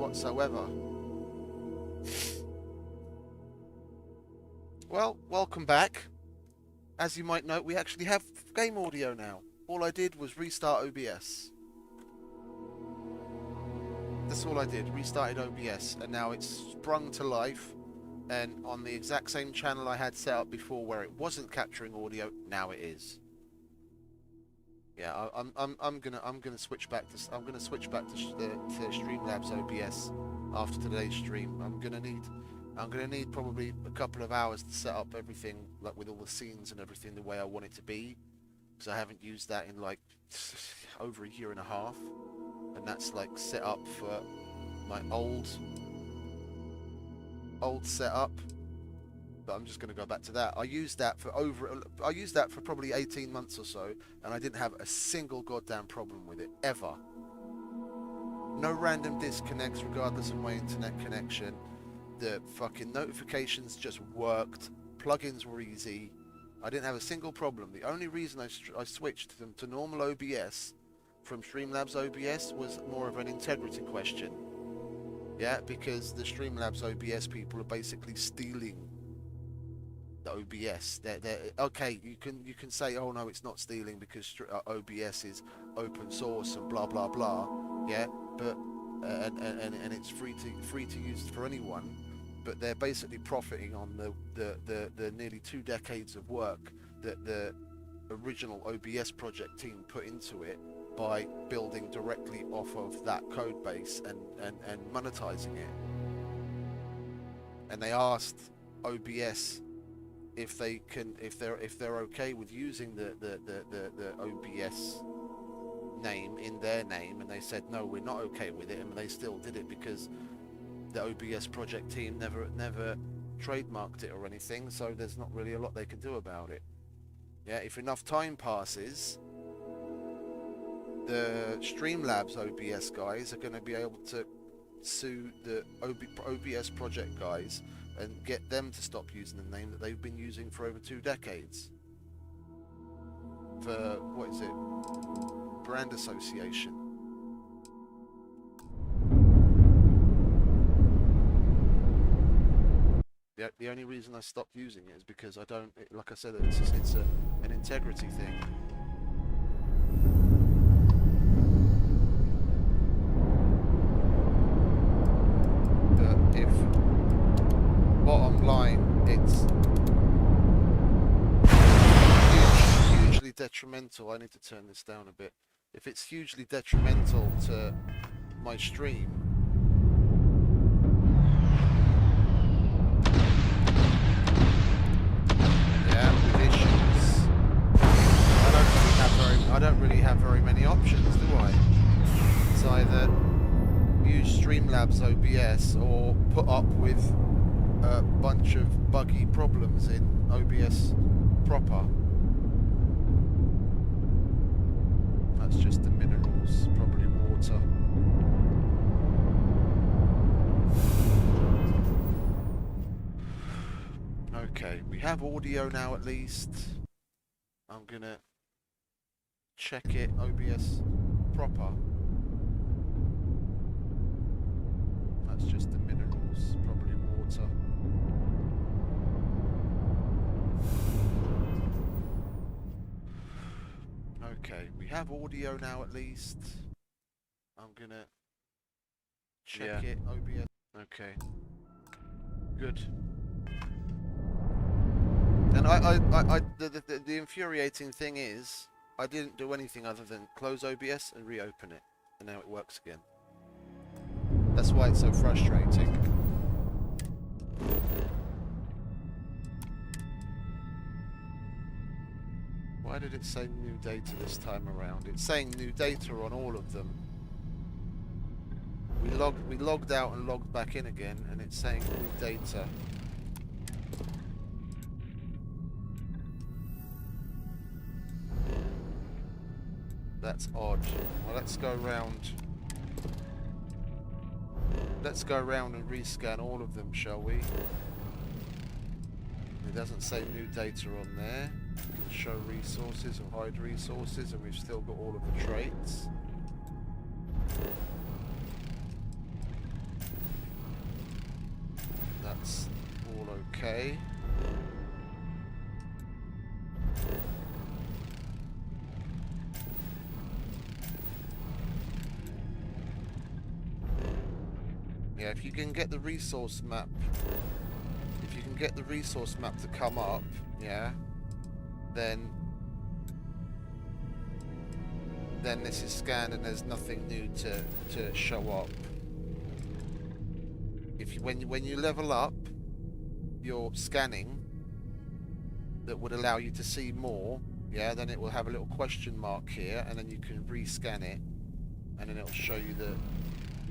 whatsoever. Well, welcome back. As you might note, we actually have game audio now. All I did was restart OBS. That's all I did, restarted OBS, and now it's sprung to life. And on the exact same channel I had set up before, where it wasn't capturing audio, now it is. Yeah, I'm gonna switch back to Streamlabs OBS after today's stream. I'm gonna need probably a couple of hours to set up everything, like with all the scenes and everything the way I want it to be, because I haven't used that in like over a year and a half, and that's like set up for my old setup. But I'm just going to go back to that. I used that for probably 18 months or so, and I didn't have a single goddamn problem with it ever. No random disconnects regardless of my internet connection. The fucking notifications just worked. Plugins were easy. I didn't have a single problem. The only reason I switched them to normal OBS from Streamlabs OBS was more of an integrity question. Yeah, because the Streamlabs OBS people are basically stealing the OBS. They're okay. You can say, oh no, it's not stealing because OBS is open source and blah blah blah. Yeah, but and it's free to use for anyone. But they're basically profiting on the nearly 2 decades of work that the original OBS project team put into it by building directly off of that code base and monetizing it. And they asked OBS if they're okay with using the OBS name in their name, and they said no, we're not okay with it, and they still did it because the OBS project team never trademarked it or anything, so there's not really a lot they can do about it. Yeah, if enough time passes, the Streamlabs OBS guys are going to be able to sue the OBS project guys and get them to stop using the name that they've been using for over 2 decades. For, what is it? Brand association. The only reason I stopped using it is because I don't, like I said, it's an integrity thing. But if, bottom line, it's hugely detrimental. I need to turn this down a bit. If it's hugely detrimental to my stream, with issues, I don't really have very many options, do I? It's either use Streamlabs OBS or put up with a bunch of buggy problems in OBS proper. That's just the minerals, probably water. Okay, we have audio now at least. I'm gonna check it, OBS proper. That's just the minerals, probably water. Okay, we have audio now at least. I'm gonna check it, OBS. Okay, good. And the infuriating thing is, I didn't do anything other than close OBS and reopen it, and now it works again. That's why it's so frustrating. Why did it say new data this time around? It's saying new data on all of them. We logged out and logged back in again, and it's saying new data. That's odd. Well, let's go around. Let's go around and rescan all of them, shall we? It doesn't say new data on there. We can show resources or hide resources, and we've still got all of the traits. that's all okay. Yeah, if you can get the resource map, to come up, yeah, then this is scanned and there's nothing new to show up. When you level up your scanning, that would allow you to see more, yeah, then it will have a little question mark here, and then you can rescan it, and then it'll show you the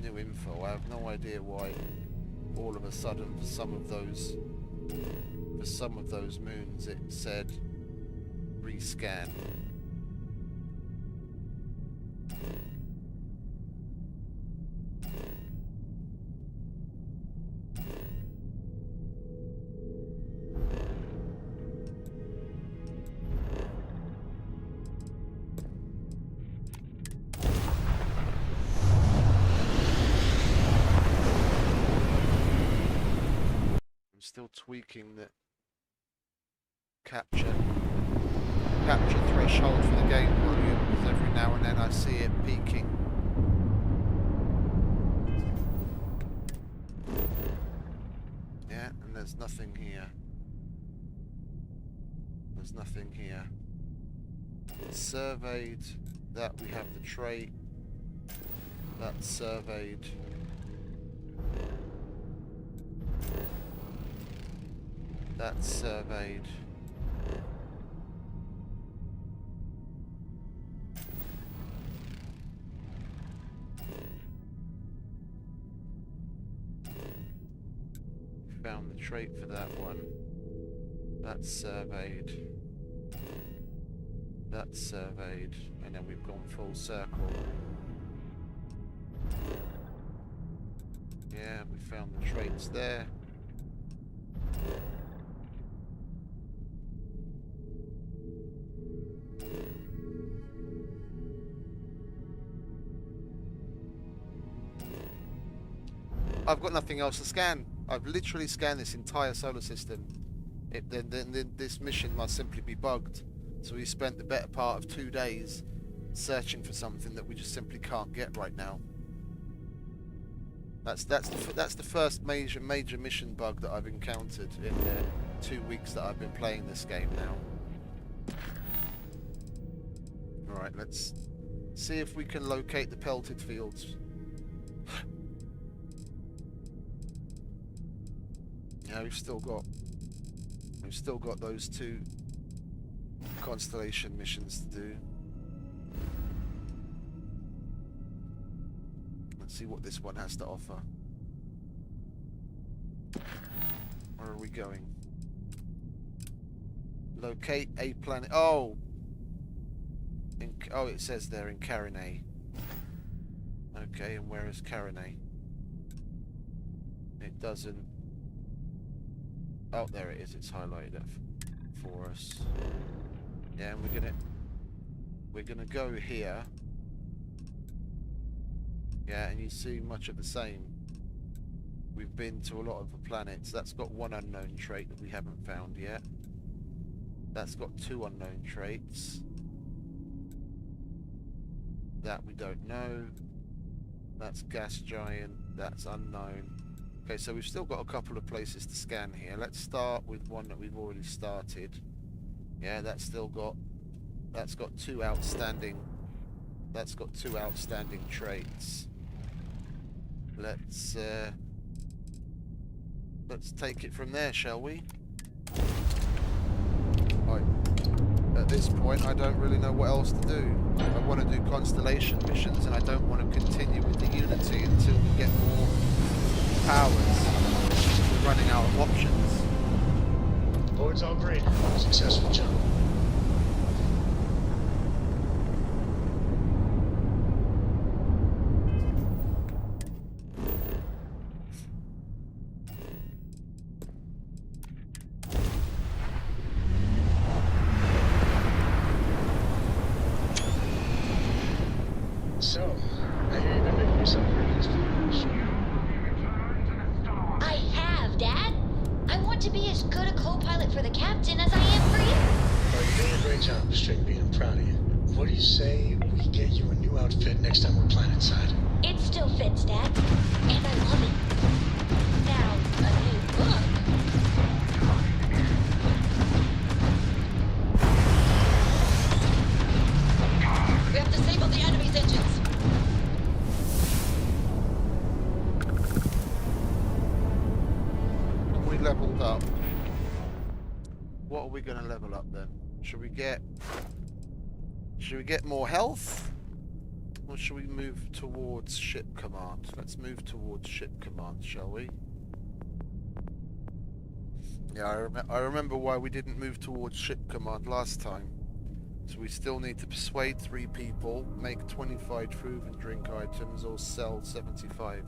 new info. I have no idea why all of a sudden for some of those moons it said rescan. Still tweaking the capture threshold for the game volume, because every now and then I see it peaking. Yeah, and there's nothing here. There's nothing here. It's surveyed. That we have the trait. That's surveyed. That's surveyed. Found the trait for that one. That's surveyed. That's surveyed. And then we've gone full circle. Yeah, we found the traits there. I've got nothing else to scan. I've literally scanned this entire solar system. Then this mission must simply be bugged. So we spent the better part of 2 days searching for something that we just simply can't get right now. That's the first major mission bug that I've encountered in the 2 weeks that I've been playing this game now. All right, let's see if we can locate the pelted fields. Yeah, we've still got those 2 constellation missions to do. Let's see what this one has to offer. Where are we going? Locate a planet. Oh, it says there in Carinae. Okay, and where is Carinae? It doesn't. Oh, there it is. It's highlighted for us. Yeah, and we're gonna go here. Yeah, and you see much of the same. We've been to a lot of the planets. That's got 1 unknown trait that we haven't found yet. That's got 2 unknown traits. That we don't know. That's gas giant. That's unknown. Okay, so we've still got a couple of places to scan here. Let's start with one that we've already started. Yeah, that's got 2 outstanding. That's got 2 outstanding traits. Let's take it from there, shall we? At this point, I don't really know what else to do. I want to do constellation missions, and I don't want to continue with the Unity until we get more powers. We're running out of options. Board's all green. Successful jump. So, I hear you've been making yourself pretty useful. I have, Dad. to be as good a co-pilot for the captain as I am for you. Well, you're doing a great job, String Bean. I'm proud of you. What do you say we get you a new outfit next time we're planetside? It still fits, Dad. And I love it. Now, a new look. We have disabled the enemy's engines. And we leveled up. What are we going to level up then? Should we get more health? Or should we move towards ship command? Let's move towards ship command, shall we? Yeah, I remember why we didn't move towards ship command last time. So we still need to persuade 3 people, make 25 food and drink items, or sell 75.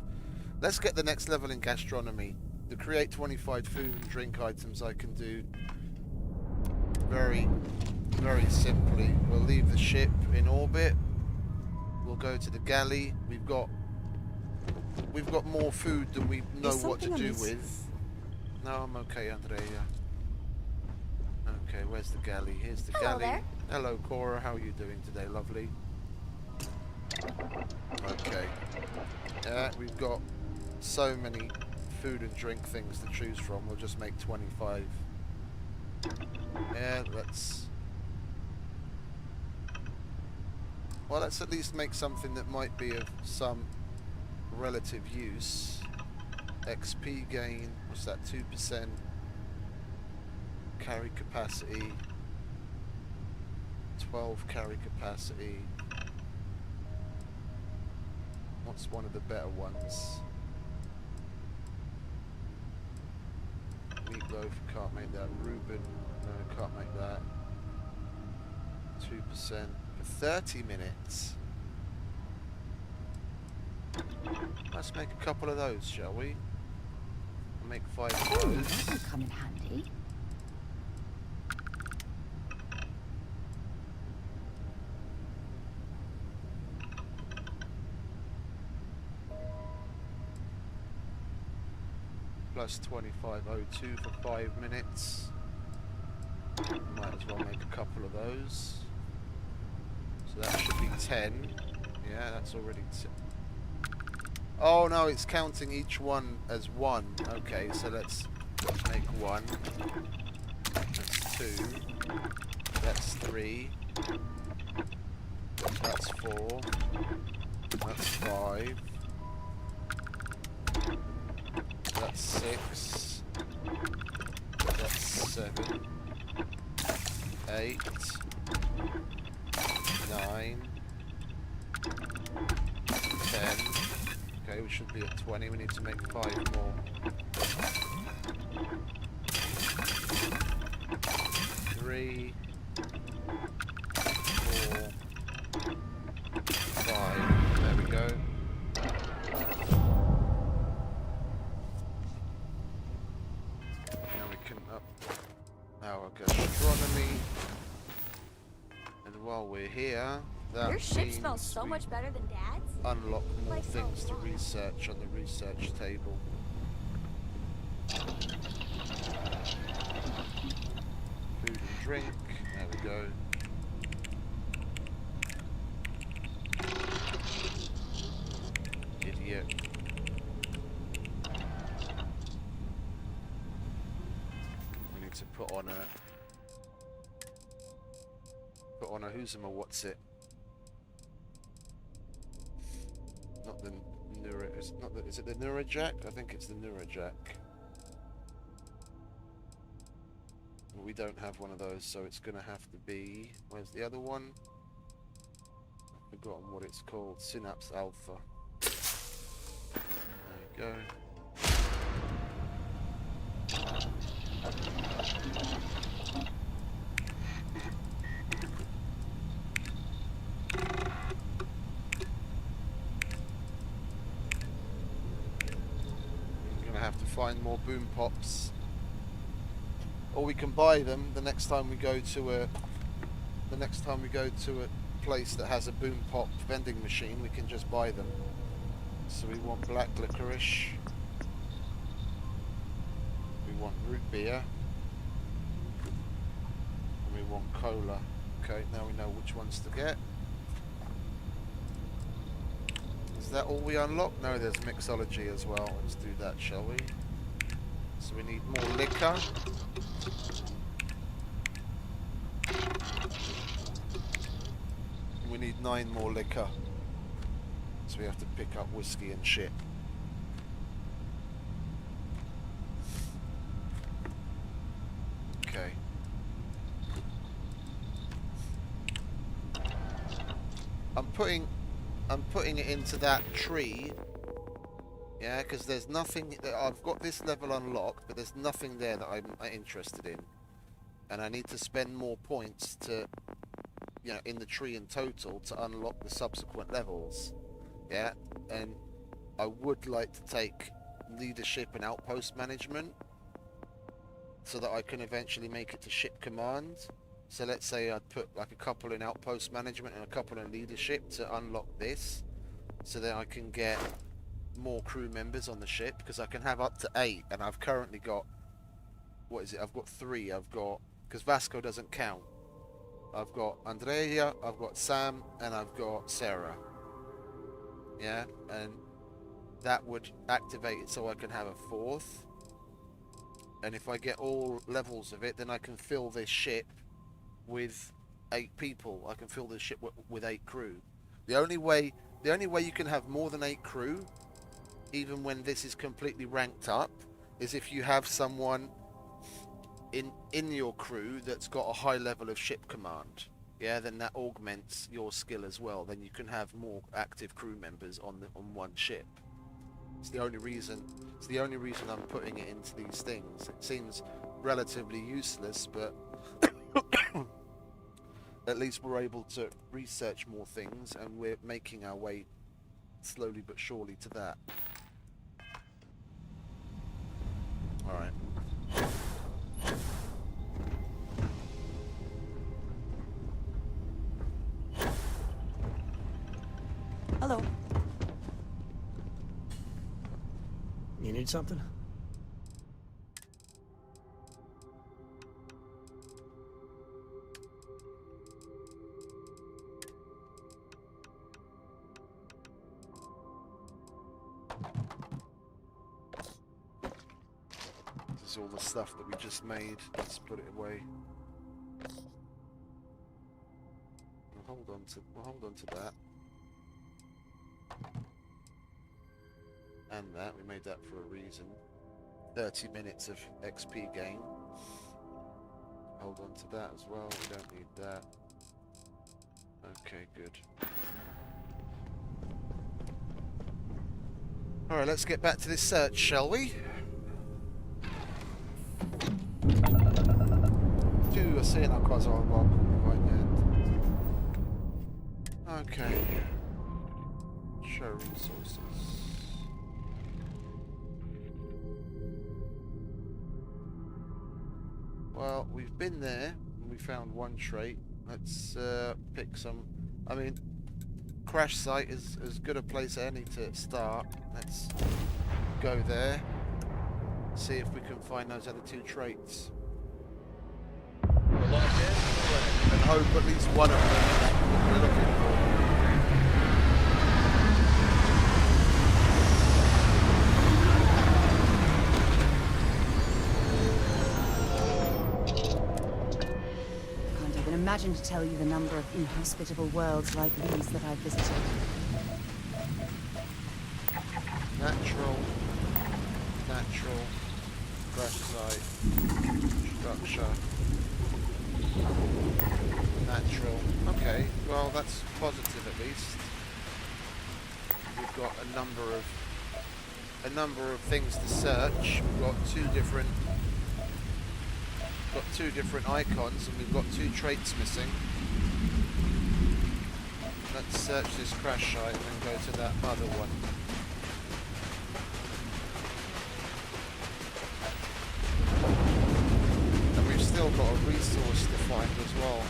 Let's get the next level in gastronomy. To create 25 food and drink items I can do very, very simply. We'll leave the ship in orbit. We'll go to the galley. We've got more food than we know what to do with. No, I'm okay, Andrea. Okay, where's the galley? Here's the Hello galley. there. Hello, Cora. How are you doing today, lovely? Okay. We've got so many food and drink things to choose from. We'll just make 25. Yeah, let's at least make something that might be of some relative use. XP gain, what's that, 2%? Carry capacity, 12 carry capacity. What's one of the better ones? Meatloaf, can't make that. Reuben, no, can't make that. 2% for 30 minutes. Let's make a couple of those, shall we? We'll make 5 of those. That'll come in handy. Plus 2502 for 5 minutes. Might as well make a couple of those. So that should be 10. Yeah, that's already 10. Oh no, it's counting each one as 1. Okay, so let's make 1. That's 2. That's 3. That's 4. That's 5. That's 6. That's 7. 8. 9. 10. Okay, we should be at 20. We need to make 5 more. 3. 4. 5. There we go. Now we can up our gastronomy. And while we're here, that Your ship means smells so we much better than Dad's. unlock more Like things so to what? research on the research table. Food and drink. There we go. Idiot. We need to put on a who's him or what's it? Not the neuro. It's not the. Is it the Neurojack? I think it's the Neurojack. We don't have one of those, so it's gonna have to be. Where's the other one? I've forgotten what it's called. Synapse Alpha. There you go. Have to find more boom pops, or we can buy them the next time we go to a place that has a boom pop vending machine. We can just buy them. So we want black licorice, we want root beer. And we want cola. Okay, now we know which ones to get. Is that all we unlock? No, there's mixology as well. Let's do that, shall we? So we need more liquor. We need 9 more liquor. So we have to pick up whiskey and shit. Okay. I'm putting it into that tree. Yeah, because there's nothing. I've got this level unlocked, but there's nothing there that I'm interested in, and I need to spend more points to, you know, in the tree in total to unlock the subsequent levels. Yeah, and I would like to take leadership and outpost management so that I can eventually make it to ship command. So let's say I'd put like a couple in outpost management and a couple in leadership to unlock this, so that I can get more crew members on the ship, because I can have up to 8, and I've currently got, what is it, I've got 3. I've got, because Vasco doesn't count, I've got Andrea, I've got Sam, and I've got Sarah. Yeah, and that would activate it so I can have a 4th, and if I get all levels of it, then I can fill this ship with 8 people. I can fill this ship with 8 crew. The only way you can have more than 8 crew, even when this is completely ranked up, is if you have someone in your crew that's got a high level of ship command. Yeah, then that augments your skill as well. Then you can have more active crew members on one ship. It's the only reason I'm putting it into these things. It seems relatively useless, but at least we're able to research more things, and we're making our way slowly but surely to that. Alright. Hello. You need something? This is all the stuff that we just made. Let's put it away. We'll hold on to that. And that, we made that for a reason. 30 minutes of XP gain. Hold on to that as well, we don't need that. Okay, good. Alright, let's get back to this search, shall we? Do a scena cosa Bob. Okay. Show resources. Well, we've been there and we found one trait. Let's pick some. I mean, crash site is as good a place as any to start. Let's go there. See if we can find those other 2 traits. We're locked in. And hope at least one of them is what we're looking for. Can't even imagine to tell you the number of inhospitable worlds like these that I've visited. Natural, crash site, structure, natural. Okay, well that's positive at least. We've got a number of things to search. We've got two different icons, and we've got 2 traits missing. Let's search this crash site and then go to that other one. And we've still got a resource to find as well.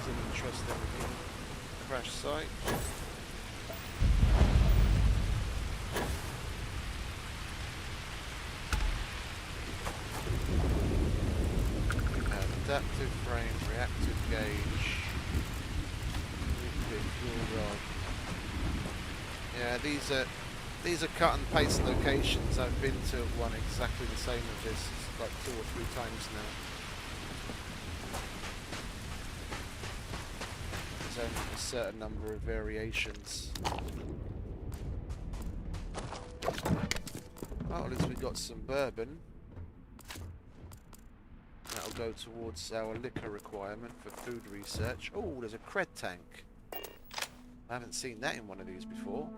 is an interesting looking crash site. Adaptive frame, reactive gauge, nuclear fuel rod. Yeah, these are cut and paste locations. I've been to one exactly the same as this like 2 or 3 times now. There's only a certain number of variations. Oh, at least we got some bourbon. That'll go towards our liquor requirement for food research. Oh, there's a cred tank. I haven't seen that in one of these before.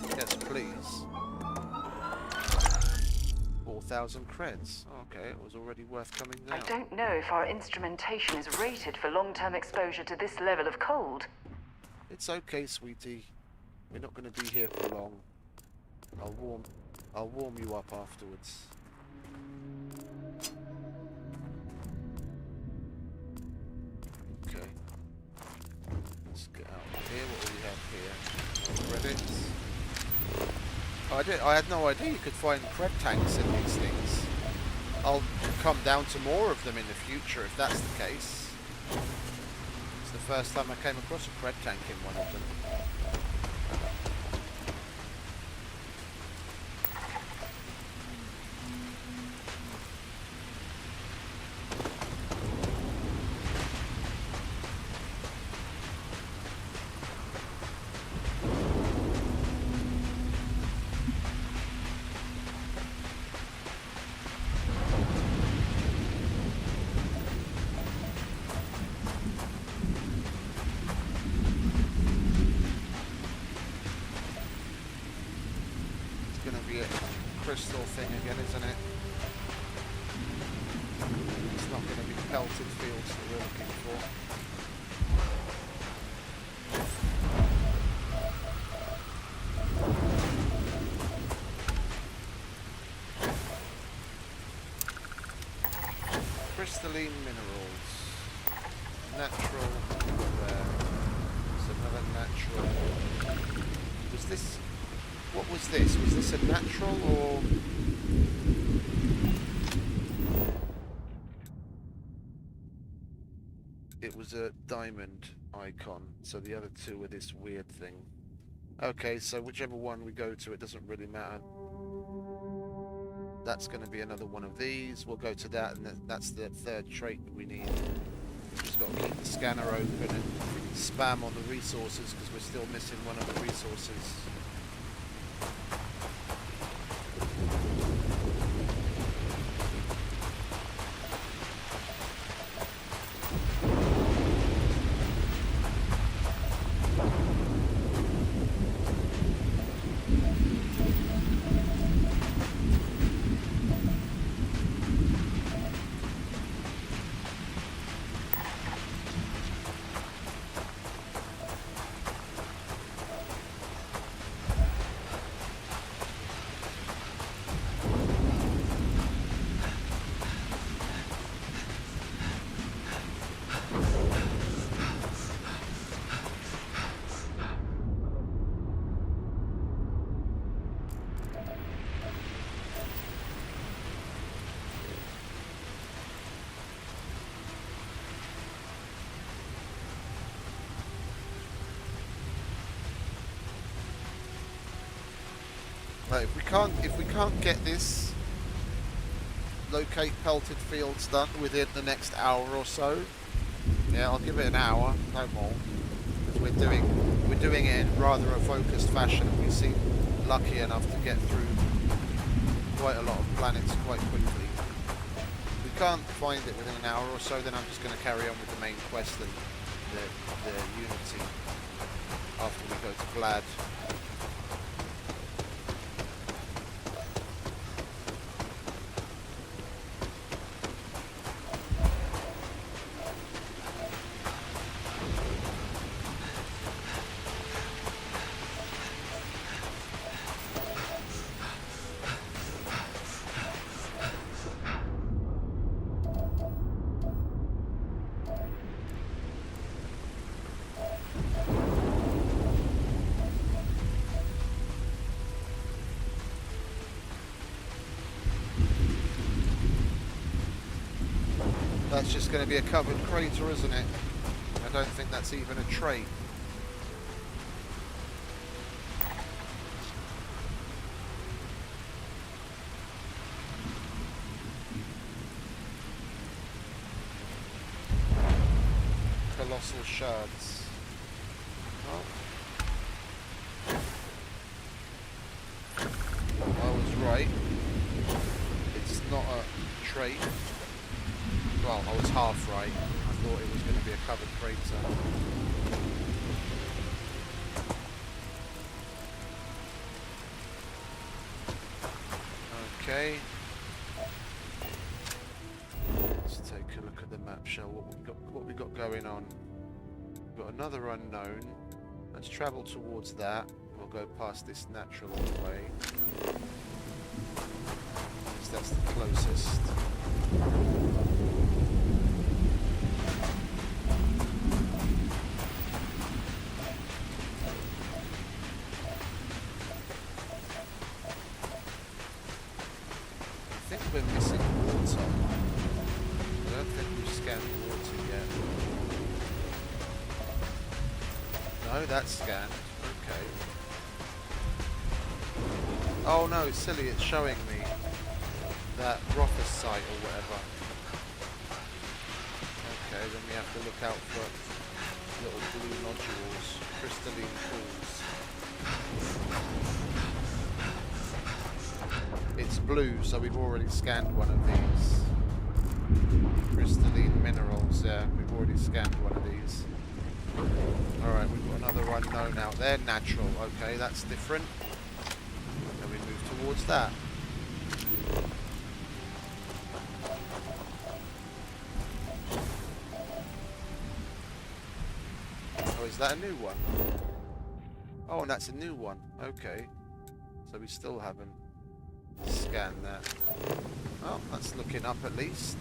Yes, please. 4,000 creds. Okay, it was already worth coming down. I don't know if our instrumentation is rated for long-term exposure to this level of cold. It's okay, sweetie. We're not going to be here for long. I'll warm you up afterwards. Okay. Let's get out of here. What do we have here? More credits. Oh, I had no idea you could find cred tanks in these things. I'll come down to more of them in the future if that's the case. It's the first time I came across a cred tank in one of them. Crystal thing again, isn't it? It's not going to be pelted fields that we're looking for. Crystalline minerals. Natural. There. There's another natural. Was this... What was this? Was this a natural or... It was a diamond icon, so the other two were this weird thing. Okay, so whichever one we go to, it doesn't really matter. That's going to be another one of these. We'll go to that, and that's the third trait that we need. We've just got to keep the scanner open and spam on the resources, because we're still missing one of the resources. Right, if we can't get this locate pelted fields done within the next hour or so, yeah, I'll give it an hour, no more, because we're doing it in rather a focused fashion, and we seem lucky enough to get through quite a lot of planets quite quickly. If we can't find it within an hour or so, then I'm just going to carry on with the main quest and the Unity after we go to Vlad. That's just going to be a covered crater, isn't it? I don't think that's even a trait. Colossal shards. Oh. I was right. It's not a trait. Well, I was half right. I thought it was going to be a covered crater. Okay. Let's take a look at the map, shall we? What we got going on? We've got another unknown. Let's travel towards that. We'll go past this natural all the way. Because that's the closest. I think we're missing water. I don't think we've scanned water yet. No, that's scanned. Okay. Oh no, silly, it's showing me that Rothus site or whatever. Okay, then we have to look out for little blue nodules, crystalline pools. It's blue, so we've already scanned one of these. Crystalline minerals, yeah, we've already scanned one of these. Alright, we've got another unknown out there, natural, okay, that's different. Then we move towards that. Oh, is that a new one? Oh, and that's a new one, okay. So we still haven't scanned that. Oh, that's looking up at least.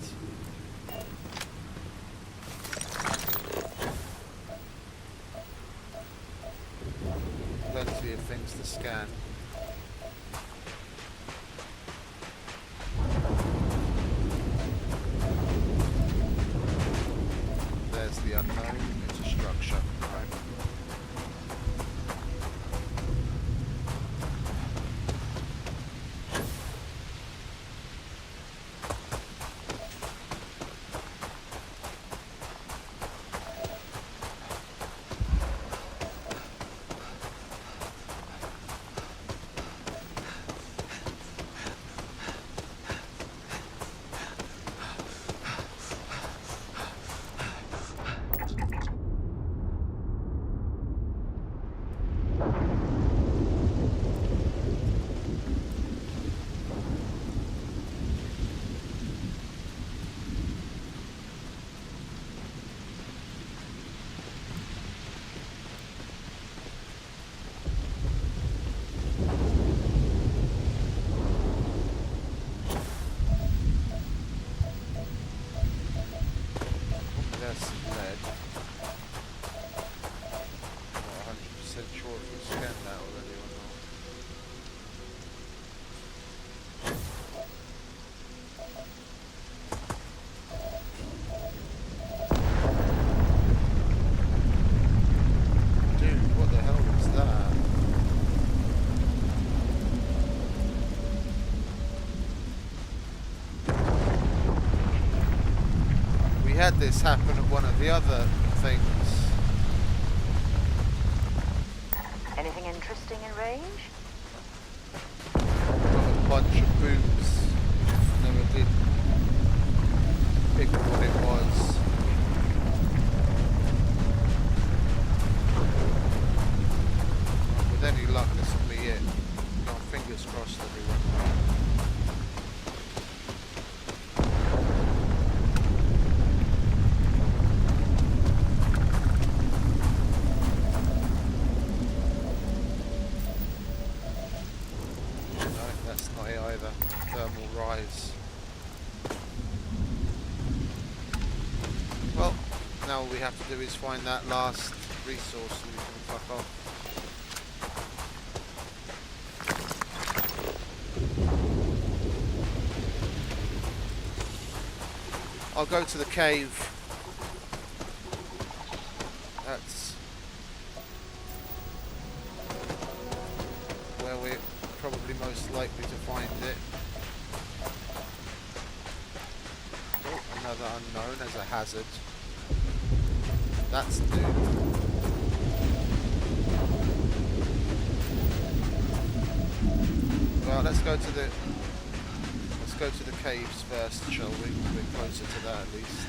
Plenty of things to scan. There's the unknown. It's a structure, right? Had this happen at one of the other things. Anything interesting in range? Got a bunch of booms. I never did pick what it was. With any luck, this will be it. Got fingers crossed, everyone. Now all we have to do is find that last resource and we can fuck off. I'll go to the cave. That's where we're probably most likely to find it. Oh, another unknown as a hazard. That's new. Well, let's go to the caves first, shall we? We're closer to that at least.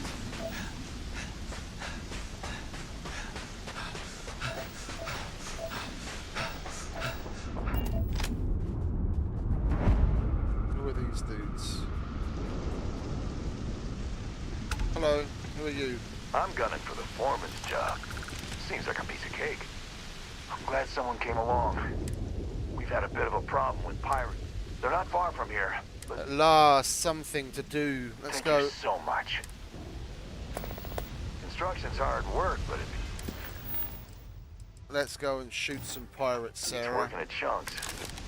Who are these dudes? Hello, who are you? I'm gunning for the foreman's job. Seems like a piece of cake. I'm glad someone came along. We've had a bit of a problem with pirates. They're not far from here, but At last, something to do. Let's thank go. you so much. Construction's hard work, but Let's go and shoot some pirates, it's Sarah. working at chunks.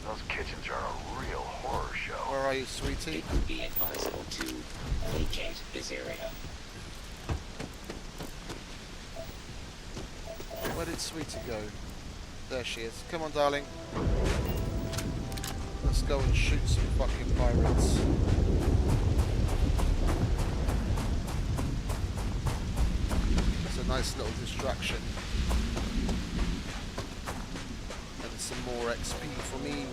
Those kitchens are a real horror show. Where are you, sweetie? It would be advisable to vacate this area. Where did sweetie go? There she is. Come on, darling. Let's go and shoot some fucking pirates. It's a nice little distraction. And some more XP for me.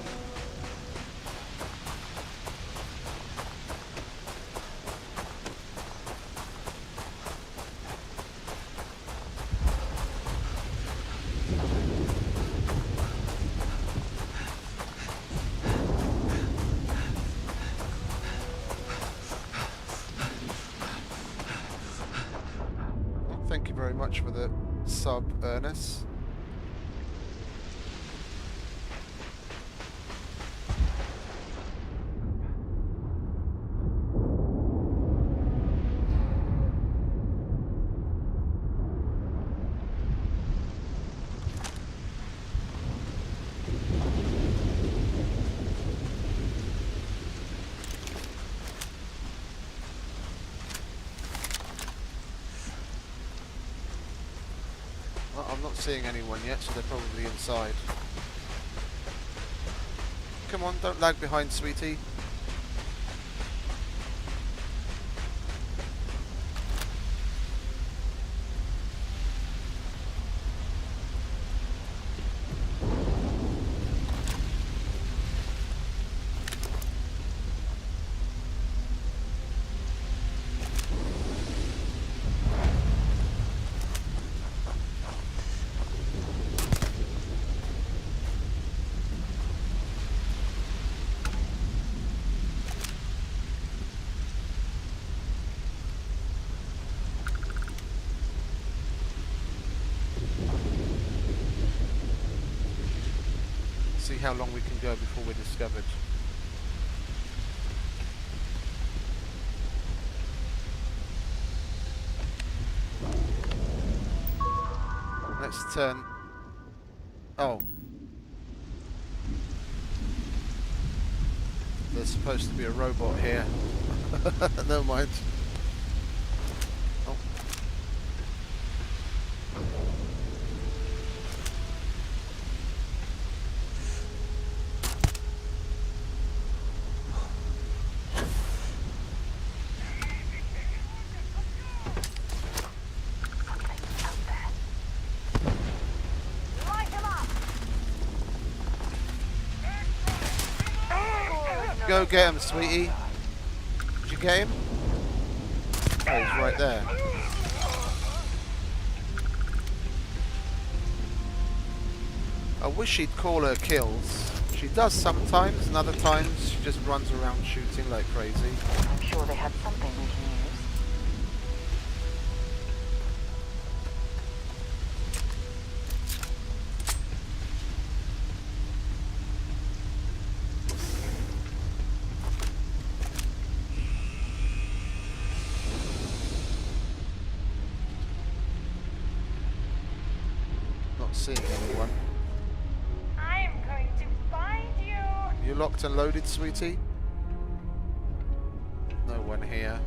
Thank you very much for the sub, Ernest. Well, I'm not seeing anyone yet, so they're probably inside. Come on, don't lag behind, sweetie. See how long we can go before we're discovered. Let's turn. Oh. There's supposed to be a robot here. Never mind. Oh. Go get him, sweetie. Did you get him? Oh, he's right there. I wish she'd call her kills. She does sometimes, and other times she just runs around shooting like crazy. I'm sure they had something we can use. Not seeing anyone. I'm going to find you. You locked and loaded, sweetie? No one here.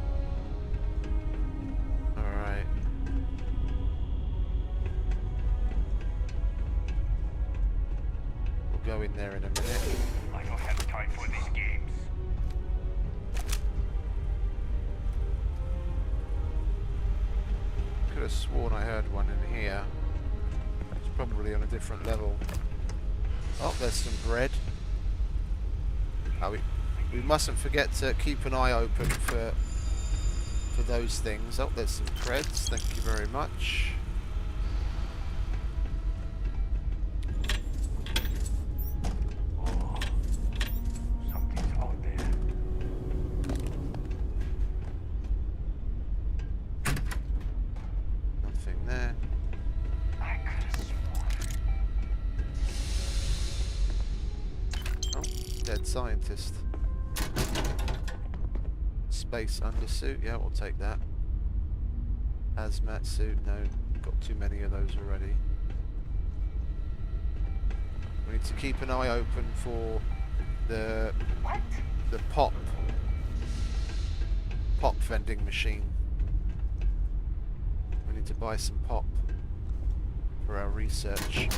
go in there in a minute. I don't have time for these games. Could have sworn I heard one in here. It's probably on a different level. Oh, there's some bread. Oh, we mustn't forget to keep an eye open for those things. Oh, there's some creds. Thank you very much. Oh, something's out there. Nothing there. I could have sworn. Oh, dead scientist. Space undersuit. Yeah, we'll take that. Hazmat suit. No, got too many of those already. We need to keep an eye open for the pop vending machine. We need to buy some pop for our research.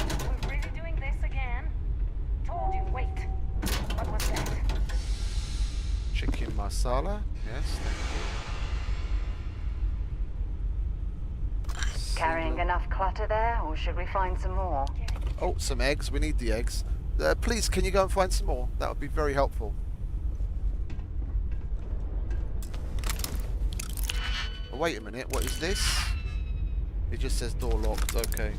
We're really doing this again? Told you, wait. What was that? Chicken masala. Yes, thank you. Carrying enough clutter there, or should we find some more? Oh, some eggs. We need the eggs. Please, can you go and find some more? That would be very helpful. Oh, wait a minute. What is this? It just says door locked. Okay.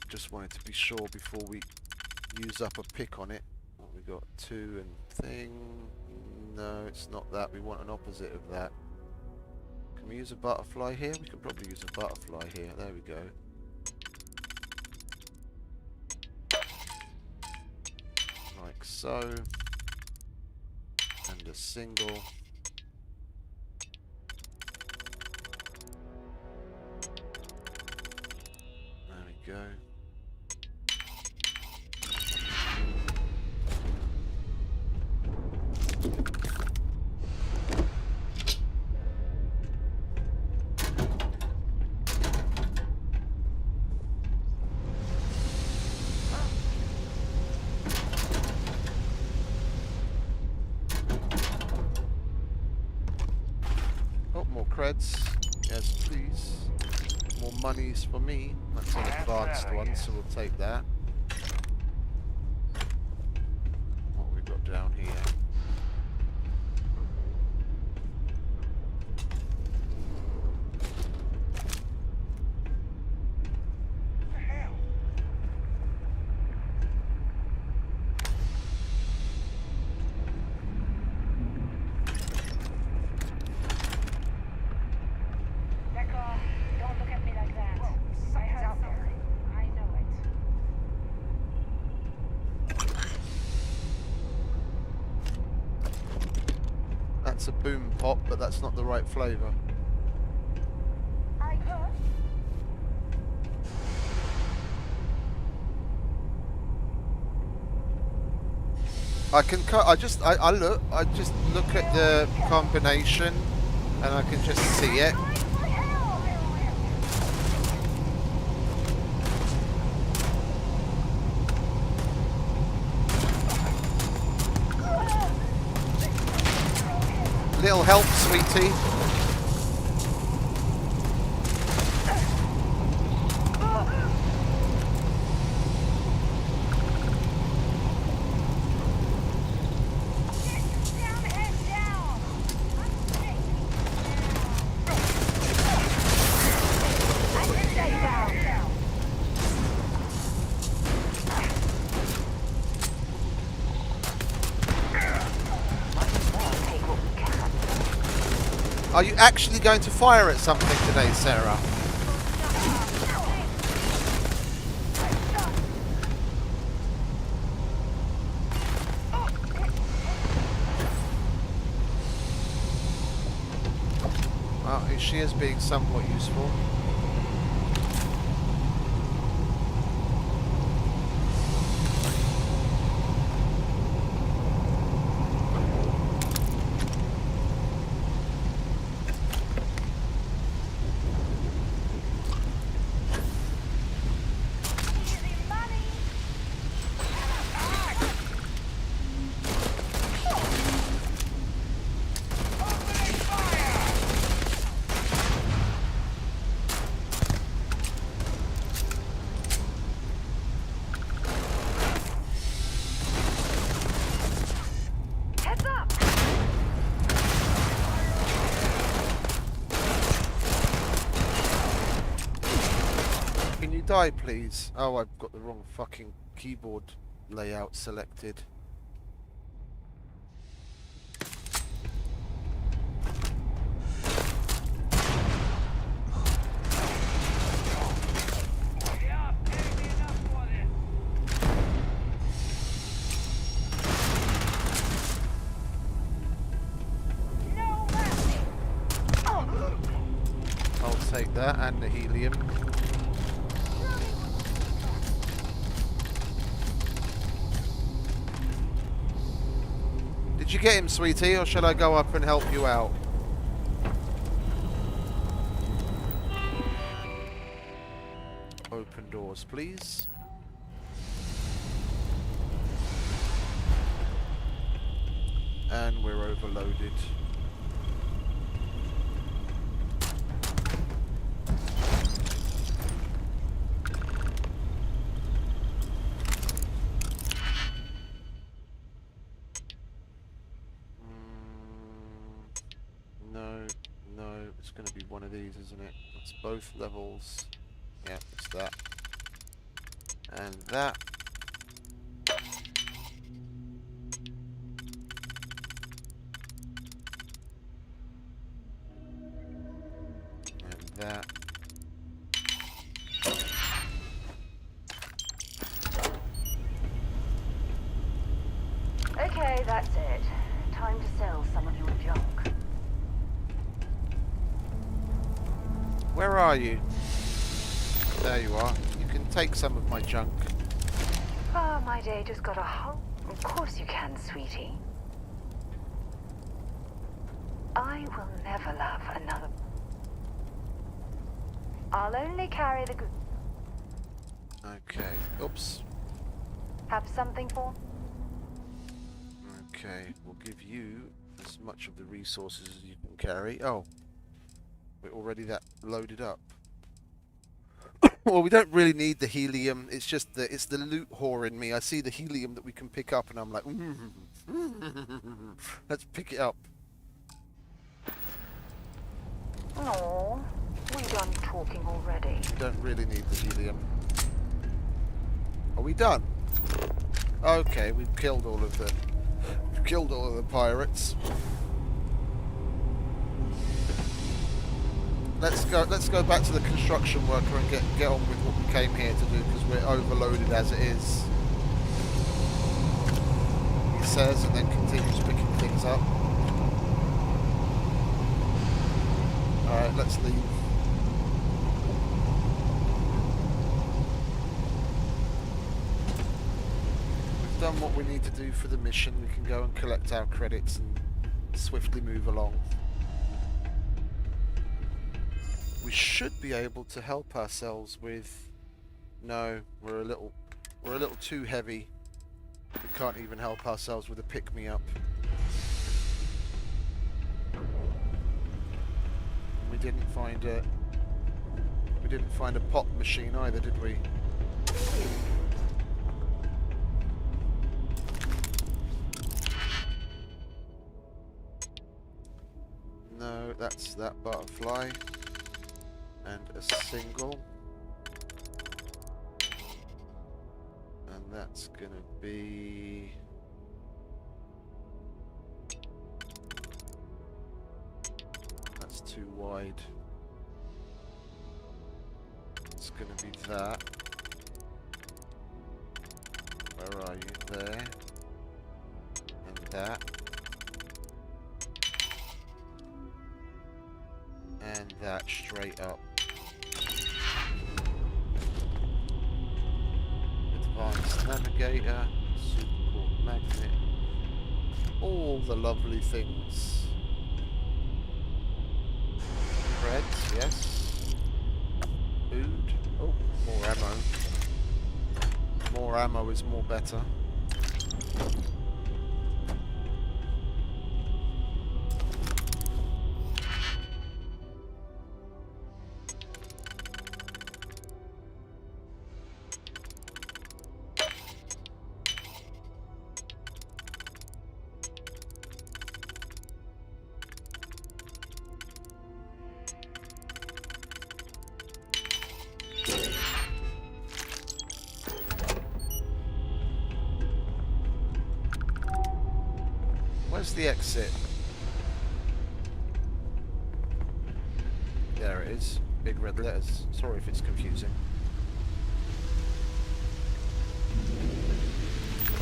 Just wanted to be sure before we use up a pick on it. What we got? 2 and thing. No, it's not that. We want an opposite of that. Can we use a butterfly here? We could probably use a butterfly here. There we go. Like so. And a single. There we go. Creds. Yes, please. More monies for me. That's an advanced one, so we'll take that. What have we got down here? That's a boom pop, but that's not the right flavour. I can cut. I just look at the combination, and I can just see it. Little help, sweetie. Are you actually going to fire at something today, Sarah? Well, she is being somewhat useful. die, please? Oh, I've got the wrong fucking keyboard layout selected. I'll take that and the helium. Did you get him, sweetie, or should I go up and help you out? Open doors, please. And we're overloaded. No, it's going to be one of these, isn't it? It's both levels. Yeah, it's that. And that. And that. Okay, that's it. Time to sell some of your junk. Where are you? There you are. You can take some of my junk. Oh, my day just got a whole... Of course you can, sweetie. I will never love another... I'll only carry the good... Okay. Oops. Have something for... Okay. We'll give you as much of the resources as you can carry. Oh. We're already that loaded up. Well, we don't really need the helium. It's just it's the loot whore in me. I see the helium that we can pick up, and I'm like, let's pick it up. Oh, we done talking already. Don't really need the helium. Are we done? Okay, we've killed all of the pirates. Let's go back to the construction worker and get on with what we came here to do, because we're overloaded as it is. He says, and then continues picking things up. Alright, let's leave. We've done what we need to do for the mission. We can go and collect our credits and swiftly move along. We should be able to help ourselves with... No, we're a little too heavy. We can't even help ourselves with a pick-me-up. We didn't find a pop machine either, did we? No, that's that butterfly. And a single. And that's gonna be... That's too wide. It's gonna be that. Where are you? There. And that. And that straight up. Advanced navigator, superport magnet, all the lovely things. Breads, yes. Food. Oh, more ammo. More ammo is more better. the exit? There it is. Big red letters. Sorry if it's confusing.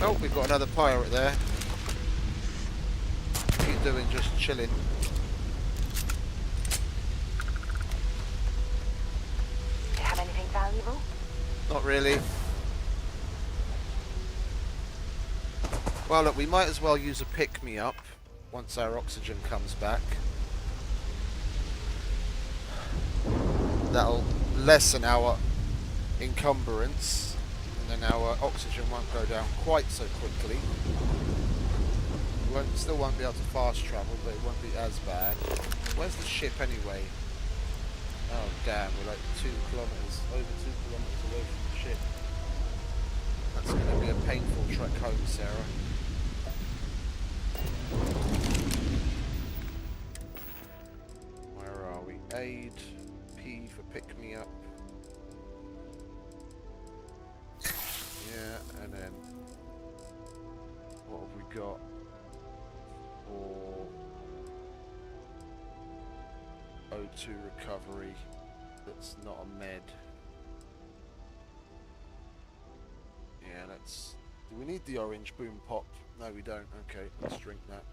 Oh, we've got another pirate there. What are you doing? Just chilling. Do you have anything valuable? Not really. Well, look, we might as well use a pick-me-up once our oxygen comes back. That'll lessen our encumbrance, and then our oxygen won't go down quite so quickly. We still won't be able to fast travel, but it won't be as bad. Where's the ship anyway? Oh damn, we're like 2 kilometers, over 2 kilometers away from the ship. That's going to be a painful trek home, Sarah. Where are we? Aid, P for pick me up. Yeah, and then what have we got for O2 recovery? That's not a med. Yeah, let's. Do we need the orange boom pop? No, we don't. Okay, let's drink that.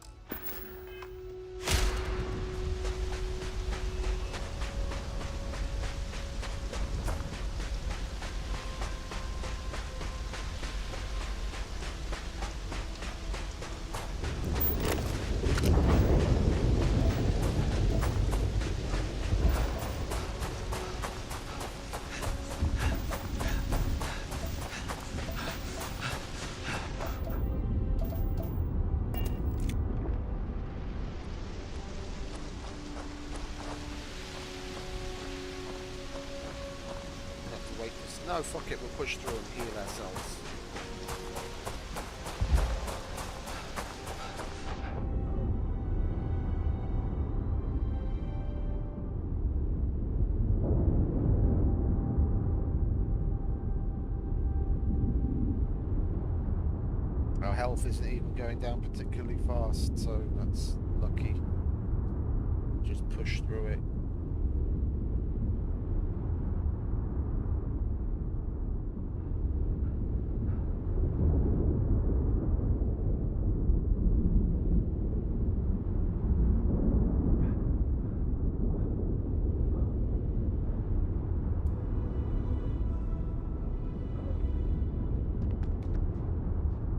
No, fuck it, we'll push through and heal ourselves. Our health isn't even going down particularly fast, so that's lucky. Just push through it.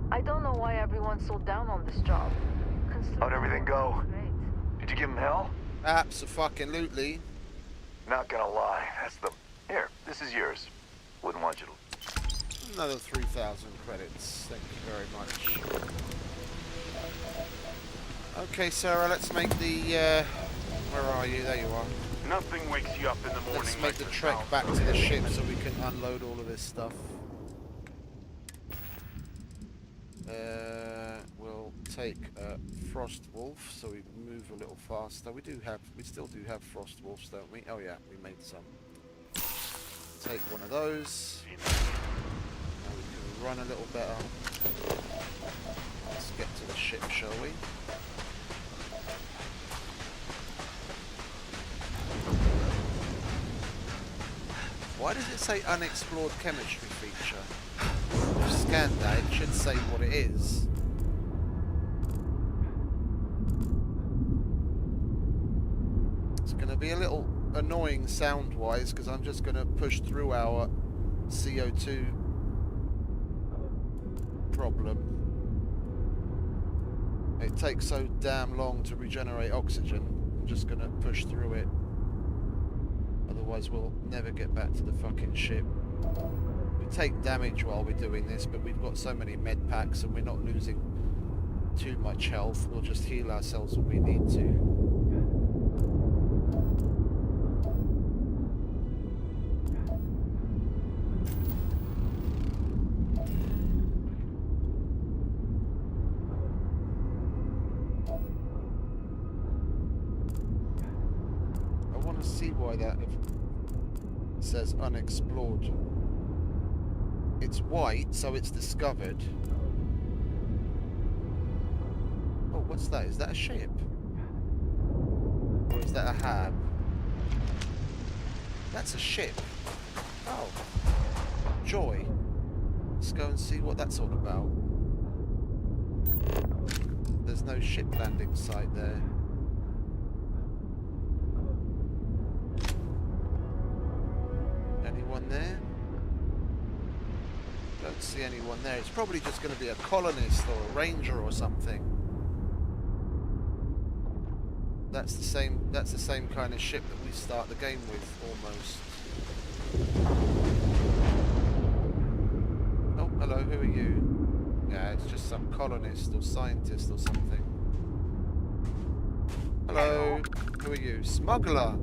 I don't know why everyone's so down on this job. How'd everything go? Did you give him hell? Abso-fucking-lutely. Not gonna lie, that's the... Here, this is yours. Wouldn't want you to... Another 3,000 credits. Thank you very much. Okay, Sarah, let's make the... where are you? There you are. Nothing wakes you up in the morning. Let's make the trek back to the ship so we can unload all of this stuff. We'll take Frost Wolf, so we move a little faster. We still do have Frost Wolves, don't we? Oh yeah, we made some. Take one of those. Now we can run a little better. Let's get to the ship, shall we? Why does it say unexplored chemistry feature? I've scanned that, it should say what it is. It's going to be a little annoying sound-wise because I'm just going to push through our CO2 problem. It takes so damn long to regenerate oxygen. I'm just going to push through it. Otherwise we'll never get back to the fucking ship. We take damage while we're doing this, but we've got so many med packs and we're not losing too much health. We'll just heal ourselves when we need to. I want to see why that says unexplored. It's white, so it's discovered. Oh, What's that? Is that a ship? Or is that a hab? That's a ship. Oh. Joy. Let's go and see what that's all about. There's no ship landing site there. Anyone there? Don't see anyone there. It's probably just going to be a colonist or a ranger or something. That's the same kind of ship that we start the game with, almost. Oh, hello, who are you? Yeah, it's just some colonist or scientist or something. Hello, who are you? Smuggler!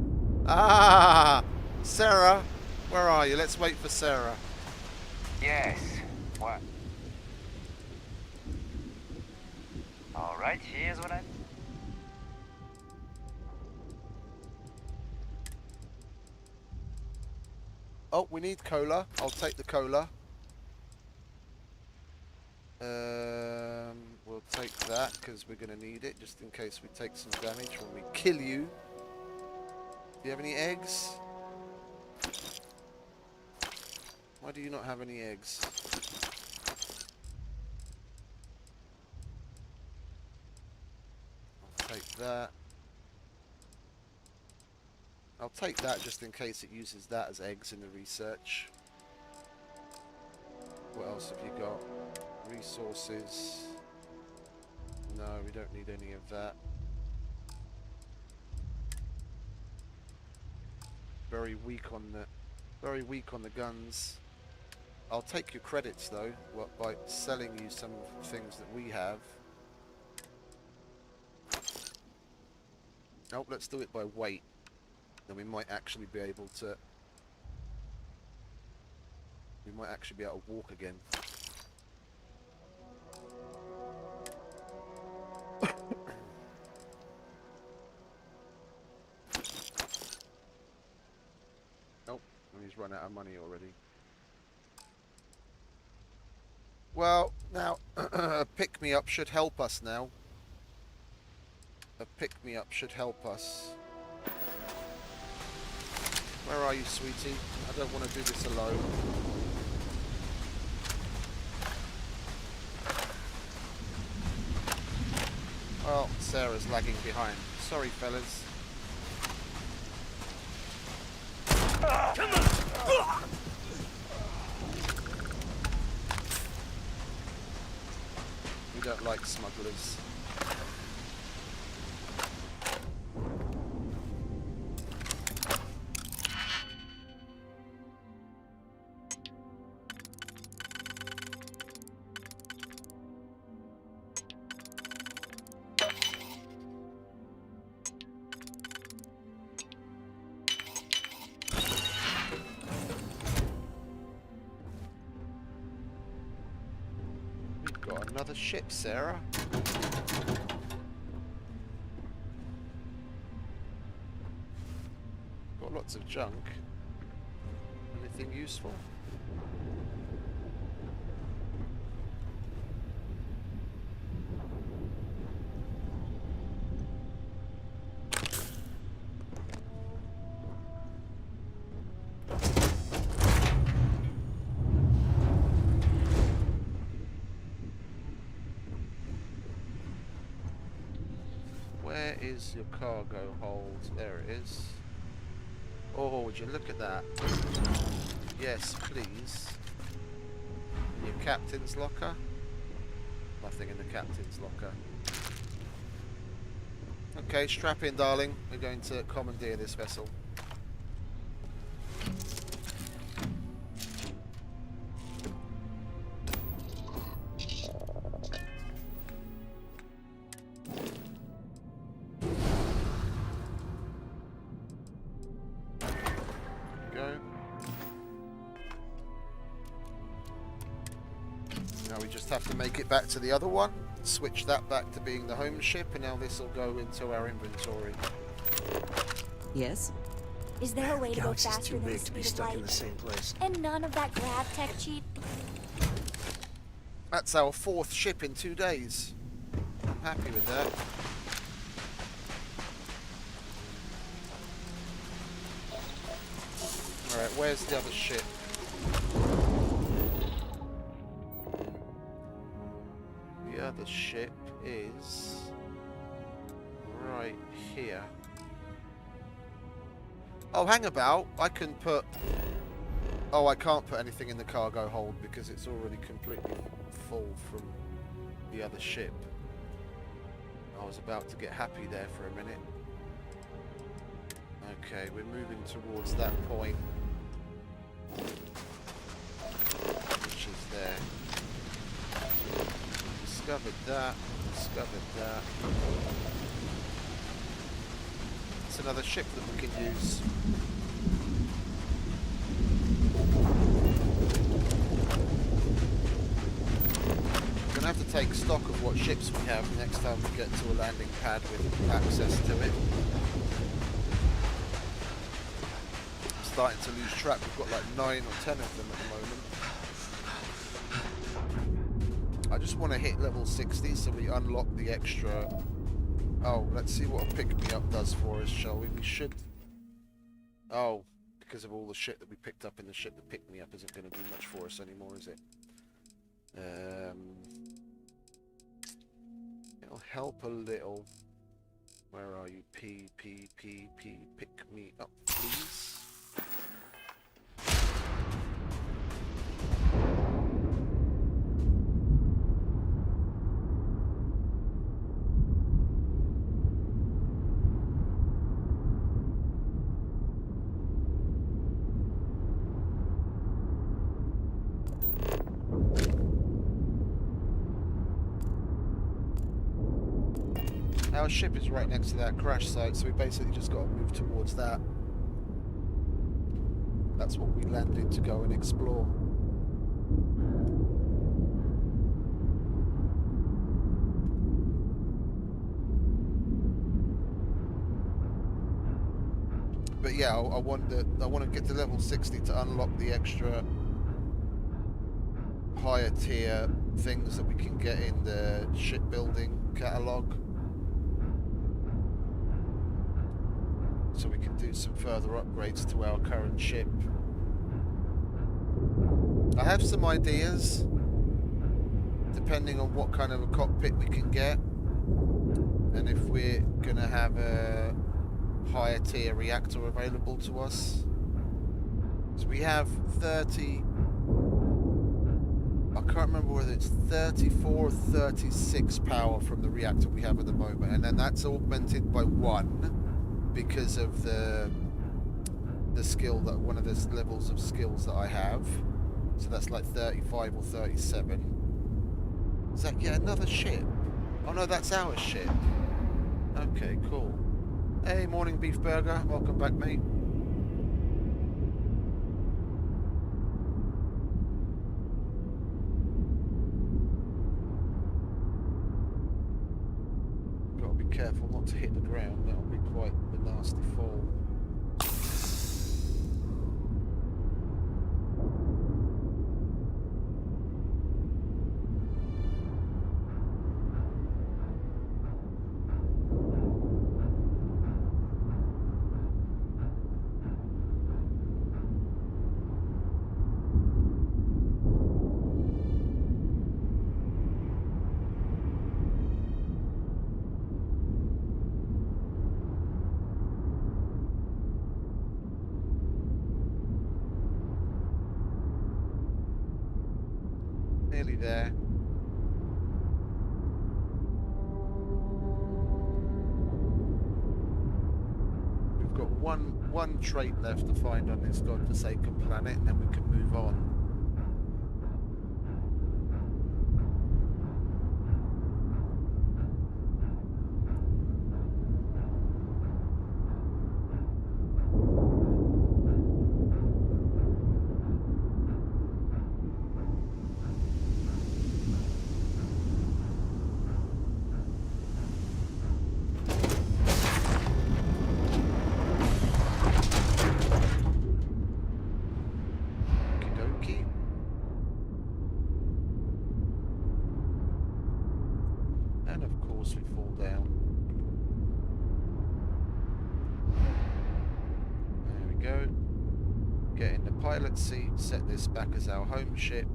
Ah! Sarah! Where are you? Let's wait for Sarah. Yes. What? Alright, here's what I... Oh, we need cola. I'll take the cola. We'll take that because we're going to need it just in case we take some damage when we kill you. Do you have any eggs? Why do you not have any eggs? I'll take that. I'll take that just in case it uses that as eggs in the research. What else have you got? Resources. No, we don't need any of that. Very weak on the guns. I'll take your credits though, by selling you some things that we have. Nope, let's do it by weight. Then we might actually be able to. We might actually be able to walk again. Nope, he's run out of money already. Well, now a pick-me-up should help us now. A pick-me-up should help us. Where are you, sweetie? I don't want to do this alone. Well, Sarah's lagging behind. Sorry, fellas. We don't like smugglers. Got another ship, Sarah. Got lots of junk. Anything useful? Where is your cargo hold? There it is. Oh, would you look at that? Yes, please. Your captain's locker? Nothing in the captain's locker. Okay, strap in, darling. We're going to commandeer this vessel. Now we just have to make it back to the other one, switch that back to being the home ship, and now this will go into our inventory. Yes? Is there a way to go Galaxy's faster too than the big to be speed of stuck in light? the same place. And none of that grav tech cheat? That's our 4th ship in 2 days. happy with that. Alright, where's the other ship? The other ship is right here. Oh, hang about. I can put... Oh, I can't put anything in the cargo hold because it's already completely full from the other ship. I was about to get happy there for a minute. Okay, we're moving towards that point. Which is there. Discovered that. Discovered that. It's another ship that we can use. We're gonna have to take stock of what ships we have next time we get to a landing pad with access to it. Starting to lose track. We've got like 9 or 10 of them at the moment. I just want to hit level 60 so we unlock the extra. Oh, let's see what a pick-me-up does for us, shall we? We should... Oh, because of all the shit that we picked up in the ship, the pick-me-up isn't going to do much for us anymore, is it? It'll help a little. Where are you? P, pick me up, please. Our ship is right next to that crash site, so we basically just got to move towards that. That's what we landed to go and explore. But yeah, I want to get to level 60 to unlock the extra higher tier things that we can get in the shipbuilding catalogue. So we can do some further upgrades to our current ship. I have some ideas, depending on what kind of a cockpit we can get, and if we're going to have a higher tier reactor available to us. So we have 30... I can't remember whether it's 34 or 36 power from the reactor we have at the moment, and then that's augmented by 1. Because of the skill, that one of the levels of skills that I have, so that's like 35 or 37. Is that yet another ship? Oh no, that's our ship. Okay, cool. Hey, morning beef burger, welcome back, mate. Gotta be careful not to hit the ground. That'll be quite the nasty fall. Nearly there. We've got one trait left to find on this godforsaken planet, and then we can move on. Okie Get in the pilot seat, set this back as our home ship,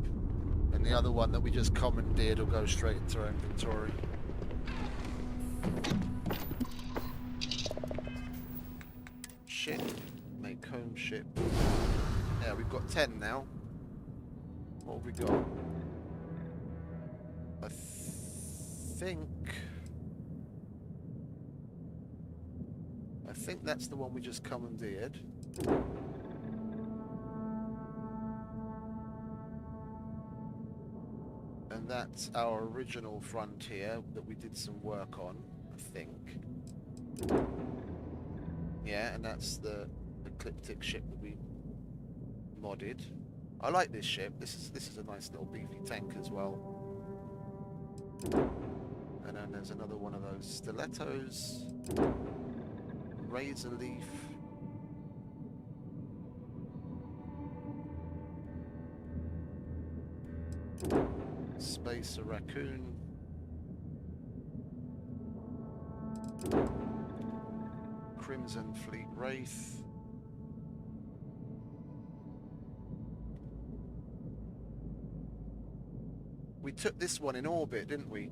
and the other one that we just commandeered will go straight into our inventory. Ship, make home ship. Yeah, we've got 10 now. What have we got? I think that's the one we just commandeered. And that's our original frontier that we did some work on, I think. Yeah, and that's the ecliptic ship that we modded. I like this ship. This is a nice little beefy tank as well. And then there's another one of those stilettos. Razor leaf. Spacer raccoon. Crimson Fleet Wraith. We took this one in orbit, didn't we?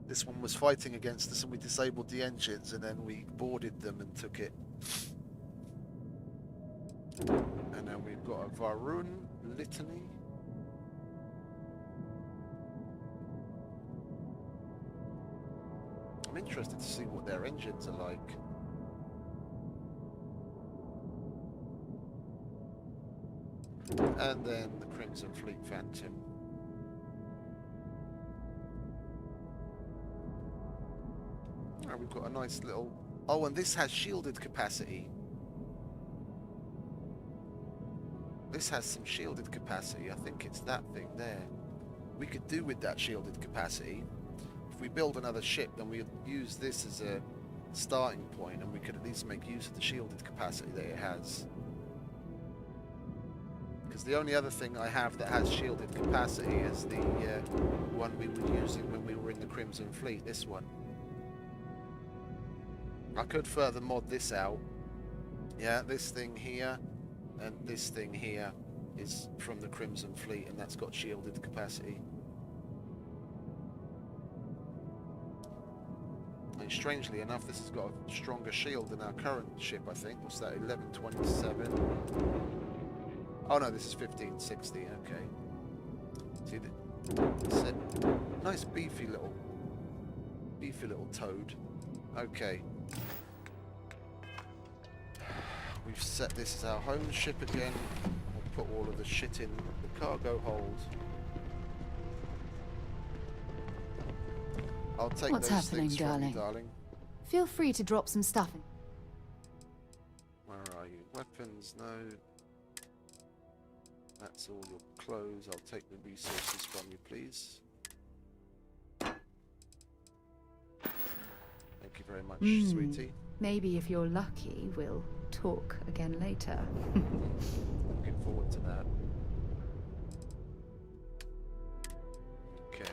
This one was fighting against us and we disabled the engines and then we boarded them and took it. And then we've got a Varun Litany. I'm interested to see what their engines are like. And then the Crimson Fleet Phantom. And we've got a nice little... Oh, and this has shielded capacity. This has some shielded capacity. I think it's that thing there. We could do with that shielded capacity. If we build another ship, then we'll use this as a starting point, and we could at least make use of the shielded capacity that it has. Because the only other thing I have that has shielded capacity is the one we were using when we were in the Crimson Fleet, this one. I could further mod this out. Yeah, this thing here and this thing here is from the Crimson Fleet, and that's got shielded capacity. And strangely enough, this has got a stronger shield than our current ship, I think. What's that, 1127? Oh no, this is 1560, okay. See, that's it. Nice beefy little toad. Okay. We've set this as our home ship again. We'll put all of the shit in the cargo hold. I'll take What's those happening, things from you, darling. Feel free to drop some stuff in. Where are you? Weapons, no. That's all your clothes. I'll take the resources from you, please. Thank you very much, sweetie. Maybe if you're lucky, we'll talk again later. Looking forward to that. Okay.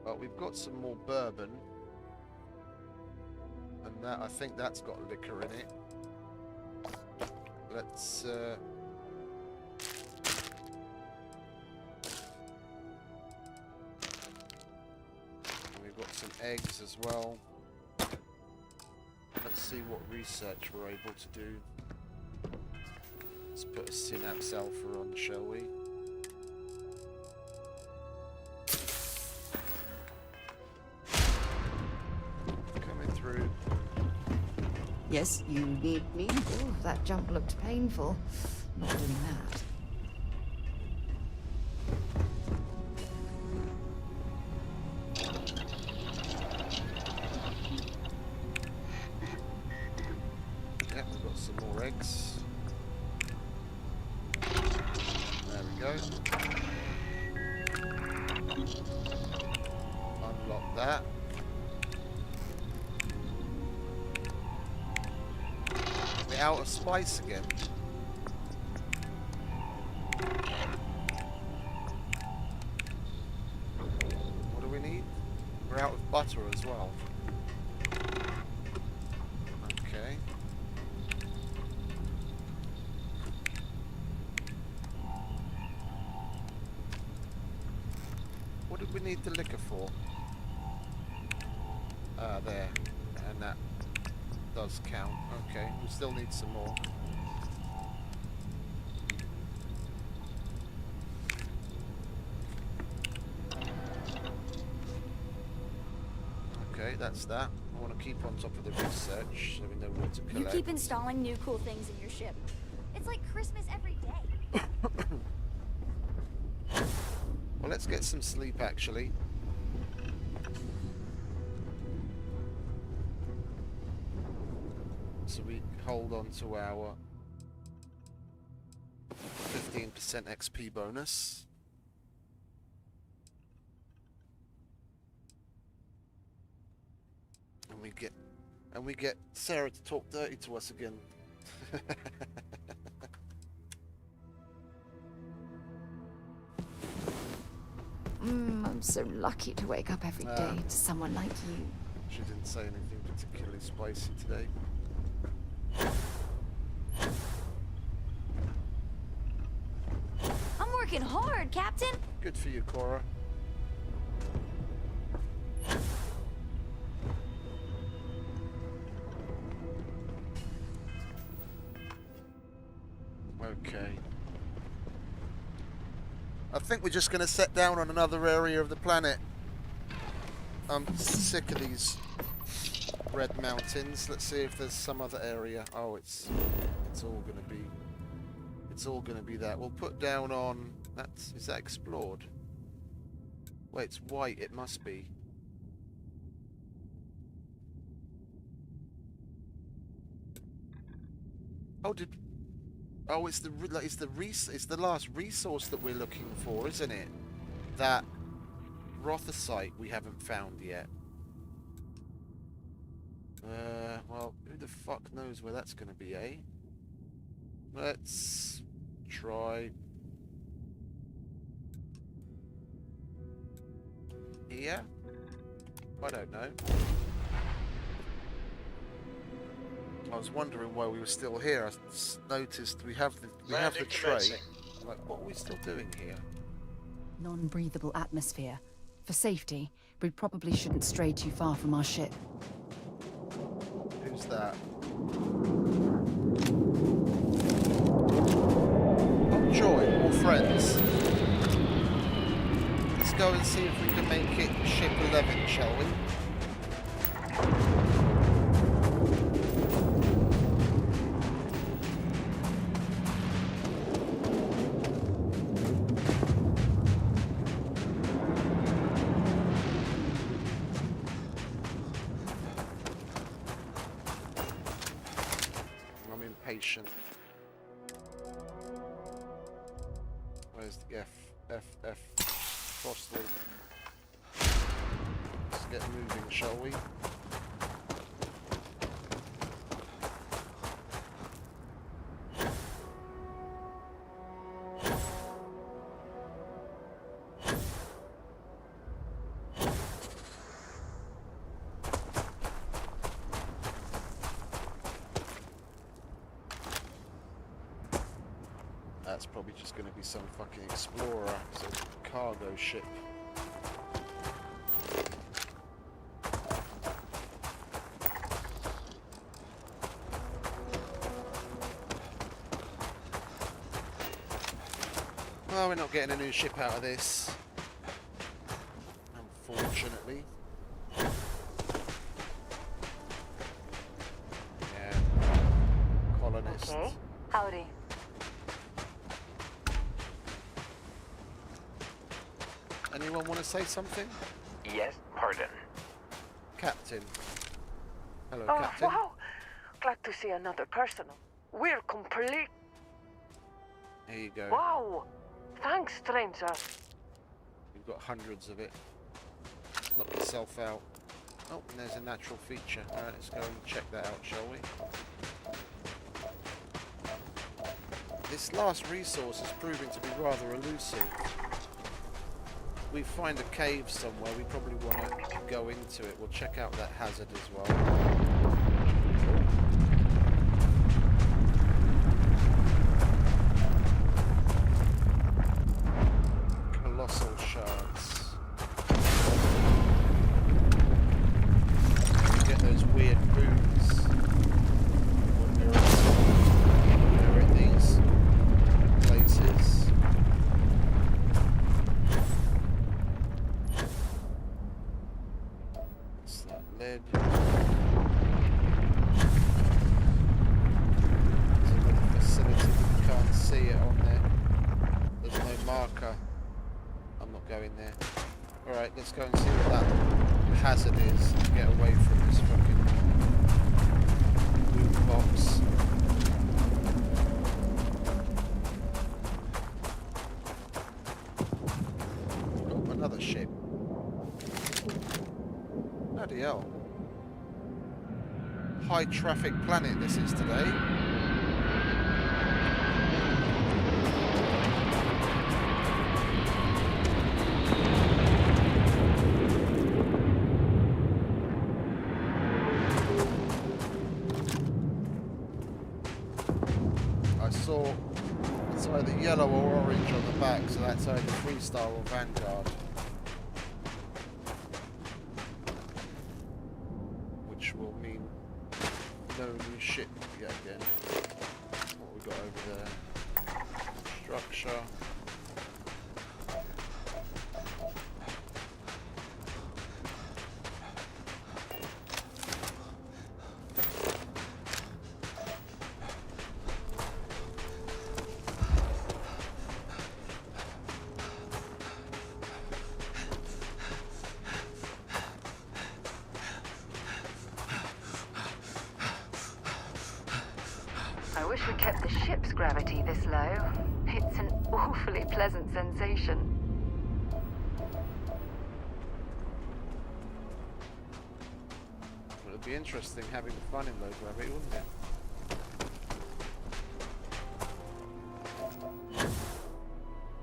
Well, we've got some more bourbon, and that, I think that's got liquor in it. Let's we've got some eggs as well. Let's see what research we're able to do. Let's put a synapse alpha on, shall we? Yes, you need me. Oh, that jump looked painful. Not doing that. Yeah, we've got some more eggs. There we go. Unlock that. We're out of spice again. What do we need? We're out of butter as well. Okay. What did we need the liquor for? Ah, there. And that does count. Okay, we still need some more. Okay, that's that. I want to keep on top of the research so we know what to collect. You keep installing new cool things in your ship. It's like Christmas every day. Well, let's get some sleep, actually. So we hold on to our 15% XP bonus. And we get Sarah to talk dirty to us again. I'm so lucky to wake up every day to someone like you. She didn't say anything particularly spicy today. I'm working hard, Captain. Good for you, Cora. Okay. I think we're just going to set down on another area of the planet. I'm sick of these red mountains. Let's see if there's some other area. Oh, it's all going to be that. We'll put down on is that explored? Wait, it's white. It must be. Oh, it's the last resource that we're looking for, isn't it? That Rothosite we haven't found yet. Well, who the fuck knows where that's going to be, eh? Let's try here. I don't know. I was wondering why we were still here. I noticed we have the tray. I'm like, what are we still doing here? Non-breathable atmosphere. For safety, we probably shouldn't stray too far from our ship. Who's that? Joy, all friends. Let's go and see if we can make it ship 11, shall we? Impatient. Where's the F Frostal? Let's get moving, shall we? That's probably just going to be some fucking explorer, some cargo ship. Well, we're not getting a new ship out of this, unfortunately. Yeah, colonist. Okay. Howdy. Anyone want to say something? Yes, pardon. Captain. Hello, Oh, Captain. wow! Glad to see another person. We're complete. Here you go. Wow! Thanks, stranger. You've got hundreds of it. Knock yourself out. Oh, and there's a natural feature. Alright, let's go and check that out, shall we? This last resource is proving to be rather elusive. We find a cave somewhere, we probably want to go into it. We'll check out that hazard as well. Colossal shards. You get those weird boots when you're in these places. What's that? Lead. There's another facility, but you can't see it on there. There's no marker. I'm not going there. Alright, let's go and see what that hazard is. Get away from this fucking loot box. Oh, another ship. Bloody hell. High traffic planet this is today. It's either yellow or orange on the back, so that's either freestyle or Vanguard. Which will mean no new ship yet again. What we got over there? Structure. I wish we kept the ship's gravity this low. It's an awfully pleasant sensation. Well, it'd be interesting having fun in low gravity, wouldn't it?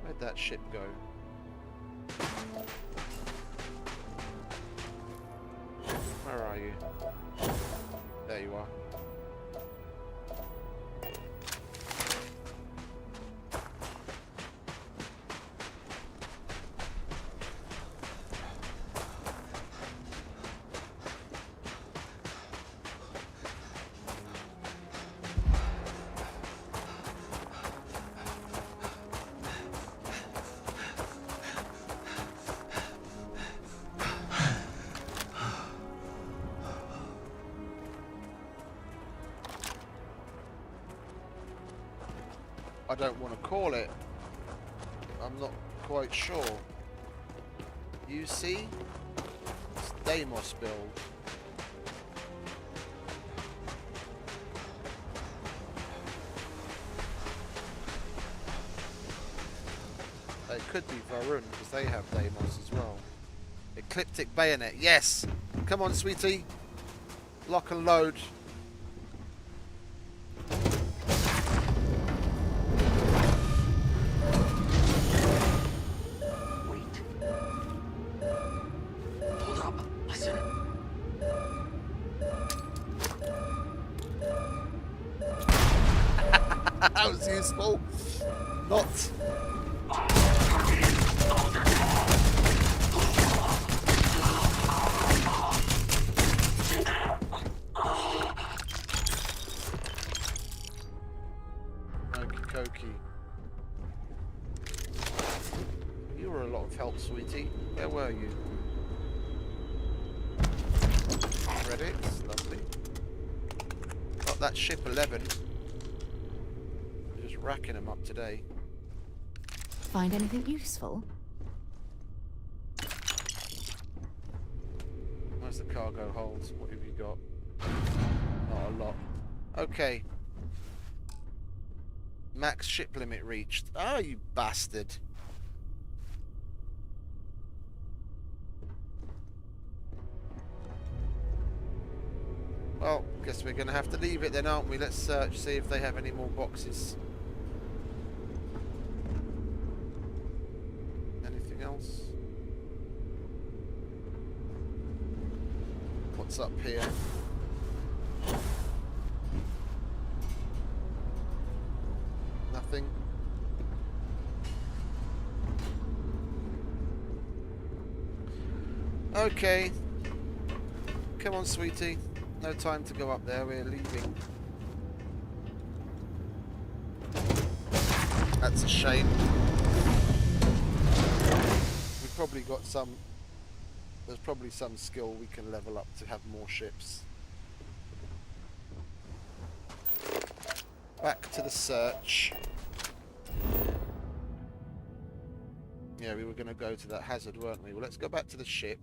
Where'd that ship go? Where are you? There you are. I don't want to call it. I'm not quite sure. You see? It's Deimos build. It could be Varun, because they have Deimos as well. Ecliptic Bayonet, yes! Come on, sweetie. Lock and load. That was useful. Not. Okie dokie. You were a lot of help, sweetie. Where were you? Credits, lovely. Got that ship 11. Racking them up today. Find anything useful? does the cargo hold? What have you got? Not a lot. Okay. Max ship limit reached. Oh, you bastard. Well, guess we're going to have to leave it then, aren't we? Let's search, see if they have any more boxes. Anything else? What's up here? Nothing. Okay. Come on, sweetie. No time to go up there, we're leaving. That's a shame. We've probably got some... There's probably some skill we can level up to have more ships. Back to the search. Yeah, we were going to go to that hazard, weren't we? Well, let's go back to the ship.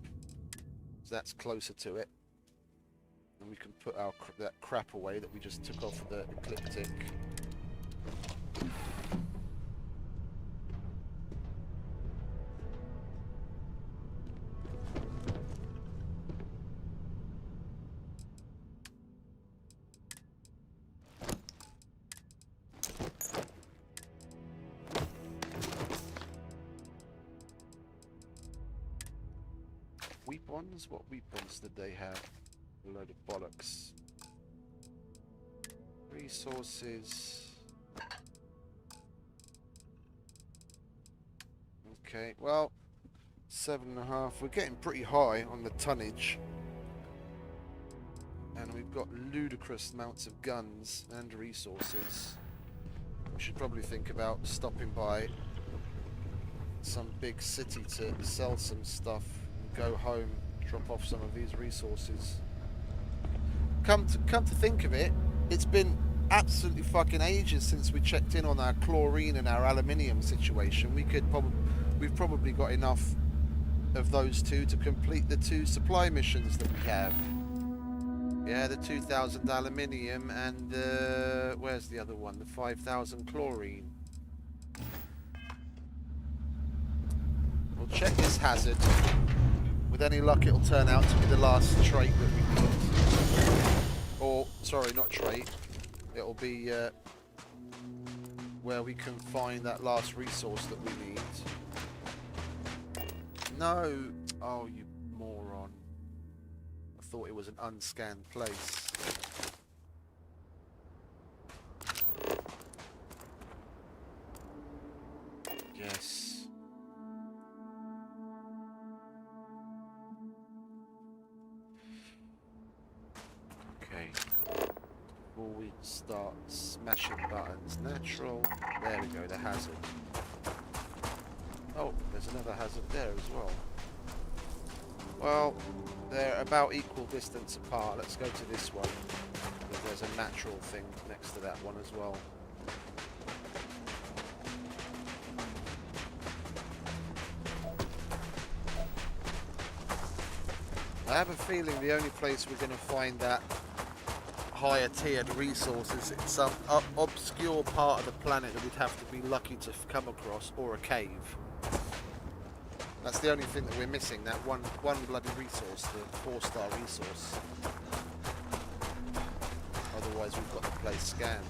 So that's closer to it. And we can put our that crap away that we just took off the ecliptic. Weapons? What weapons did they have? A load of bollocks. Resources. Okay, well, 7.5. We're getting pretty high on the tonnage. And we've got ludicrous amounts of guns and resources. We should probably think about stopping by some big city to sell some stuff and go home, drop off some of these resources. Come to think of it, it's been absolutely fucking ages since we checked in on our chlorine and our aluminium situation. We've probably got enough of those two to complete the 2 supply missions that we have. Yeah, the 2,000 aluminium and where's the other one? The 5,000 chlorine. We'll check this hazard. With any luck, it'll turn out to be the last trait that we need. Or, sorry, not trait. It'll be where we can find that last resource that we need. No! Oh, you moron. I thought it was an unscanned place. Yes. Okay. Before we start smashing buttons, natural. There we go, the hazard. Oh, there's another hazard there as well. Well, they're about equal distance apart. Let's go to this one. There's a natural thing next to that one as well. I have a feeling the only place we're going to find that higher tiered resources in some obscure part of the planet that we'd have to be lucky to come across, or a cave. That's the only thing that we're missing, that one bloody resource, the 4-star resource. Otherwise we've got the place scanned.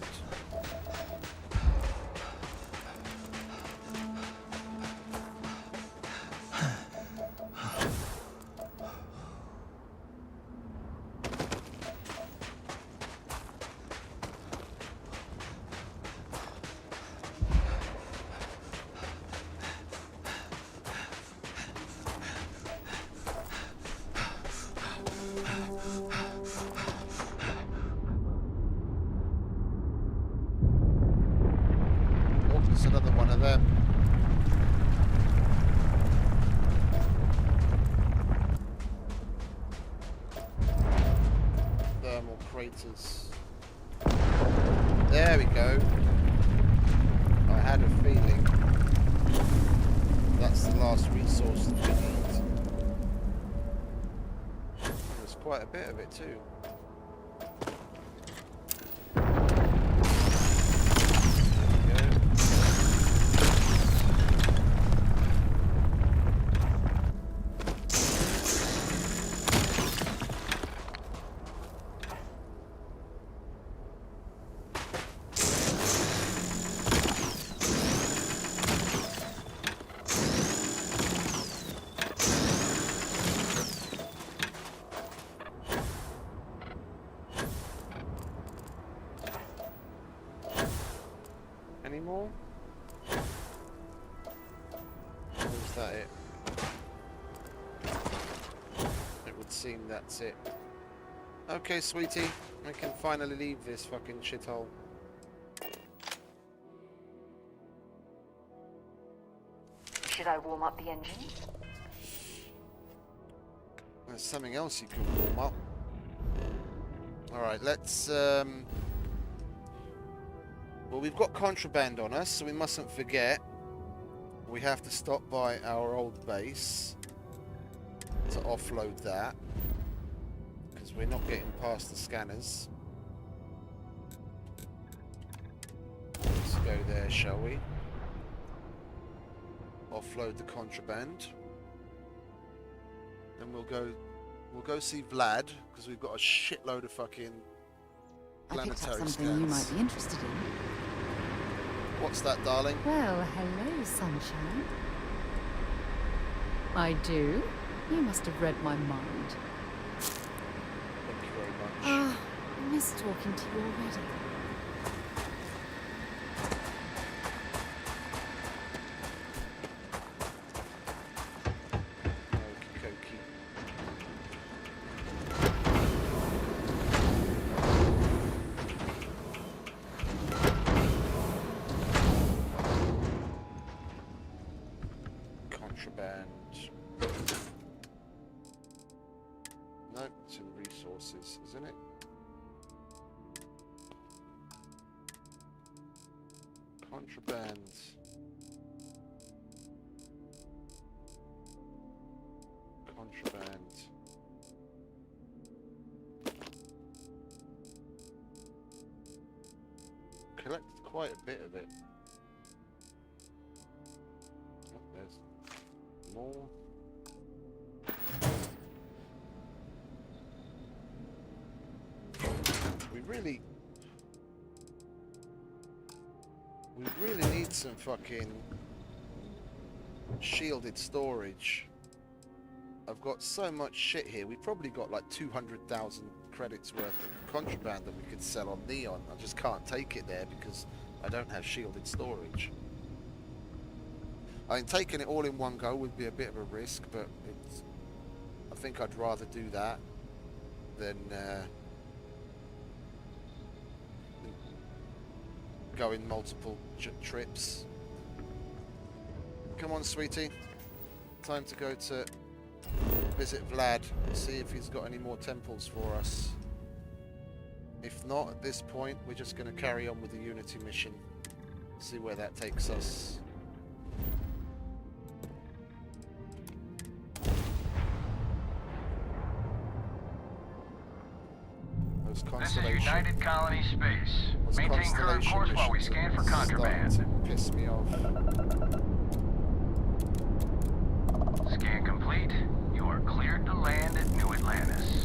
Another one of them. Thermal craters. There we go. I had a feeling that's the last resource that we need. quite a bit of it too. Any more? Or is that it? It would seem that's it. Okay, sweetie, I can finally leave this fucking shithole. Should I warm up the engine? There's something else you can warm up. Alright, let's well, we've got contraband on us, so we mustn't forget we have to stop by our old base to offload that, because we're not getting past the scanners. Let's go there, shall we? Offload the contraband. Then we'll go see Vlad, because we've got a shitload of fucking I picked up planetary something scans. you might be interested in. What's that, darling? Well, hello, sunshine. I do. You must have read my mind. Thank you very much. Ah, I miss talking to you already. Okey-dokey. Contraband. No, it's in resources, isn't it? Contraband. Contraband. Collected quite a bit of it. Oh, there's more. We really need some fucking shielded storage. I've got so much shit here. We've probably got like 200,000 credits worth of contraband that we could sell on Neon. I just can't take it there because I don't have shielded storage. I mean, taking it all in one go would be a bit of a risk, but I think I'd rather do that than go in multiple trips. Come on, sweetie. Time to go to visit Vlad and see if he's got any more temples for us. If not, at this point, we're just going to carry on with the Unity mission. See where that takes us. Those This is United Colony Space. Maintain current constellation course while we missions scan for are contraband. starting to piss me off. Scan complete. You are cleared to land at New Atlantis.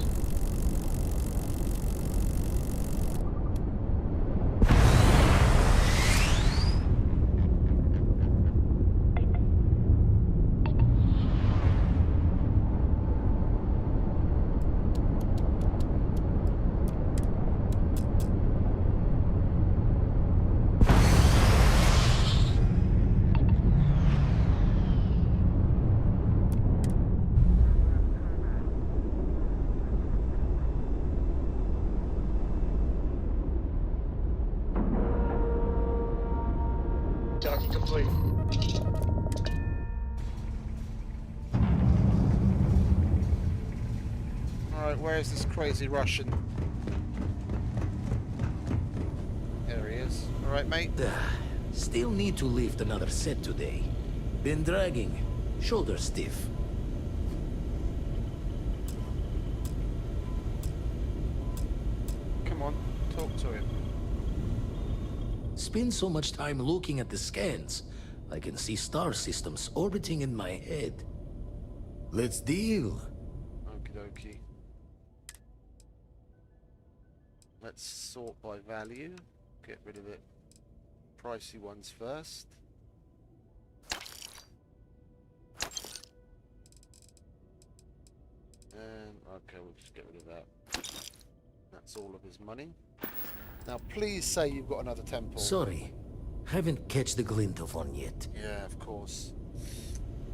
Docking complete. Alright, where is this crazy Russian? There he is. Alright, mate. Still need to lift another set today. Been dragging. Shoulder stiff. spend so much time looking at the scans, I can see star systems orbiting in my head. Let's deal. Okie dokie. Let's sort by value. Get rid of the pricey ones first. And okay, we'll just get rid of that. That's all of his money. Now please say you've got another temple. Sorry, haven't catch the glint of one yet. Yeah, of course.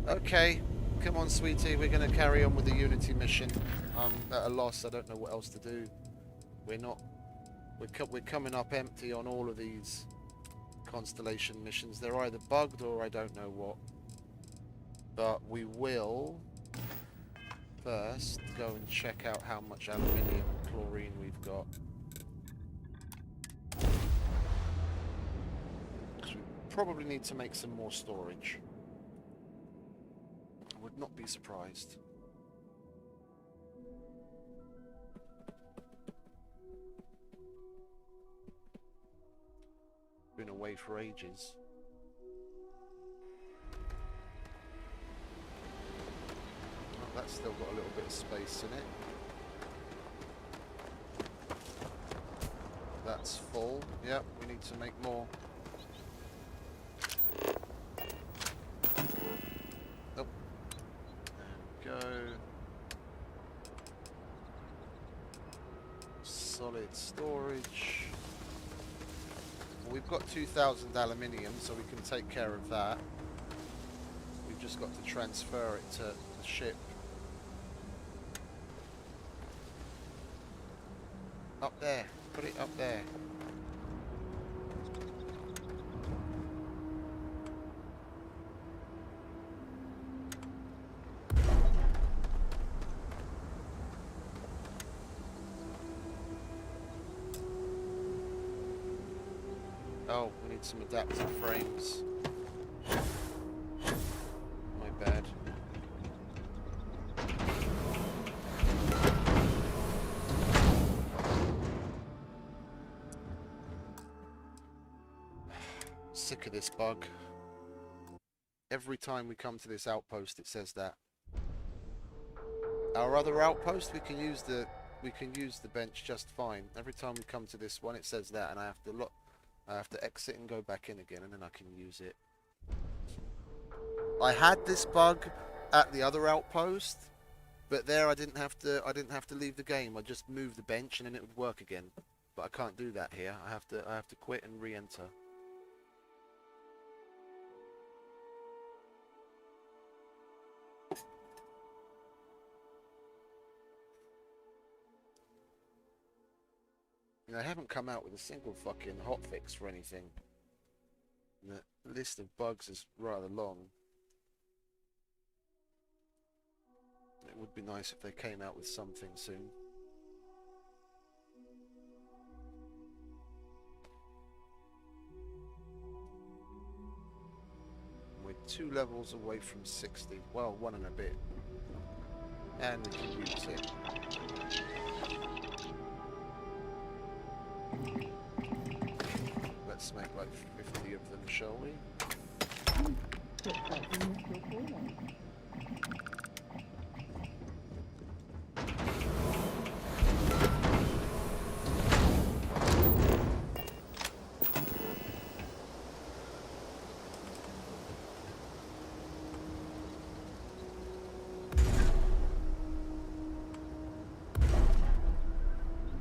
Okay, come on, sweetie. We're going to carry on with the Unity mission. I'm at a loss. I don't know what else to do. We're not. We're coming up empty on all of these Constellation missions. They're either bugged or I don't know what. But we will first go and check out how much aluminium and chlorine we've got. We probably need to make some more storage. I would not be surprised. Been away for ages. Oh, that's still got a little bit of space in it. That's full. Yep, we need to make more. Oh. There we go. Solid storage. Well, we've got 2,000 aluminium, so we can take care of that. We've just got to transfer it to the ship. Up there. Put it up there. Oh, we need some adaptive frames. My bad. Sick of this bug. Every time we come to this outpost it says that. Our other outpost we can use the bench just fine. Every time we come to this one it says that, and I have to exit and go back in again, and then I can use it. I had this bug at the other outpost, but there I didn't have to leave the game. I just moved the bench and then it would work again. But I can't do that here. I have to quit and re-enter. I haven't come out with a single fucking hotfix for anything. The list of bugs is rather long. It would be nice if they came out with something soon. We're 2 levels away from 60. Well, 1 and a bit. And we can use it. Let's make like 50 of them, shall we?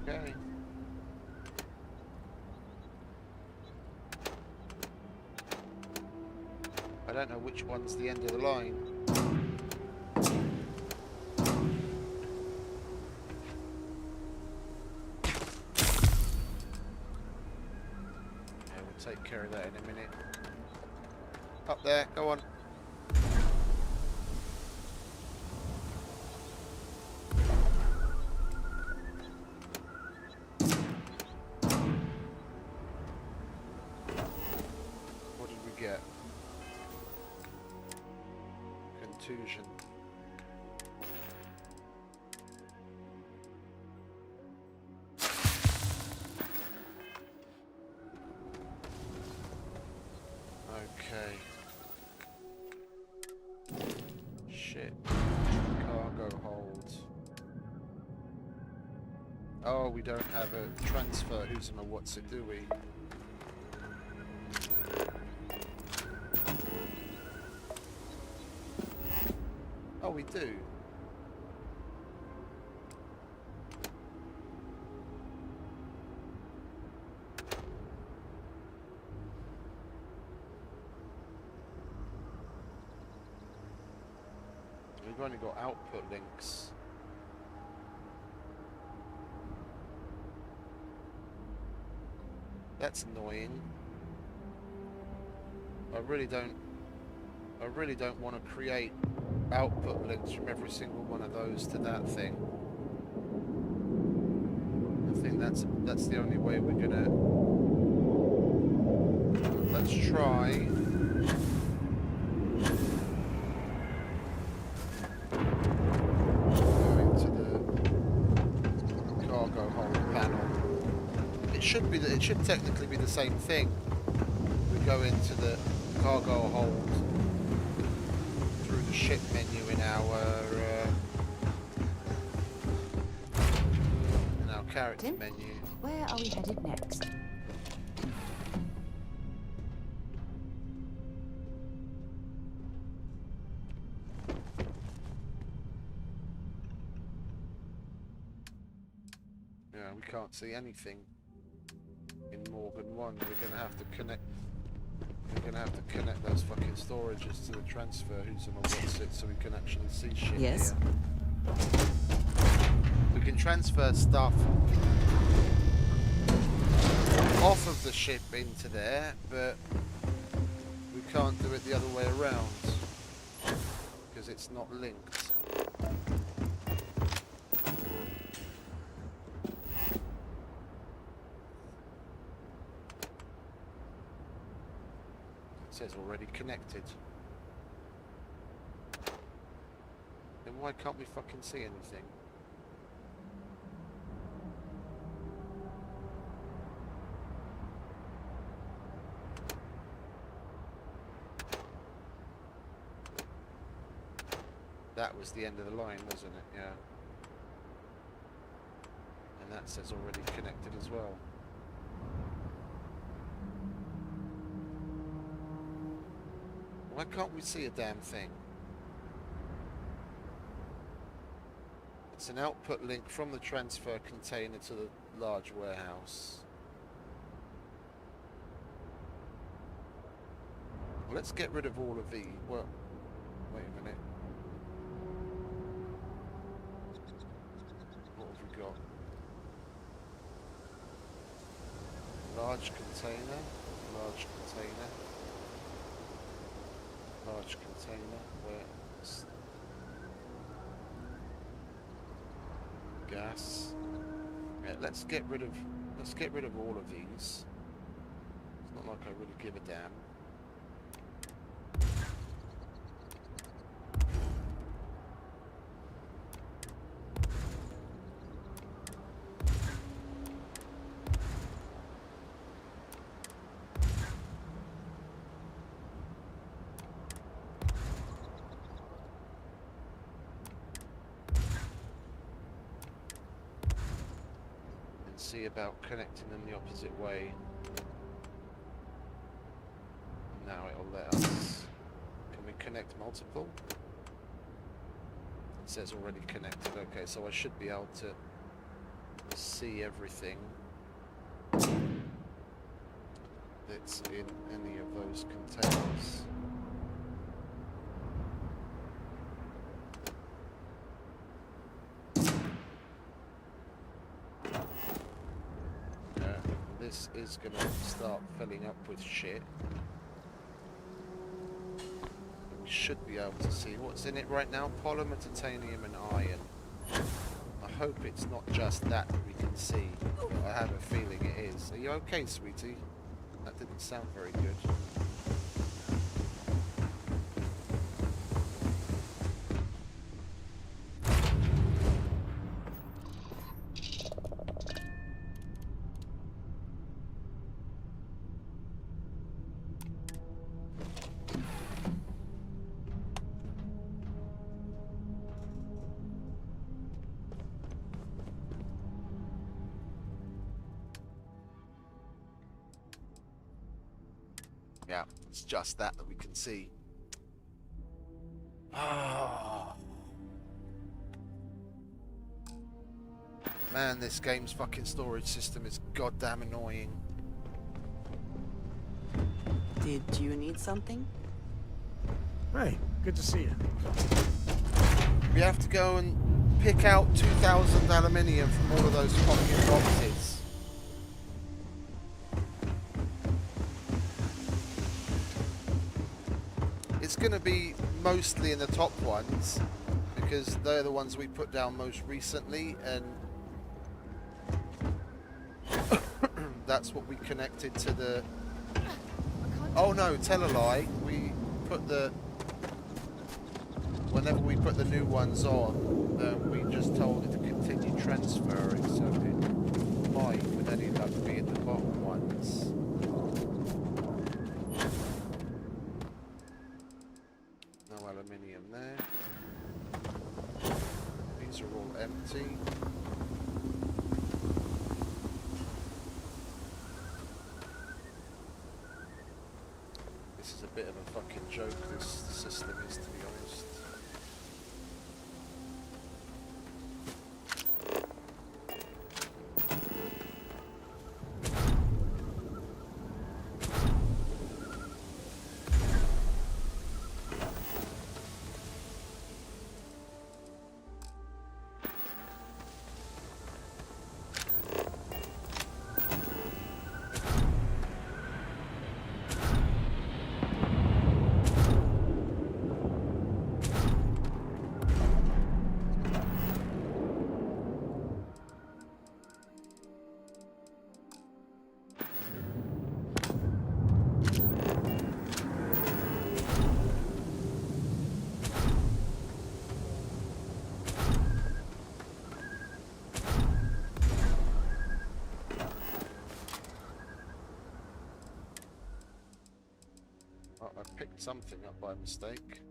Okay. I don't know which one's the end of the line. Yeah, we'll take care of that in a minute. Up there, go on. What did we get? Contusion. Shit. Cargo hold. Oh, we don't have a transfer. Who's in a what's it, do we? Oh, we do. We've only got output links. That's annoying. I really don't want to create output links from every single one of those to that thing. I think that's the only way we're gonna. Let's try. Going to the cargo hold panel. It should technically be the same thing. We go into the cargo hold through the ship menu in our character Tim, menu. where are we headed next? Yeah, we can't see anything in Morgan 1. We're gonna have to connect. We're gonna have to connect those fucking storages to the transfer. Who's on what's it, so we can actually see shit. Yes. Here. We can transfer stuff off of the ship into there, but we can't do it the other way around because it's not linked. It says already connected. Then why can't we fucking see anything? That was the end of the line, wasn't it? Yeah. And that says already connected as well. Why can't we see a damn thing? It's an output link from the transfer container to the large warehouse. Well, let's get rid of all of the... Well, wait a minute. What have we got? Large container, large container. Large container, where gas. Yeah, let's get rid of all of these. It's not like I really give a damn. See about connecting them the opposite way. Now it'll let us. Can we connect multiple? It says already connected. Okay, so I should be able to see everything that's in any of those containers. This is going to start filling up with shit. We should be able to see what's in it right now. Polymer, titanium and iron. I hope it's not just that we can see, but I have a feeling it is. Are you okay, sweetie? That didn't sound very good. Yeah, it's just that we can see. Ah. Man, this game's fucking storage system is goddamn annoying. Did you need something? Hey, good to see you. We have to go and pick out 2,000 aluminium from all of those fucking boxes. It's going to be mostly in the top ones because they're the ones we put down most recently, and that's what we connected to the... Oh no, tell a lie. We put the... Whenever we put the new ones on, we just told it to continue transferring, so it might, but then end up being the bottom ones. No aluminium there. These are all empty. This is a bit of a fucking joke, this system is, to be honest. I picked something up by mistake.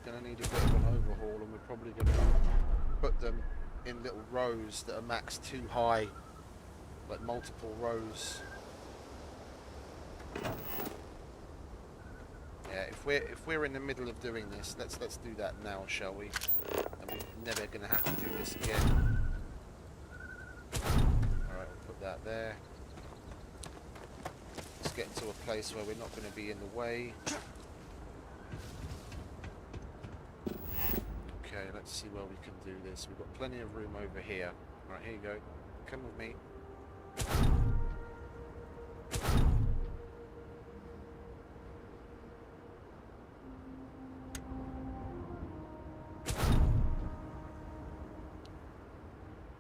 Gonna need a bit of an overhaul, and we're probably gonna put them in little rows that are maxed too high, like multiple rows. Yeah, if we're in the middle of doing this, let's do that now, shall we? And we're never gonna have to do this again. All right, we'll put that there. Let's get into a place where we're not going to be in the way. Okay, let's see where we can do this. We've got plenty of room over here. Right, here you go. Come with me.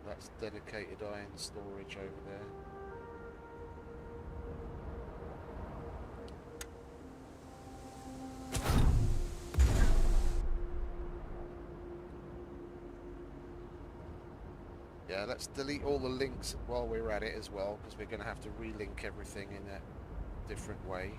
That's dedicated iron storage over there. Yeah, let's delete all the links while we're at it as well, because we're going to have to relink everything in a different way.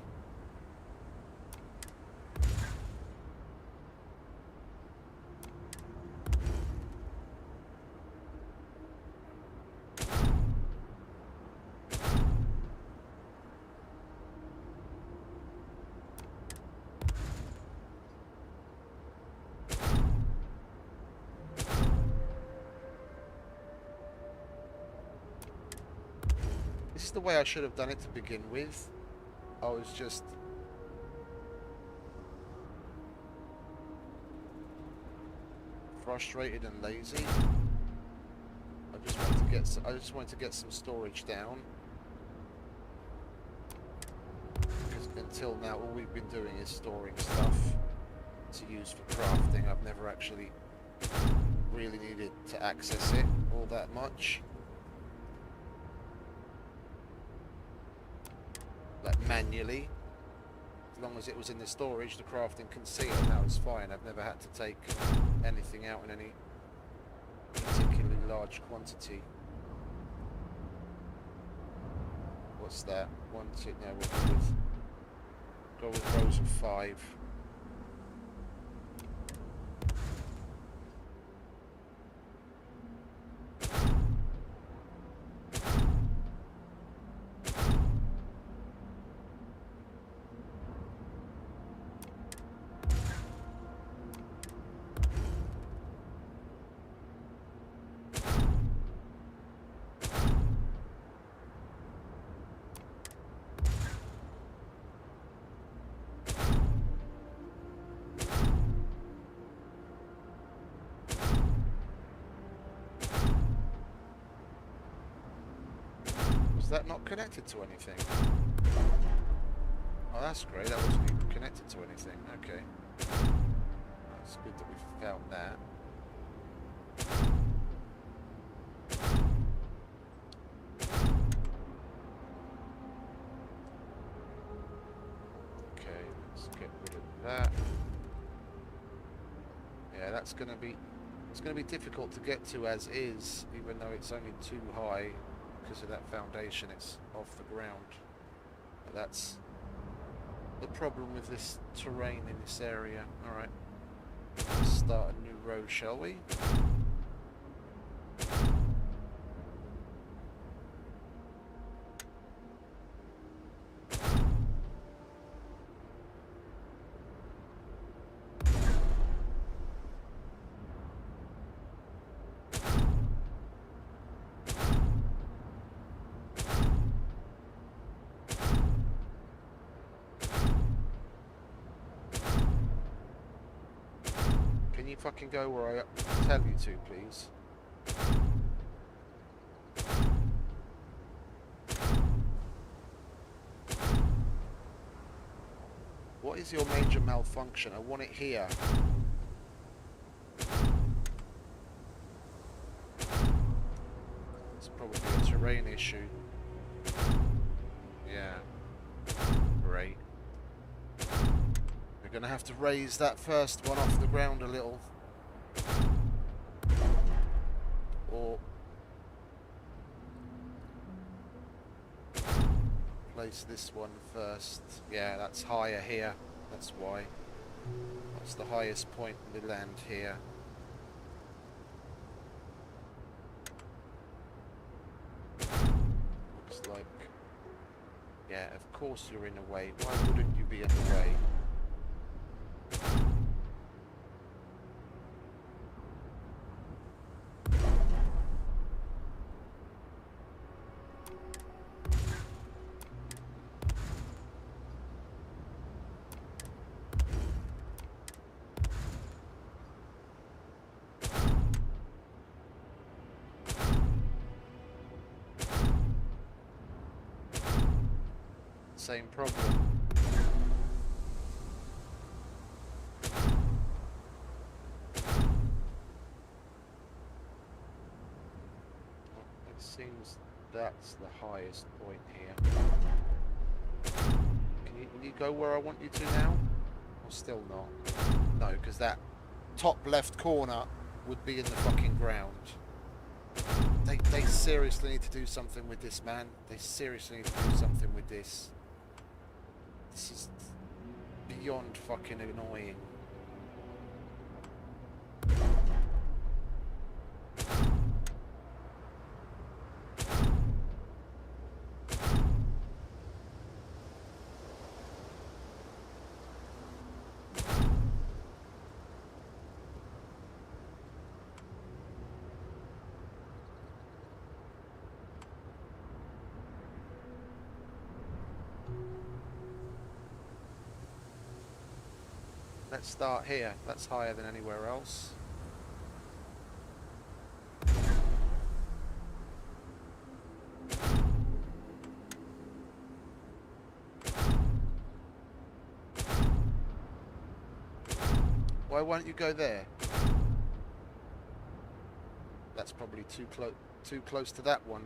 This is the way I should have done it to begin with. I was just frustrated and lazy. I just wanted to get some storage down. Because until now, all we've been doing is storing stuff to use for crafting. I've never actually really needed to access it all that much. Like manually. As long as it was in the storage, the crafting concealer, that was fine. I've never had to take anything out in any particularly large quantity. What's that? One, two, no, we'll go with rows of 5. Is that not connected to anything? Oh, that's great. That wasn't even connected to anything. Okay. That's good that we found that. Okay, let's get rid of that. Yeah, that's gonna be difficult to get to as is, even though it's only too high. Because of that foundation, it's off the ground. But that's the problem with this terrain in this area. Alright, let's start a new row, shall we? Can you fucking go where I tell you to, please? What is your major malfunction? I want it here. It's probably a terrain issue. Yeah. Great. We're going to have to raise that first one off the ground a little. Or place this one first. Yeah, that's higher here. That's why. That's the highest point in the land here. Looks like... Yeah, of course you're in a way. Why wouldn't you be in the way? Same problem. It seems that's the highest point here. Can you go where I want you to now? Or still not? No, because that top left corner would be in the fucking ground. They seriously need to do something with this, man. They seriously need to do something with this. This is beyond fucking annoying. Let's start here. That's higher than anywhere else. Why won't you go there? That's probably too close to that one.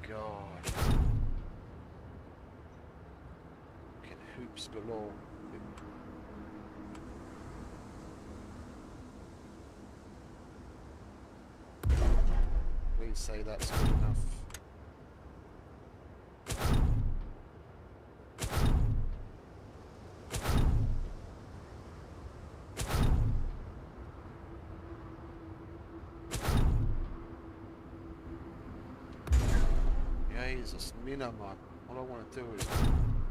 God. Fucking hoops galore. Please say that's good enough. Jesus, Mina, man. All I want to do is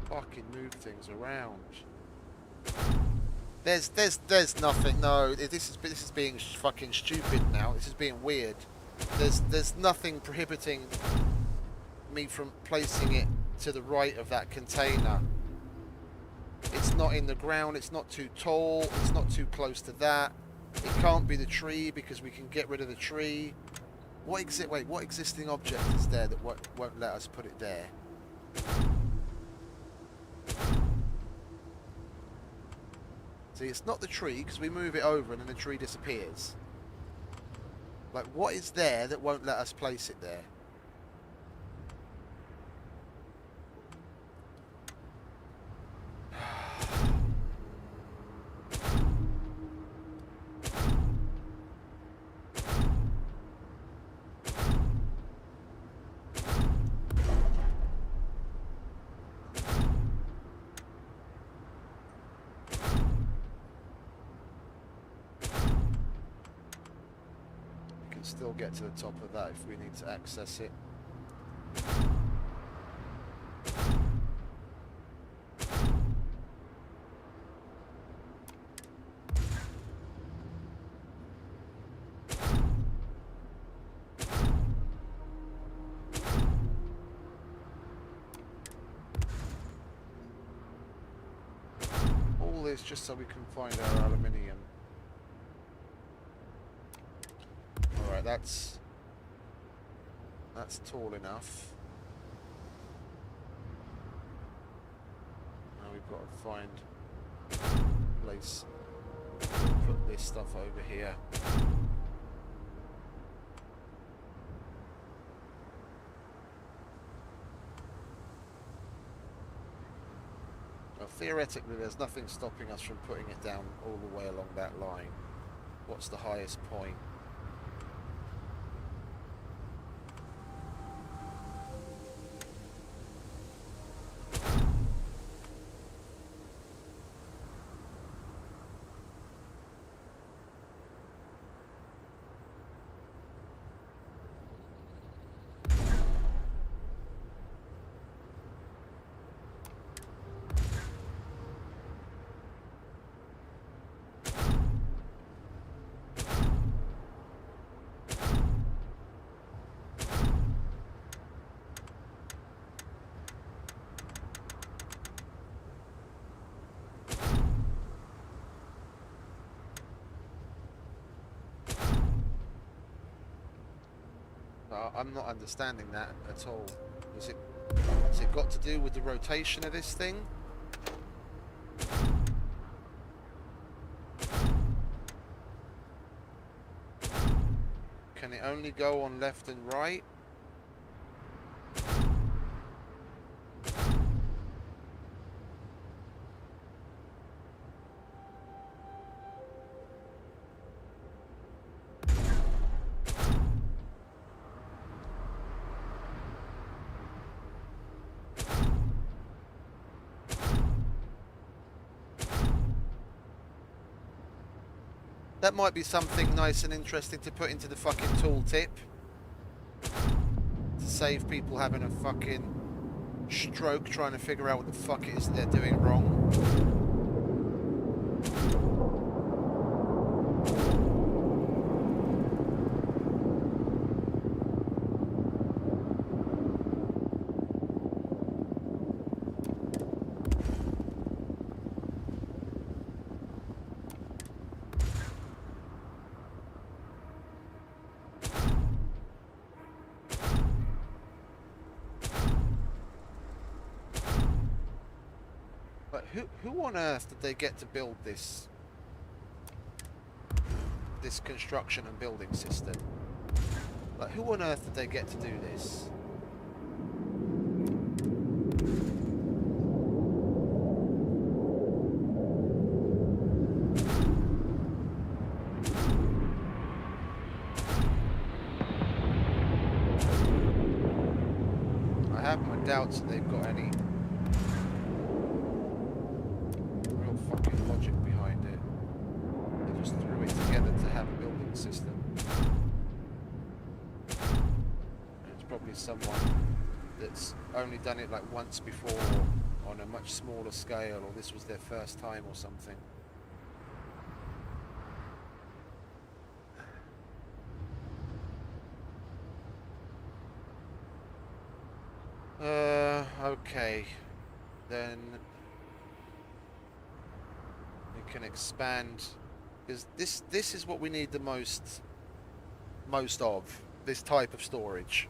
fucking move things around. There's nothing. No, this is being fucking stupid now. This is being weird. There's nothing prohibiting me from placing it to the right of that container. It's not in the ground. It's not too tall. It's not too close to that. It can't be the tree because we can get rid of the tree. What existing object is there that won't let us put it there? See, it's not the tree because we move it over and then the tree disappears. Like, what is there that won't let us place it there? Still get to the top of that if we need to access it. All this just so we can find our aluminium. Alright, that's tall enough. Now we've got to find a place to put this stuff over here. Well, theoretically there's nothing stopping us from putting it down all the way along that line. What's the highest point? I'm not understanding that at all. Has it got to do with the rotation of this thing? Can it only go on left and right? That might be something nice and interesting to put into the fucking tooltip. To save people having a fucking stroke trying to figure out what the fuck it is they're doing wrong. who on earth did they get to build this construction and building system? Like, who on earth did they get to do this? I have my doubts that they've got any real fucking logic behind it. They just threw it together to have a building system. It's probably someone that's only done it like once before on a much smaller scale, or this was their first time or something. Okay, then we can expand, because this is what we need the most of, this type of storage.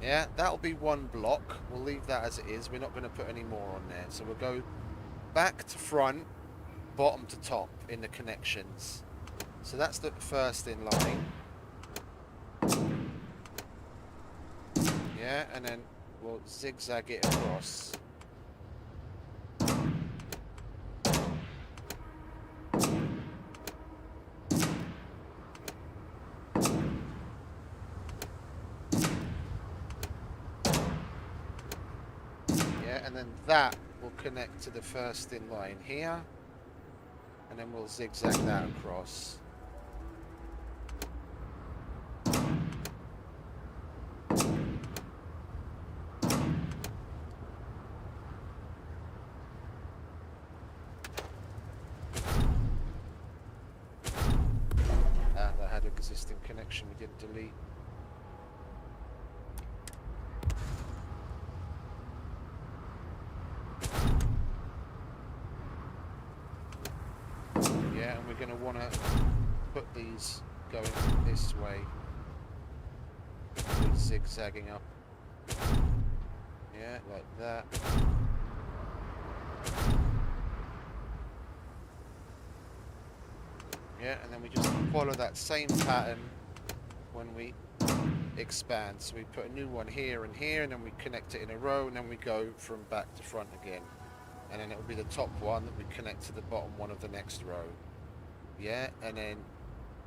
Yeah, that'll be one block. We'll leave that as it is. We're not going to put any more on there. So we'll go back to front, bottom to top in the connections. So that's the first in line. Yeah, and then we'll zigzag it across. Yeah, and then that will connect to the first in line here. And then we'll zigzag that across. That had an existing connection we didn't delete. Yeah, and we're going to want to put these going this way, with zigzagging up. Yeah, like that. Yeah, and then we just follow that same pattern when we expand. So we put a new one here and here, and then we connect it in a row, and then we go from back to front again. And then it will be the top one that we connect to the bottom one of the next row. Yeah, and then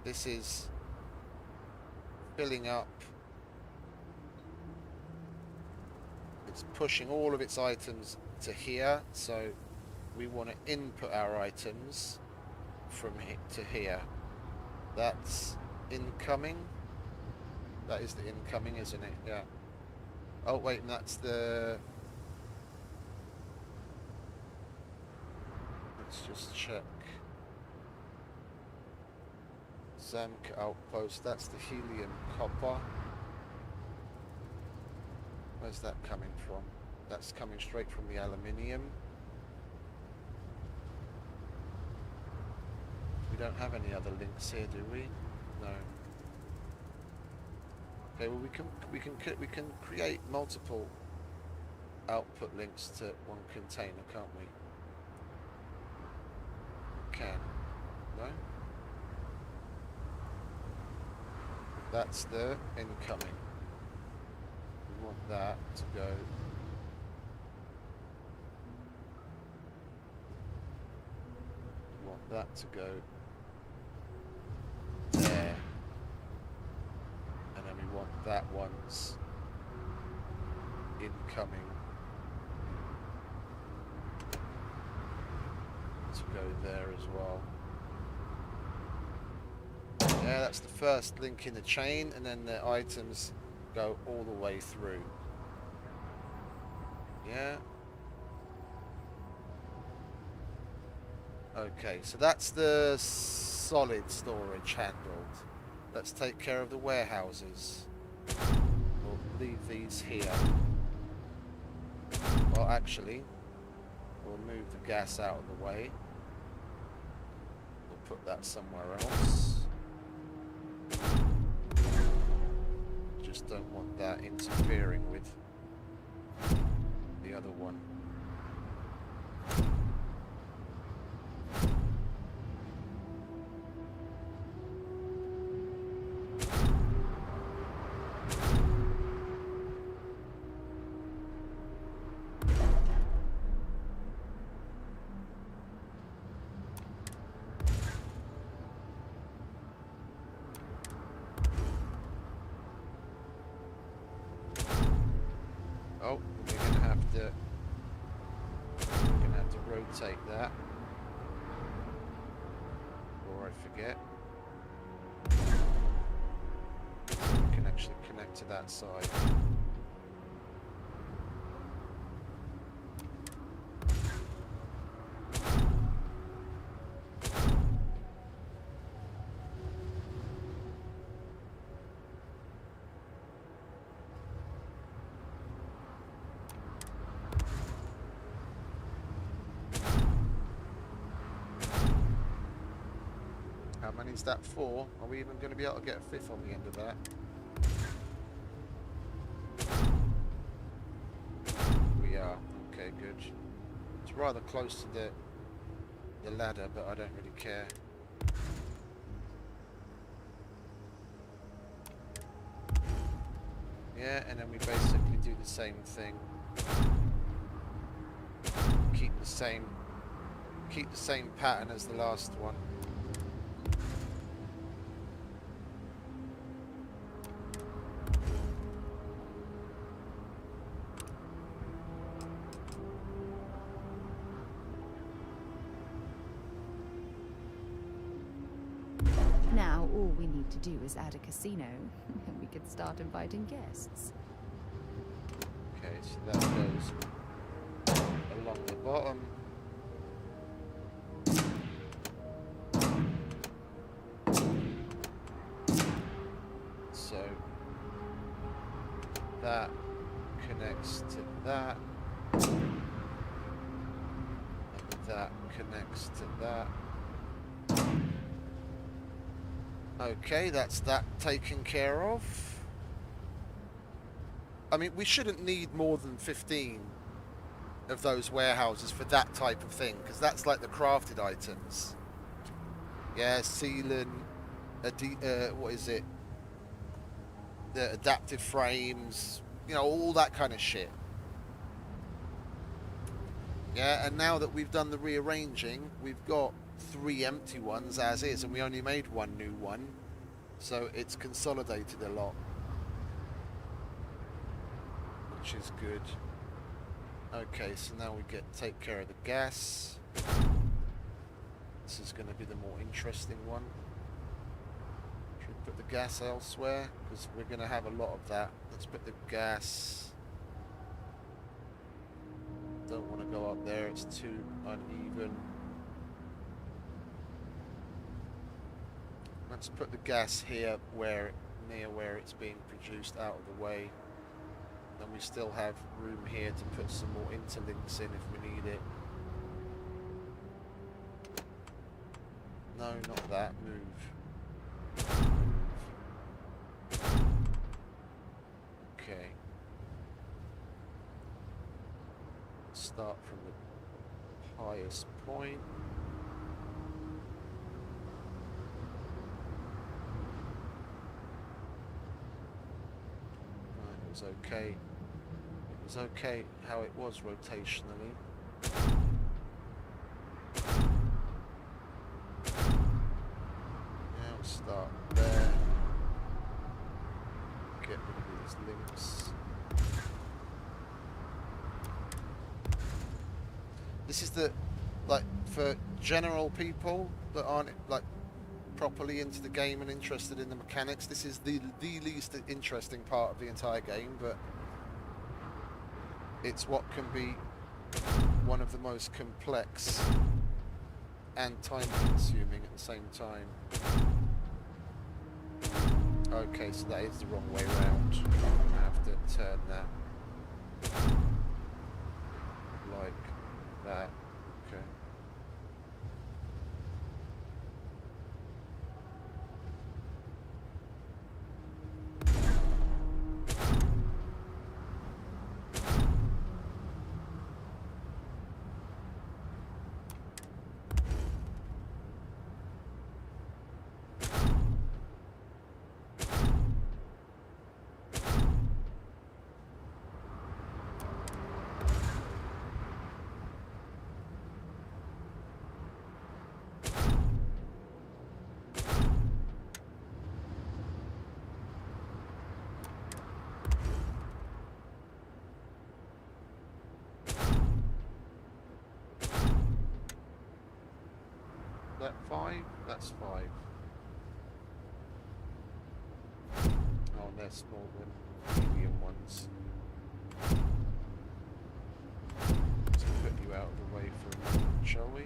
this is filling up. It's pushing all of its items to here, so we want to input our items from here to here. That's incoming. That is the incoming, isn't it? Yeah. Oh wait, and that's the... Let's just check. Zamk outpost, that's the helium copper. Where's that coming from? That's coming straight from the aluminium. We don't have any other links here, do we? No. Okay, well we can create multiple output links to one container, can't we? Can. No? That's the incoming. We want that to go. We want that to go there. And then we want that one's incoming to go there as well. Yeah, that's the first link in the chain, and then the items go all the way through. Yeah. Okay, so that's the solid storage handled. Let's take care of the warehouses. We'll leave these here. Well, actually, we'll move the gas out of the way. We'll put that somewhere else. Just don't want that interfering with the other one. take that. Before I forget. We can actually connect to that side. How many is that for? Are we even going to be able to get a fifth on the end of that? We are. Okay, good. It's rather close to the ladder, but I don't really care. Yeah, and then we basically do the same thing. Keep the same pattern as the last one. Now all we need to do is add a casino, and we could start inviting guests. Okay, so that goes along the bottom. So that connects to that. And that connects to that. Okay, that's that taken care of. I mean, we shouldn't need more than 15 of those warehouses for that type of thing, because that's like the crafted items. Yeah, sealant, what is it? The adaptive frames, you know, all that kind of shit. Yeah, and now that we've done the rearranging, we've got 3 empty ones as is, and we only made 1 new one, so it's consolidated a lot, which is good. Okay, so now we take care of the gas. This is going to be the more interesting one. Should we put the gas elsewhere? Because we're going to have a lot of that. Let's put the gas. Don't want to go up there, it's too uneven. Let's put the gas here, near where it's being produced, out of the way. And we still have room here to put some more interlinks in if we need it. No, not that. Move. Okay. Start from the highest point. It was okay. It was okay how it was rotationally. Now start there. Get rid of these links. This is the, like, for general people that aren't like properly into the game and interested in the mechanics, this is the least interesting part of the entire game, but it's what can be one of the most complex and time consuming at the same time. Okay, so that is the wrong way around. I'm gonna have to turn that like that. Okay. That 5? That's 5. Oh, and they're small, than medium ones. Let's put you out of the way for a moment, shall we?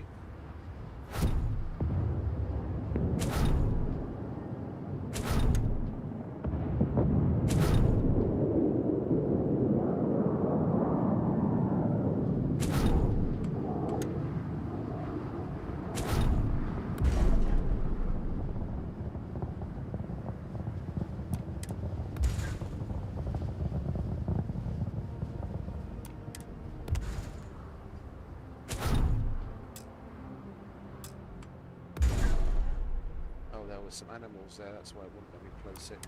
There were some animals there, that's why I wouldn't let me place it.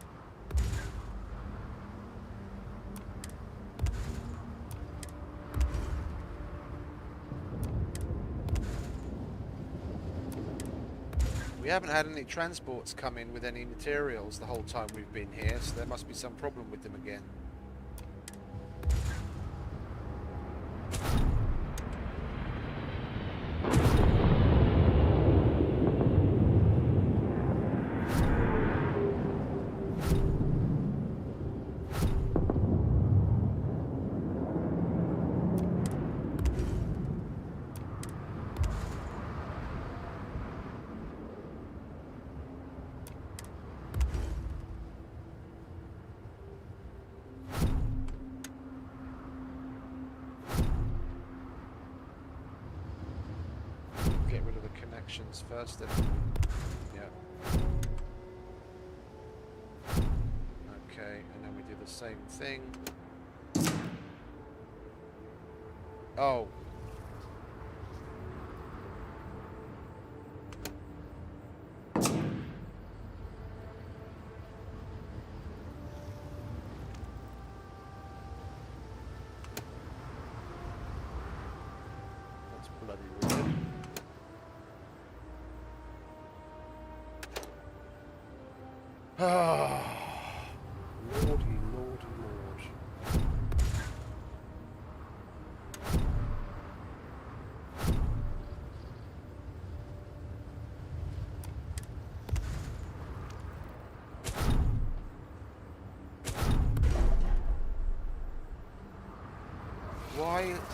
We haven't had any transports come in with any materials the whole time we've been here, so there must be some problem with them again. Get rid of the connections first, then. Yeah. Okay, and then we do the same thing. Oh. That's bloody weird. Ah, lordy, lord, lord.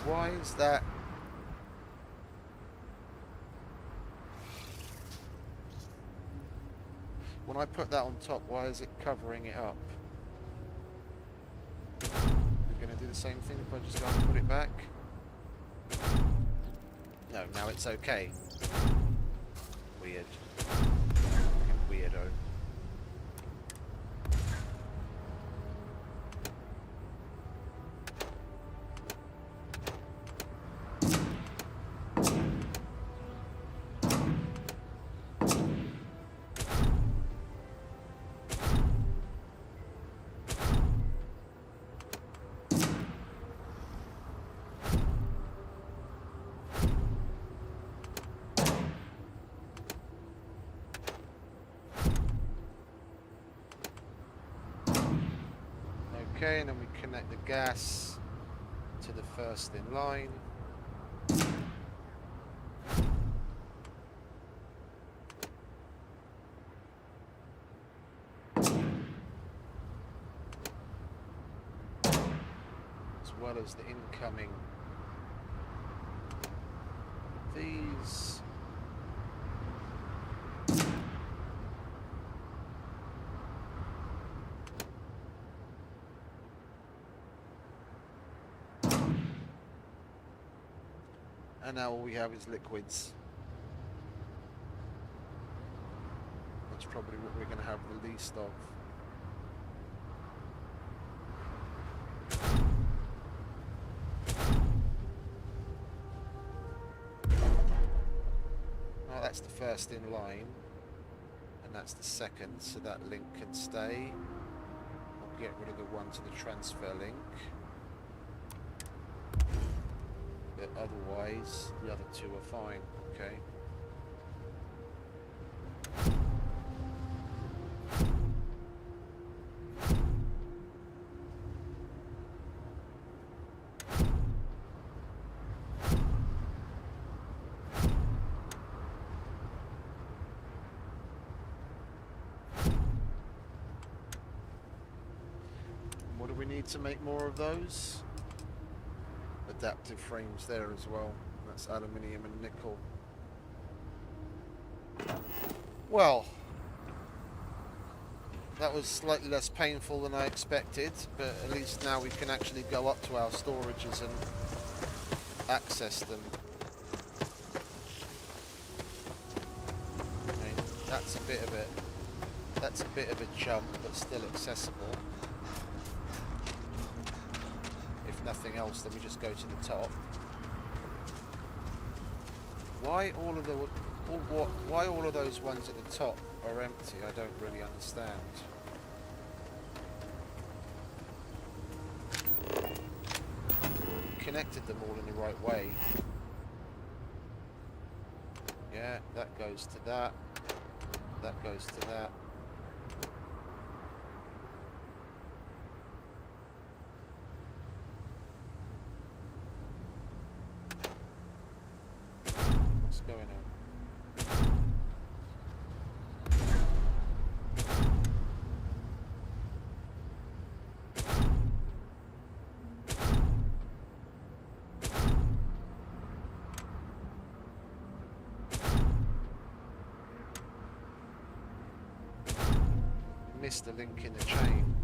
Why is that? When I put that on top, why is it covering it up? We're going to do the same thing if I just go and put it back? No, now it's okay. Weird. Weirdo. Okay, and then we connect the gas to the first in line. As well as the incoming. These. And now all we have is liquids. That's probably what we're going to have the least of. Oh, that's the first in line. And that's the second, so that link can stay. I'll get rid of the one to the transfer link. But otherwise, the other two are fine, okay. need to make more of those. Adaptive frames there as well. That's aluminium and nickel. Well, that was slightly less painful than I expected, but at least now we can actually go up to our storages and access them. I mean, that's a bit of a jump, but still accessible. If nothing else, then we just go to the top. Why all of those ones at the top are empty? I don't really understand. Connected them all in the right way. Yeah, that goes to that. That goes to that. What's going on? Missed a link in the chain.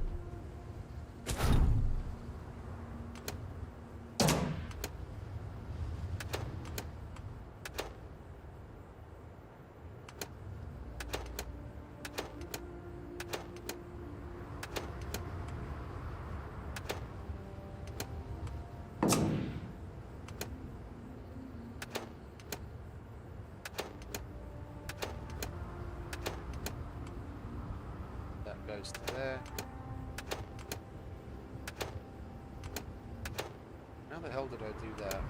Goes to there. How the hell did I do that?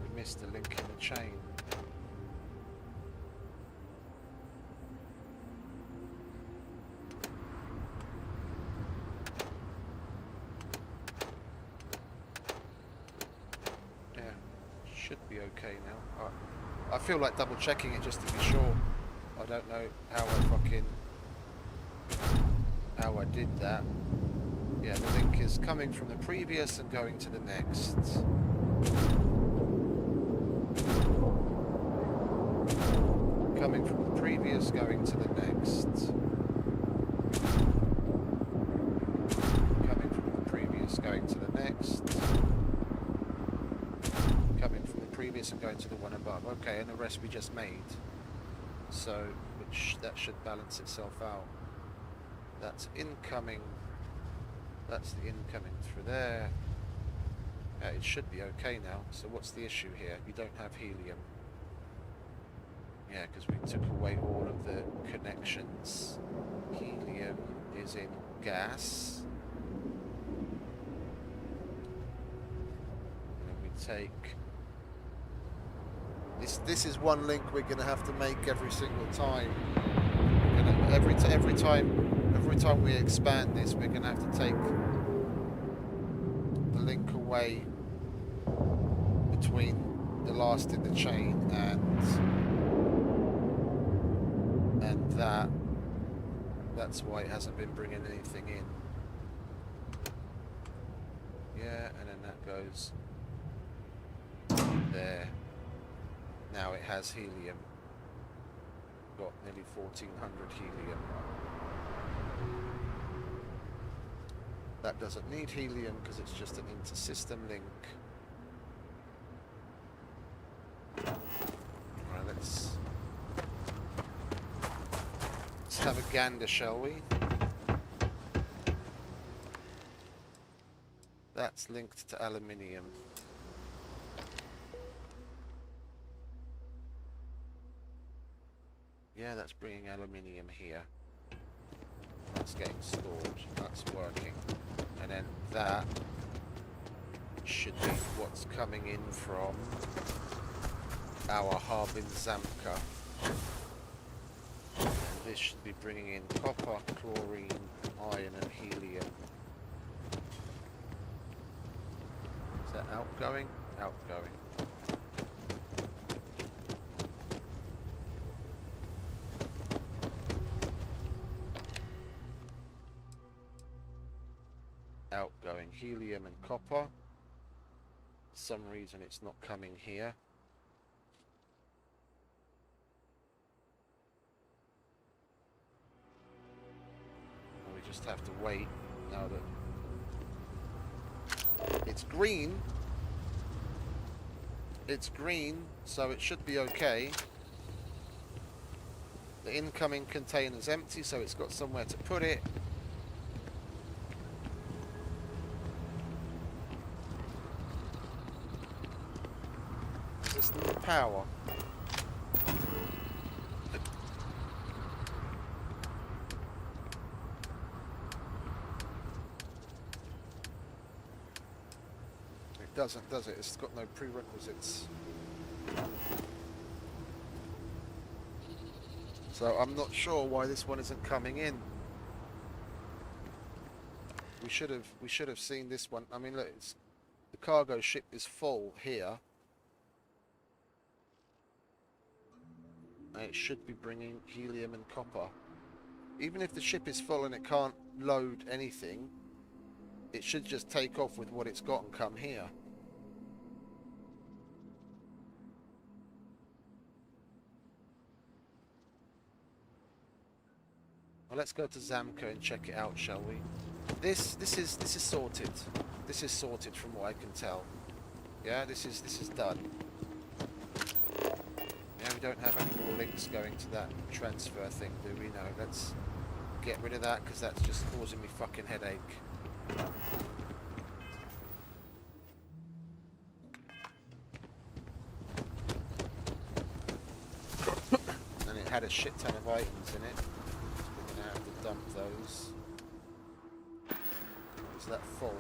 We missed a link in the chain. Yeah, should be okay now. I feel like double checking it just to be sure. I don't know how I did that. Yeah, the link is coming from the previous and going to the next. Coming from the previous, going to the next. Coming from the previous, going to the next. Coming from the previous and going to the one above. Okay, and the rest we just made. So, that should balance itself out. That's incoming. That's the incoming through there. It should be okay now. So what's the issue here? We don't have helium. Yeah, because we took away all of the connections. Helium is in gas. And then we take... This is one link we're going to have to make every single time. Every time we expand this, we're going to have to take the link away between the last in the chain and that. That's why it hasn't been bringing anything in. Yeah, and then that goes there. Now it has helium. Got nearly 1400 helium. That doesn't need helium because it's just an inter-system link. Alright, let's have a gander, shall we? That's linked to aluminium. Yeah, that's bringing aluminium here. That's getting stored. That's working. And then that should be what's coming in from our hub in Zamka. And this should be bringing in copper, chlorine, iron and helium. Is that outgoing? Outgoing. outgoing. Helium and copper. For some reason it's not coming here. And we just have to wait now that it's green. It's green, so it should be okay. The incoming container's empty, so it's got somewhere to put it. Resistant power. It doesn't, does it? It's got no prerequisites. So I'm not sure why this one isn't coming in. We should have seen this one. I mean, look, the cargo ship is full here. And it should be bringing helium and copper. Even if the ship is full and it can't load anything, it should just take off with what it's got and come here. Well, let's go to Zamco and check it out, shall we? This is sorted. This is sorted from what I can tell. Yeah, this is done. Yeah, we don't have any more links going to that transfer thing, do we? No, let's get rid of that because that's just causing me fucking headache. And it had a shit ton of items in it. We're gonna have to dump those. Is that full?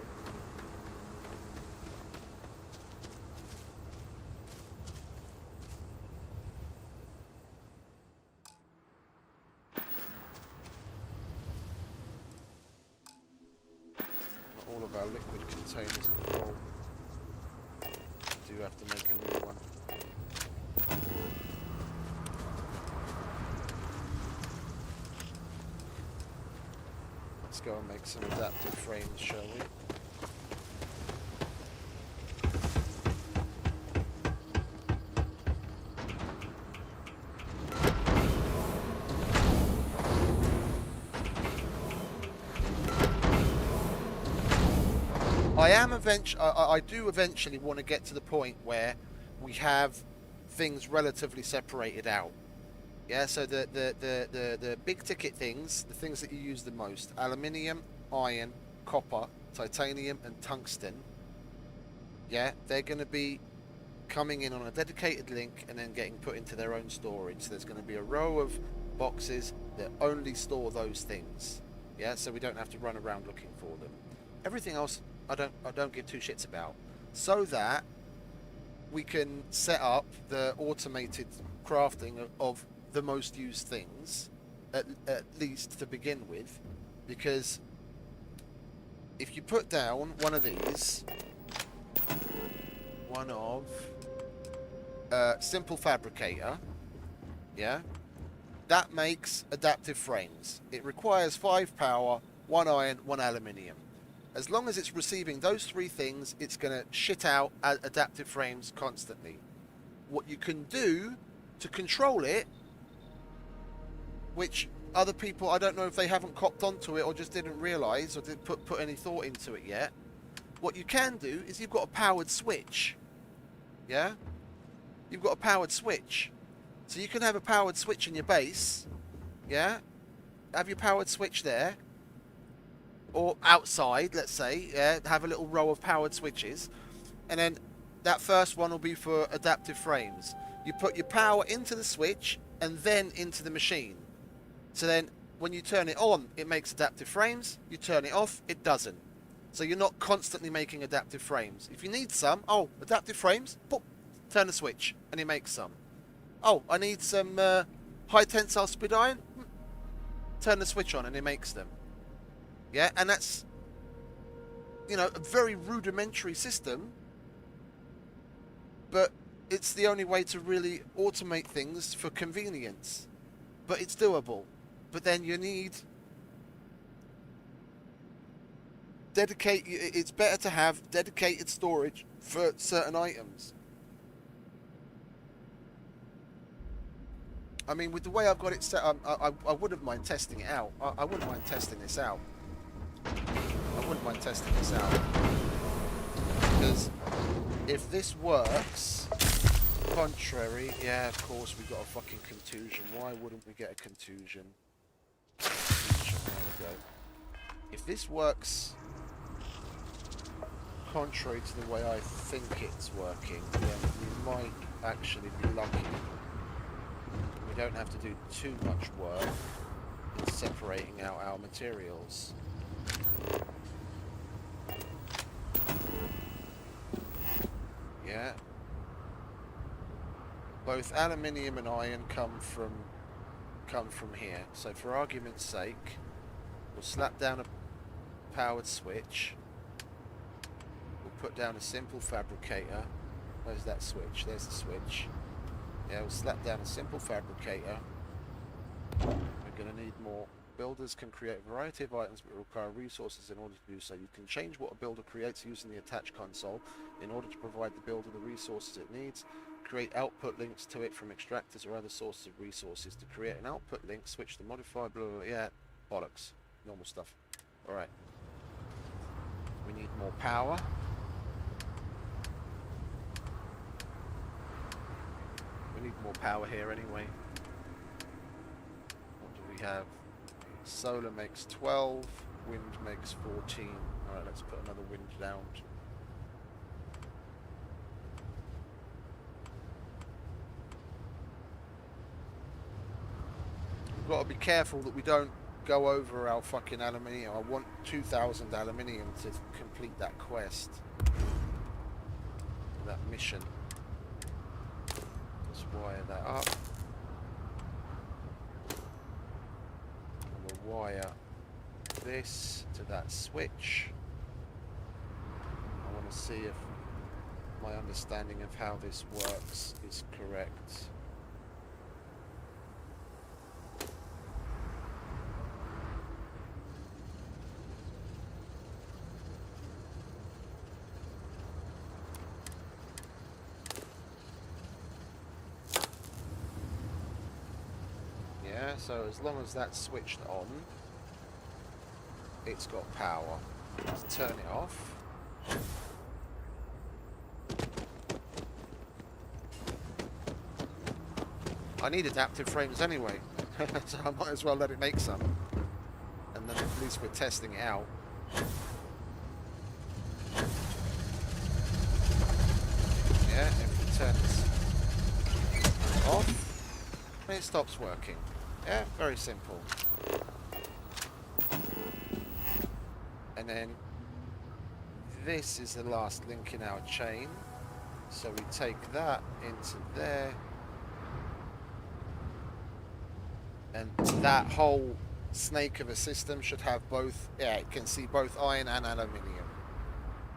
Not all of our liquid containers are full. We do have to make a new one. Let's go and make some adaptive frames, shall we? I do eventually want to get to the point where we have things relatively separated out. Yeah, so the big ticket things, the things that you use the most, aluminium, iron, copper, titanium and tungsten, yeah, they're going to be coming in on a dedicated link and then getting put into their own storage. So there's going to be a row of boxes that only store those things. Yeah, so we don't have to run around looking for them. Everything else I don't give two shits about, so that we can set up the automated crafting of the most used things, at least to begin with, because if you put down one of these, simple fabricator, yeah, that makes adaptive frames. It requires 5 power, 1 iron, 1 aluminium. As long as it's receiving those 3 things, it's going to shit out adaptive frames constantly. What you can do to control it, which other people, I don't know if they haven't copped onto it or just didn't realise or didn't put any thought into it yet. What you can do is you've got a powered switch. Yeah? You've got a powered switch. So you can have a powered switch in your base. Yeah? Have your powered switch there. Or outside, let's say, yeah, have a little row of powered switches, and then that first one will be for adaptive frames. You put your power into the switch and then into the machine. So then when you turn it on, it makes adaptive frames. You turn it off, it doesn't. So you're not constantly making adaptive frames. If you need some, oh, adaptive frames, pop, turn the switch and it makes some. Oh, I need some high tensile spid iron, turn the switch on and it makes them. Yeah, and that's, you know, a very rudimentary system, but it's the only way to really automate things for convenience. But it's doable. But then you need It's better to have dedicated storage for certain items. I mean, with the way I've got it set up, I wouldn't mind testing it out. I wouldn't mind testing this out. I wouldn't mind testing this out. Because if this works, contrary, yeah, of course, we got a fucking contusion. Why wouldn't we get a contusion? There we go. If this works contrary to the way I think it's working, then we might actually be lucky. We don't have to do too much work in separating out our materials. Yeah. Both aluminium and iron come from here. So for argument's sake, we'll slap down a powered switch. We'll put down a simple fabricator. Where's that switch? There's the switch. Yeah, we'll slap down a simple fabricator. We're going to need more. Builders can create a variety of items but require resources in order to do so. You can change what a builder creates using the attached console in order to provide the builder the resources it needs. Create output links to it from extractors or other sources of resources. To create an output link, switch the modifier, blah, blah, blah. Yeah, bollocks. Normal stuff. Alright. We need more power. We need more power here anyway. What do we have? Solar makes 12, wind makes 14. Alright, let's put another wind down. We've got to be careful that we don't go over our fucking aluminium. I want 2,000 aluminium to complete that quest. That mission. Let's wire that up. And we'll wire this to that switch. I want to see if my understanding of how this works is correct. So as long as that's switched on, it's got power. Let's turn it off. I need adaptive frames anyway, so I might as well let it make some. And then at least we're testing it out. Yeah, if we turn this off, it stops working. Yeah, very simple. And then this is the last link in our chain. So we take that into there. And that whole snake of a system should have both, yeah, it can see both iron and aluminium.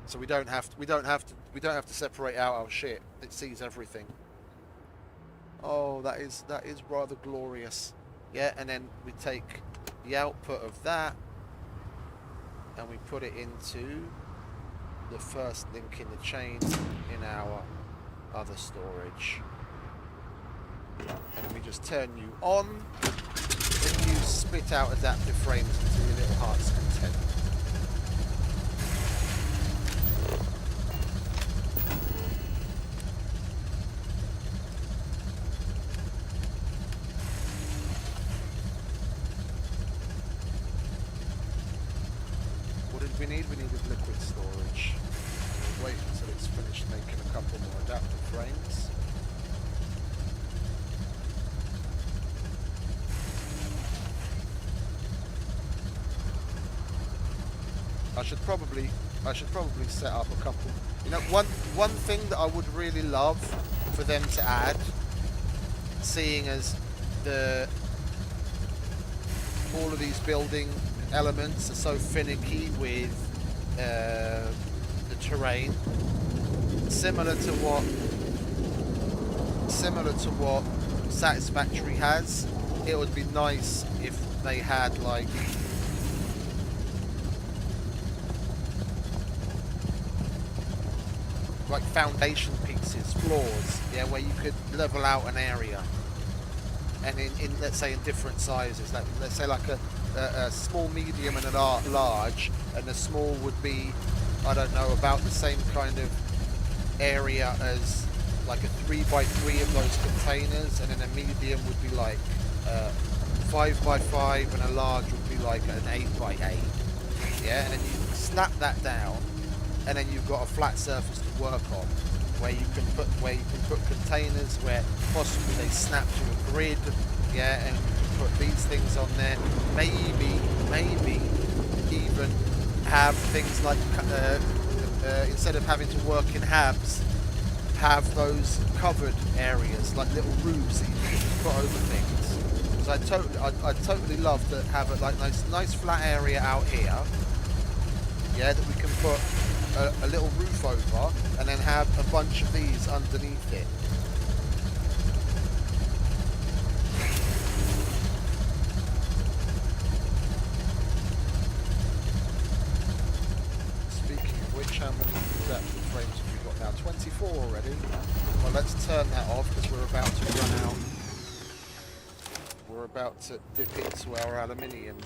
So we don't have to separate out our shit. It sees everything. Oh, that is rather glorious. Yeah, and then we take the output of that and we put it into the first link in the chain in our other storage. And we just turn you on and you spit out adaptive frames to your little heart's content. We needed liquid storage. We'll wait until it's finished making a couple more adaptive frames. I should probably set up a couple. You know, one thing that I would really love for them to add, seeing as all of these building elements are so finicky with the terrain, similar to what Satisfactory has. It would be nice if they had like like foundation pieces, floors, yeah, where you could level out an area. And in let's say in different sizes, like let's say like a small, medium, and a large, and the small would be, I don't know, about the same kind of area as like a 3x3 of those containers, and then a medium would be like 5x5, and a large would be like an 8x8. Yeah, and then you snap that down, and then you've got a flat surface to work on, where you can put containers where possibly they snap to a grid. Yeah, and you can put these things on there. Maybe even have things like instead of having to work in habs, have those covered areas like little roofs that you can put over things. So I'd totally love to have a like nice flat area out here. Yeah, that we can put a little roof over, and then have a bunch of these underneath it. Speaking of which, how many adaptive frames have we got now? 24 already. Well, let's turn that off because we're about to run out. We're about to dip into our aluminium.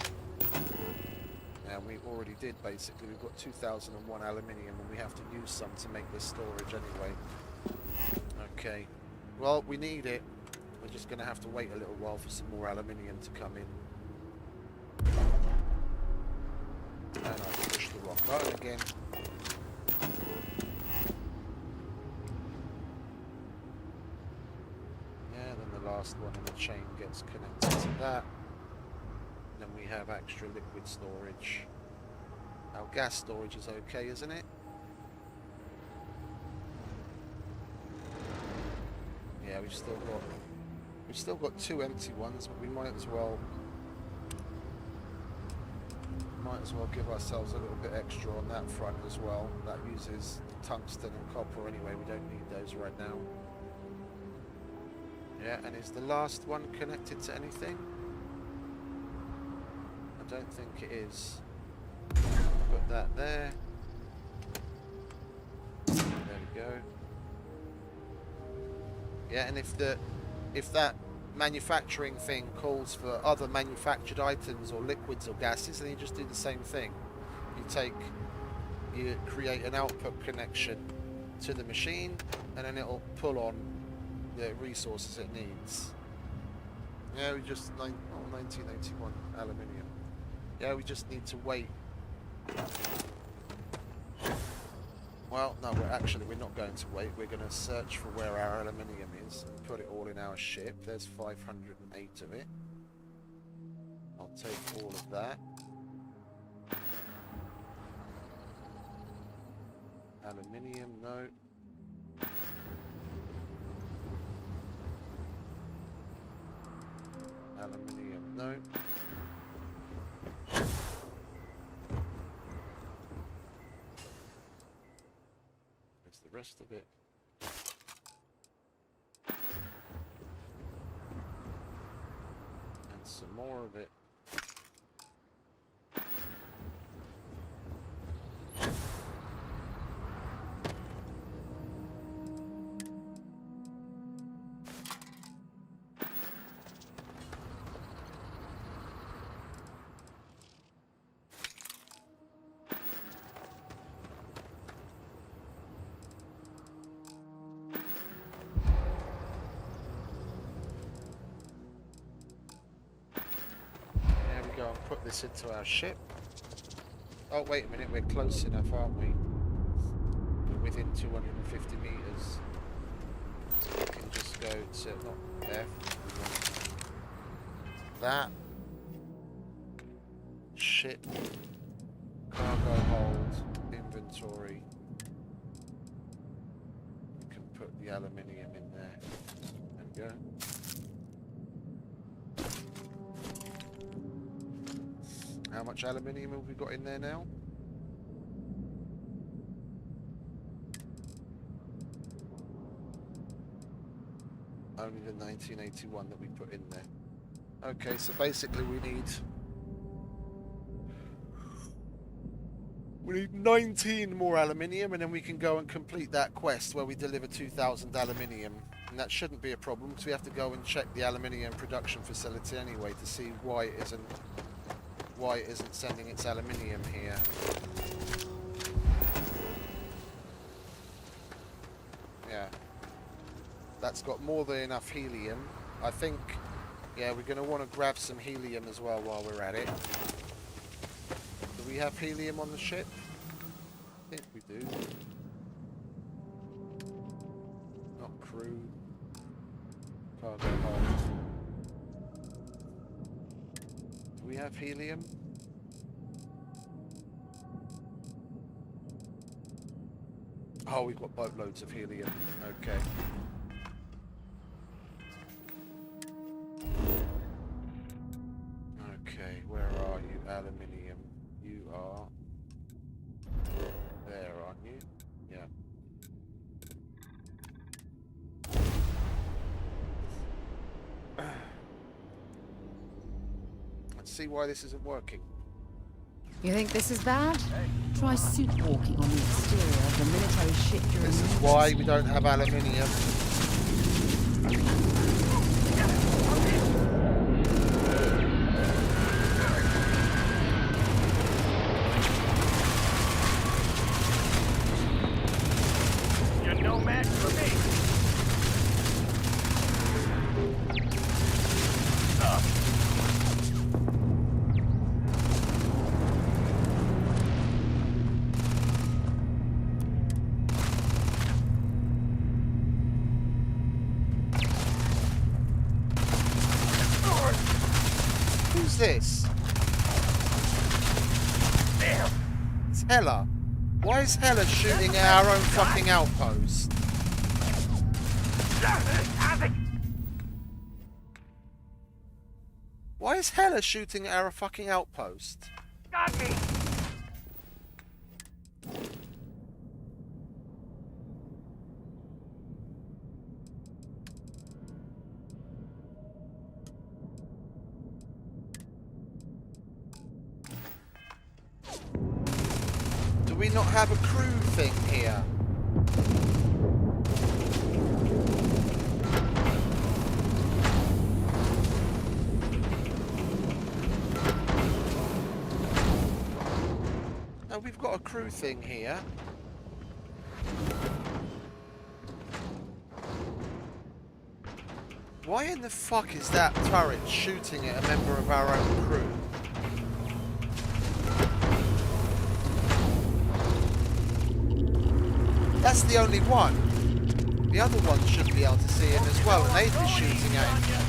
And we already did, basically. We've got 2001 aluminium, and we have to use some to make this storage anyway. Okay. Well, we need it. We're just going to have to wait a little while for some more aluminium to come in. And I pushed the wrong button again. Yeah, then the last one in the chain gets connected to that. Then we have extra liquid storage. Our gas storage is okay, isn't it? Yeah, we've still got 2 empty ones, but we might as well give ourselves a little bit extra on that front as well. That uses tungsten and copper anyway. We don't need those right now. Yeah, and is the last one connected to anything? I don't think it is. Put that there. There we go. Yeah, and if that manufacturing thing calls for other manufactured items or liquids or gases, then you just do the same thing. You create an output connection to the machine, and then it'll pull on the resources it needs. Yeah, we just 1981 aluminium. Yeah, we just need to wait. Well, no, we're not going to wait. We're going to search for where our aluminium is and put it all in our ship. There's 508 of it. I'll take all of that. Aluminium, no. Aluminium, no. There's the rest of it. And some more of it. Go and put this into our ship. Oh, wait a minute, we're close enough, aren't we? We're within 250 meters. So we can just go to, not F, that. Ship. Cargo hold. Inventory. We can put the aluminium in there. There we go. How much aluminium have we got in there now? Only the 1981 that we put in there. Okay, so basically we We need 19 more aluminium, and then we can go and complete that quest where we deliver 2,000 aluminium. And that shouldn't be a problem, because we have to go and check the aluminium production facility anyway to see why it isn't sending its aluminium here. Yeah. That's got more than enough helium. I think, yeah, we're going to want to grab some helium as well while we're at it. Do we have helium on the ship? I think we do. Not crew. Cargo hold. Do we have helium? Oh, we've got boatloads of helium. Okay. Okay, where are you? Aluminium. You are there, aren't you? Yeah. Let's see why this isn't working. You think this is bad? Try suit walking on the exterior of the military ship during This is why we don't have aluminium. You're no match for me. Who's this? It's Hella. Why is Hella shooting at our own fucking outpost? Why is Hella shooting at our fucking outpost? Got me. Do we not have a crew thing here? No, we've got a crew thing here. Why in the fuck is that turret shooting at a member of our own crew? That's the only one. The other ones should be able to see him as well, and they'd be shooting at him.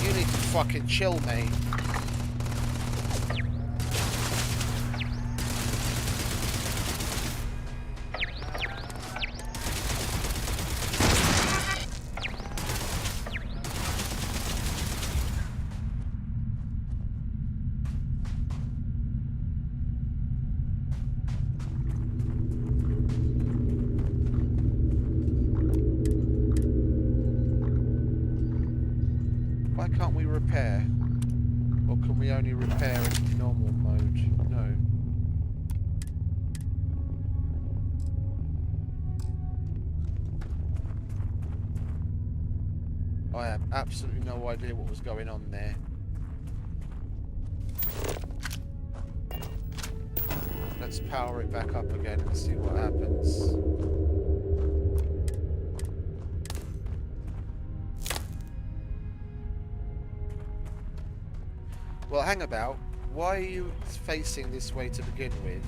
You need to fucking chill, mate. Why can't we repair? Or can we only repair in normal mode? No. I have absolutely no idea what was going on there. Let's power it back up again and see what happens. Well, hang about. Why are you facing this way to begin with?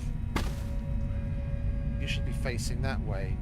You should be facing that way.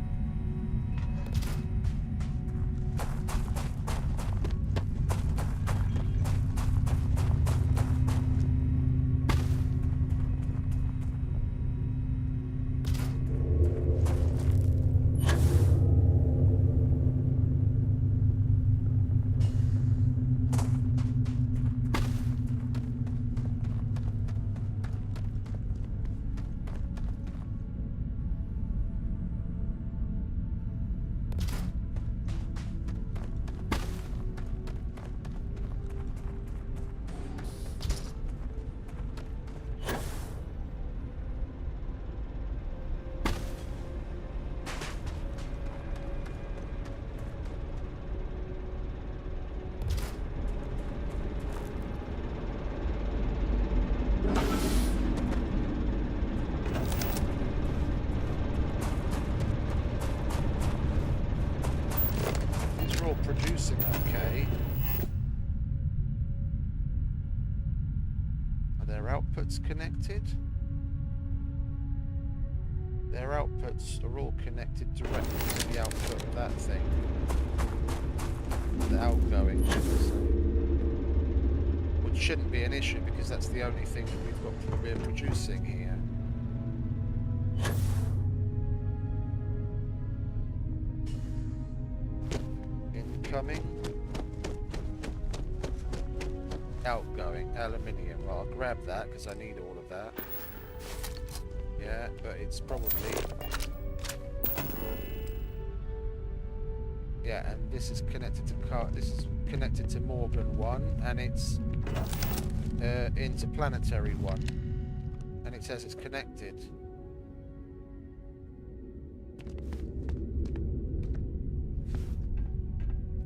outputs connected? Their outputs are all connected directly to the output of that thing. The outgoing, should I say. Which shouldn't be an issue because that's the only thing that we're producing here. Incoming. Outgoing. Aluminium. Well, I'll grab that because I need all of that. Yeah, but it's probably... Yeah, and this is connected to Morgan 1, and it's interplanetary 1. And it says it's connected.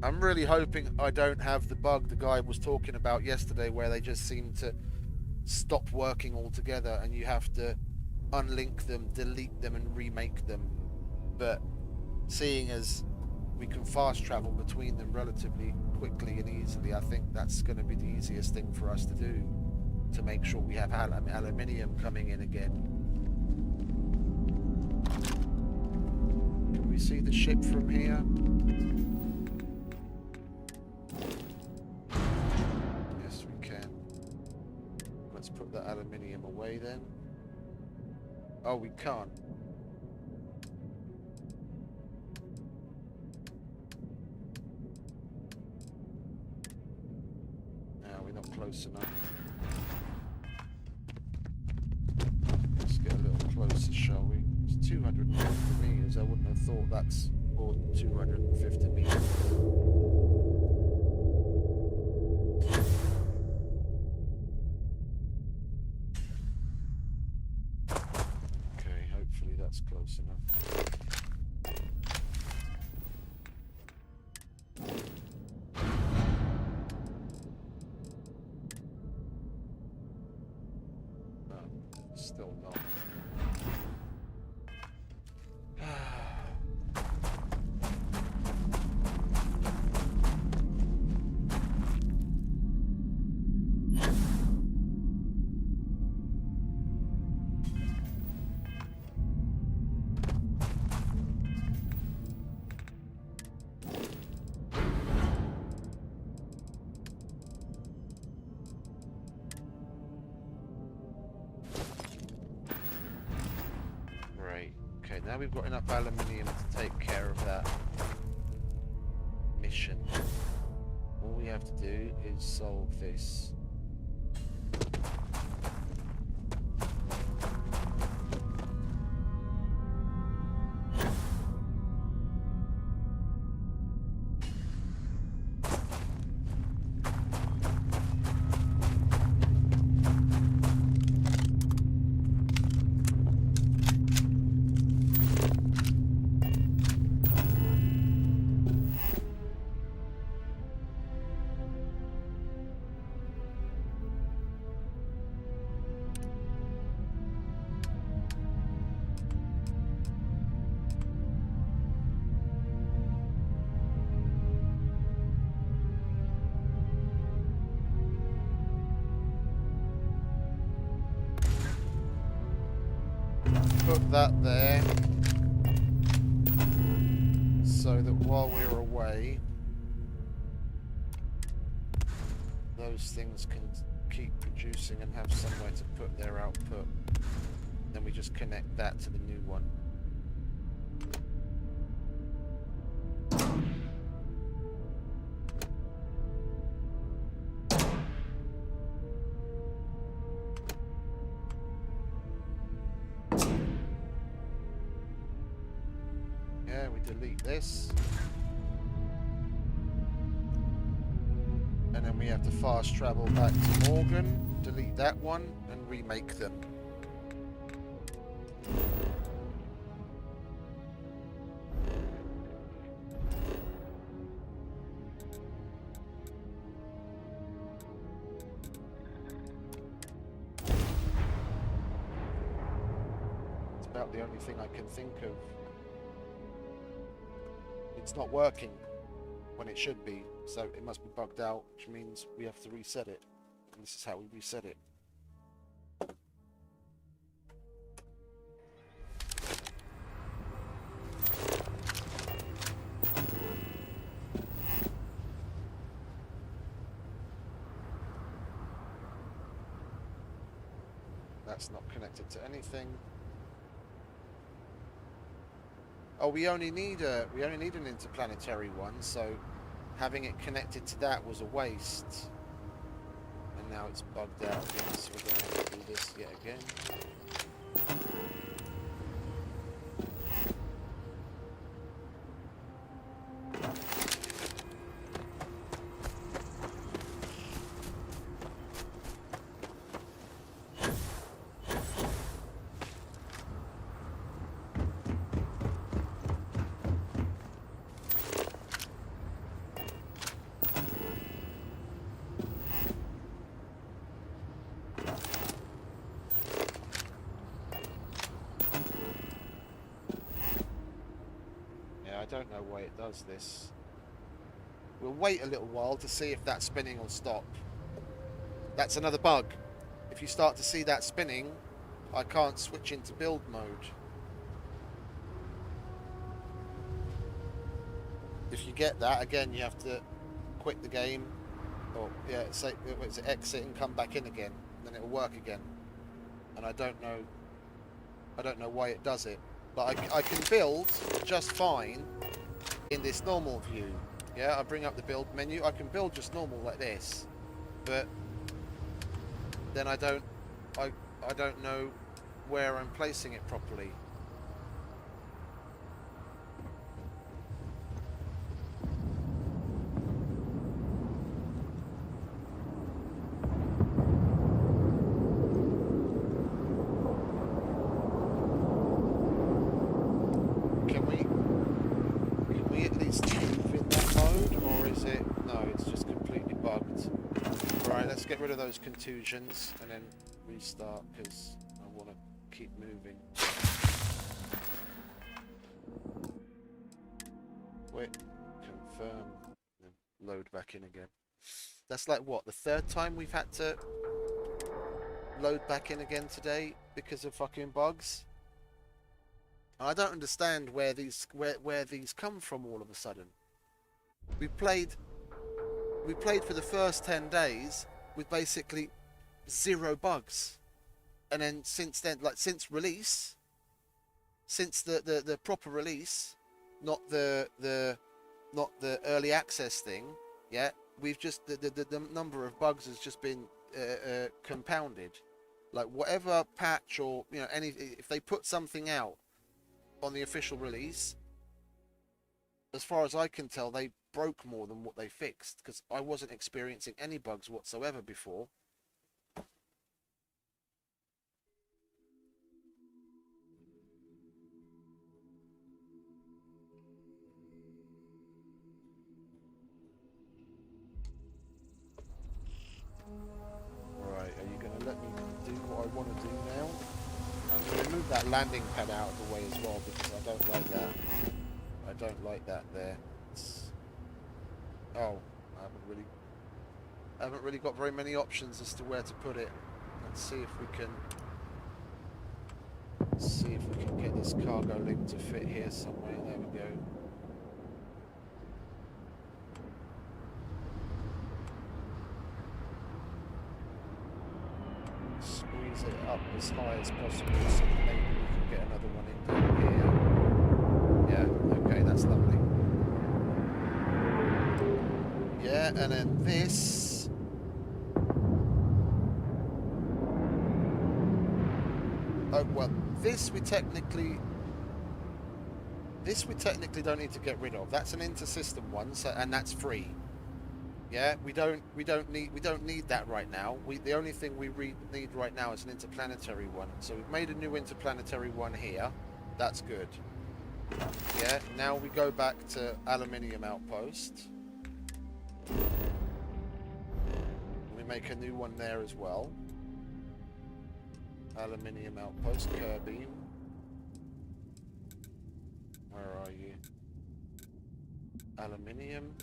I'm really hoping I don't have the bug the guy was talking about yesterday where they just seem to stop working altogether and you have to unlink them, delete them and remake them. But seeing as we can fast travel between them relatively quickly and easily, I think that's going to be the easiest thing for us to do to make sure we have aluminium coming in again. Can we see the ship from here? Yes, we can. Let's put that aluminium away then. Oh, we can't. Close enough. Let's get a little closer, shall we? It's 250 meters. I wouldn't have thought that's more than 250 meters. Okay, hopefully that's close enough. Still not. Now we've got enough aluminium to take care of that mission. All we have to do is solve this. Put that there so that while we're away those things can keep producing and have somewhere to put their output. Then we just connect that to the new one. Delete this, and then we have to fast travel back to Morgan, delete that one and remake them. It's about the only thing I can think of. It's not working when it should be, so it must be bugged out, which means we have to reset it. And this is how we reset it. That's not connected to anything. Oh, we only need an interplanetary one, so having it connected to that was a waste. And now it's bugged out again, so we're going to have to do this yet again. I don't know why it does this. We'll wait a little while to see if that spinning will stop. That's another bug. If you start to see that spinning, I can't switch into build mode. If you get that, again, you have to quit the game. Or, yeah, say, it's exit and come back in again. Then it'll work again. And I don't know why it does it. But I can build just fine in this normal view. Yeah, I bring up the build menu. I can build just normal like this, but then I don't know where I'm placing it properly. Get rid of those contusions and then restart because I want to keep moving. Wait, confirm, and load back in again. That's like what, the third time we've had to load back in again today because of fucking bugs. I don't understand where these come from all of a sudden. We played for the first 10 days with basically 0 bugs, and then since then, like since release, since the proper release, not the early access thing, yeah, we've just the number of bugs has just been compounded. Like whatever patch or if they put something out on the official release, as far as I can tell, they broke more than what they fixed, because I wasn't experiencing any bugs whatsoever before. Right, are you going to let me do what I want to do now? I'm going to move that landing pad out of the way as well, because I don't like that. I don't like that there. Oh, I haven't really got very many options as to where to put it. Let's see if we can get this cargo link to fit here somewhere. There we go. Squeeze it up as high as possible so maybe we can get another one in here. Yeah, okay, that's lovely. Yeah, and then this. Oh well, this we technically don't need to get rid of. That's an inter-system one, so, and that's free. Yeah, we don't need that right now. The only thing we need right now is an interplanetary one. So we've made a new interplanetary one here. That's good. Yeah, now we go back to aluminium outpost. We make a new one there as well. Aluminium outpost, Kirby. Where are you? Aluminium.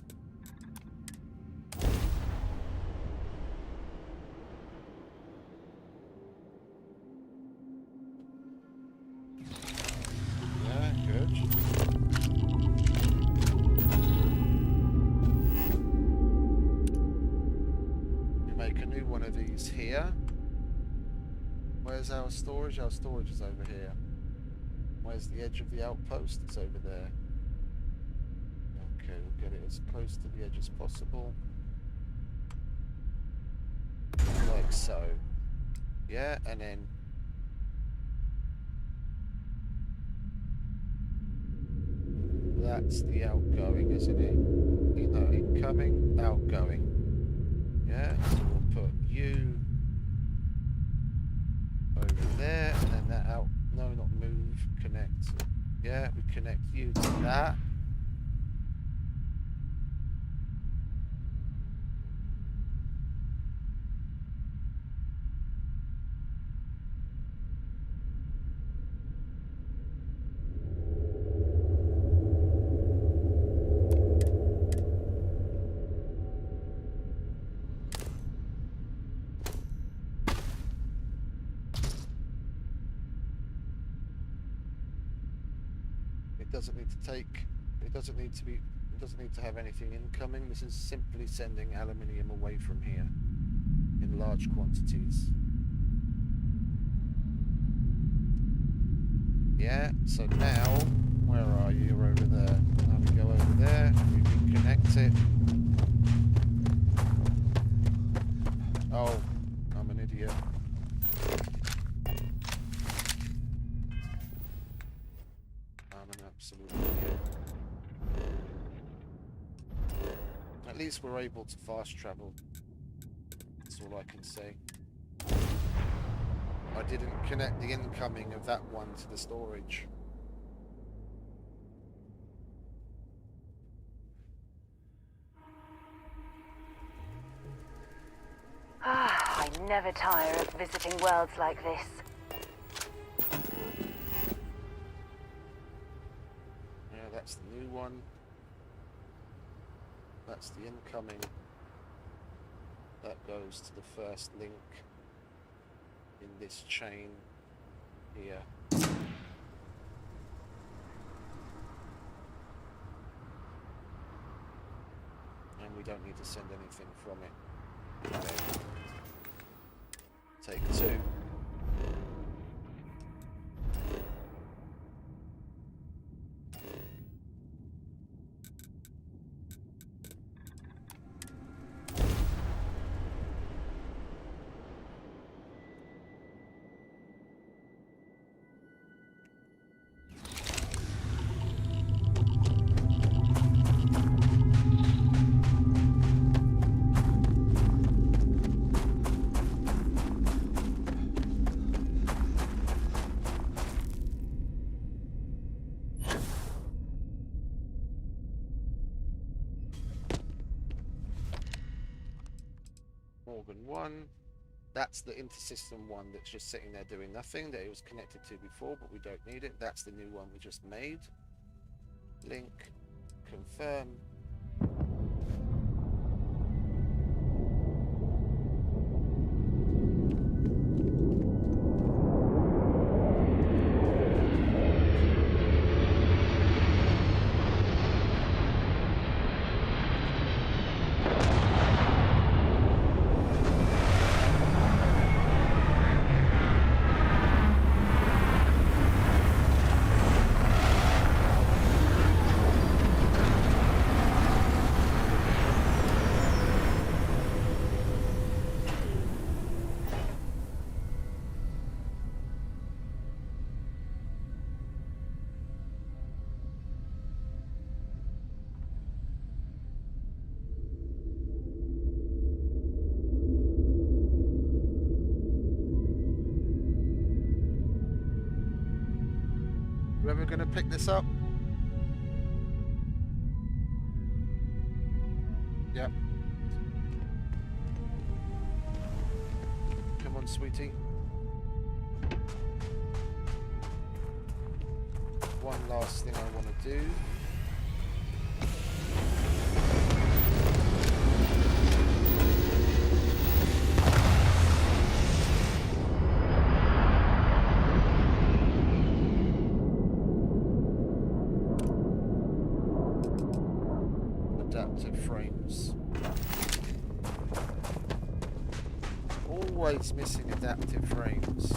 Yeah, good. Make a new one of these here. Where's our storage? Our storage is over here. Where's the edge of the outpost? It's over there. Okay, we'll get it as close to the edge as possible. Like so. Yeah, and then that's the outgoing, isn't it? No, incoming, outgoing. Yeah, so we'll put you over there, and then that out. No, not move, connect. Yeah, we connect you to that. It doesn't need to take, it doesn't need to be, it doesn't need to have anything incoming. This is simply sending aluminium away from here in large quantities. Yeah, so now, where are you? You're over there. Now we go over there, we reconnect it. Oh, I'm an idiot. Absolutely. At least we're able to fast travel. That's all I can say. I didn't connect the incoming of that one to the storage. I never tire of visiting worlds like this. That's the new one. That's the incoming. That goes to the first link in this chain here. And we don't need to send anything from it. Okay. Take 2. Organ 1. That's the intersystem one that's just sitting there doing nothing that it was connected to before, but we don't need it. That's the new one we just made. Link. Confirm. Whoever gonna pick this up? Yep. Come on, sweetie. One last thing I want to do. Adaptive frames. Always missing adaptive frames.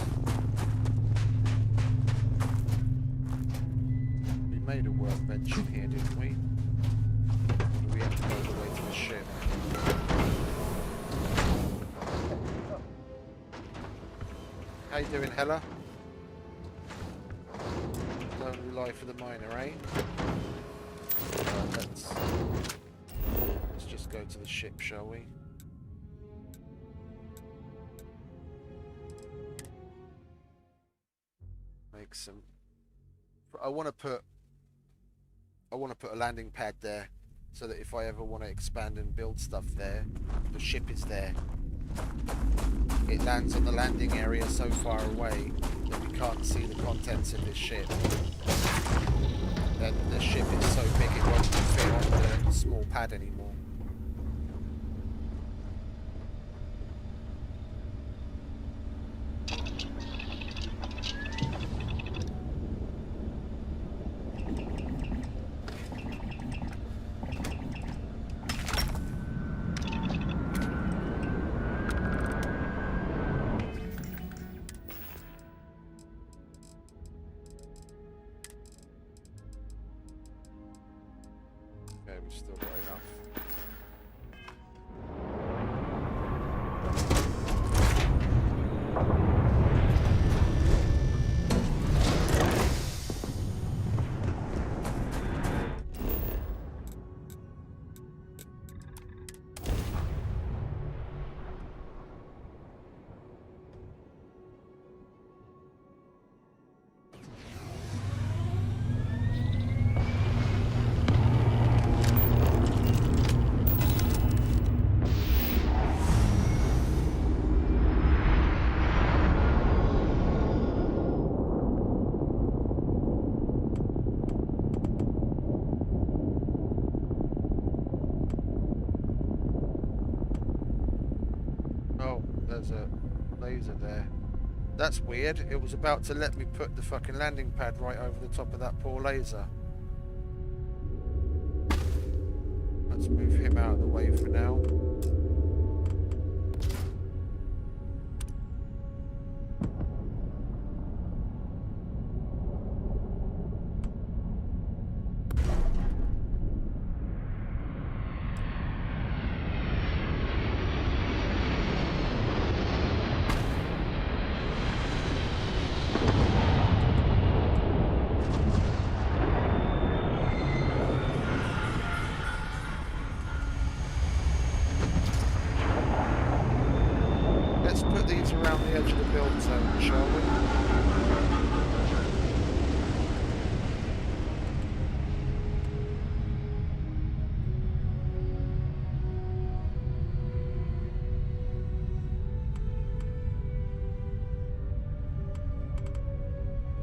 made a workbench in here, didn't we? Or do we have to go all the way to the ship? How you doing, Hella? Lonely life of the miner, eh? Let's just go to the ship, shall we? Make some. I want to put a landing pad there, so that if I ever want to expand and build stuff there, the ship is there. It lands on the landing area so far away that we can't see the contents of this ship. Then the ship is so big it won't fit on the small pad anymore. Okay, we've still got enough. There's a laser there. That's weird. It was about to let me put the fucking landing pad right over the top of that poor laser. Let's move him out of the way for now. Around the edge of the build zone, shall we?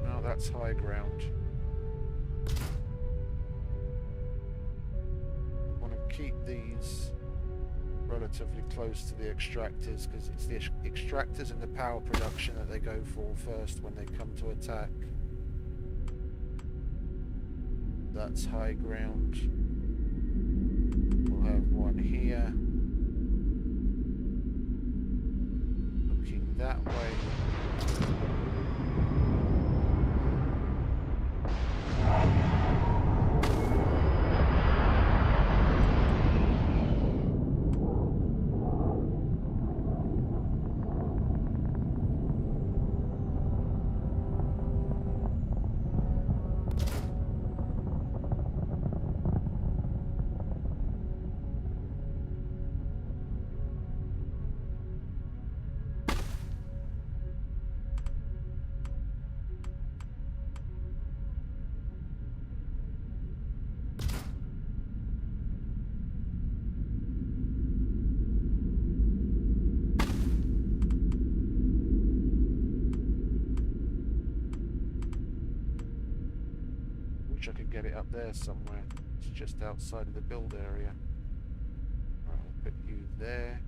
Now that's high ground. I want to keep these relatively close to the extractors, because it's the extractors and the power production that they go for first when they come to attack. That's high ground. We'll have one here. Looking that way. I could get it up there somewhere. It's just outside of the build area. Right, I'll put you there.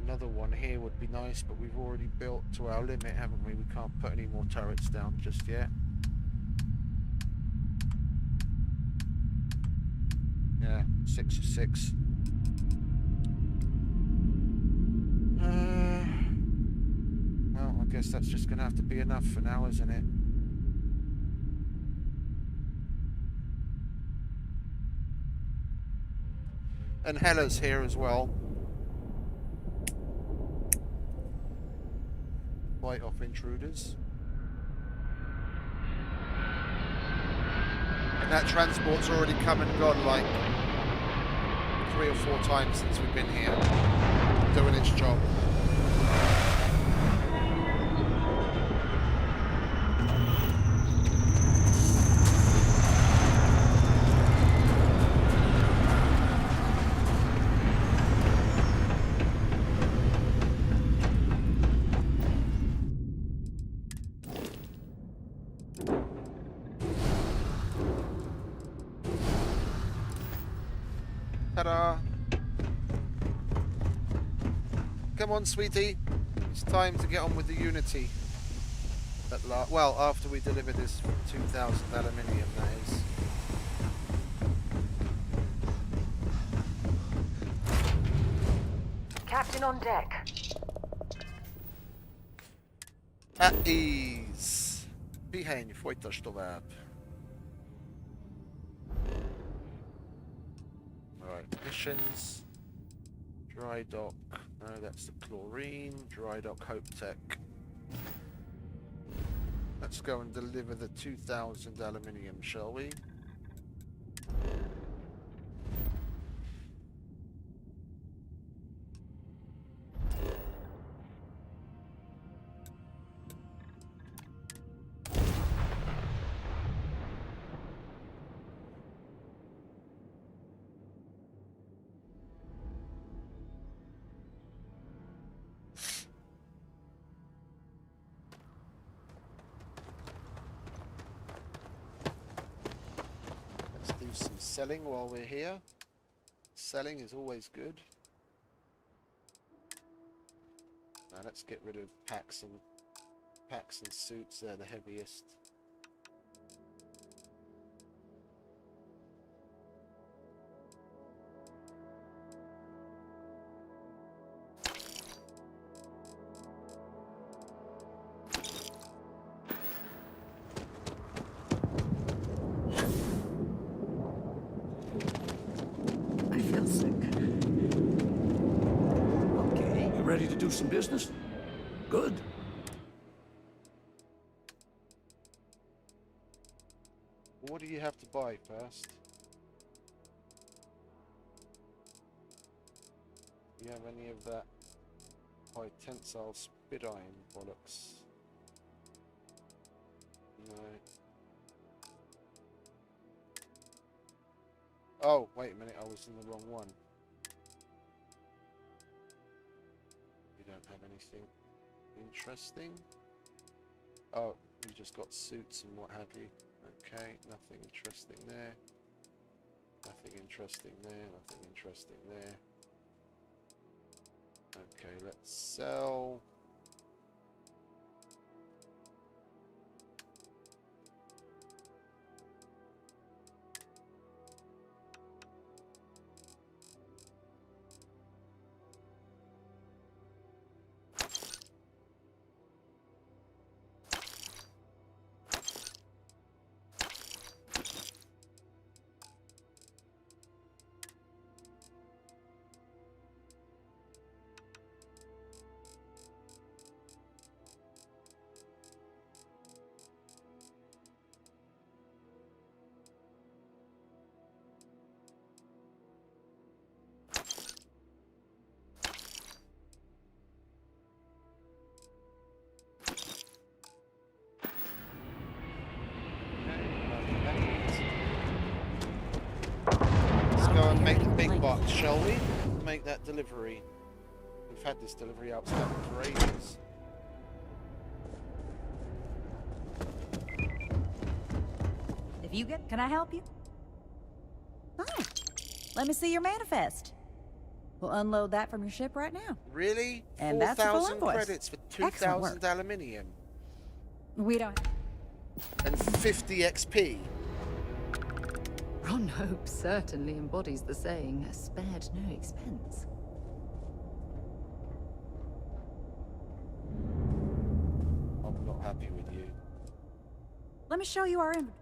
Another one here would be nice, but we've already built to our limit, haven't we? We can't put any more turrets down just yet. Yeah, 6 of 6. guess that's just gonna have to be enough for now, isn't it? And Hella's here as well. Fight off intruders. And that transport's already come and gone like 3 or 4 times since we've been here, doing its job. Ta-da! Come on, sweetie. It's time to get on with the Unity. Well, after we deliver this 2,000 aluminium, that is. Captain on deck. At ease. Picheń, folytasd tovább. Right, missions. Dry dock. No, that's the chlorine. Dry dock, Hope Tech. Let's go and deliver the 2,000 aluminium, shall we? Some selling while we're here. Selling is always good. Now let's get rid of packs and suits. They're the heaviest. Ready to do some business? Good. What do you have to buy first? Do you have any of that high tensile spit iron bollocks? No. Oh, wait a minute, I was in the wrong one. Don't have anything interesting. Oh, we just got suits and what have you. Okay, nothing interesting there. Nothing interesting there. Nothing interesting there. Okay, let's sell. Go and make the big bucks, shall we? Make that delivery. We've had this delivery outstanding for ages. If you get, can I help you? Oh, let me see your manifest. We'll unload that from your ship right now. Really? And that's a full 4,000 invoice. credits for 2,000 aluminium. We don't. And 50 XP. Ron Hope certainly embodies the saying, spared no expense. happy with you. Let me show you our inventory.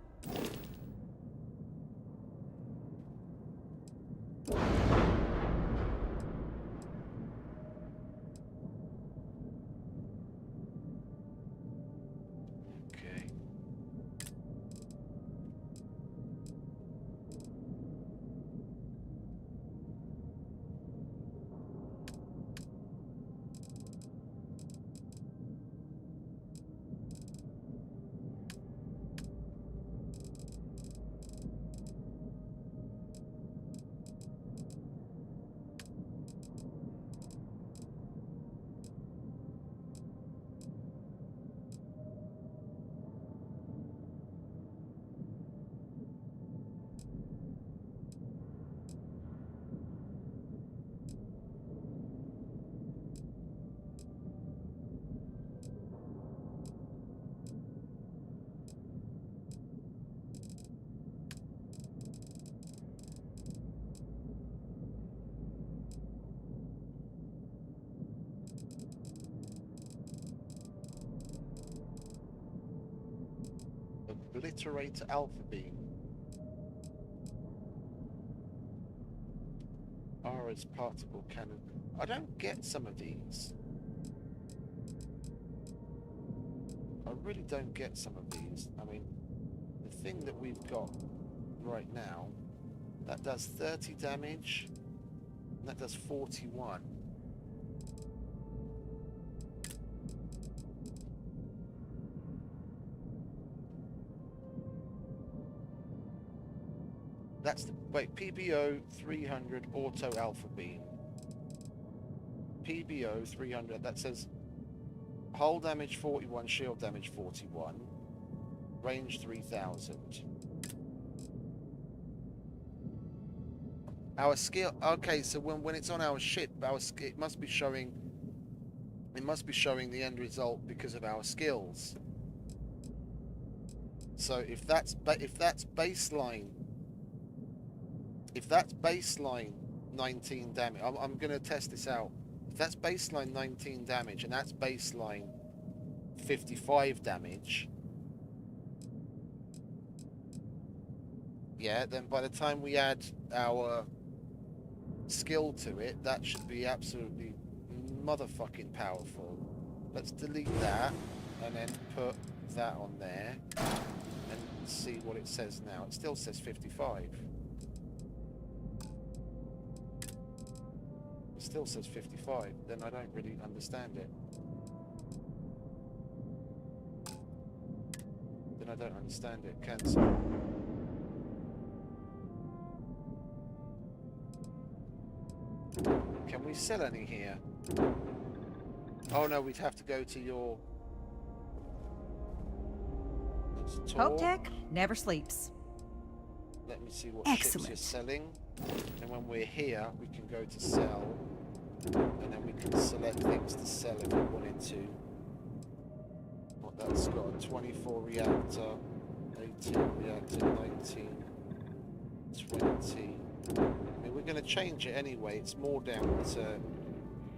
Okay. Obliterate alpha beam. Aura's particle cannon. I don't get some of these. I really don't get some of these. I mean, the thing that we've got right now, that does 30 damage, and that does 41. That's the, wait, PBO 300 auto alpha beam. PBO 300, that says hull damage 41, shield damage 41, range 3000. Our skill, okay, so when it's on our ship, it must be showing the end result because of our skills. So if that's baseline 19 damage, I'm going to test this out. If that's baseline 19 damage and that's baseline 55 damage, yeah, then by the time we add our skill to it, that should be absolutely motherfucking powerful. Let's delete that and then put that on there and see what it says now. It still says 55. It still says 55. Then I don't really understand it. Then I don't understand it. Cancel. Can we sell any here? Oh no, we'd have to go to your... Hope Tech never sleeps. Let me see what Excellent. ships you're selling. And when we're here, we can go to sell. And then we can select things to sell if we wanted to. What that's got, a 24 reactor, 18 reactor, 19, 20. I mean, we're going to change it anyway. It's more down to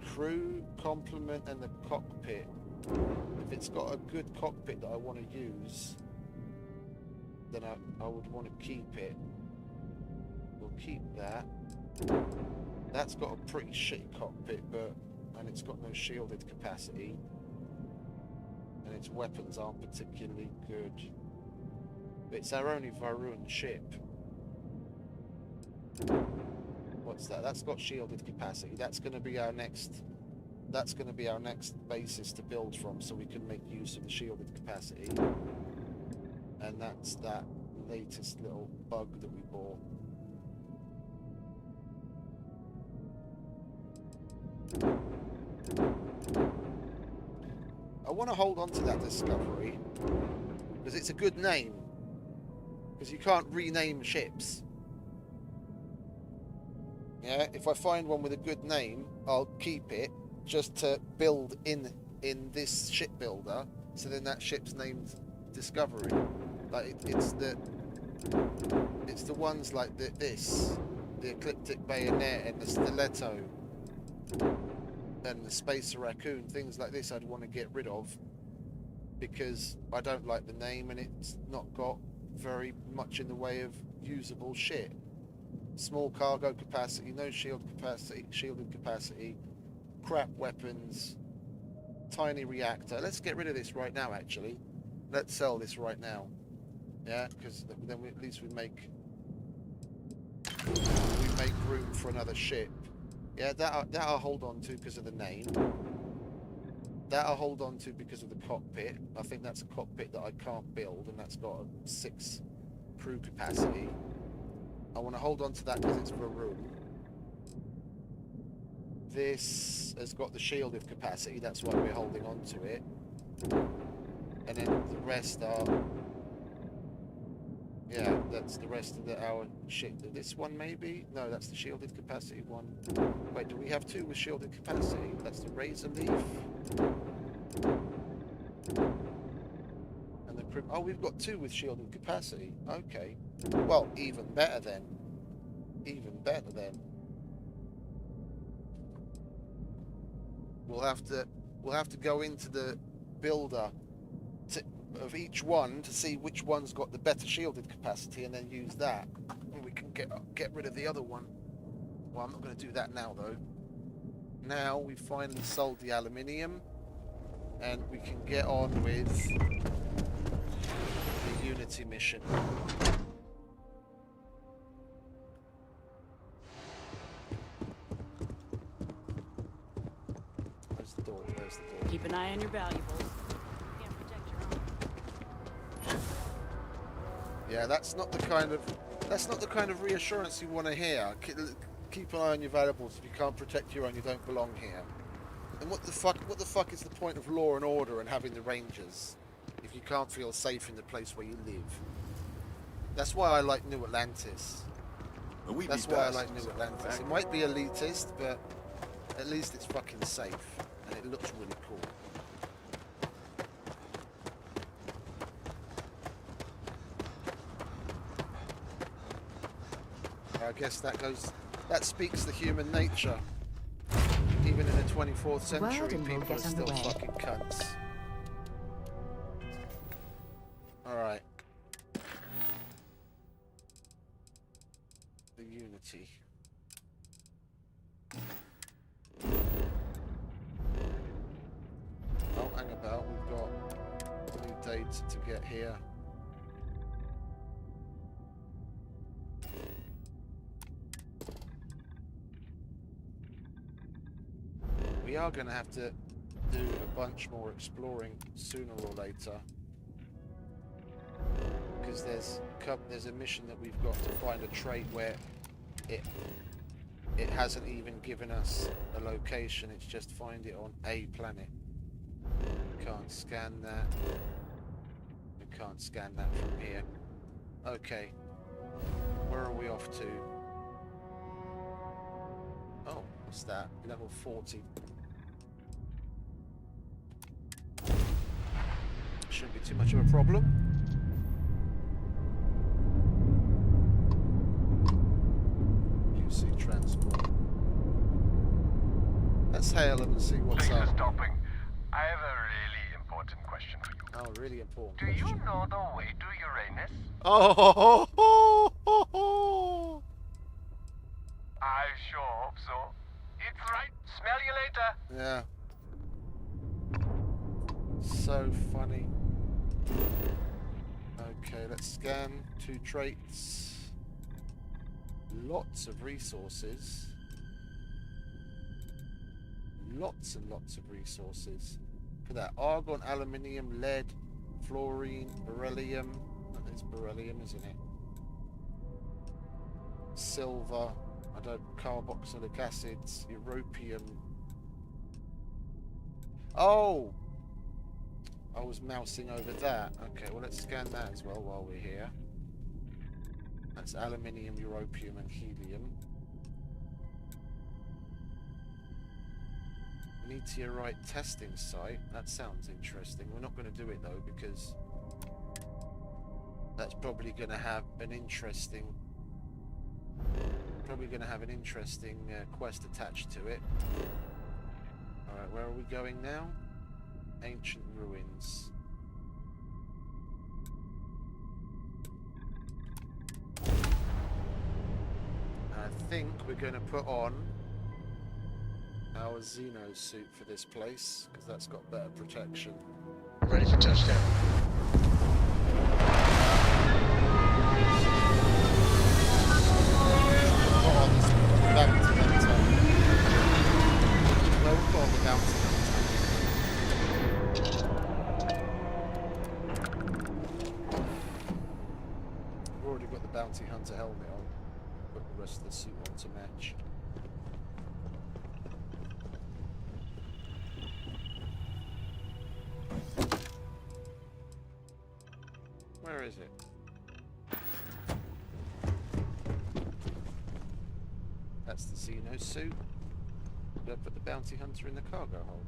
crew, complement, and the cockpit. If it's got a good cockpit that I want to use, then I would want to keep it. We'll keep that. That's got a pretty shitty cockpit, and it's got no shielded capacity. And its weapons aren't particularly good. But it's our only Varun ship. What's that? That's got shielded capacity. That's going to be our next. That's going to be our next basis to build from, so we can make use of the shielded capacity. And that's that latest little bug that we bought. I want to hold on to that discovery because it's a good name. Because you can't rename ships. Yeah, if I find one with a good name, I'll keep it just to build in this shipbuilder. So then that ship's named Discovery. Like it's the ones like the Ecliptic Bayonet and the Stiletto and the Spacer Raccoon, things like this I'd want to get rid of because I don't like the name and it's not got very much in the way of usable shit. Small cargo capacity, no shielded capacity, crap weapons, tiny reactor. Let's get rid of this right now, actually. Let's sell this right now. Yeah, because then at least we make room for another ship. Yeah, that I'll hold on to because of the name. That I'll hold on to because of the cockpit. I think that's a cockpit that I can't build, and that's got a 6 crew capacity. I want to hold on to that because it's for a room. This has got the shielded capacity, that's why we're holding on to it. And then the rest are... Yeah, that's the rest of our shit. This one maybe? No, that's the shielded capacity one. Wait, do we have 2 with shielded capacity? That's the Razor Leaf. And the oh, we've got 2 with shielded capacity. Okay. Well, even better then. Even better then. We'll have to go into the builder of each one to see which one's got the better shielded capacity, and then use that. And we can get rid of the other one. Well, I'm not going to do that now though. Now we've finally sold the aluminium, and we can get on with the Unity mission. There's the door. There's the door. Keep an eye on your valuables. Yeah, that's not the kind of reassurance you want to hear. Keep an eye on your valuables. If you can't protect your own, you don't belong here. And what the fuck is the point of law and order and having the Rangers if you can't feel safe in the place where you live? That's why I like New Atlantis. That's why I like New Atlantis. It might be elitist, but at least it's fucking safe and it looks really cool. I guess that speaks to human nature. Even in the 24th century, people are still fucking cunts. Alright. The Unity. Oh, hang about, we've got a new date to get here. We are going to have to do a bunch more exploring sooner or later, because there's a mission that we've got to find a trait where it hasn't even given us a location, it's just find it on a planet. We can't scan that. We can't scan that from here. Okay, where are we off to? Oh, what's that? Level 40. Shouldn't be too much of a problem. QC transport. Let's hail them and see what's up. Stopping. I have a really important question for you. Oh, really important. Do you know the way to Uranus? Oh! I sure hope so. It's right. Smell you later. Yeah. So funny. Okay, let's scan 2 traits. Lots of resources. Lots and lots of resources. Look at that. Argon, aluminium, lead, fluorine, beryllium. Oh, there's beryllium, isn't it? Silver. Carboxylic acids, europium. Oh! I was mousing over that. Okay, well let's scan that as well while we're here. That's aluminium, europium and helium. Meteorite testing site. That sounds interesting. We're not going to do it though because that's probably going to have an interesting quest attached to it. Alright, where are we going now? Ancient ruins. think we're going to put on our Xeno suit for this place, because that's got better protection. Ready for touchdown. Put on this bounty hunter. Well, we'll put on the bounty hunter. We've already got the bounty hunter helmet on. Put the rest of the suit on to match. Where is it? That's the Xeno suit. Did I put the bounty hunter in the cargo hold?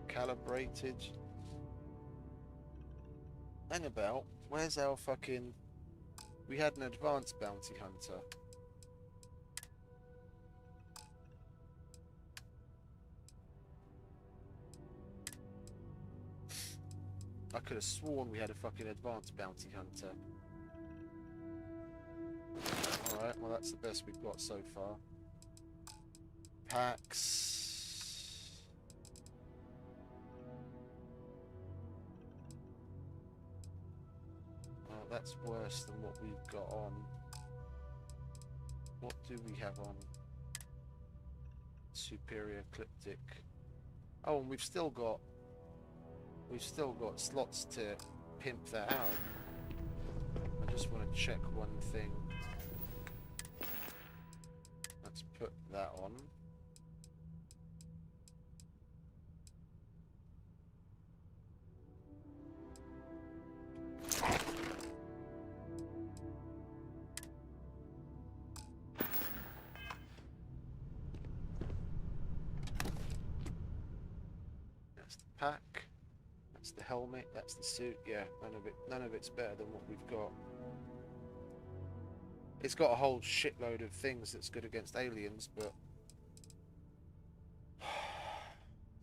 Calibrated. Hang about. Where's our fucking... We had an advanced bounty hunter. I could have sworn we had a fucking advanced bounty hunter. Alright, well that's the best we've got so far. Packs. Oh, that's worse than what we've got on. What do we have on? Superior Ecliptic. Oh, and we've still got slots to pimp that out. I just want to check one thing. Let's put that on. That's the pack. That's the helmet, that's the suit. Yeah, none of it's better than what we've got. It's got a whole shitload of things that's good against aliens, but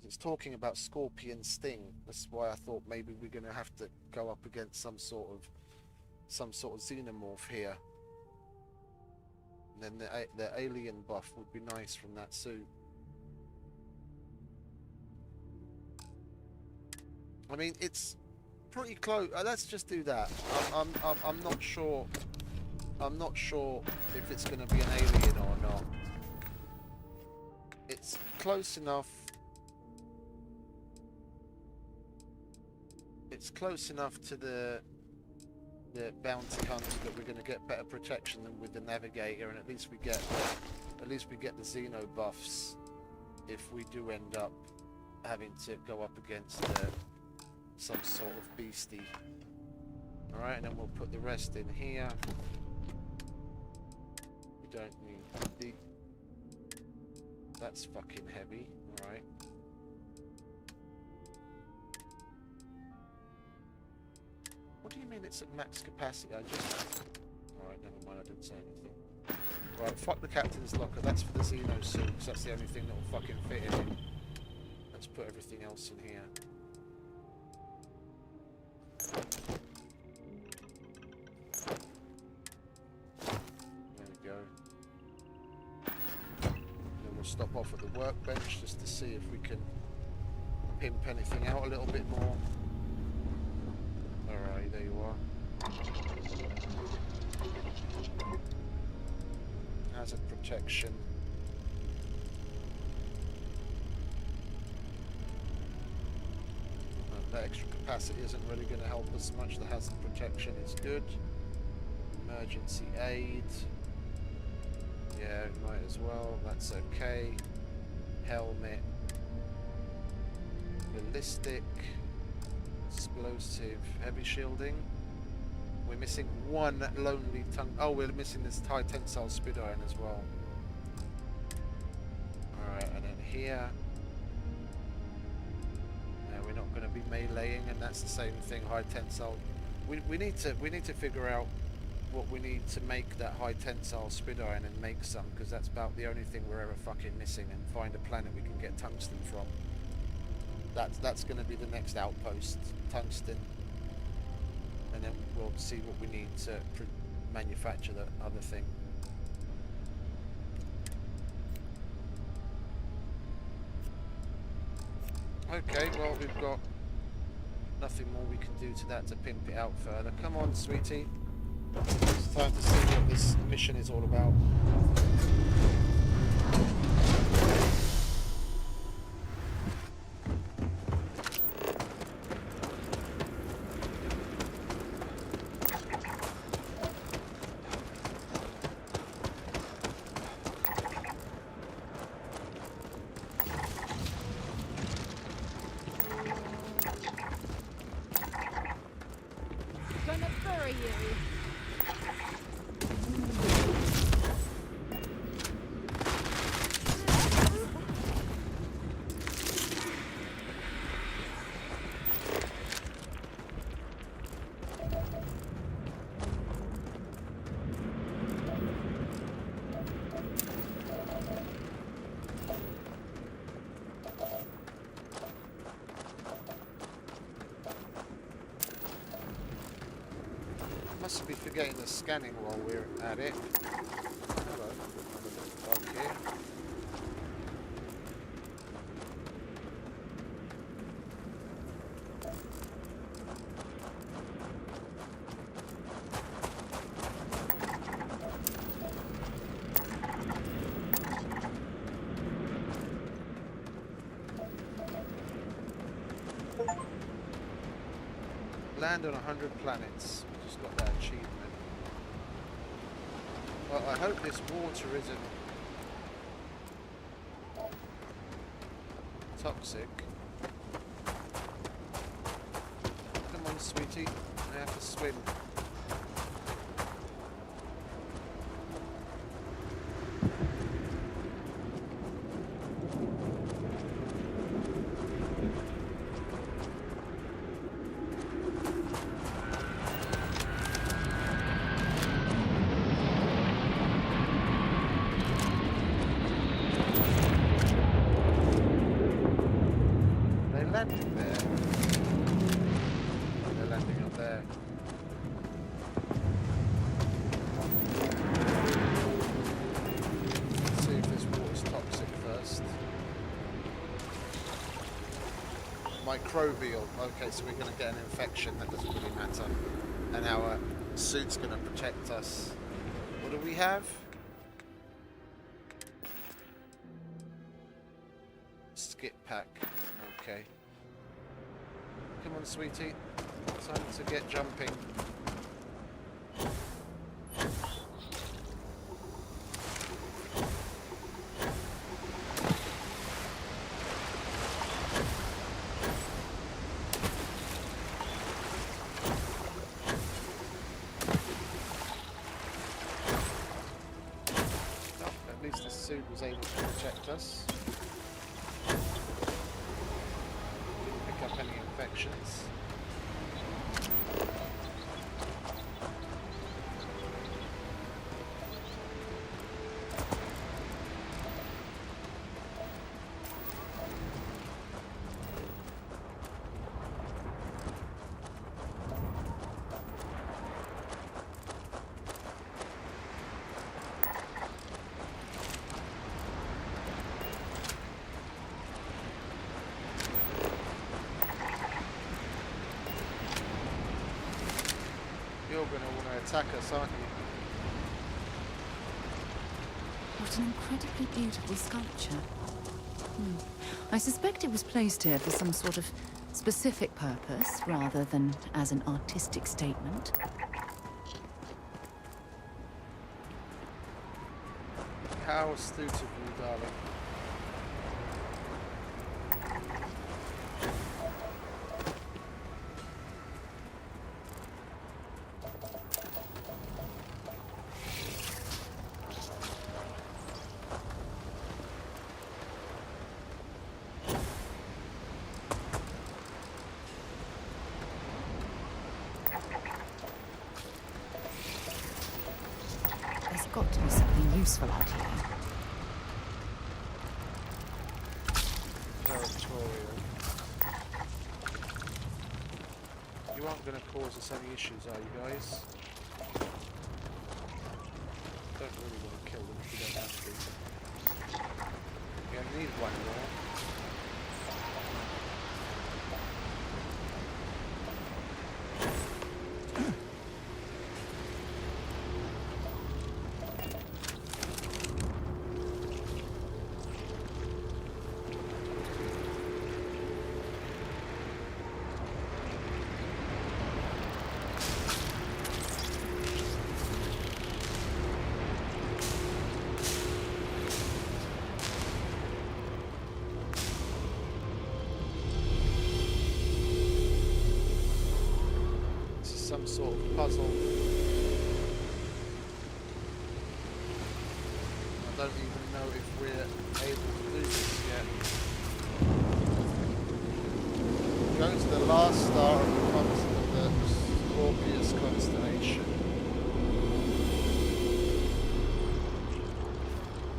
it's talking about Scorpion Sting. That's why I thought maybe we're gonna have to go up against some sort of xenomorph here. And then the alien buff would be nice from that suit. I mean, it's pretty close. Let's just do that. I'm not sure. I'm not sure if it's going to be an alien or not. It's close enough. It's close enough to the bounty hunter that we're going to get better protection than with the navigator, and at least we get the Xeno buffs if we do end up having to go up against some sort of beastie. Alright, and then we'll put the rest in here. We don't need the... That's fucking heavy. Alright. What do you mean it's at max capacity? I just... Alright, never mind, I didn't say anything. Right, fuck the captain's locker. That's for the Xeno suit, because that's the only thing that will fucking fit in it. Let's put everything else in here. There we go. And then we'll stop off at the workbench just to see if we can pimp anything out a little bit more. Alright, there you are. Hazard protection. That extra capacity isn't really going to help us much. The hazard protection is good. Emergency aid. Yeah, might as well. That's okay. Helmet. Ballistic. Explosive. Heavy shielding. We're missing one lonely tongue. Oh, we're missing this high tensile spid iron as well. Alright, and then here. We're not going to be meleeing, and that's the same thing. High tensile. We need to figure out what we need to make that high tensile spid iron and make some, because that's about the only thing we're ever fucking missing. And find a planet we can get tungsten from. That's going to be the next outpost. Tungsten. and then we'll see what we need to manufacture the other thing. Okay, well, we've got nothing more we can do to that to pimp it out further. Come on, sweetie. It's time to see what this mission is all about. Gonna bury you. Must be forgetting the scanning while we're at it. Hello. Another bug here. Land on 100 planets. We just got that achievement. Well, I hope this water isn't toxic. Come on, sweetie. I have to swim. Landing there. They're landing up there. Let's see if this water's toxic first. Microbial. Okay, so we're going to get an infection. That doesn't really matter. And our suit's going to protect us. What do we have? Skip pack. Okay. Come on, sweetie. Time to get jumping. Oh, at least the suit was able to protect us. Up any infections. You're going to want to attack us, aren't you? What an incredibly beautiful sculpture. I suspect it was placed here for some sort of specific purpose, rather than as an artistic statement. How astute of you, darling. There's got to be something useful out here. Territorial. You aren't going to cause us any issues, are you guys? Don't really want to kill them if you don't have to. Yeah, I need one more. Some sort of puzzle. I don't even know if we're able to do this yet. Go to the last star of the Scorpius constellation.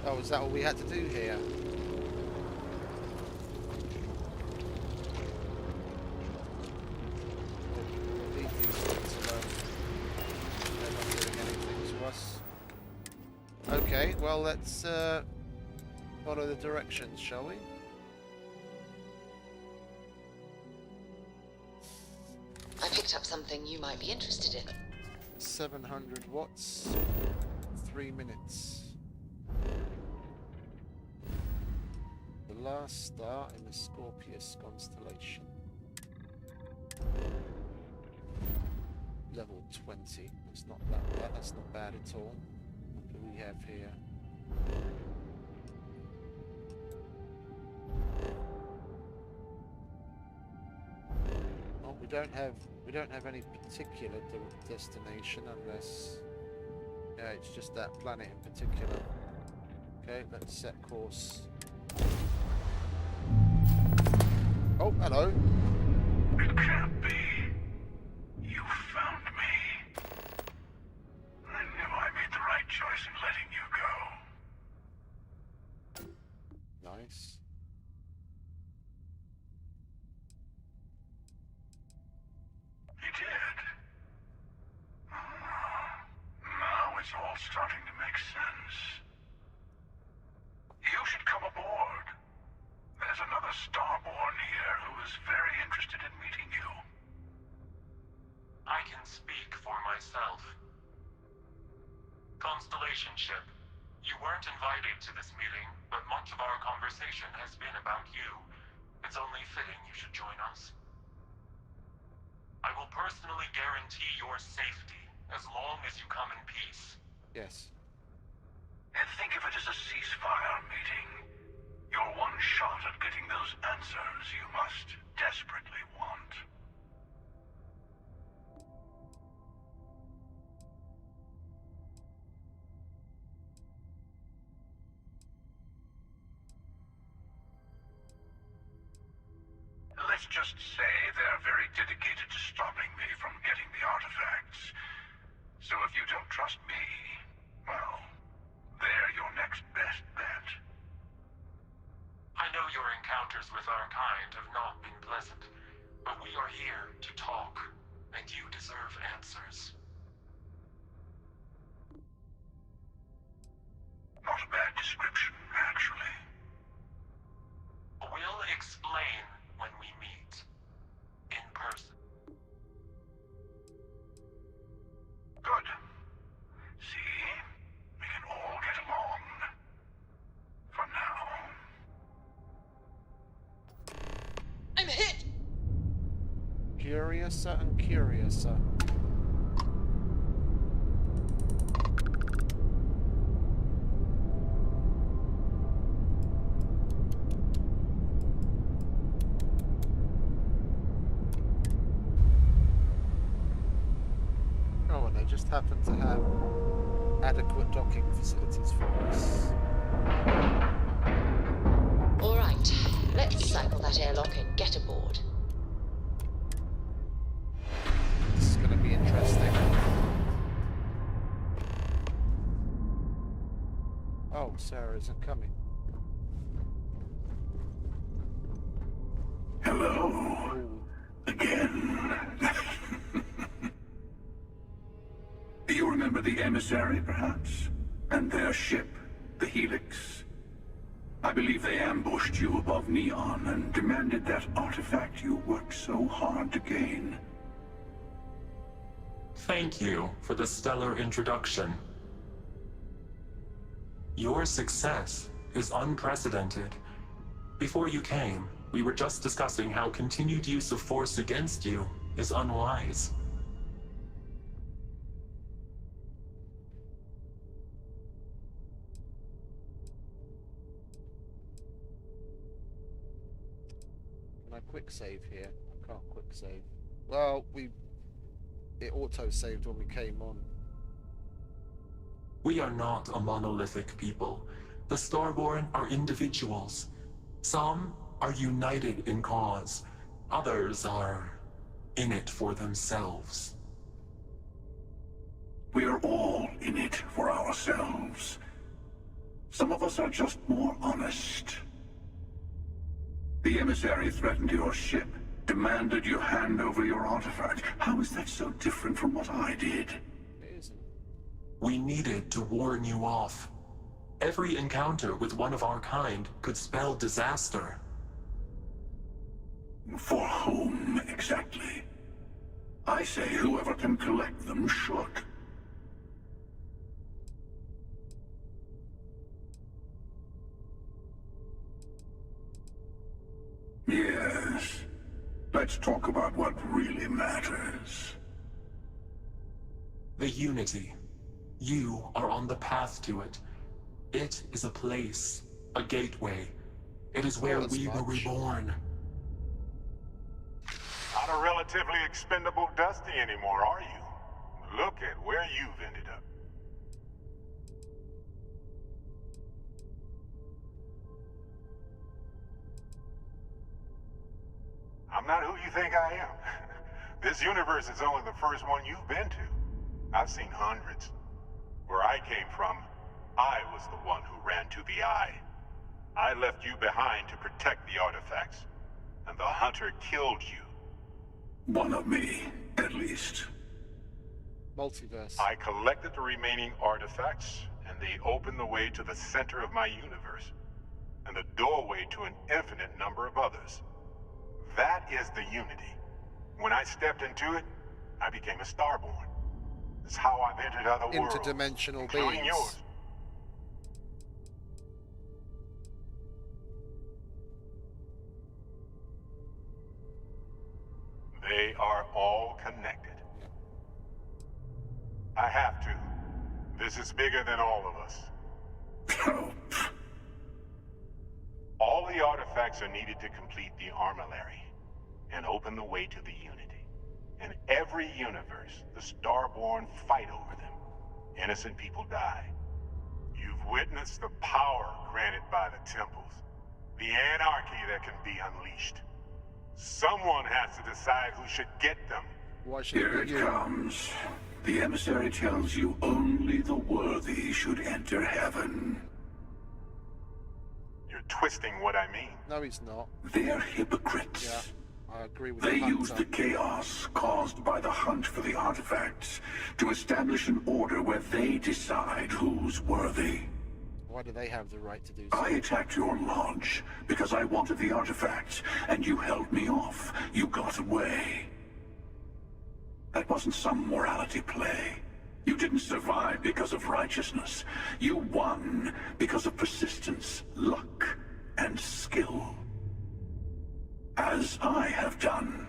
Oh, is that all we had to do here? Okay, well, let's follow the directions, shall we? I picked up something you might be interested in. 700 watts, 3 minutes. The last star in the Scorpius constellation. Level 20. It's not that bad. That's not bad at all. What do we have here? Well, we don't have any particular destination unless it's just that planet in particular. Okay, let's set course. Oh, hello. It can't be. You found me. I knew I made the right choice in letting you go. Nice. You did. Now it's all starting to make sense. You should come aboard. There's another Starborn here who is very interested in meeting you. I can speak for myself. Constellation ship, you weren't invited to this meeting, but much of our conversation has been about you. It's only fitting you should join us. I will personally guarantee your safety as long as you come in peace. Yes. And think of it as a ceasefire meeting. Your one shot at getting those answers you must desperately want. Let's just say they're very dedicated to stopping me from getting the artifacts. So if you don't trust me, well, they're your next best bet. I know your encounters with our kind have not been pleasant, but we are here to talk, and you deserve answers. Not a bad description, actually. We'll explain when we meet. In person. Good. See? We can all get along. For now. I'm hit! Curiouser and curiouser. Oh, and they just happen to have adequate docking facilities for us. All right, let's cycle that airlock and get aboard. This is going to be interesting. Oh, Sarah isn't coming. Hello. Again. remember the emissary, perhaps? And their ship, the Helix? I believe they ambushed you above Neon and demanded that artifact you worked so hard to gain. Thank you for the stellar introduction. Your success is unprecedented. Before you came, we were just discussing how continued use of force against you is unwise. Can I quick save here? I can't quick save. Well, it auto-saved when we came on. We are not a monolithic people. The Starborn are individuals. Some are united in cause. Others are in it for themselves. We are all in it for ourselves. Some of us are just more honest. The emissary threatened your ship, demanded you hand over your artifact. How is that so different from what I did? It isn't. We needed to warn you off. Every encounter with one of our kind could spell disaster. For whom, exactly? I say whoever can collect them should. Yes. Let's talk about what really matters. The Unity. You are on the path to it. It is a place, a gateway. It is where we were reborn. Not a relatively expendable Dusty anymore, are you? Look at where you've ended up. I'm not who you think I am. This universe is only the first one you've been to. I've seen hundreds. Where I came from, I was the one who ran to the Eye. I left you behind to protect the artifacts, and the Hunter killed you. One of me, at least. Multiverse. I collected the remaining artifacts, and they opened the way to the center of my universe, and the doorway to an infinite number of others. That is the Unity. When I stepped into it, I became a Starborn. It's how I've entered other worlds, Interdimensional including beings. yours. They are all connected. I have to. This is bigger than all of us. All the artifacts are needed to complete the armillary and open the way to the Unity. In every universe, the Starborn fight over them. Innocent people die. You've witnessed the power granted by the temples, the anarchy that can be unleashed. Someone has to decide who should get them. Why should Here it be it you? comes. The emissary tells you only the worthy should enter heaven. You're twisting what I mean. No, he's not. They're hypocrites. Yeah, I agree with They the use Hunter. the chaos caused by the hunt for the artifacts to establish an order where they decide who's worthy. Why do they have the right to do so? I attacked your launch because I wanted the artifact, and you held me off. You got away. That wasn't some morality play. You didn't survive because of righteousness. You won because of persistence, luck, and skill. As I have done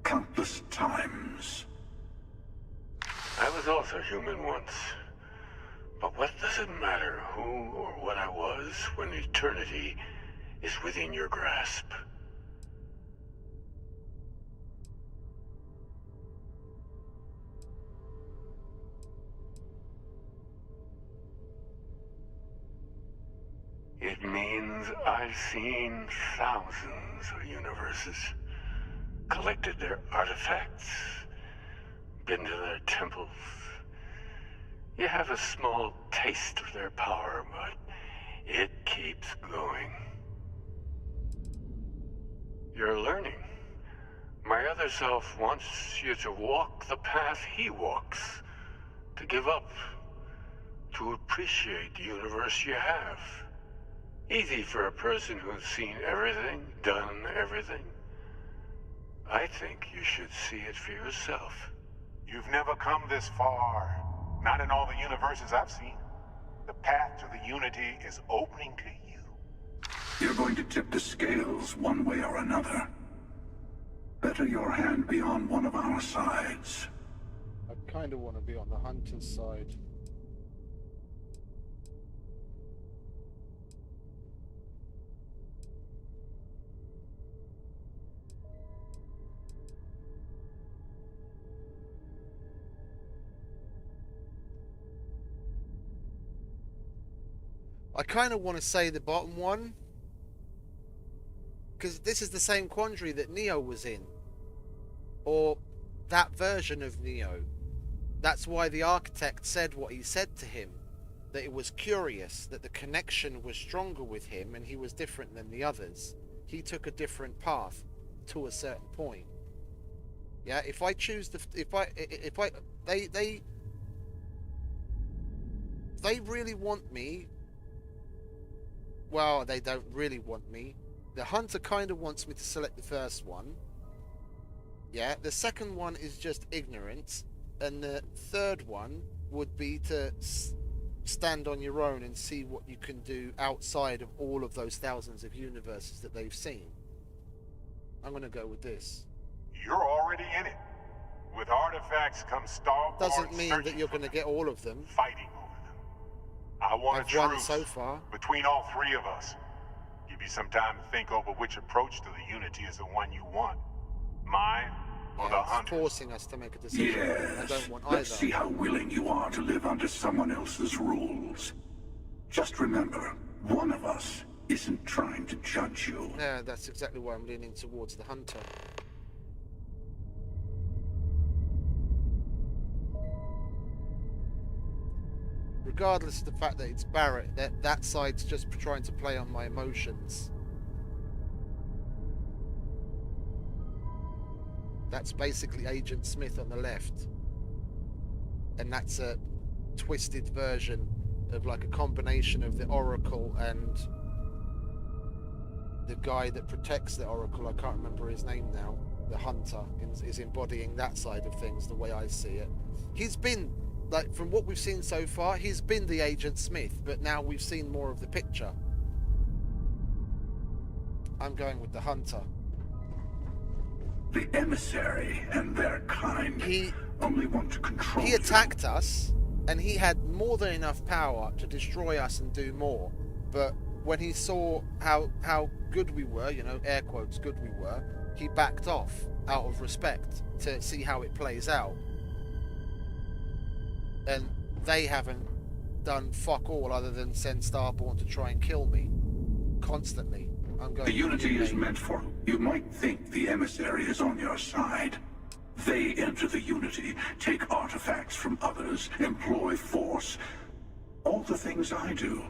countless times. I was also human once. But what does it matter who or what I was when eternity is within your grasp? It means I've seen thousands of universes, collected their artifacts, been to their temples. You have a small taste of their power, but it keeps going. You're learning. My other self wants you to walk the path he walks, to give up, to appreciate the universe you have. Easy for a person who's seen everything, done everything. I think you should see it for yourself. You've never come this far. Not in all the universes I've seen. The path to the Unity is opening to you. You're going to tip the scales one way or another. Better your hand be on one of our sides. I kind of want to be on the hunter's side. I kind of want to say the bottom one, because this is the same quandary that Neo was in, or that version of Neo. That's why the architect said what he said to him, that it was curious, that the connection was stronger with him and he was different than the others. He took a different path to a certain point. Yeah, if I choose the, they really want me. Well, they don't really want me. The hunter kind of wants me to select the first one. Yeah, the second one is just ignorance. And the third one would be to stand on your own and see what you can do outside of all of those thousands of universes that they've seen. I'm going to go with this. You're already in it. With artifacts come Starborn. Doesn't mean that you're going to get all of them. Fighting over them. I want a I've won truce so far. between all three of us. Give you some time to think over which approach to the Unity is the one you want. Mine or the Hunter's. Forcing us to make a decision. Yes. I don't want Let's either. see how willing you are to live under someone else's rules. Just remember, one of us isn't trying to judge you. Yeah, that's exactly why I'm leaning towards the hunter. Regardless of the fact that it's Barrett, that side's just trying to play on my emotions. That's basically Agent Smith on the left. And that's a twisted version of like a combination of the Oracle and the guy that protects the Oracle. I can't remember his name now. The hunter is embodying that side of things the way I see it. He's been, like, from what we've seen so far, he's been the Agent Smith, but now we've seen more of the picture. I'm going with the hunter. The emissary and their kind only want to control He attacked us, and he had more than enough power to destroy us and do more. But when he saw how good we were, you know, air quotes, good we were, he backed off out of respect to see how it plays out. And they haven't done fuck all other than send Starborn to try and kill me constantly. I'm going. The Unity is meant for. You might think the emissary is on your side. They enter the Unity, take artifacts from others, employ force. All the things I do.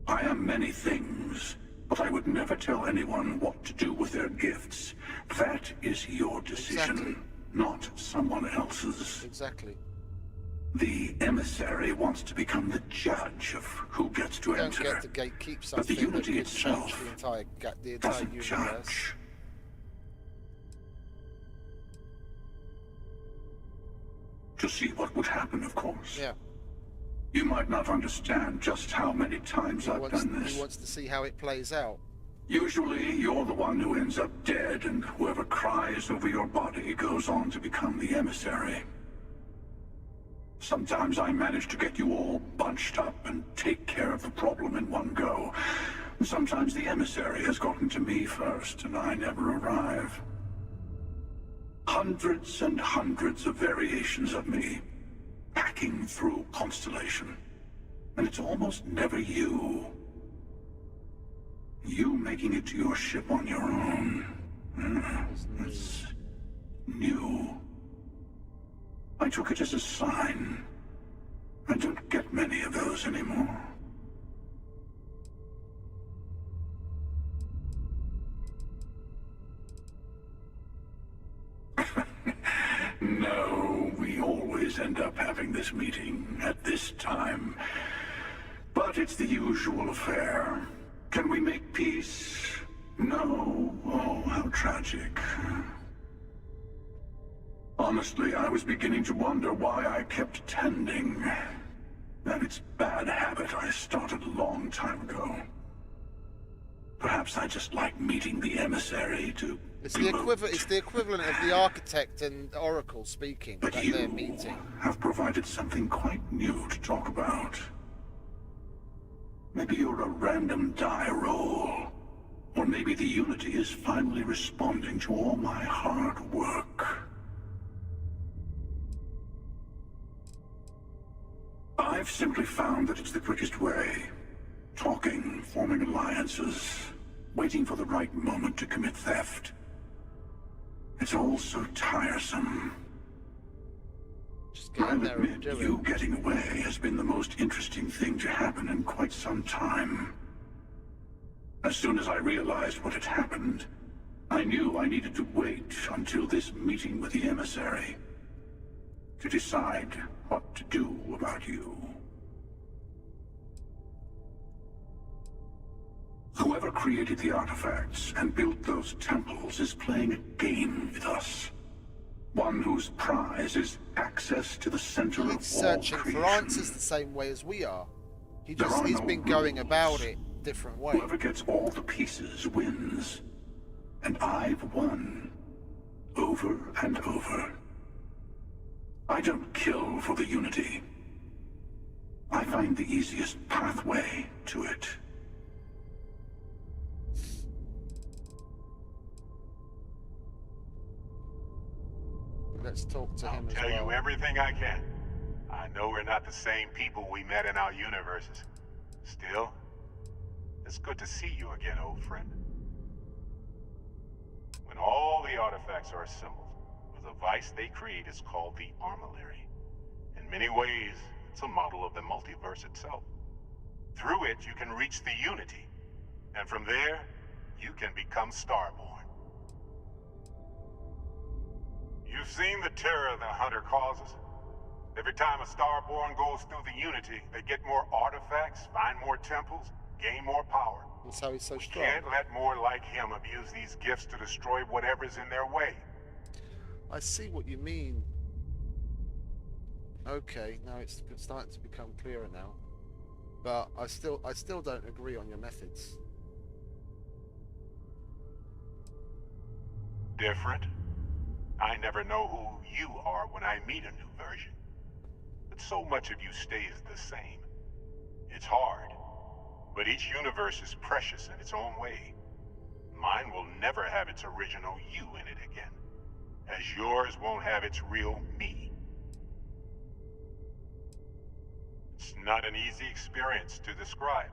I am many things, but I would never tell anyone what to do with their gifts. That is your decision, not someone else's. Exactly. The emissary wants to become the judge of who gets to enter. Don't get to gatekeep But something the Unity that could change itself the entire doesn't universe. judge. To see what would happen, of course. Yeah. You might not understand just how many times I've done this. He wants to see how it plays out. Usually, you're the one who ends up dead, and whoever cries over your body goes on to become the emissary. Sometimes I manage to get you all bunched up and take care of the problem in one go. Sometimes the emissary has gotten to me first, and I never arrive. Hundreds and hundreds of variations of me, hacking through Constellation. And it's almost never you. You making it to your ship on your own. It's new. I took it as a sign. I don't get many of those anymore. No, we always end having this meeting at this time, but it's the usual affair. Can we make peace? No. Oh, how tragic. Honestly, I was beginning to wonder why I kept attending. That it's bad habit I started a long time ago. Perhaps I just like meeting the emissary to... It's the equivalent of the architect and Oracle speaking at their meeting. Have provided something quite new to talk about. Maybe you're a random die roll. Or maybe the Unity is finally responding to all my hard work. I've simply found that it's the quickest way. Talking, forming alliances, waiting for the right moment to commit theft. It's all so tiresome. I'll admit, you getting away has been the most interesting thing to happen in quite some time. As soon as I realized what had happened, I knew I needed to wait until this meeting with the emissary to decide what to do about you. Whoever created the artifacts and built those temples is playing a game with us. One whose prize is access to the center of all searching creation. for answers the same way as we are. He's been going about it different way. Whoever gets all the pieces wins. And I've won. Over and over. I don't kill for the Unity. I find the easiest pathway to it. Let's talk to him as well. Tell you everything I can. I know we're not the same people we met in our universes. Still, it's good to see you again, old friend. When all the artifacts are assembled, the device they create is called the Armillary. In many ways, it's a model of the multiverse itself. Through it, you can reach the Unity. And from there, you can become Starborn. You've seen the terror the Hunter causes. Every time a Starborn goes through the Unity, they get more artifacts, find more temples, gain more power. That's how he's so strong. Can't let more like him abuse these gifts to destroy whatever's in their way. I see what you mean. Okay, now it's starting to become clearer now. But I still don't agree on your methods. Different? I never know who you are when I meet a new version. But so much of you stays the same. It's hard. But each universe is precious in its own way. Mine will never have its original you in it again. As yours won't have its real me. It's not an easy experience to describe.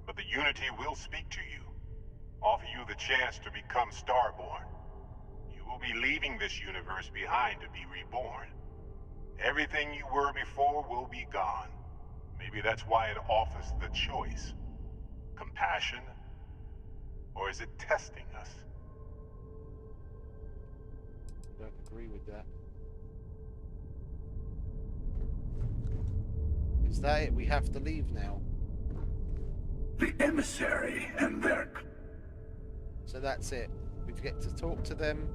But the Unity will speak to you. Offer you the chance to become Starborn. You will be leaving this universe behind to be reborn. Everything you were before will be gone. Maybe that's why it offers the choice. Compassion? Or is it testing us? I don't agree with that. Is that it? We have to leave now. The emissary and their... So that's it. We get to talk to them.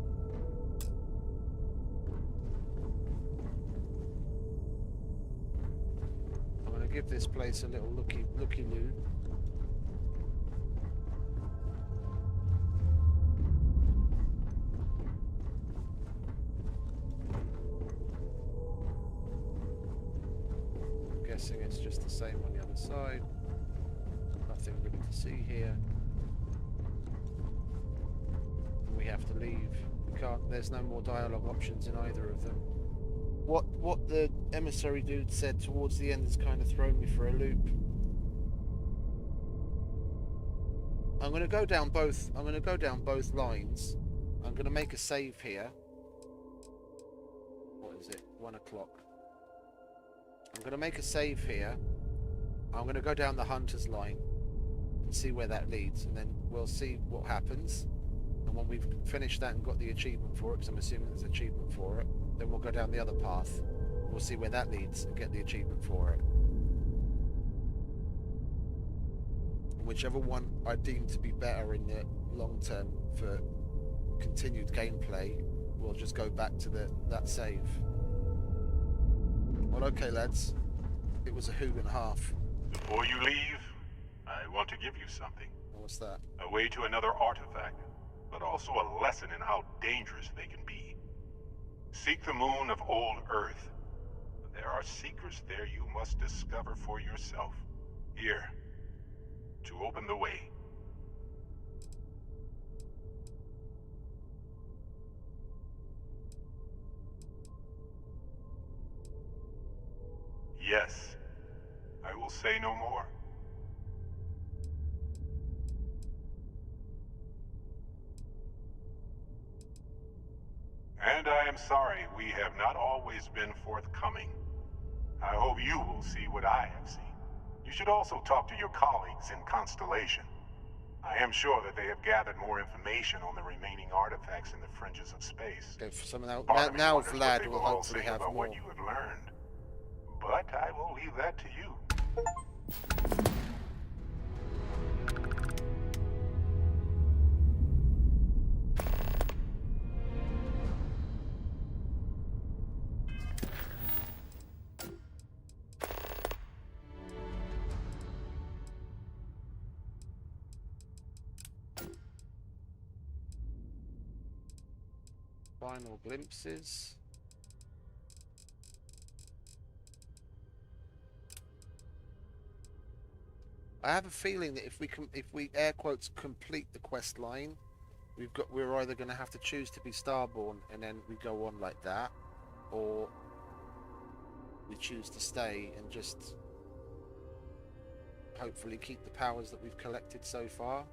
I'm going to give this place a little looky-loo. I'm guessing it's just the same on the other side. Nothing really to see here. We have to leave. We can't. There's no more dialogue options in either of them. What the emissary dude said towards the end has kind of thrown me for a loop. I'm going to go down both. I'm going to go down both lines. I'm going to make a save here. What is it? 1 o'clock. I'm going to make a save here. I'm going to go down the hunter's line and see where that leads, and then we'll see what happens. And when we've finished that and got the achievement for it, because I'm assuming there's an achievement for it, then we'll go down the other path. We'll see where that leads and get the achievement for it. And whichever one I deem to be better in the long term for continued gameplay, we'll just go back to that save. Well, okay, lads. It was a hoot and a half. Before you leave, I want to give you something. What's that? A way to another artifact, but also a lesson in how dangerous they can be. Seek the moon of old Earth. There are secrets there you must discover for yourself. Here, to open the way. Yes, I will say no more. And I am sorry we have not always been forthcoming. I hope you will see what I have seen. You should also talk to your colleagues in Constellation. I am sure that they have gathered more information on the remaining artifacts in the fringes of space. Okay, for some now wonders what Vlad they will all hopefully say have about more. what you have learned. But I will leave that to you. Final glimpses. I have a feeling that if we air quotes complete the quest line, we're either going to have to choose to be Starborn and then we go on like that, or we choose to stay and just hopefully keep the powers that we've collected so far.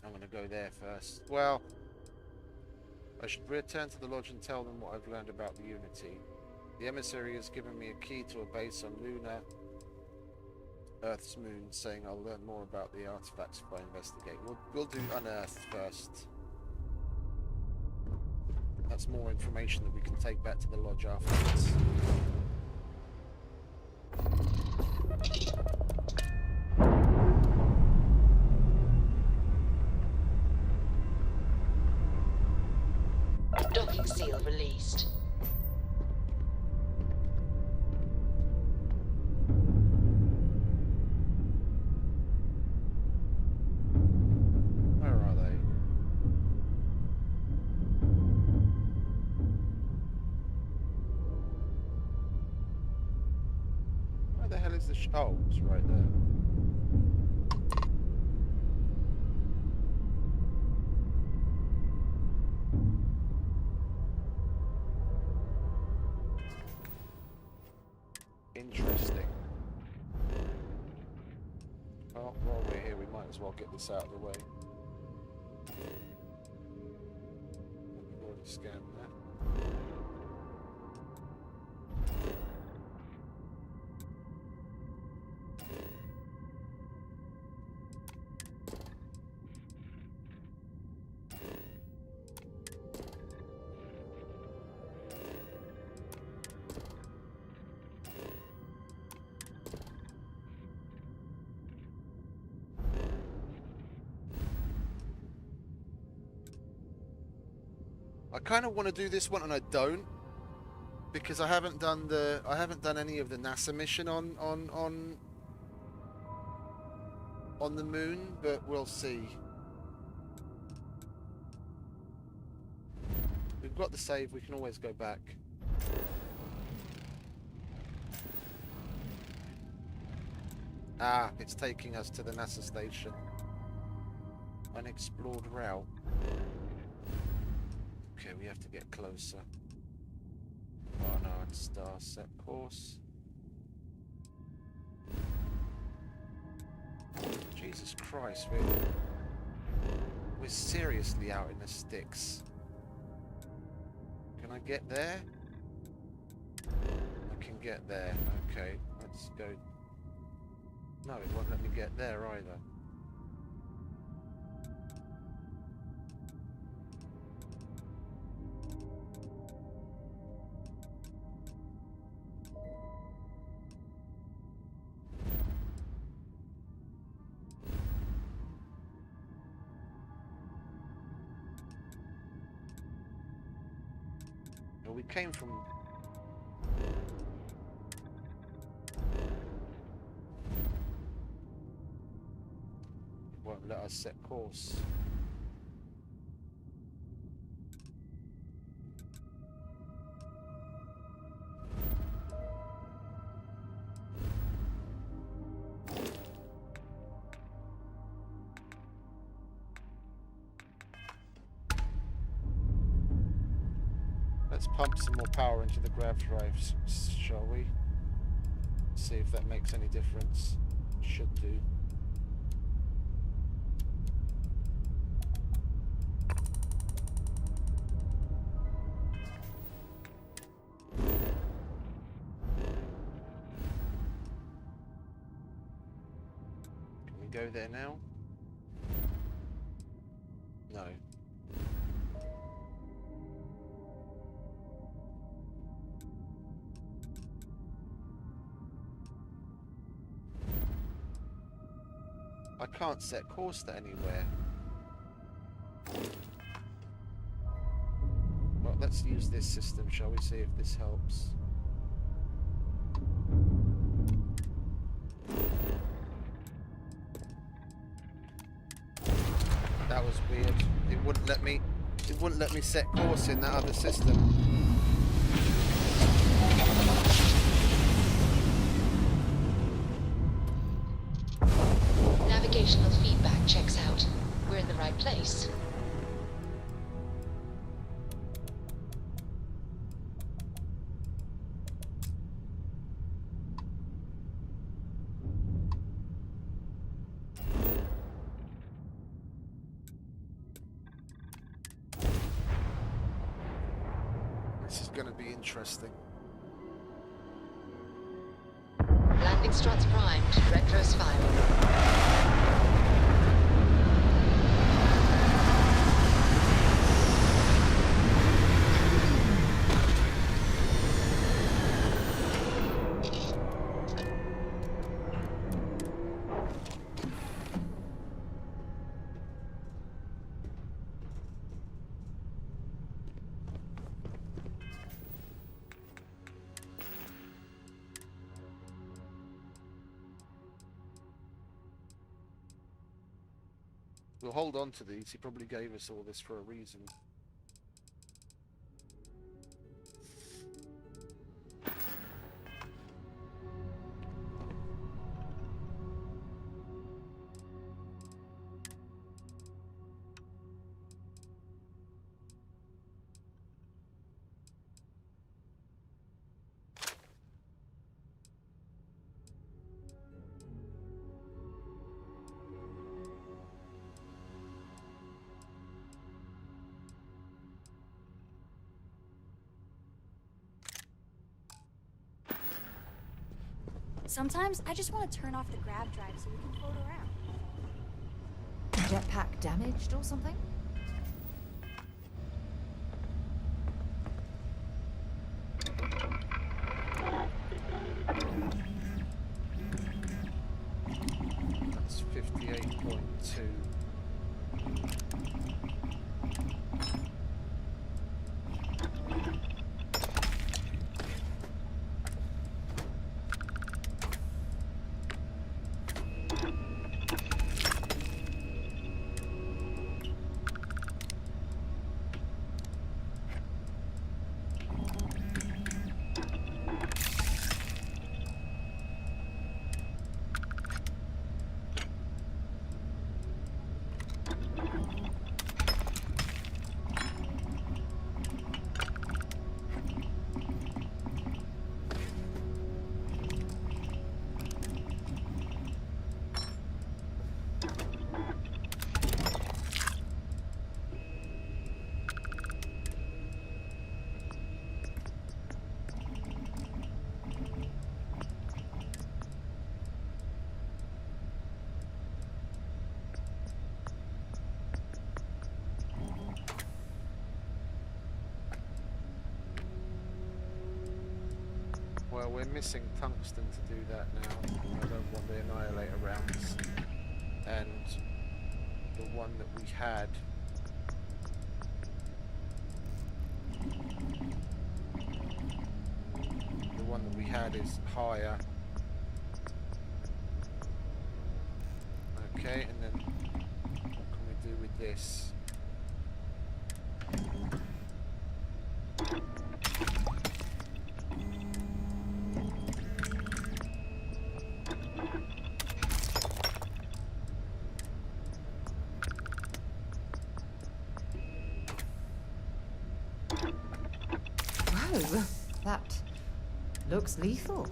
I'm going to go there first. Well, I should return to the lodge and tell them what I've learned about the Unity. The emissary has given me a key to a base on Luna, Earth's moon, saying I'll learn more about the artifacts if I investigate. We'll do Unearthed first. That's more information that we can take back to the lodge afterwards. Docking seal released. Where are they? Where the hell is the oh, it's right there. Interesting. Oh, while we're here, we might as well get this out of the way. We've already scanned that. I kind of want to do this one and I don't, because I haven't done any of the NASA mission on the moon, but we'll see. We've got the save, we can always go back. Ah, it's taking us to the NASA station. Unexplored route. Okay, we have to get closer. Oh no, it's star set course. Jesus Christ, we're seriously out in the sticks. Can I get there? I can get there. Okay, let's go. No, it won't let me get there either. we came from... Won't let us set course. Let's pump some more power into the grav drives, shall we? See if that makes any difference. Should do. Can we go there now? No. I can't set course to anywhere. Well, let's use this system, shall we? See if this helps. That was weird. It wouldn't let me set course in that other system. Navigational feedback checks out. We're in the right place. This is going to be interesting. Landing struts primed. Retros firing. We'll hold on to these. He probably gave us all this for a reason. Sometimes I just want to turn off the grav drive so we can float around. Jetpack damaged or something? That's 58.2. Well, we're missing tungsten to do that now. I don't want the Annihilator rounds. And the one that we had pad is higher. Okay, and then what can we do with this? Whoa, that looks lethal.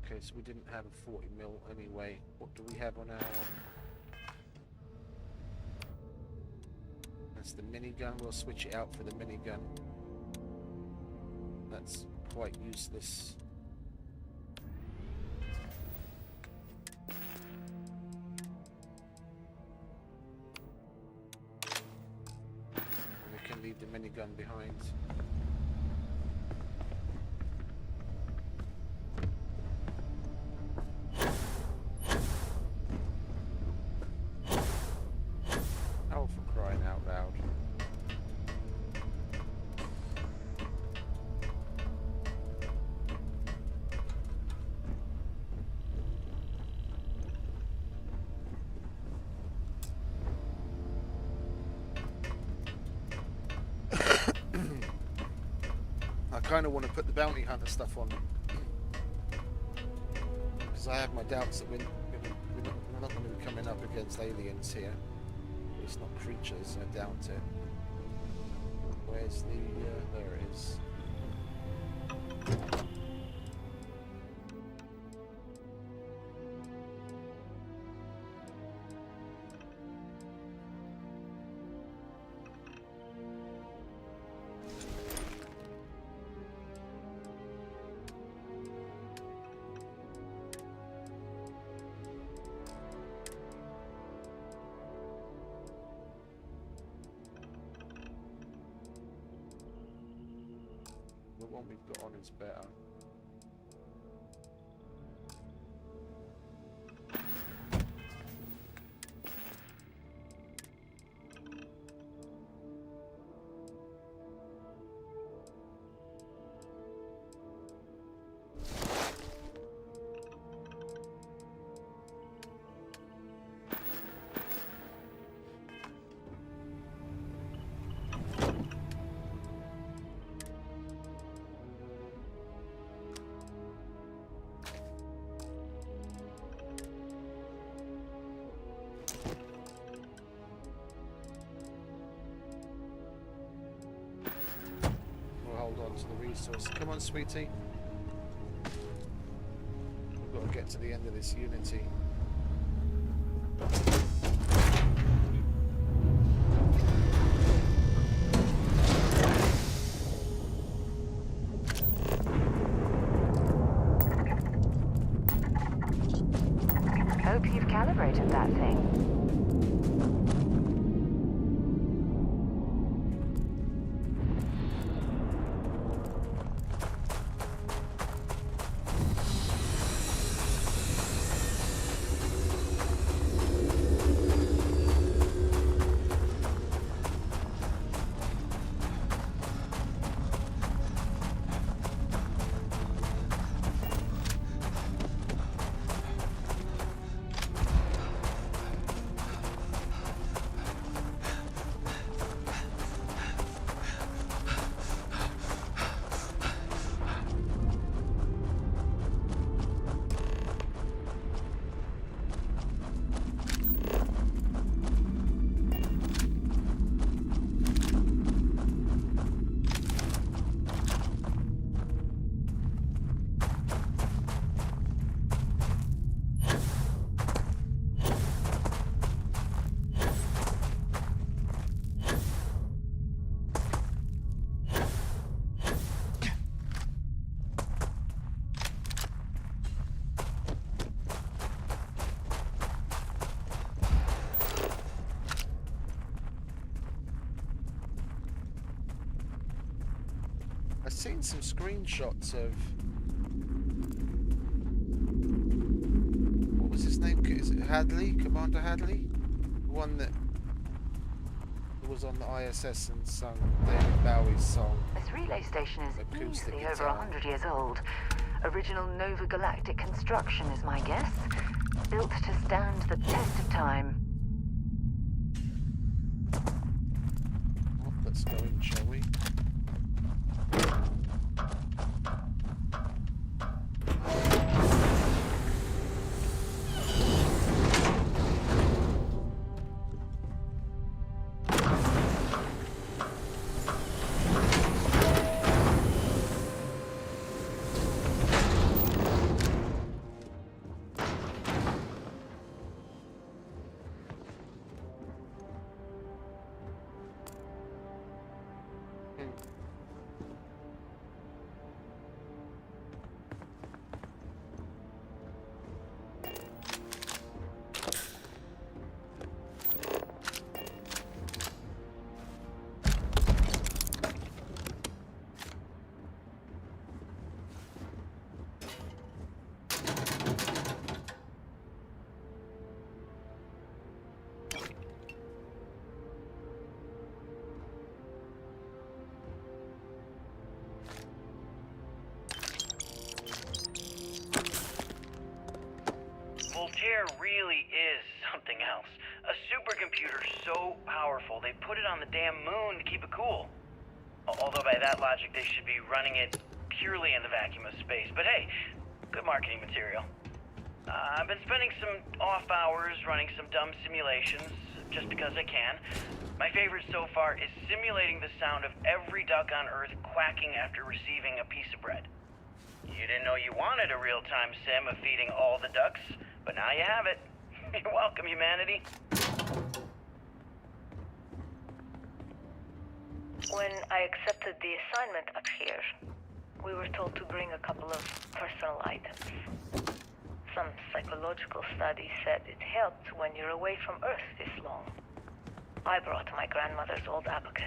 Okay, so we didn't have a 40mm anyway. What do we have on our... That's the minigun. We'll switch it out for the minigun. That's quite useless. And we can leave the minigun behind. I kind of want to put the bounty hunter stuff on because I have my doubts that we're not going to be coming up against aliens here. It's not creatures, I doubt it. Where's the... there it is. The one we've got on is better. To the resource. Come on, sweetie. We've got to get to the end of this Unity. Hope you've calibrated that thing. seen some screenshots of... What was his name? Is it Hadley? Commander Hadley? The one that was on the ISS and sung David Bowie's song. This relay station is Acoustic easily over guitar. 100 years old. Original Nova Galactic construction is my guess. Built to stand the test of time. Well, let's go in, shall we? Voltaire really is something else. A supercomputer so powerful they put it on the damn moon to keep it cool. Although by that logic they should be running it purely in the vacuum of space. But hey, good marketing material. I've been spending some off hours running some dumb simulations just because I can. My favorite so far is simulating the sound of every duck on Earth quacking after receiving a piece of bread. You didn't know you wanted a real-time sim of feeding all the ducks, but now you have it. You're welcome, humanity. When I accepted the assignment up here, we were told to bring a couple of personal items. Some psychological study said it helped when you're away from Earth this long. I brought my grandmother's old abacus.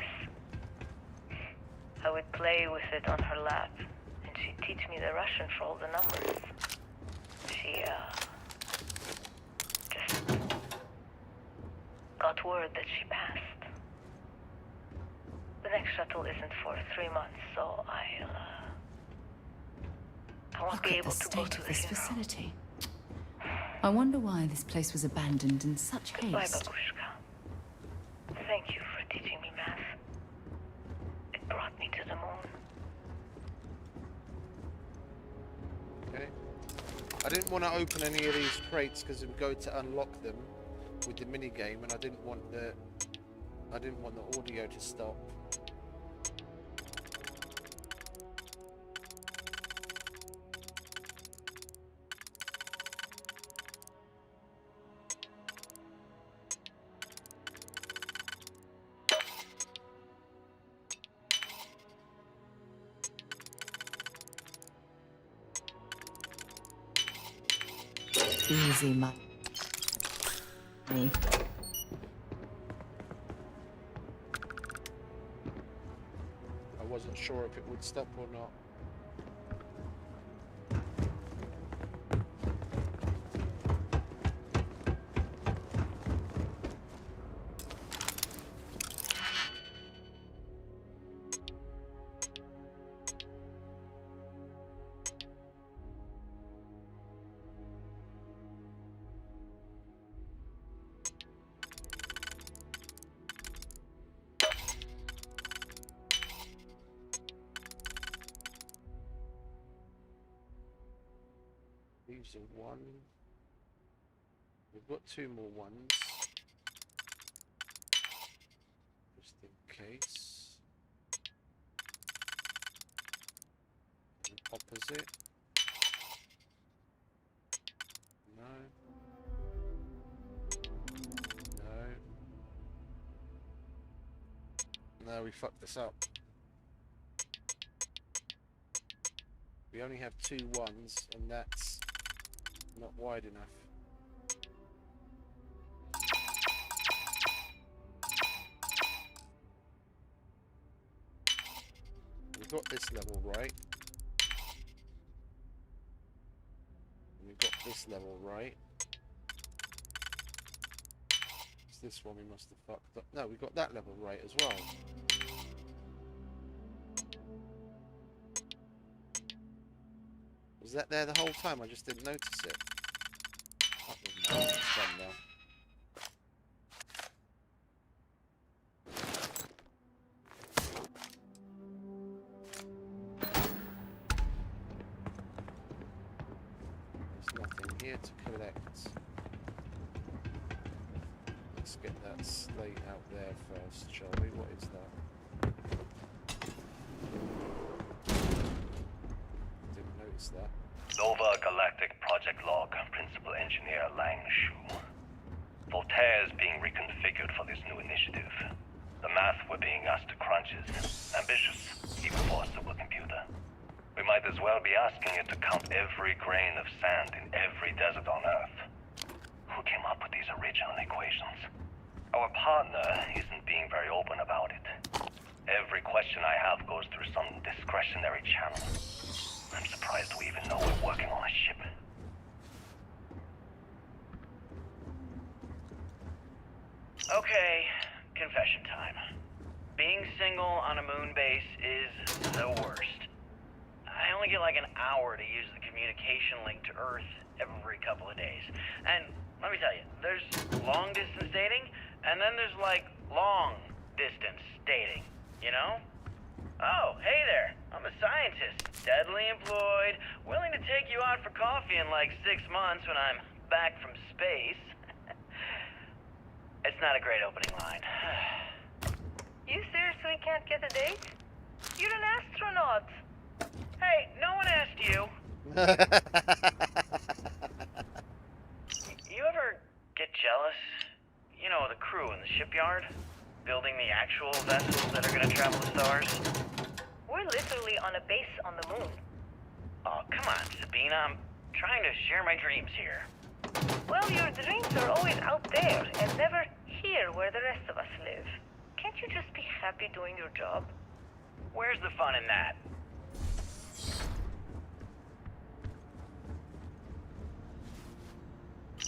I would play with it on her lap, and she'd teach me the Russian for all the numbers. She, just got word that she passed. The next shuttle isn't for 3 months, so I won't Look be at able the to go state to of the this funeral. facility. I wonder why this place was abandoned in such Goodbye, haste. Babushka. Thank you for teaching me math. It brought me to the moon. Okay. I didn't want to open any of these crates because it would go to unlock them with the minigame, and I didn't want the audio to stop. Easy, me. I wasn't sure if it would stop or not. Leaves a 1. We've got 2 more ones. Just in case. And opposite. No. No. No, we fucked this up. We only have 2 ones, and that's not wide enough. We'll got this level right. We got this level right. It's this one we must have fucked up. No, we got that level right as well. Was that there the whole time? I just didn't notice it. Oh, no, it's done now. There's nothing here to collect. Let's get that slate out there first, shall we? What is that? Didn't notice that. Nova Galactic Project Log, Principal Engineer Lang Shu. Voltaire is being reconfigured for this new initiative. The math we're being asked to crunch is ambitious, even for a supercomputer. We might as well be asking it to count every grain of sand in every desert on Earth. Who came up with these original equations? Our partner isn't being very open about it. Every question I have goes through some discretionary channel. I'm surprised we even know we're working on a ship. Okay, confession time. Being single on a moon base is the worst. I only get like an hour to use the communication link to Earth every couple of days. And let me tell you, there's long distance dating, and then there's like long distance dating, you know? Oh, hey there. I'm a scientist, steadily employed, willing to take you out for coffee in like 6 months when I'm back from space. It's not a great opening line. You seriously can't get a date? You're an astronaut. Hey, no one asked you. You ever get jealous? You know, the crew in the shipyard? Building the actual vessels that are gonna travel the stars? We're literally on a base on the moon. Oh, come on, Sabina. I'm trying to share my dreams here. Well, your dreams are always out there and never here where the rest of us live. Can't you just be happy doing your job? Where's the fun in that?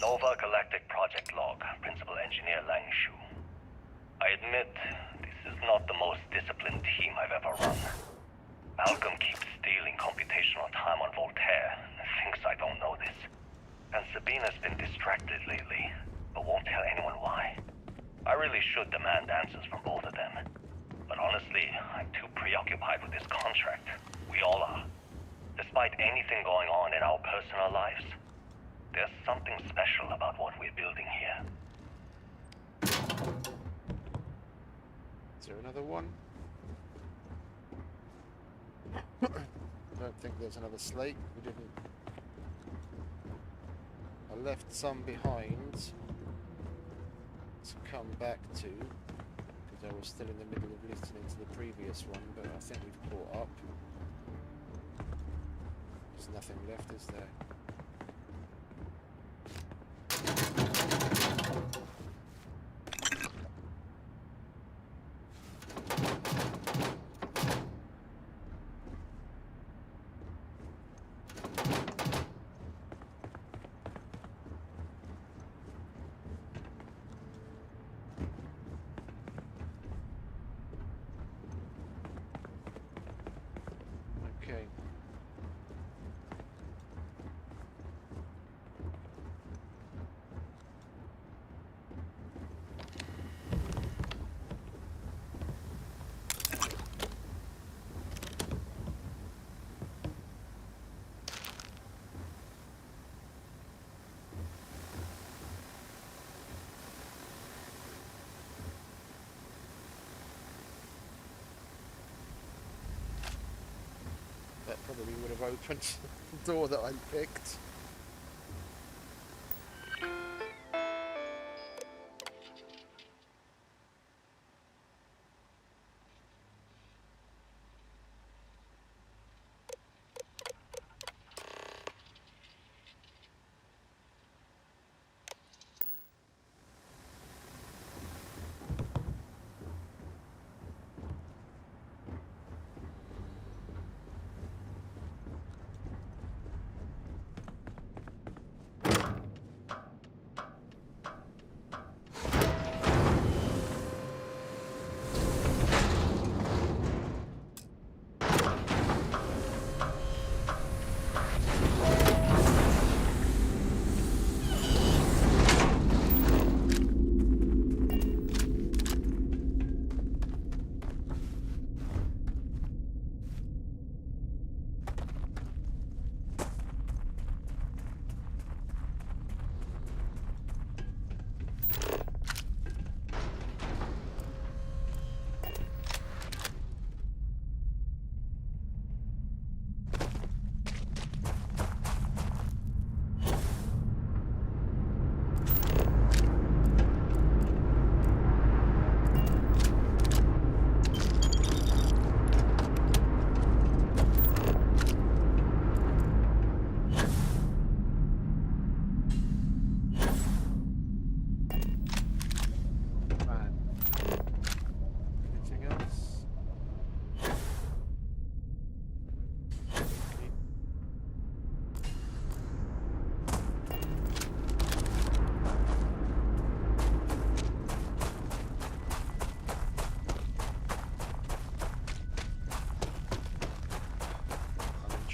Nova Galactic Project Log, Principal Engineer Lang Shu. I admit, this is not the most disciplined team I've ever run. Malcolm keeps stealing computational time on Voltaire and thinks I don't know this. And Sabina's been distracted lately, but won't tell anyone why. I really should demand answers from both of them. But honestly, I'm too preoccupied with this contract. We all are. Despite anything going on in our personal lives, there's something special about what we're building here. Is there another one? I don't think there's another slate. We didn't. I left some behind to come back to because I was still in the middle of listening to the previous one, but I think we've caught up. There's nothing left, is there? Okay. That probably would have opened the door that I picked.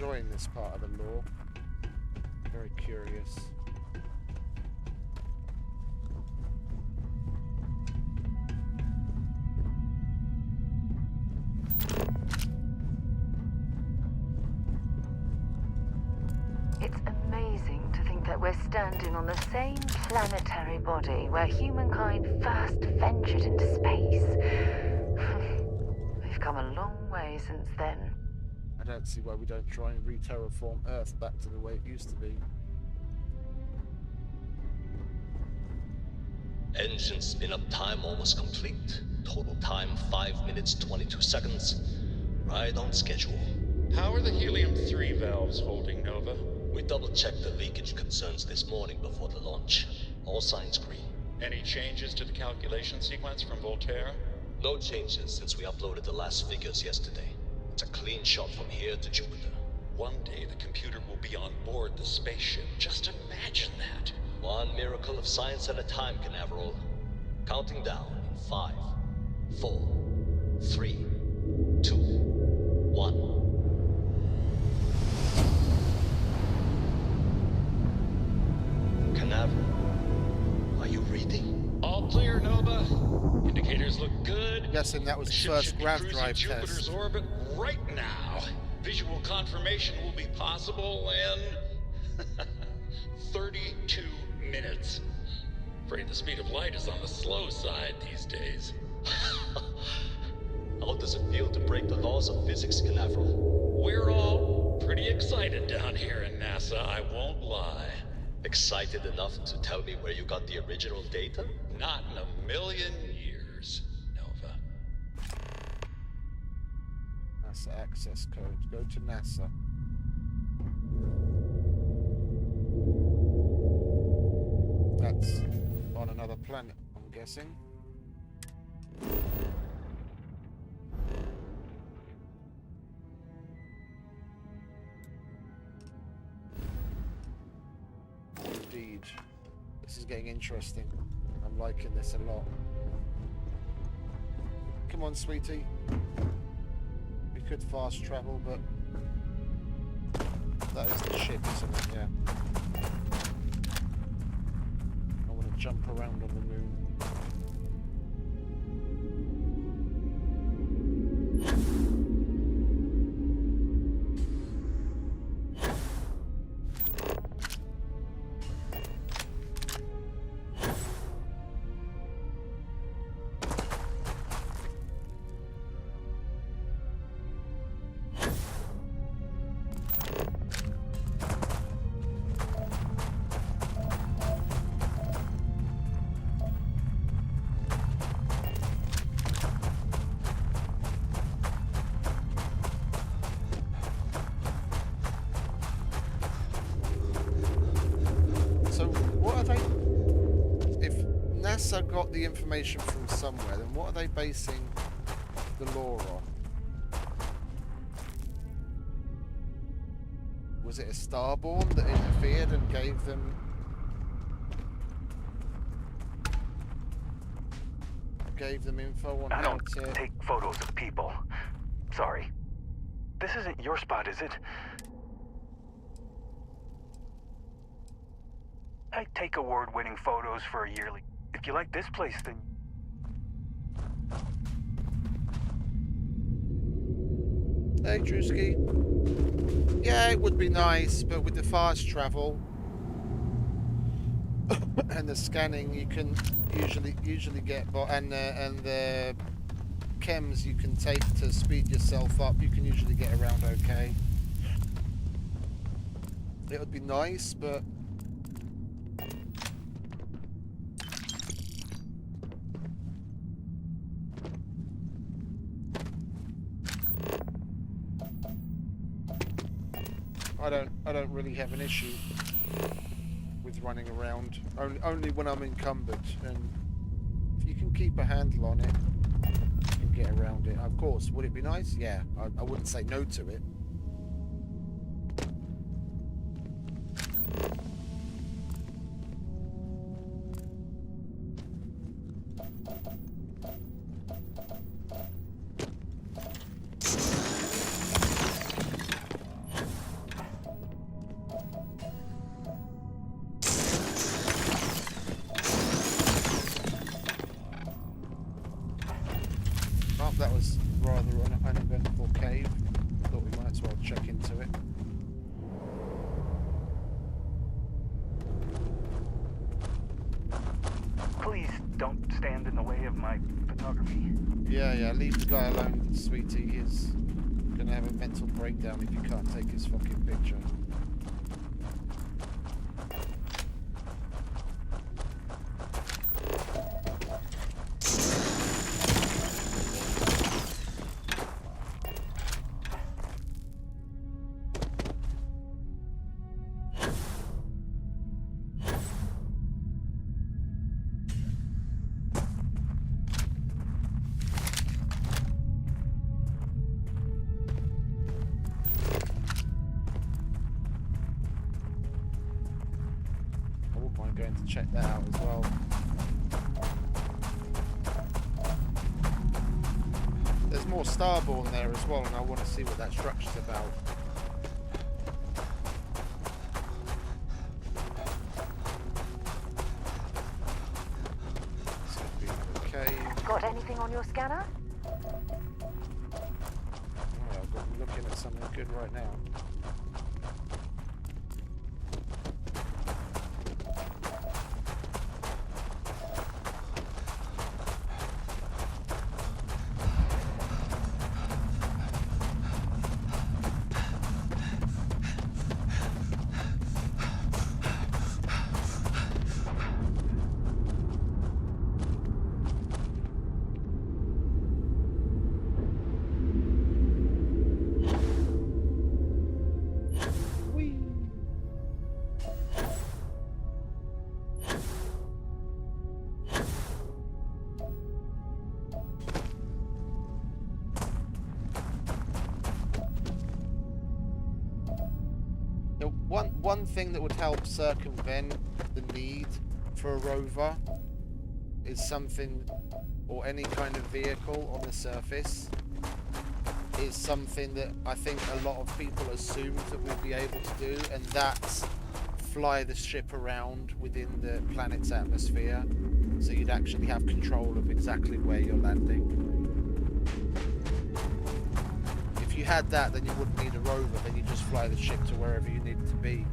enjoying this part of the lore. Very curious. It's amazing to think that we're standing on the same planetary body where humankind first ventured into space. We've come a long way since then. I don't see why we don't try and re-terraform Earth back to the way it used to be. Engine spin-up time almost complete. Total time 5 minutes 22 seconds. Right on schedule. How are the helium-3 valves holding, Nova? We double-checked the leakage concerns this morning before the launch. All signs green. Any changes to the calculation sequence from Voltaire? No changes since we uploaded the last figures yesterday. It's a clean shot from here to Jupiter. One day the computer will be on board the spaceship. Just imagine that. One miracle of science at a time, Canaveral. Counting down in 5, 4, 3, 2, 1. Canaveral, are you reading? All clear, Nova. Indicators look good. Guessing that was the first grav drive Jupiter's test. orbit right now. Visual confirmation will be possible in 32 minutes. Afraid the speed of light is on the slow side these days. How does it feel to break the laws of physics, Canaveral? We're all pretty excited down here in NASA, I won't lie. Excited enough to tell me where you got the original data? Not in a million years, Nova. NASA access code. Go to NASA. That's on another planet, I'm guessing. Indeed. This is getting interesting. I'm liking this a lot. Come on, sweetie. We could fast travel, but that is the ship, isn't it? Yeah. I want to jump around on the moon. NASA got the information from somewhere, then what are they basing the lore on? Was it a Starborn that interfered and gave them... info on I how don't to... take photos of people. Sorry. This isn't your spot, is it? I take award-winning photos for a yearly. If you like this place, then... Hey, Drewski. Yeah, it would be nice, but with the fast travel and the scanning, you can usually get, and the chems you can take to speed yourself up, you can usually get around okay. It would be nice, but I don't really have an issue with running around. Only when I'm encumbered, and if you can keep a handle on it, you can get around it. Of course, would it be nice? Yeah, I wouldn't say no to it. that was rather an uneventful cave. Thought we might as well check into it. Please don't stand in the way of my photography. Yeah, leave the guy alone, sweetie. He's gonna have a mental breakdown if you can't take his fucking picture. Going to check that out as well. There's more Starborn there as well, and I want to see what that structure's about. It's going to be another cave. Got anything on your scanner? Oh, I'm looking at something good right now. One thing that would help circumvent the need for a rover is something, or any kind of vehicle on the surface, is something that I think a lot of people assumed that we'd be able to do, and that's fly the ship around within the planet's atmosphere, so you'd actually have control of exactly where you're landing. If you had that, then you wouldn't need a rover, then you just fly the ship to wherever you needed to be.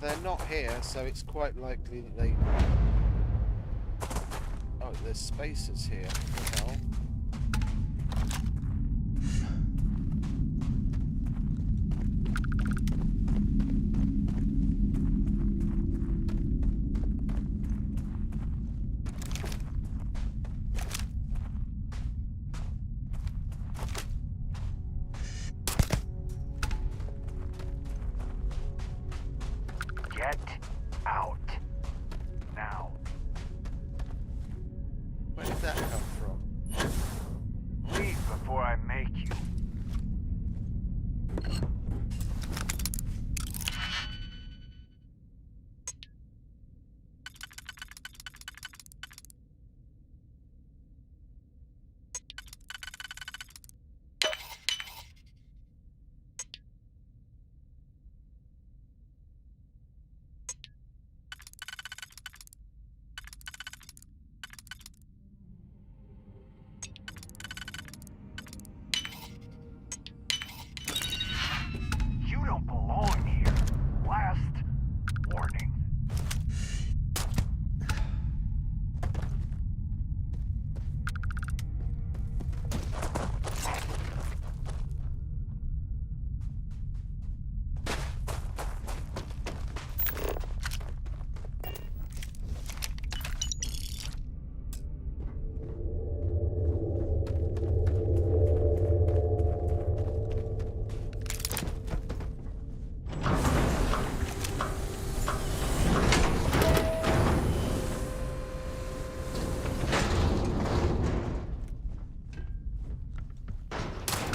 They're not here, so it's quite likely that they... Oh, there's spacers here. What the hell? Get out. Now. Where did that come from? Leave before I make you.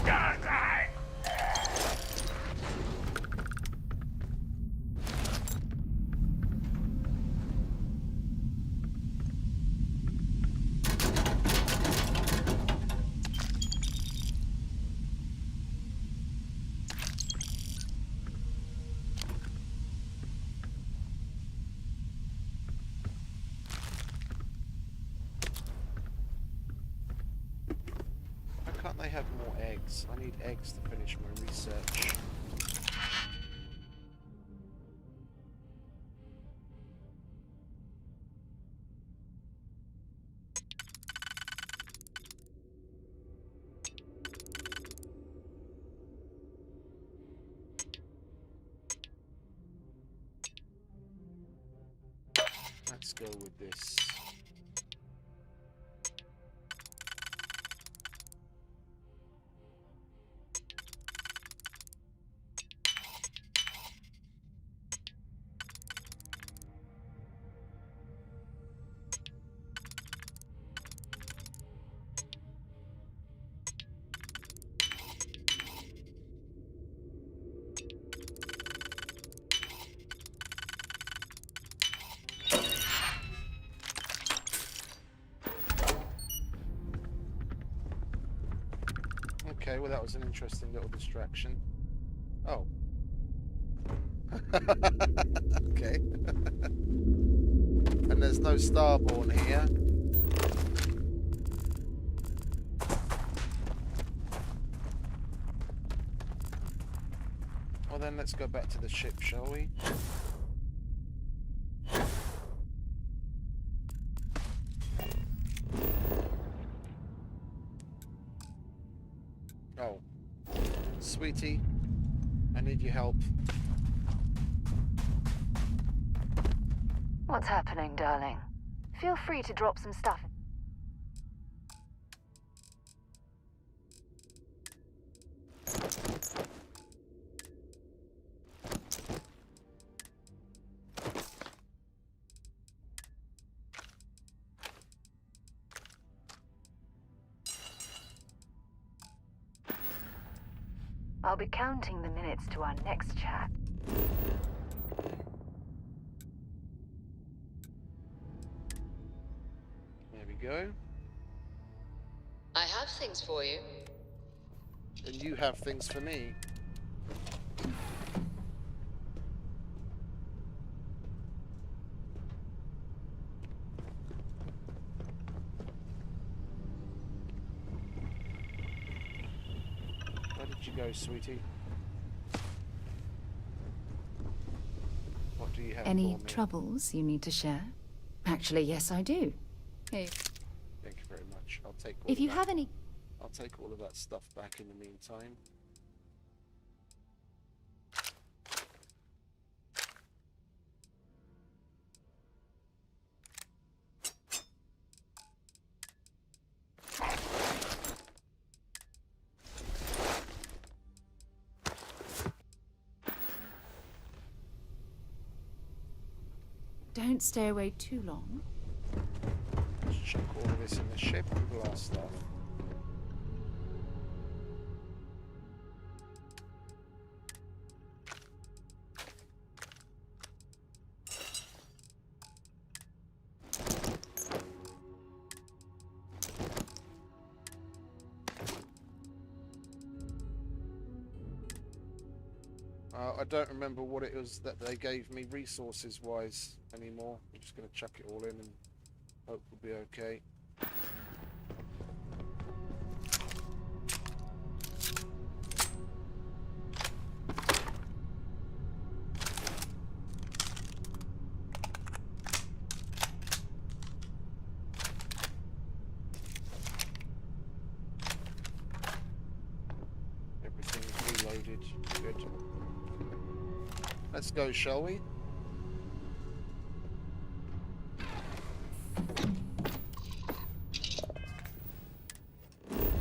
Why can't they have more eggs? I need eggs to finish my research. Let's go with this. Okay, well that was an interesting little distraction. Oh. Okay. And there's no Starborn here. Well then let's go back to the ship, shall we? Oh. Sweetie, I need your help. What's happening, darling? Feel free to drop some stuff. I'll be counting the minutes to our next chat. There we go. I have things for you. And you have things for me. Where did you go, sweetie? What do you have Any for me? troubles you need to share? Actually, yes, I do. Hey. Thank you very much. I'll take all If of you that. have any... I'll take all of that stuff back in the meantime. Don't stay away too long. Let's chuck all of this in the ship and blast off. I don't remember what it was that they gave me resources-wise anymore. I'm just going to chuck it all in and hope we'll be okay. Everything's reloaded. Good. Let's go, shall we?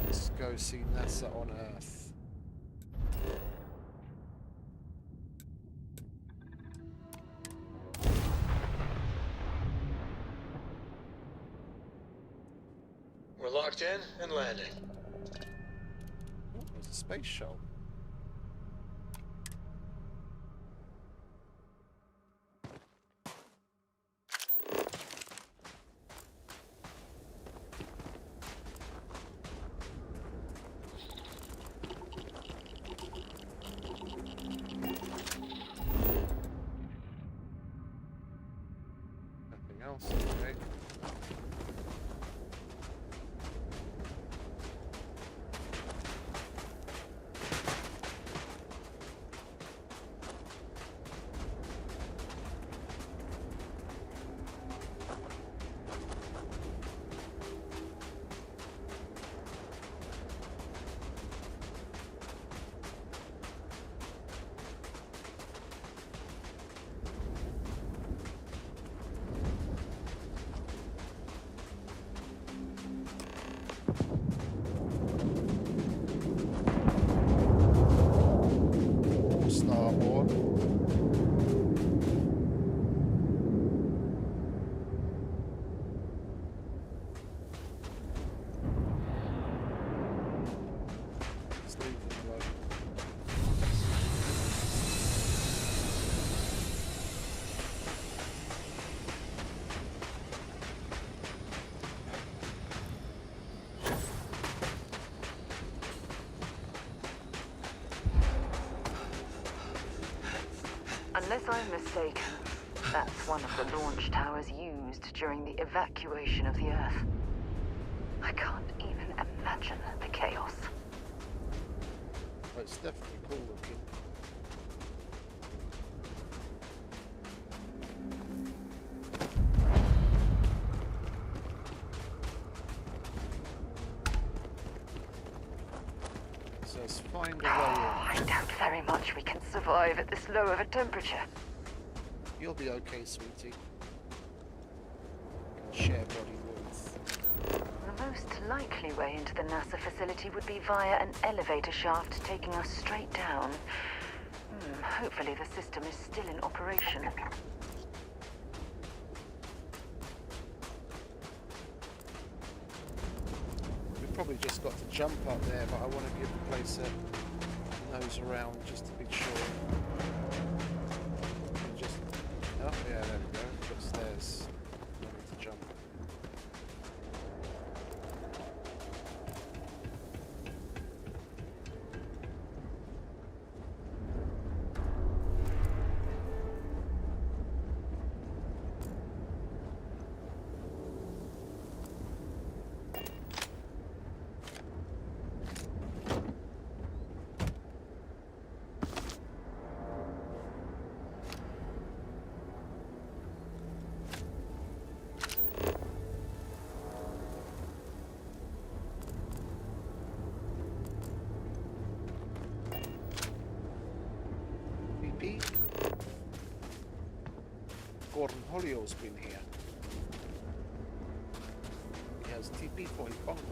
Let's go see NASA on Earth. We're locked in and landing. Oh, there's space shuttle. Nothing else, okay. Starboard. Let's leave them alone. Unless I'm mistaken, that's one of the launch towers used during the evacuation of the Earth. I can't even imagine the chaos. Well, it's definitely cool looking. So let's find a way in. I doubt very much we can survive at this low of a temperature. You'll be okay, sweetie. Share body warmth. The most likely way into the NASA facility would be via an elevator shaft taking us straight down. Hopefully the system is still in operation. We've probably just got to jump up there, but I want to give the place a nose around just to be sure. Just, oh yeah, there we go. Got stairs. No need to jump. Gordon Holyo's been here. He has TP point bungle.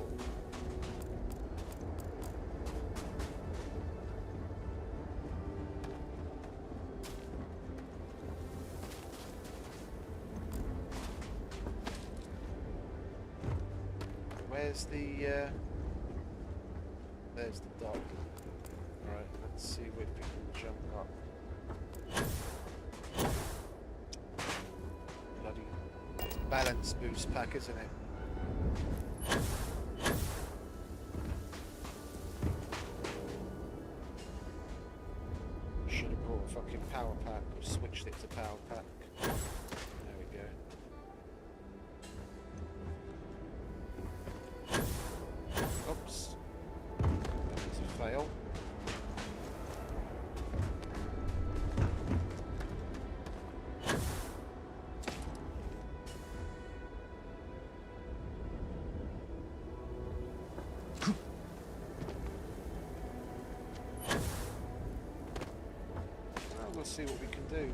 Where's the there's the dock. Alright, let's see if we can jump up. Balance boost pack, isn't it? Should have brought a fucking power pack or switched it to power pack. There we go. Oops. That was a fail. We'll see what we can do.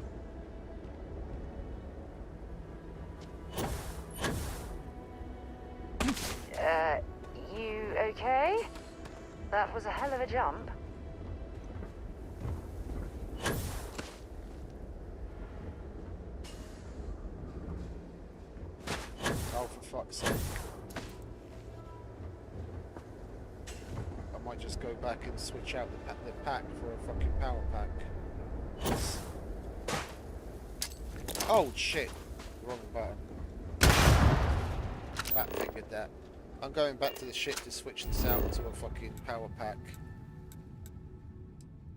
You okay? That was a hell of a jump. Oh, for fuck's sake. I might just go go back and switch out the pack for a fucking power pack. Oh shit! Wrong button. Bat fingered that. I'm going back to the ship to switch this out to a fucking power pack.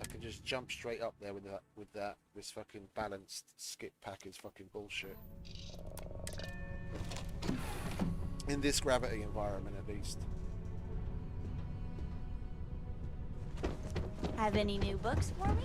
I can just jump straight up there with that. This fucking balanced skip pack is fucking bullshit. In this gravity environment, at least. Have any new books for me?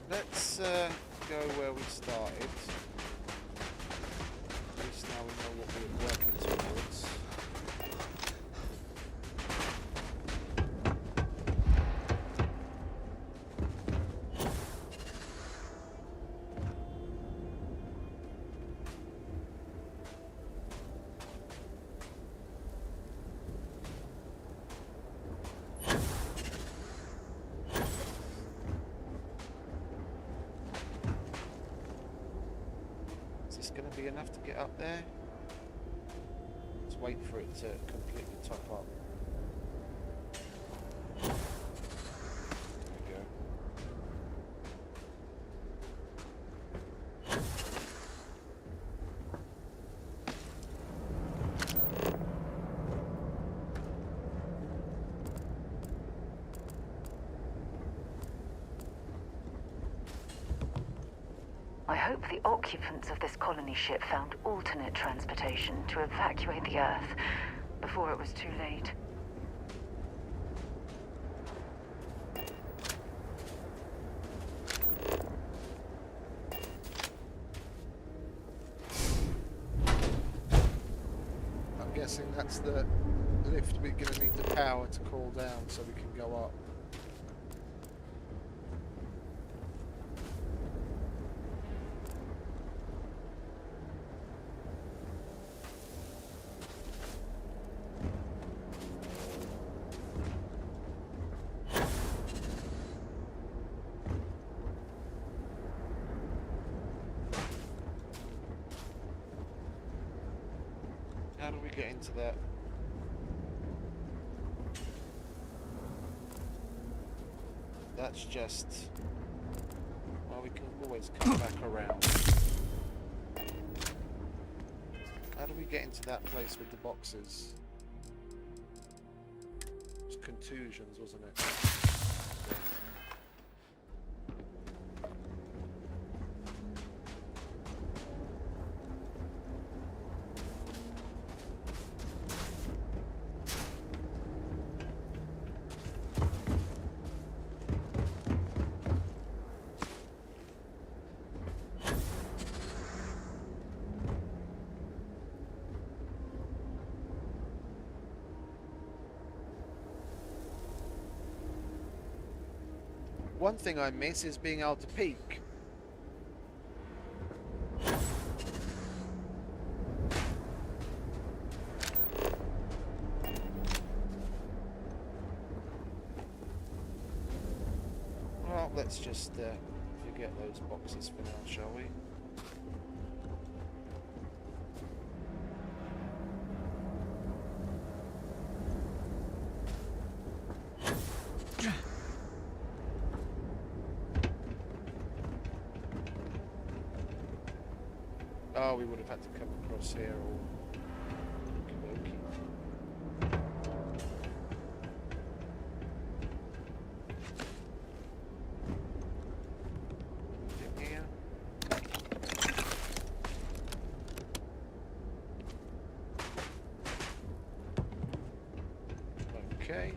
Let's go where we started. At least now we know what we're working towards. Is this going to be enough to get up there? Let's wait for it to completely top up. There we go. I hope the occupants of this colony ship found alternate transportation to evacuate the Earth before it was too late. I'm guessing that's the lift we're going to need the power to call down so we can go up. How do we get into that? That's just... well, we can always come back around. How do we get into that place with the boxes? It was contusions, wasn't it? Yeah. One thing I miss is being able to peek. let's just forget those boxes for now, shall we? Oh, we would have had to come across here or... Okay.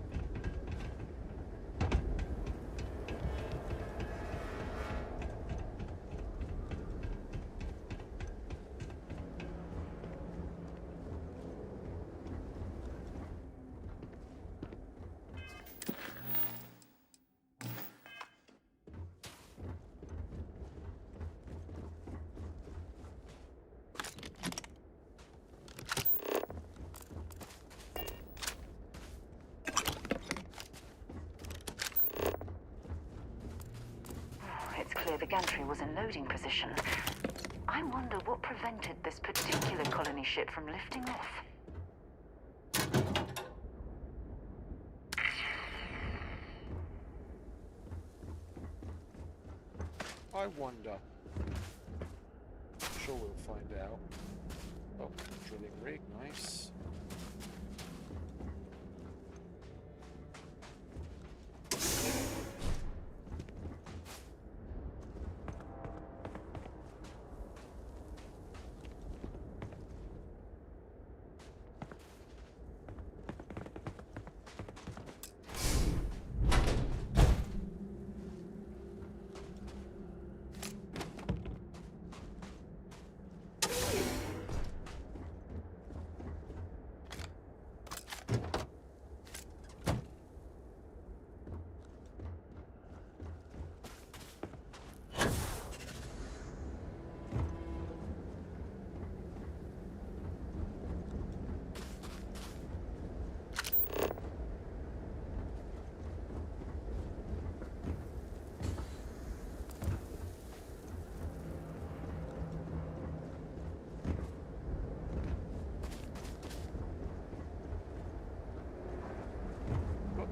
It's clear the gantry was in loading position. I wonder what prevented this particular colony ship from lifting off. I wonder. I'm sure we'll find out. Oh, drilling rig, nice.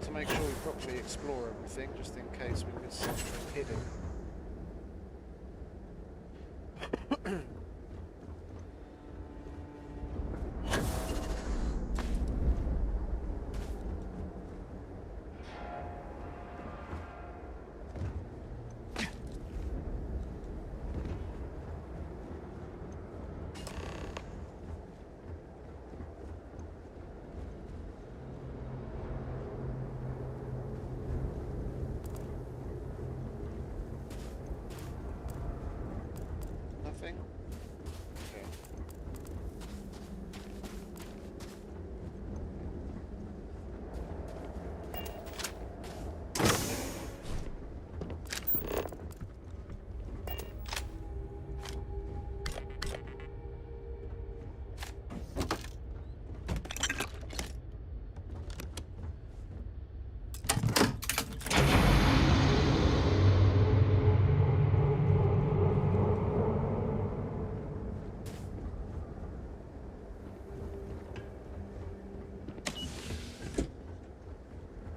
To make sure we properly explore everything, just in case we miss something hidden. Nothing? Okay.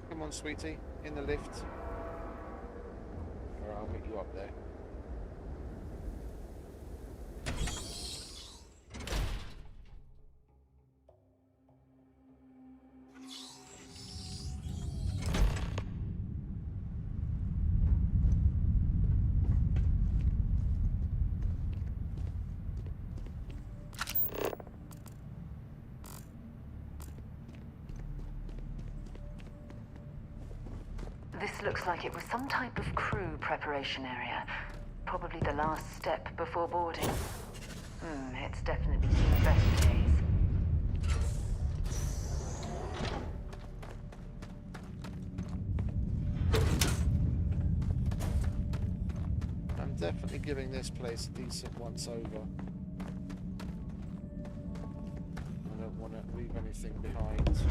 Come on, sweetie, in the lift. Alright, I'll meet you up there. This looks like it was some type of crew preparation area. Probably the last step before boarding. It's definitely seen better days. I'm definitely giving this place a decent once over. I don't want to leave anything behind.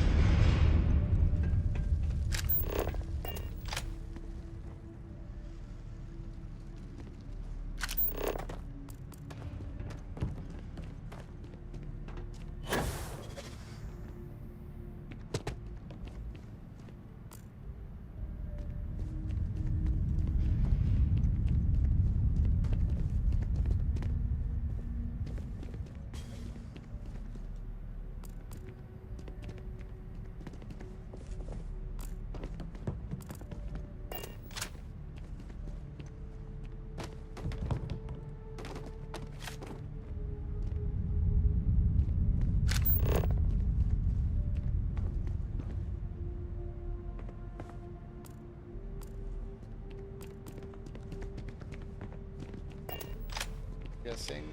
guessing.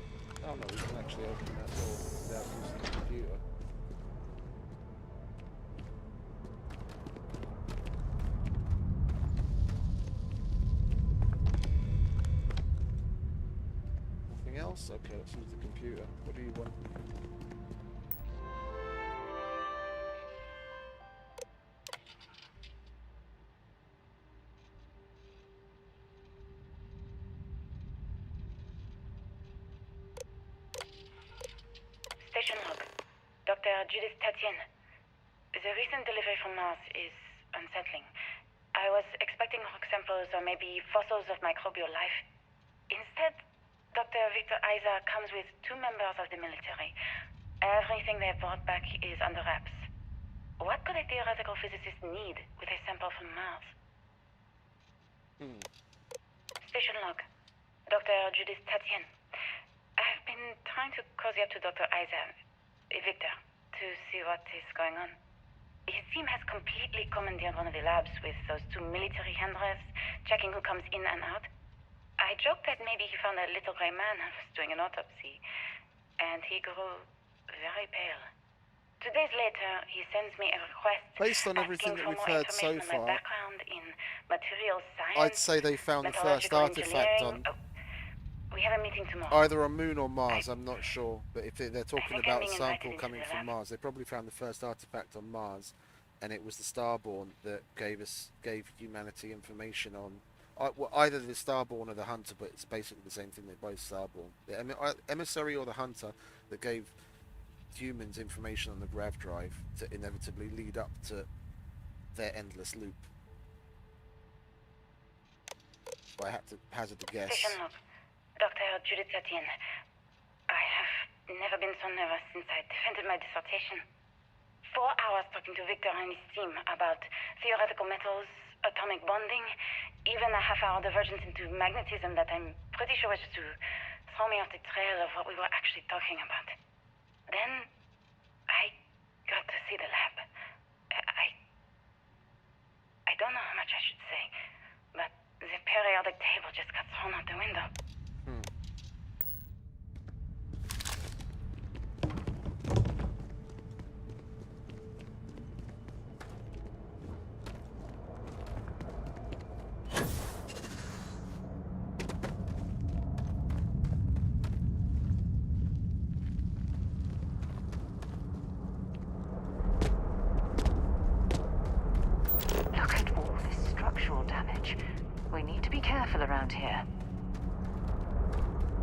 Oh no, we can actually open that door without using the computer. Nothing else? Okay, let's use the computer. What do you want? Station log. Dr. Judith Tatien. The recent delivery from Mars is unsettling. I was expecting rock samples or maybe fossils of microbial life. Instead, Dr. Victor Isa comes with 2 members of the military. Everything they brought back is under wraps. What could a theoretical physicist need with a sample from Mars? Station log. Dr. Judith Tatien. I've been trying to cozy up to Dr. Isa, Victor, to see what is going on. His team has completely commandeered one of the labs with those 2 military handlers, checking who comes in and out. I joked that maybe he found a little gray man who was doing an autopsy, and he grew very pale. 2 days later, he sends me a request Based on everything that we've heard so on my far, background in material I'd science, say they found the first metallurgical artifact engineering. on We have a meeting tomorrow. either on Moon or Mars, I'm not sure. But if they're talking think I'm about a being sample invited coming into the from lab. Mars, they probably found the first artifact on Mars, and it was the Starborn that gave humanity information on either the Starborn or the Hunter, but it's basically the same thing. They're both Starborn. The emissary or the Hunter that gave humans information on the grav drive to inevitably lead up to their endless loop. If I had to hazard a guess. Station log. Dr. Judith Tatien. I have never been so nervous since I defended my dissertation. 4 hours talking to Victor and his team about theoretical metals, atomic bonding, even a half-hour divergence into magnetism that I'm pretty sure was just to throw me off the trail of what we were actually talking about. Then, I got to see the lab. I don't know how much I should say, but the periodic table just got thrown out the window. Look at all this structural damage. We need to be careful around here.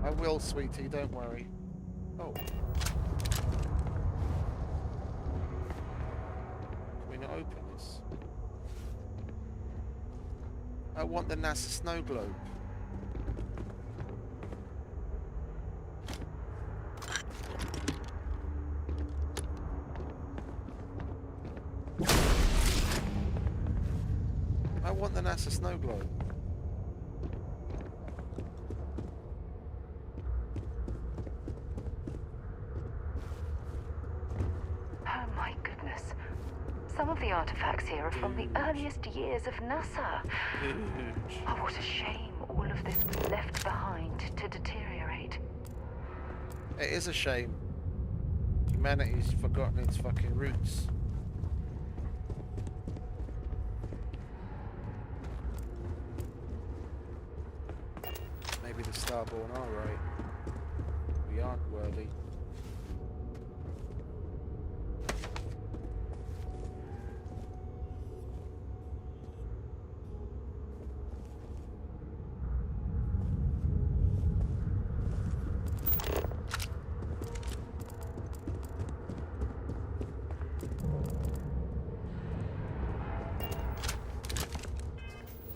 I will, sweetie, don't worry. Oh. Can we not open this? I want the NASA snow globe. I want the NASA snow globe. Oh my goodness. Some of the artifacts here are from the earliest years of NASA. Oh, what a shame all of this was left behind to deteriorate. It is a shame. Humanity's forgotten its fucking roots. Maybe the Starborn are right. We aren't worthy.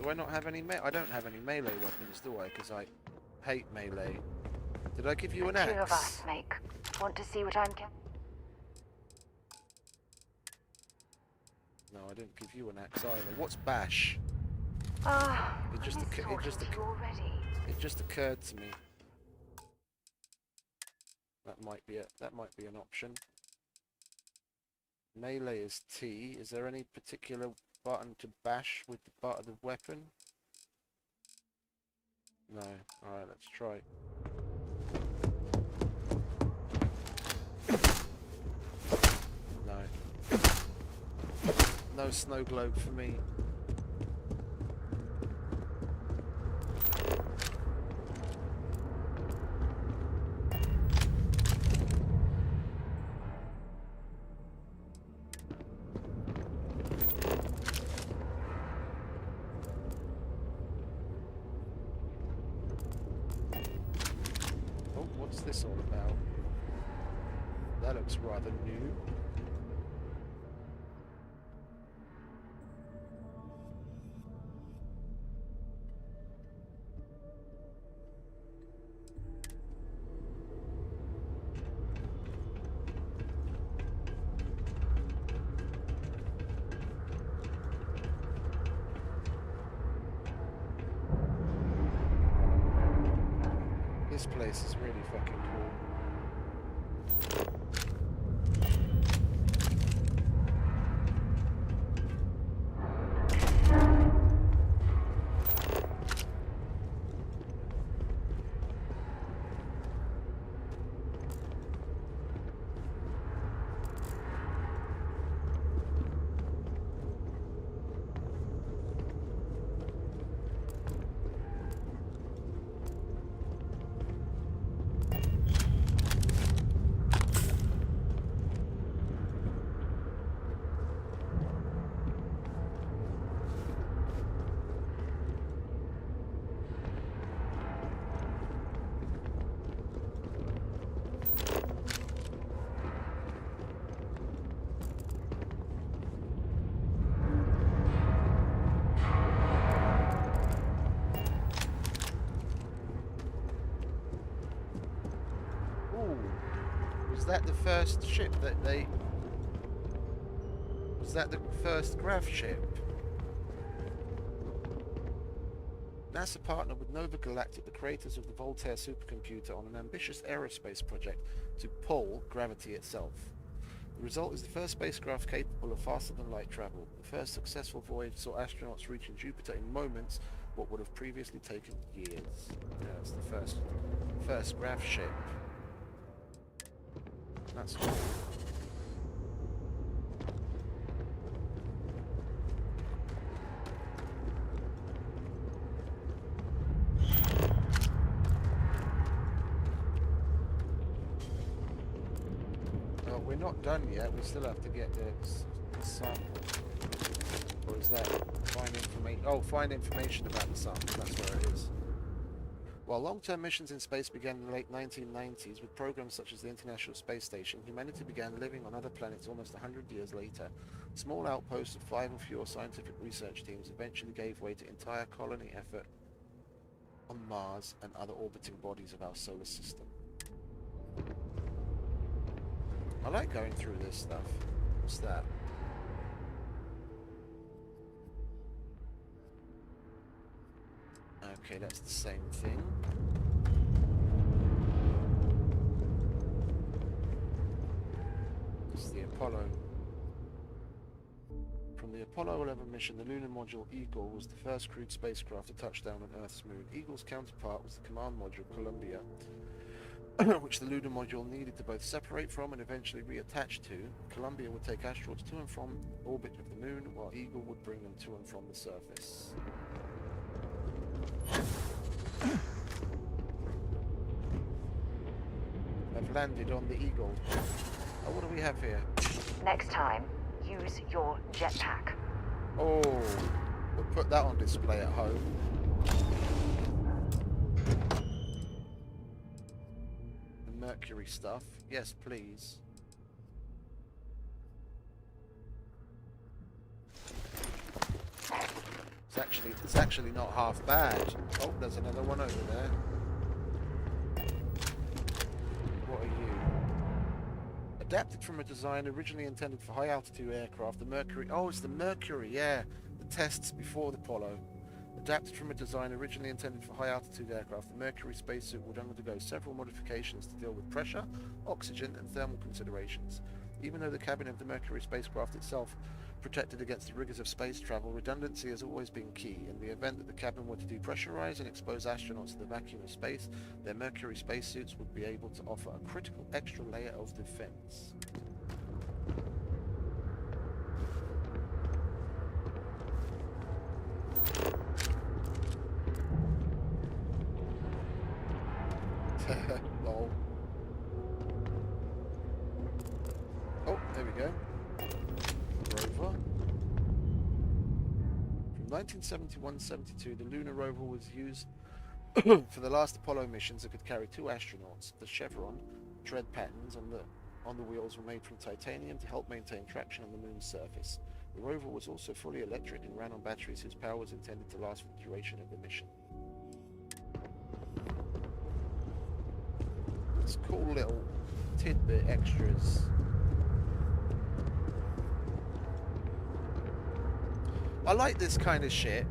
Do I not have any I don't have any melee weapons, do I? Because I hate melee. Did I give you an The two of axe? us, Snake. Want to see what I'm No, I didn't give you an axe either. What's bash? Ah, It just occurred to me. That might be an option. Melee is T. Is there any particular button to bash with the butt of the weapon? No. Alright, let's try. No snow globe for me. Oh, what's this all about? That looks rather new. This place is really fucking cool. Was that the first ship that they... Was that the first Grav ship? NASA partnered with Nova Galactic, the creators of the Voltaire supercomputer, on an ambitious aerospace project to pull gravity itself. The result is the first spacecraft capable of faster-than-light travel. The first successful voyage saw astronauts reaching Jupiter in moments, what would have previously taken years. Yeah, it's the first Grav ship. That's cool. Well, we're not done yet. We still have to get the sample. Or is that find information? Oh, find information about the sample. That's where it is. While long-term missions in space began in the late 1990s with programs such as the International Space Station, humanity began living on other planets almost 100 years later. Small outposts of 5 or fewer scientific research teams eventually gave way to entire colony effort on Mars and other orbiting bodies of our solar system. I like going through this stuff. What's that? Okay, that's the same thing. It's the Apollo. From the Apollo 11 mission, the lunar module Eagle was the first crewed spacecraft to touch down on Earth's moon. Eagle's counterpart was the command module Columbia, which the lunar module needed to both separate from and eventually reattach to. Columbia would take astronauts to and from orbit of the moon, while Eagle would bring them to and from the surface. I've landed on the Eagle. Oh, what do we have here? Next time, use your jetpack. Oh, we'll put that on display at home. The Mercury stuff. Yes, please. It's actually not half bad. Oh, there's another one over there. What are you? Adapted from a design originally intended for high-altitude aircraft, the Mercury... Oh, it's the Mercury, yeah. The tests before the Apollo. Adapted from a design originally intended for high-altitude aircraft, the Mercury spacesuit would undergo several modifications to deal with pressure, oxygen, and thermal considerations. Even though the cabin of the Mercury spacecraft itself protected against the rigors of space travel, redundancy has always been key. In the event that the cabin were to depressurize and expose astronauts to the vacuum of space, their Mercury spacesuits would be able to offer a critical extra layer of defense. Lol. Oh, there we go. Rover. From 1971-72, the lunar rover was used for the last Apollo missions. It could carry 2 astronauts. The chevron tread patterns on the wheels were made from titanium to help maintain traction on the moon's surface. The rover was also fully electric and ran on batteries whose power was intended to last for the duration of the mission. It's cool little tidbit extras. I like this kind of shit.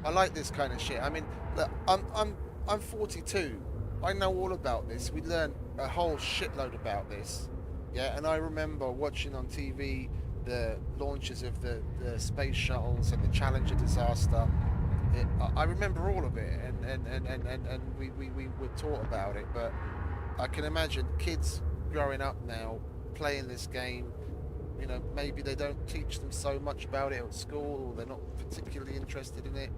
I mean, look, I'm 42. I know all about this. We learned a whole shitload about this. Yeah, and I remember watching on TV the launches of the space shuttles and the Challenger disaster. I remember all of it, and we were taught about it. But I can imagine kids growing up now playing this game. You know, maybe they don't teach them so much about it at school, or they're not particularly interested in it,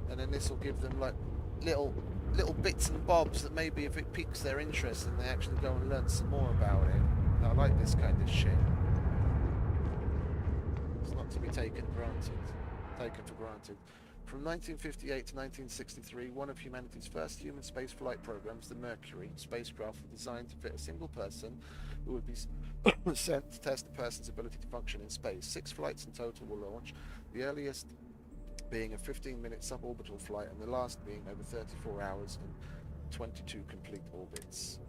and then this will give them like little bits and bobs that maybe if it piques their interest, and they actually go and learn some more about it. I like this kind of shit. It's not to be taken for granted. From 1958 to 1963, one of humanity's first human spaceflight programs, the Mercury spacecraft, was designed to fit a single person who would be sent to test the person's ability to function in space. 6 flights in total were launched, the earliest being a 15-minute suborbital flight and the last being over 34 hours and 22 complete orbits.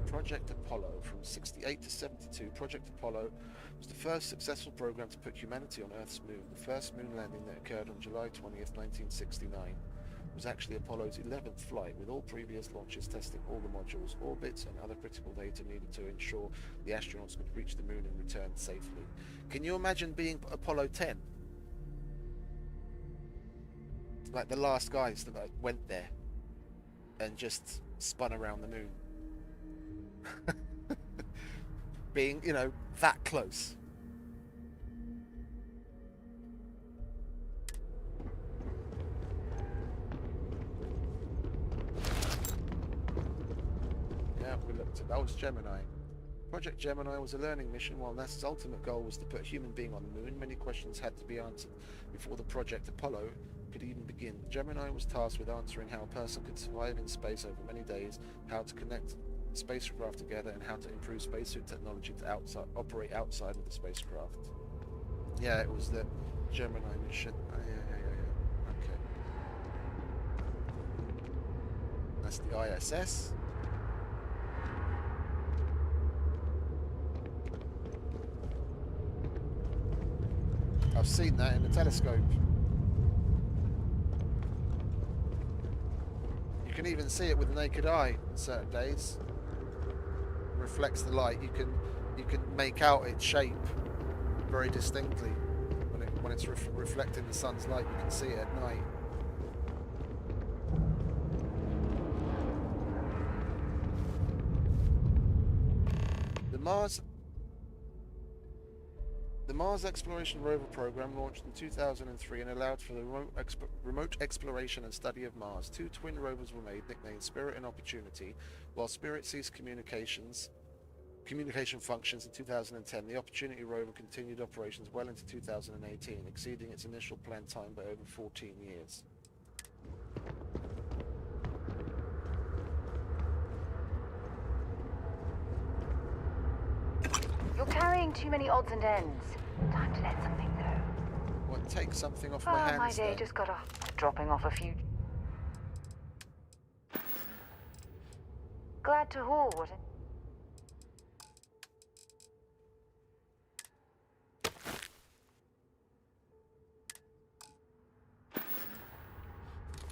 Project Apollo. From 68 to 72, Project Apollo was the first successful program to put humanity on Earth's moon. The first moon landing that occurred on July 20th, 1969 was actually Apollo's 11th flight, with all previous launches testing all the modules, orbits, and other critical data needed to ensure the astronauts could reach the moon and return safely. Can you imagine being Apollo 10? Like the last guys that went there and just spun around the moon. Being, you know, that close. Yeah, we looked at that. Was Gemini. Project Gemini was a learning mission. While NASA's ultimate goal was to put a human being on the moon, many questions had to be answered before the Project Apollo could even begin. Gemini was tasked with answering how a person could survive in space over many days, how to connect spacecraft together, and how to improve spacesuit technology to operate outside of the spacecraft. Yeah, it was the Gemini mission. Yeah. Okay. That's the ISS. I've seen that in the telescope. You can even see it with the naked eye on certain days. Reflects the light. You can make out its shape very distinctly when it's reflecting the sun's light. You can see it at night. The Mars Exploration Rover program launched in 2003 and allowed for the remote exploration and study of Mars. 2 twin rovers were made, nicknamed Spirit and Opportunity. While Spirit ceased communication functions in 2010, the Opportunity rover continued operations well into 2018, exceeding its initial planned time by over 14 years. You're carrying too many odds and ends. Time to let something go. What, take something off my hands? My day then? just got off dropping off a few. Glad to haul what it.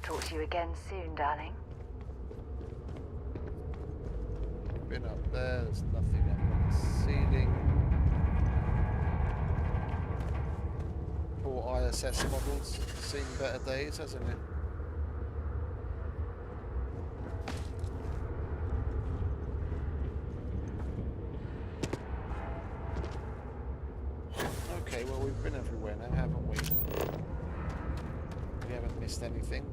Talk to you again soon, darling. Been up there, there's nothing up on the ceiling. Poor ISS models, seen better days, hasn't it? Okay, well we've been everywhere now, haven't we? We haven't missed anything.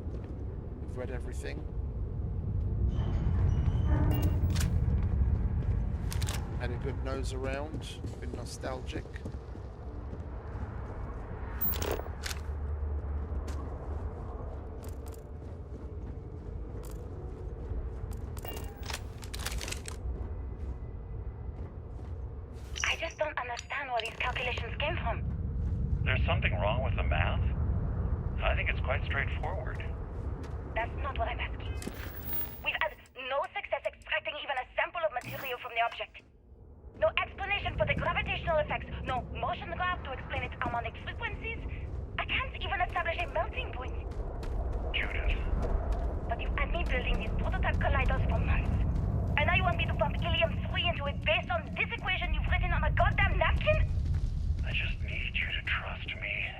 We've read everything. Had a good nose around. Been nostalgic. I just don't understand where these calculations came from. There's something wrong with the math? I think it's quite straightforward. That's not what I'm asking. We've had no success extracting even a sample of material from the object. No explanation for the gravitational effects. No motion graph to explain its harmonic frequencies. I can't even establish a melting point. Judith. But you've had me building these prototype colliders for months. And now you want me to pump helium-3 into it based on this equation you've written on a goddamn napkin? I just need you to trust me.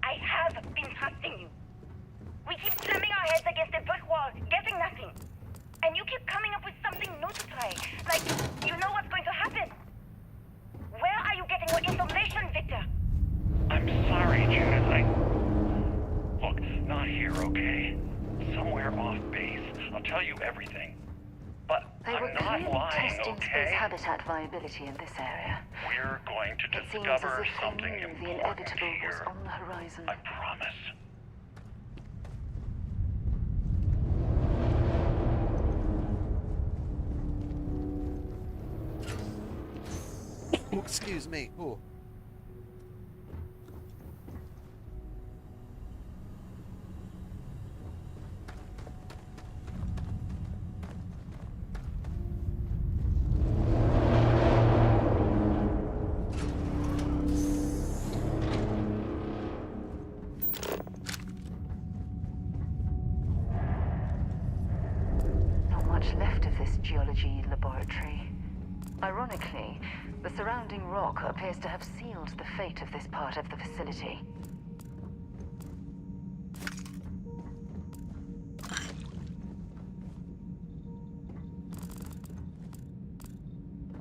I have been trusting you. We keep slamming our heads against a brick wall, getting nothing. And you keep coming up with something new to try. Like, you know what's going to happen. Where are you getting your information, Victor? I'm sorry, Judith. Look, not here, okay? Somewhere off base. I'll tell you everything. But They were I'm not clearly lying, testing space okay? habitat viability in this area. We're going to It seems as discover if they something knew the important inevitable was here. on the horizon. I promise. Oh, excuse me. Oh. Not much left of this geology laboratory. Ironically, the surrounding rock appears to have sealed the fate of this part of the facility.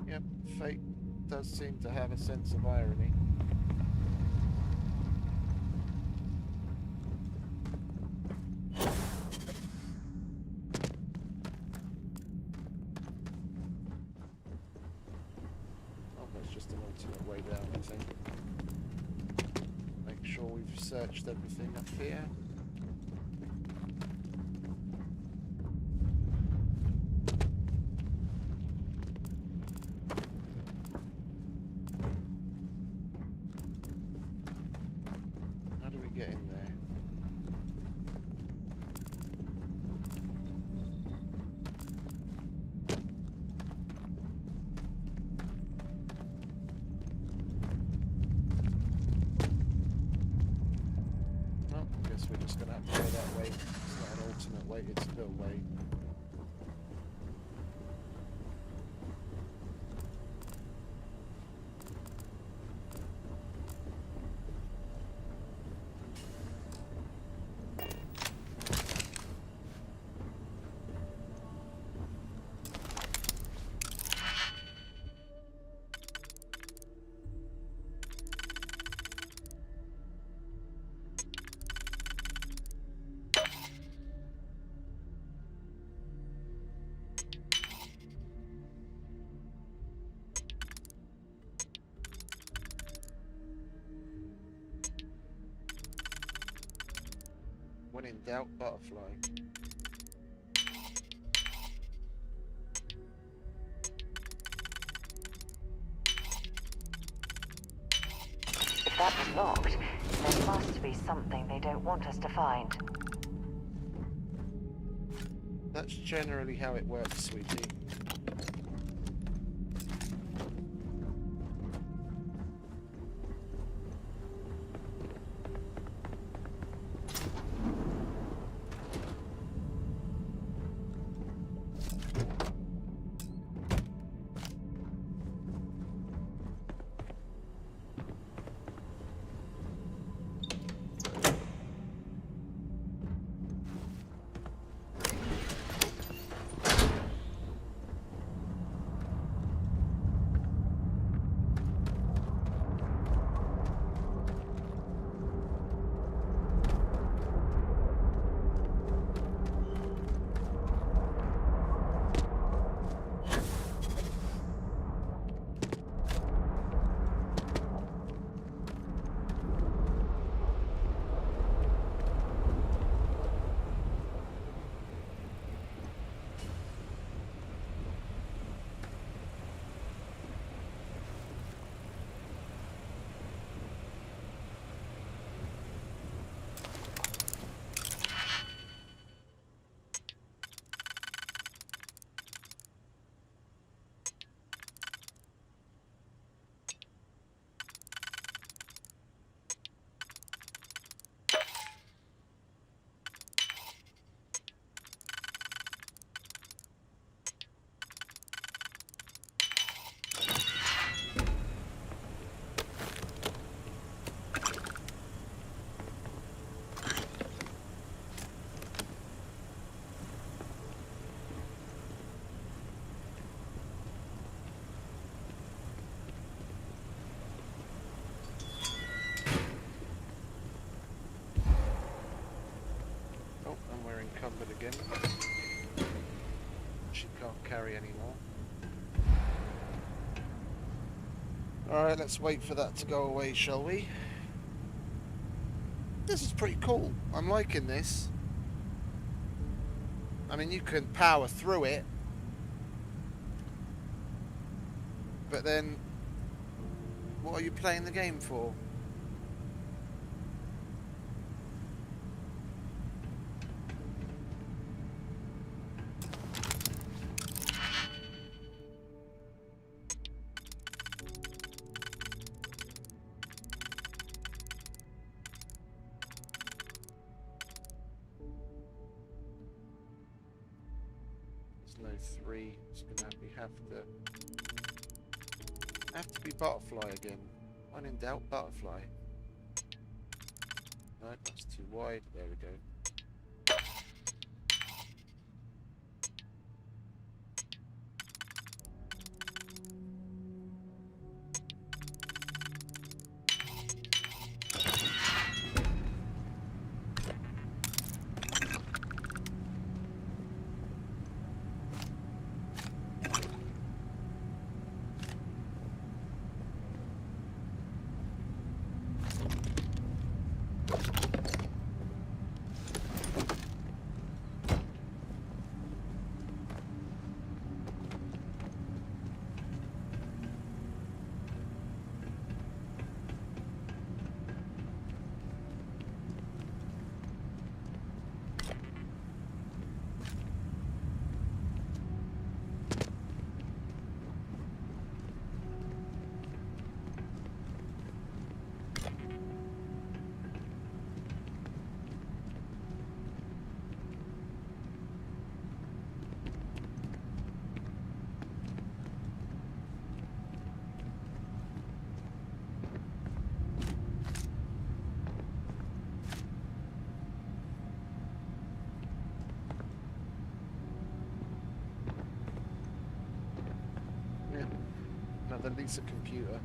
Yep, fate does seem to have a sense of irony. Just an alternate way down, I think. Make sure we've searched everything up here. How do we get in there? We're just going to have to go that way. It's not an alternate way, it's the way. When in doubt, butterfly. If that was locked, there must be something they don't want us to find. That's generally how it works, sweetie. Alright, let's wait for that to go away, shall we? This is pretty cool. I'm liking this. I mean, you can power through it. But then, what are you playing the game for? No 3. It's gonna have to be butterfly again. When in doubt, butterfly. No, that's too wide. There we go. Another Lisa computer.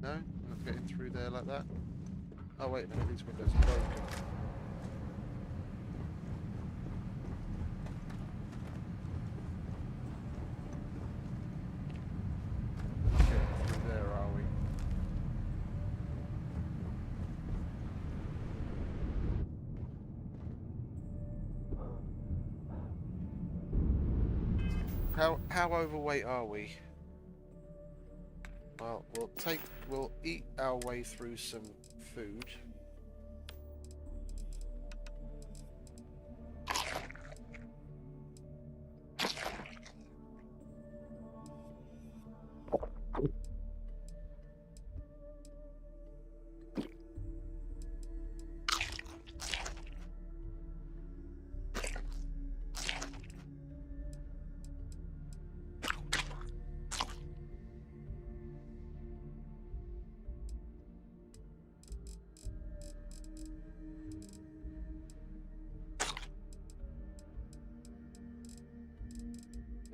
No? I'm not getting through there like that. Oh wait a minute, these windows are broken. Not getting through there, are we? How overweight are we? Well, we'll eat our way through some food.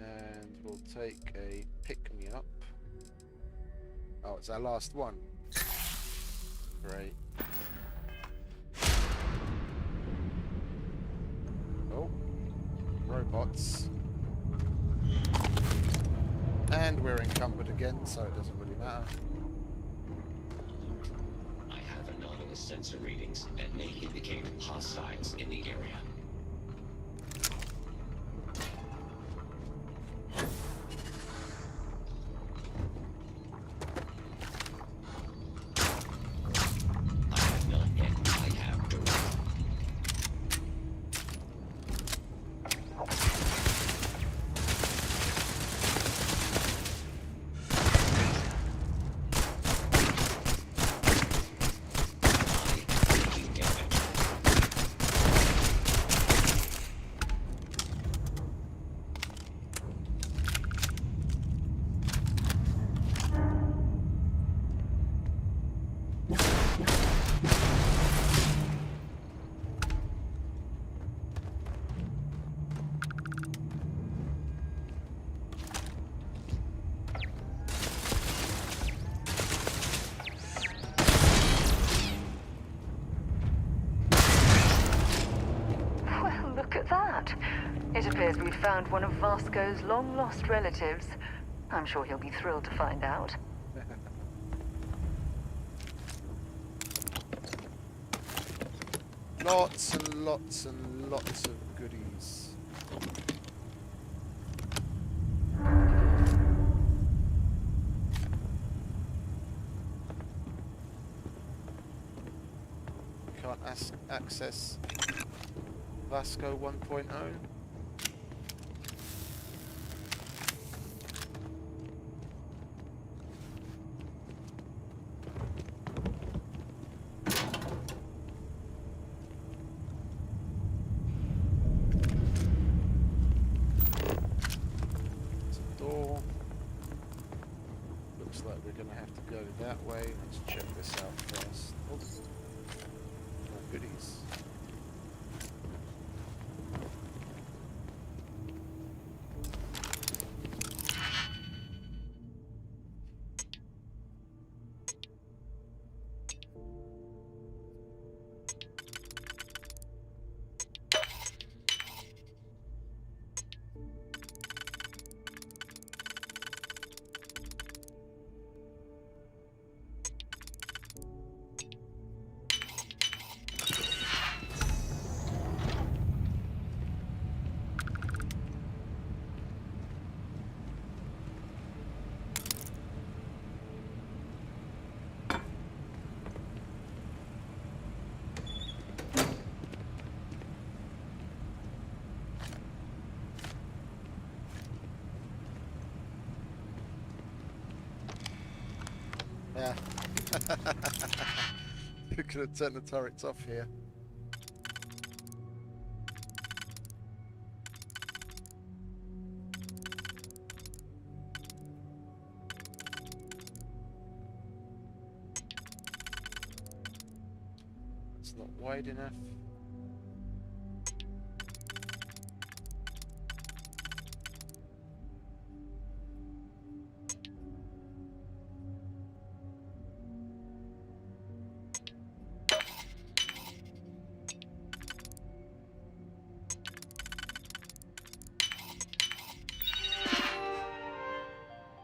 And we'll take a pick-me-up. Oh, it's our last one. Great. Oh, robots. And we're encumbered again, so it doesn't really matter. I have anomalous sensor readings that may indicate hostiles in the area. appears we've found one of Vasco's long-lost relatives. I'm sure he'll be thrilled to find out. Lots and lots and lots of goodies. Can't access Vasco 1.0. Looks like we're going to have to go that way. Let's check this out first. Oh, more goodies. Yeah. We're gonna turn the turrets off here. It's not wide enough.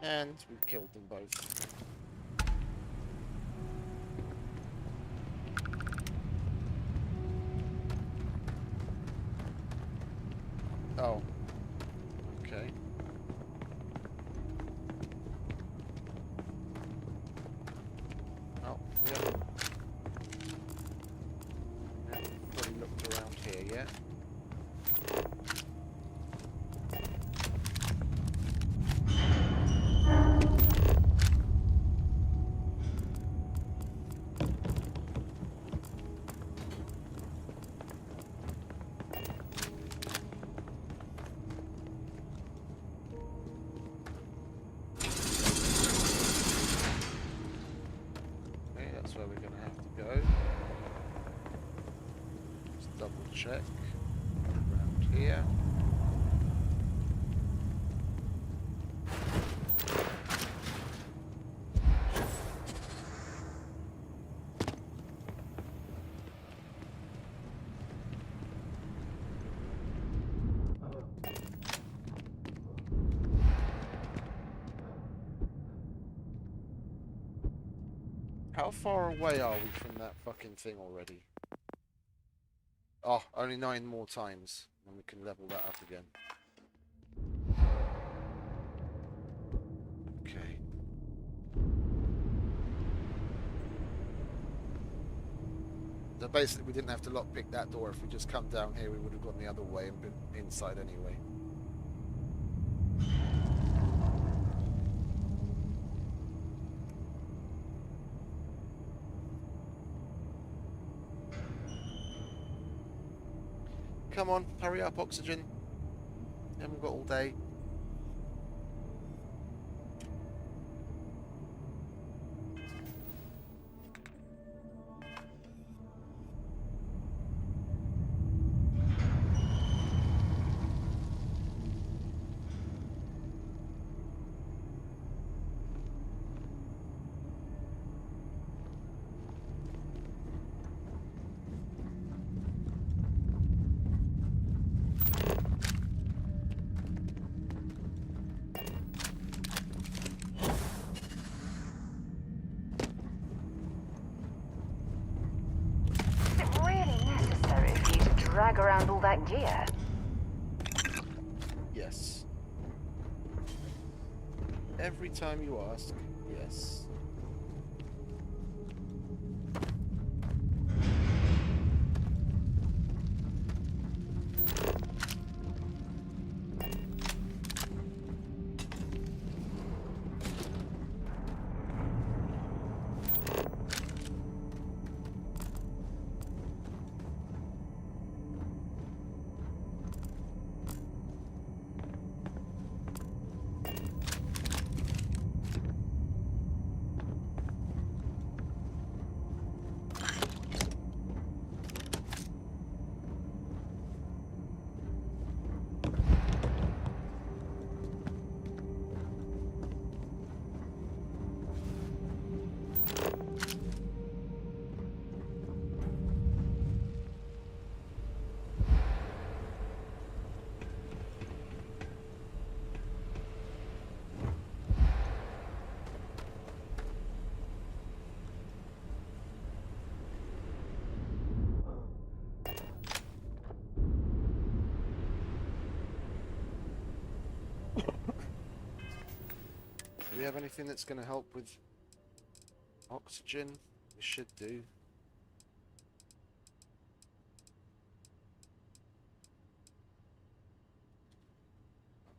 And we've killed them both. Oh. Okay. Oh, yeah. Probably looked around here, yeah? That's where we're going to have to go. Just double check around here. How far away are we from that fucking thing already? Oh, only 9 more times, and we can level that up again. Okay. So basically we didn't have to lockpick that door. If we just come down here, we would have gone the other way and been inside anyway. Come on, hurry up, oxygen. Haven't got all day. lug around all that gear? Yes. Every time you ask, yes. Do we have anything that's going to help with oxygen? We should do.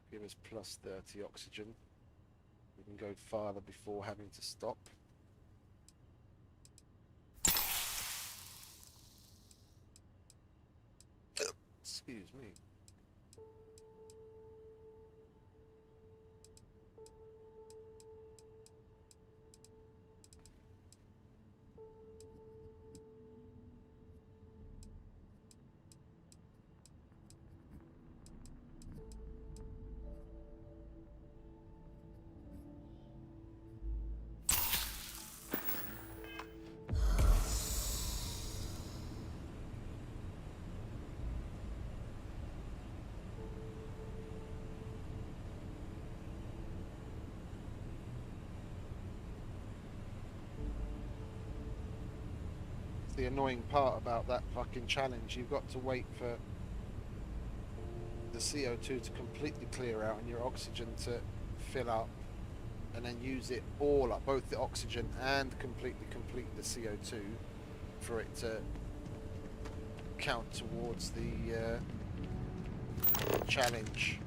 Give us plus 30 oxygen. We can go farther before having to stop. Excuse me. The annoying part about that fucking challenge. You've got to wait for the CO2 to completely clear out and your oxygen to fill up, and then use it all up, both the oxygen and completely complete the CO2 for it to count towards the challenge.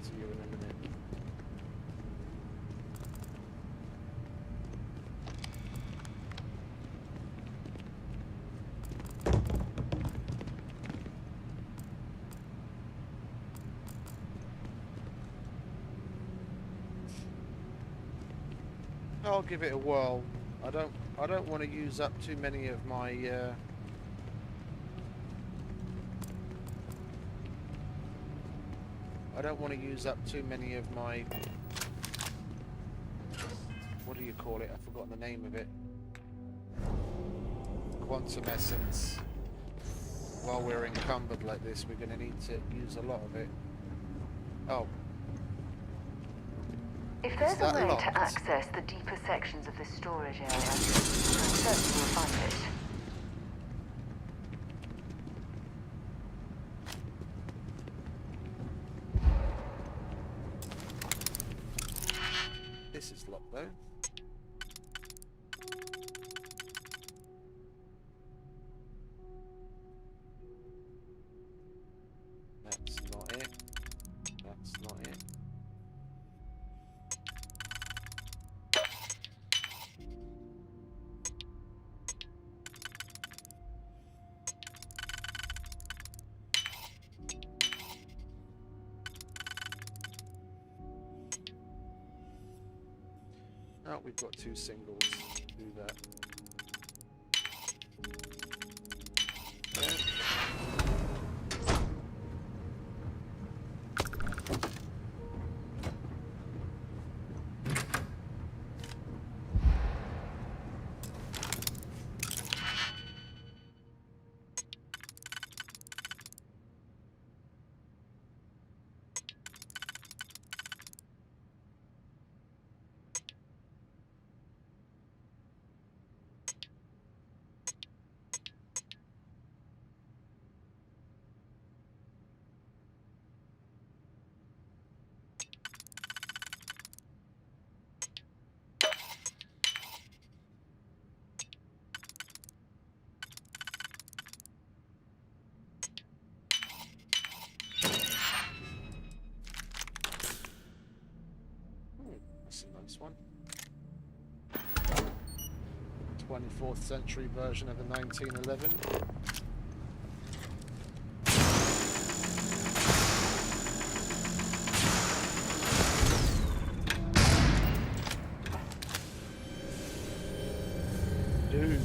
To you in a minute. I'll give it a whirl. I don't want to use up too many of my I don't want to use up too many of my, what do you call it? I've forgotten the name of it. Quantum essence. While we're encumbered like this, we're going to need to use a lot of it. Oh. If there's a way to access the deeper sections of this storage area, I'm certain we'll find it. This is locked though. That's not it. That's not it. Oh, we've got two singles to do that. Yeah. one. 24th century version of a 1911. Dude.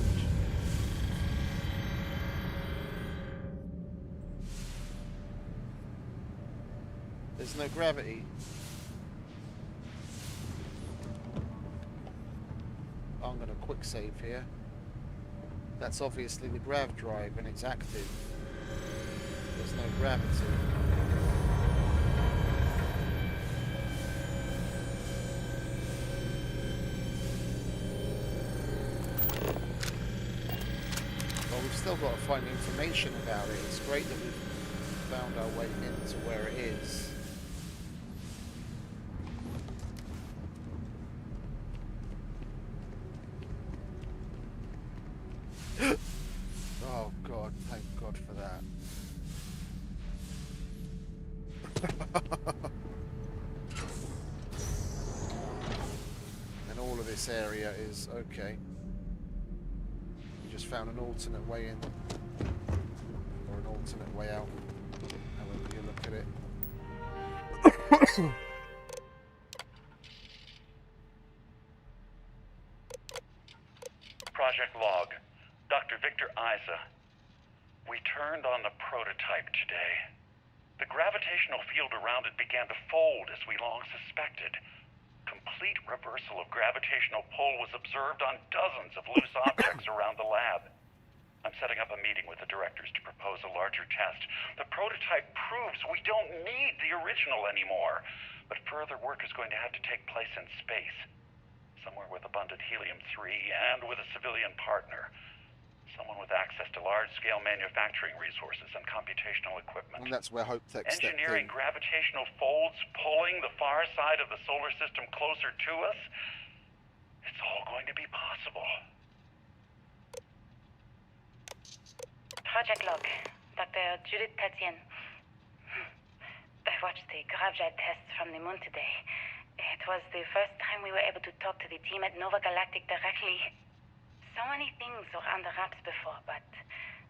There's no gravity. I'm going to quick save here. That's obviously the grav drive and it's active. There's no gravity. Well, we've still got to find information about it. It's great that we've found our way into where it is. Oh God, thank God for that. And all of this area is okay. We just found an alternate way in, or an alternate way out, however you look at it. Project Log. Dr. Victor Isa. We turned on the prototype today. The gravitational field around it began to fold as we long suspected. Complete reversal of gravitational pull was observed on dozens of loose objects around the lab. I'm setting up a meeting with the directors to propose a larger test. The prototype proves we don't need the original anymore, but further work is going to have to take place in space. Somewhere with abundant helium-3 and with a civilian partner. Someone with access to large-scale manufacturing resources and computational equipment. And that's where Hope Tech stepped Engineering in. gravitational folds, pulling the far side of the solar system closer to us. It's all going to be possible. Project Log. Dr. Judith Tatien. I watched the gravjet tests from the moon today. It was the first time we were able to talk to the team at Nova Galactic directly. So many things were under wraps before, but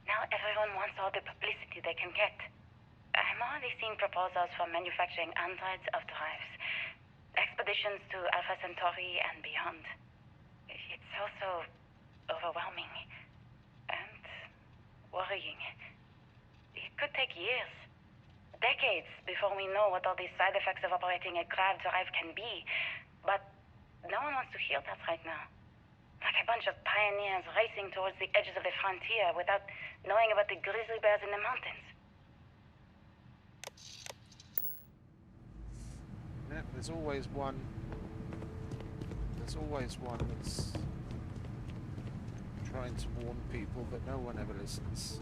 now everyone wants all the publicity they can get. I'm already seeing proposals for manufacturing hundreds of drives. Expeditions to Alpha Centauri and beyond. It's also overwhelming. And worrying. It could take years. Decades before we know what all these side effects of operating a grav drive can be. But no one wants to hear that right now. Like a bunch of pioneers racing towards the edges of the frontier without knowing about the grizzly bears in the mountains. Yeah, there's always one. There's always one that's trying to warn people, but no one ever listens.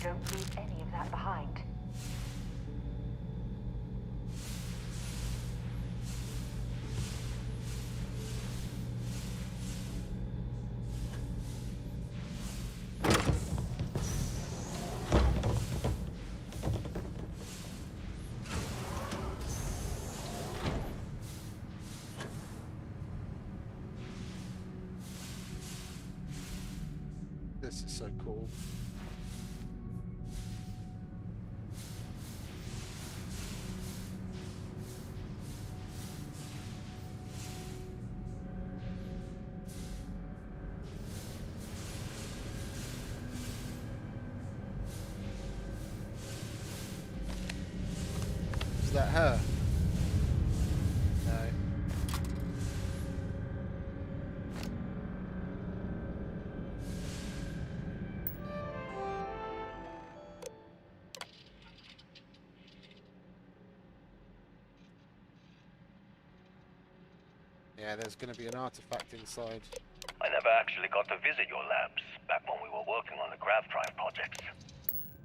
Don't leave any of that behind. This is so cool. Is that her? No. Yeah, there's going to be an artifact inside. I never actually got to visit your labs back when we were working on the grav drive projects.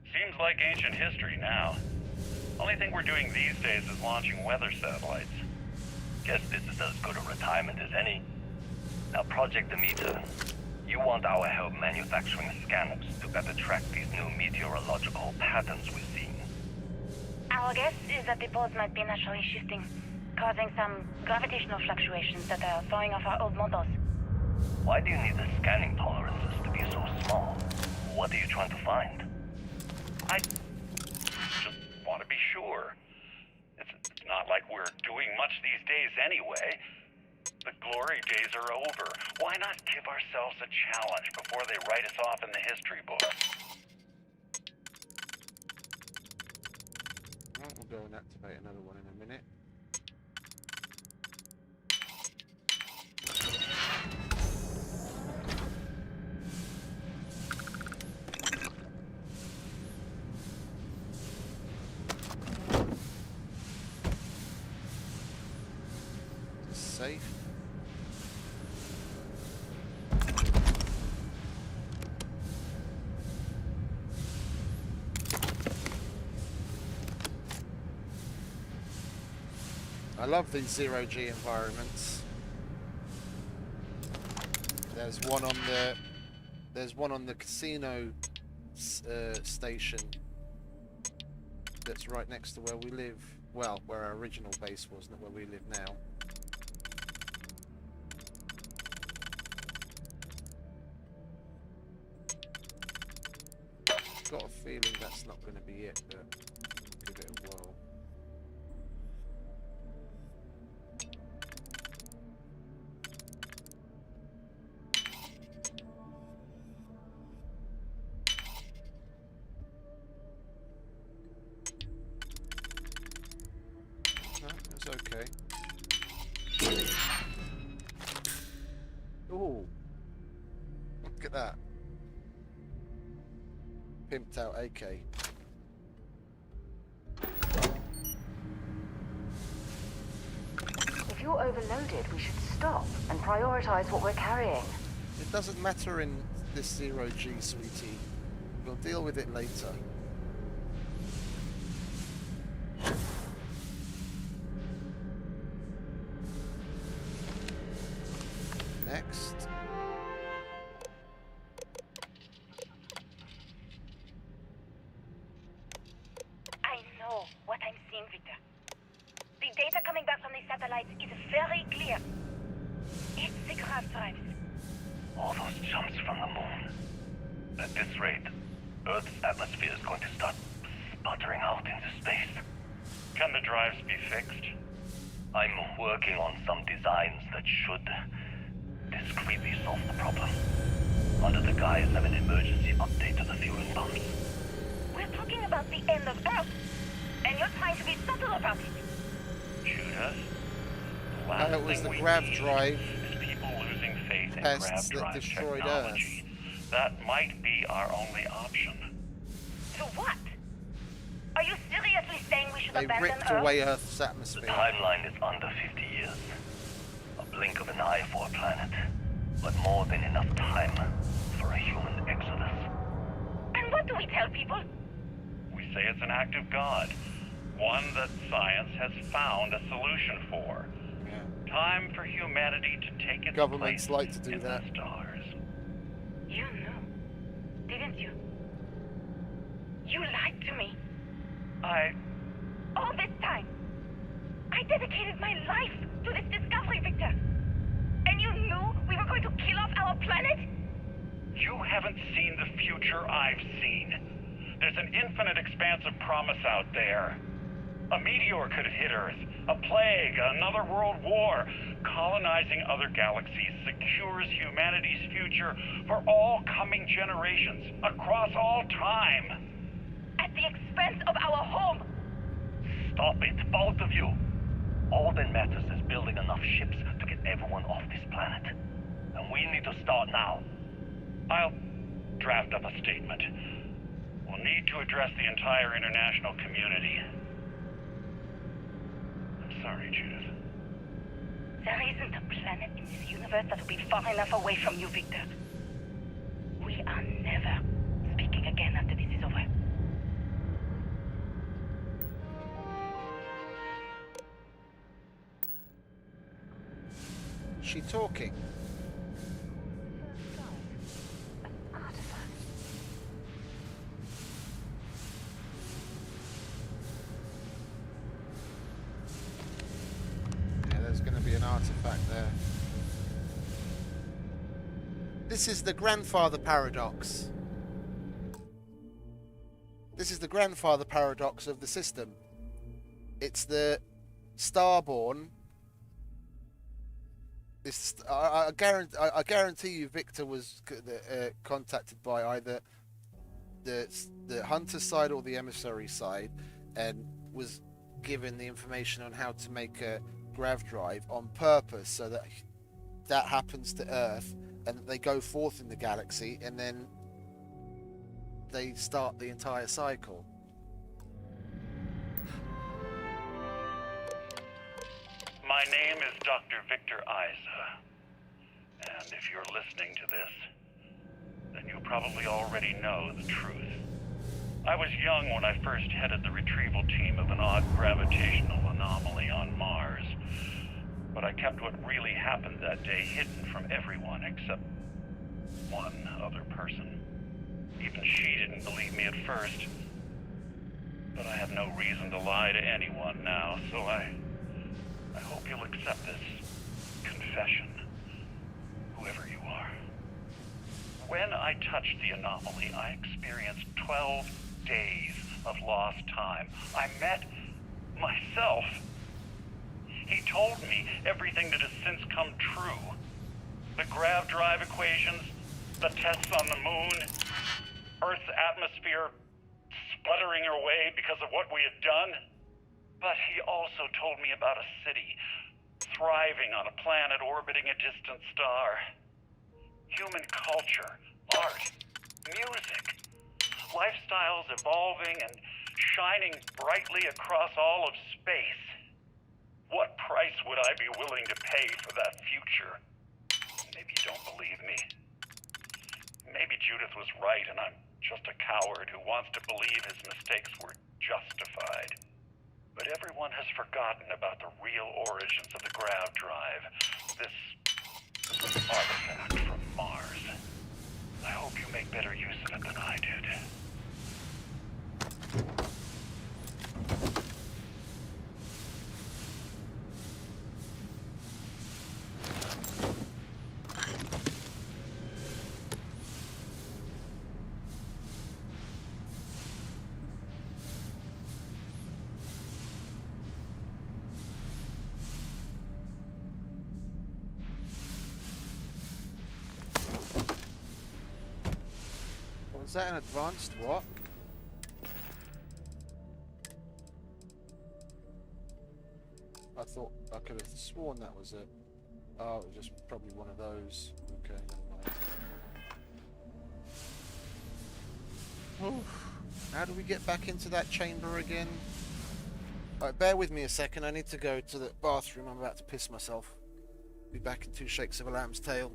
Seems like ancient history now. Only thing we're doing these days is launching weather satellites. Guess this is as good a retirement as any. Now, Project Demeter, you want our help manufacturing scanners to better track these new meteorological patterns we're seeing. Our guess is that the poles might be naturally shifting, causing some gravitational fluctuations that are throwing off our old models. Why do you need the scanning tolerances to be so small? What are you trying to find? I just want to be sure. It's not like we're doing much these days anyway. The glory days are over. Why not give ourselves a challenge before they write us off in the history books? Right, we'll go and activate another one in a minute. Safe. I love these zero-G environments. There's one on the casino station that's right next to where we live. Well, where our original base was, not where we live now. Got a feeling that's not going to be it, but we'll give it a whirl. No, it's okay. Ooh, look at that. Pimped out AK. If you're overloaded, we should stop and prioritize what we're carrying. It doesn't matter in this zero-G, sweetie. We'll deal with it later. Next. I know what I'm seeing, Victor. The data coming back from the satellites is very clear. It's the grav drives. All those jumps from the moon. At this rate, Earth's atmosphere is going to start sputtering out into space. Can the drives be fixed? I'm working on some designs that should discreetly solve the problem, under the guise of an emergency update to the fueling pumps. We're talking about the end of Earth, and you're trying to be subtle about it. Judith, the No, last it was thing the we grav need drive is people losing faith in pests grav that drive destroyed technology. That might be our only option. To what? Are you seriously saying we should They abandon ripped Earth? away Earth's The atmosphere. timeline is under 50 years. A blink of an eye for a planet, but more than enough time for a human exodus. And what do we tell people? We say it's an act of God, one that science has found a solution for. Yeah. Time for humanity to take its Governments place like to do in that. the stars. You knew, didn't you? You lied to me. All this time, I dedicated my life to this discovery, Victor. And you knew we were going to kill off our planet? You haven't seen the future I've seen. There's an infinite expanse of promise out there. A meteor could hit Earth, a plague, another world war. Colonizing other galaxies secures humanity's future for all coming generations, across all time. At the expense of our home. Stop it, both of you. All that matters is building enough ships to get everyone off this planet. And we need to start now. I'll draft up a statement. We'll need to address the entire international community. I'm sorry, Judith. There isn't a planet in this universe that will be far enough away from you, Victor. We are never speaking again after this is over. Is she talking? Yeah, there's going to be an artifact there. This is the grandfather paradox. This is the grandfather paradox of the system. It's the Starborn. This, I guarantee you, Victor was contacted by either the hunter side or the emissary side, and was given the information on how to make a grav drive on purpose, so that happens to Earth, and they go forth in the galaxy, and then they start the entire cycle. My name is Dr. Victor Isa, and if you're listening to this, then you probably already know the truth. I was young when I first headed the retrieval team of an odd gravitational anomaly on Mars, but I kept what really happened that day hidden from everyone except one other person. Even she didn't believe me at first, but I have no reason to lie to anyone now, so I hope you'll accept this confession, whoever you are. When I touched the anomaly, I experienced 12 days of lost time. I met myself. He told me everything that has since come true. The grav drive equations, the tests on the moon, Earth's atmosphere sputtering away because of what we had done. But he also told me about a city thriving on a planet orbiting a distant star. Human culture, art, music, lifestyles evolving and shining brightly across all of space. What price would I be willing to pay for that future? Maybe you don't believe me. Maybe Judith was right and I'm just a coward who wants to believe his mistakes were justified. But everyone has forgotten about the real origins of the grav drive. This artifact from Mars. I hope you make better use of it than I did. Was that an advanced what? I thought I could have sworn that was it. Oh, it was just probably one of those. Okay, never mind. Oof. How do we get back into that chamber again? Alright, bear with me a second. I need to go to the bathroom. I'm about to piss myself. Be back in 2 shakes of a lamb's tail.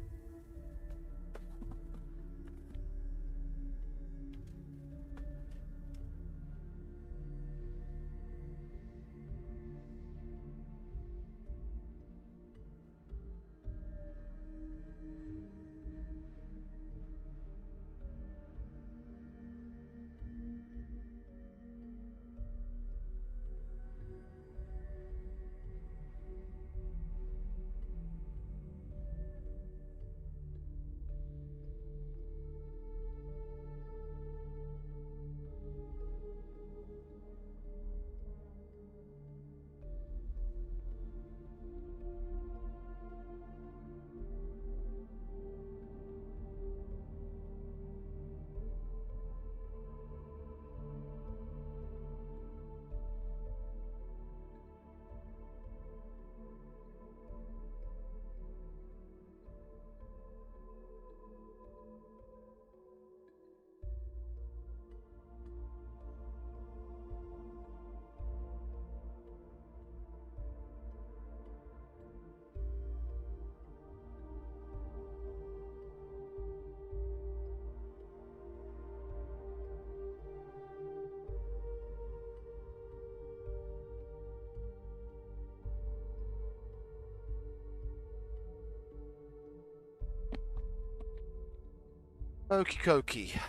Okie dokie.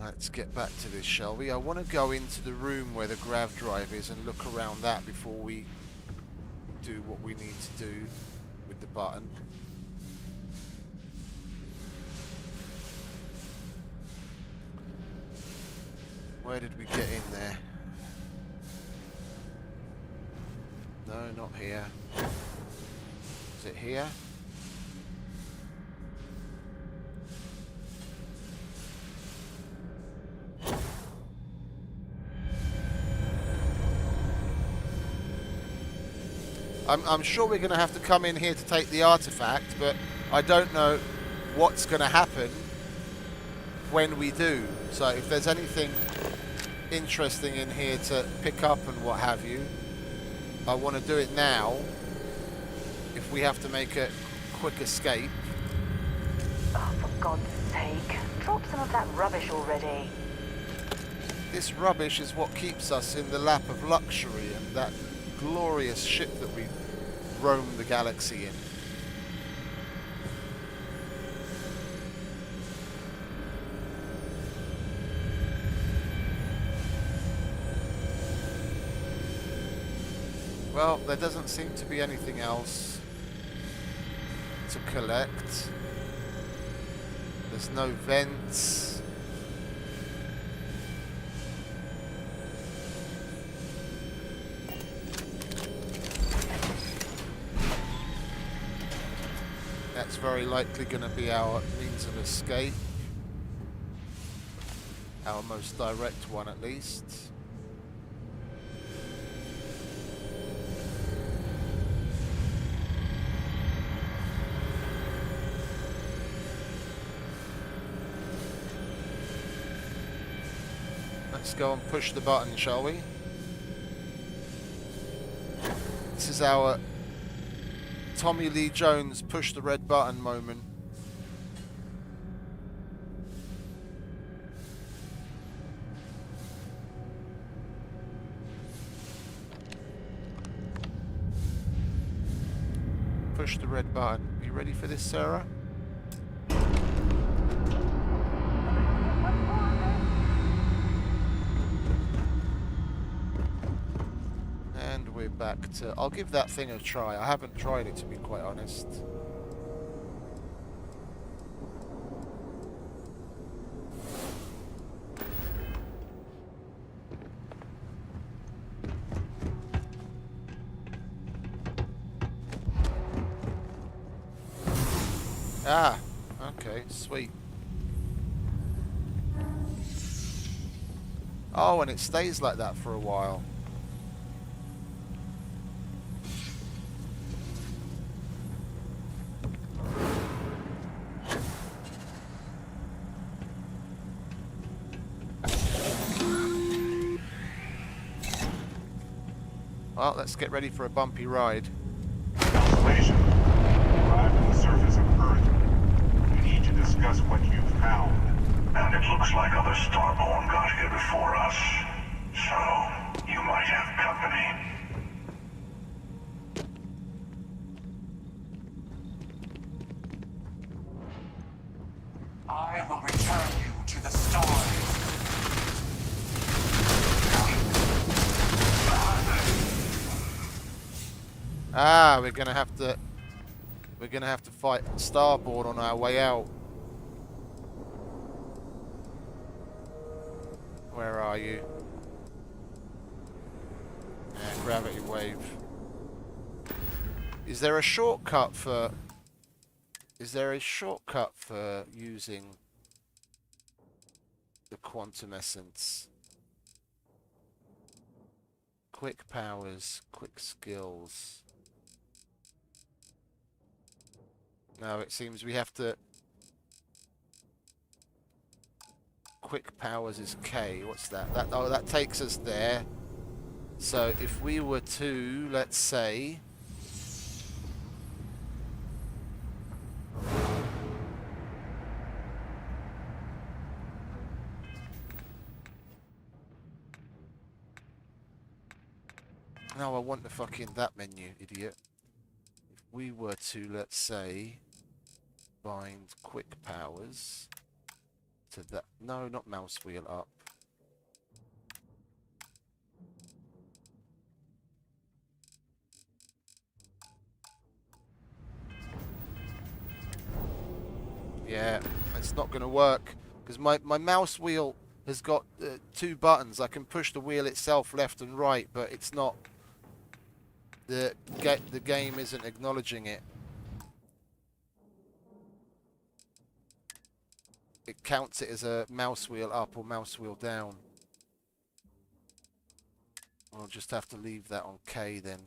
Let's get back to this, shall we? I want to go into the room where the grav drive is and look around that before we do what we need to do with the button. Where did we get in there? No, not here. Is it here? I'm sure we're going to have to come in here to take the artifact, but I don't know what's going to happen when we do. So if there's anything interesting in here to pick up and what have you, I want to do it now. If we have to make a quick escape. Oh, for God's sake. Drop some of that rubbish already. This rubbish is what keeps us in the lap of luxury and that glorious ship that we roam the galaxy in. Well, there doesn't seem to be anything else to collect. There's no vents. That's very likely going to be our means of escape. Our most direct one, at least. Let's go and push the button, shall we? This is our Tommy Lee Jones push the red button moment. Push the red button. Are you ready for this, Sarah? And we're back to... I'll give that thing a try. I haven't tried it, to be quite honest. Ah, okay, sweet. Oh, and it stays like that for a while. Well, let's get ready for a bumpy ride. Constellation, arrived at the surface of Earth. We need to discuss what you found. And it looks like other Starborn got here before us. So, you might have company. I will return you to the stars. Ah, we're gonna have to fight Starboard on our way out. Where are you? Yeah, gravity wave. Is there a shortcut for using the quantum essence? Quick powers, quick skills. No, it seems we have to... Quick powers is K. What's that? Oh, that takes us there. So if we were to, let's say... No, I want the fucking that menu, idiot. If we were to, let's say... Bind quick powers to that. No, not mouse wheel up. Yeah, it's not going to work because my mouse wheel has got 2 buttons. I can push the wheel itself left and right, but it's not. The game isn't acknowledging it. It counts it as a mouse wheel up or mouse wheel down. I'll just have to leave that on K then.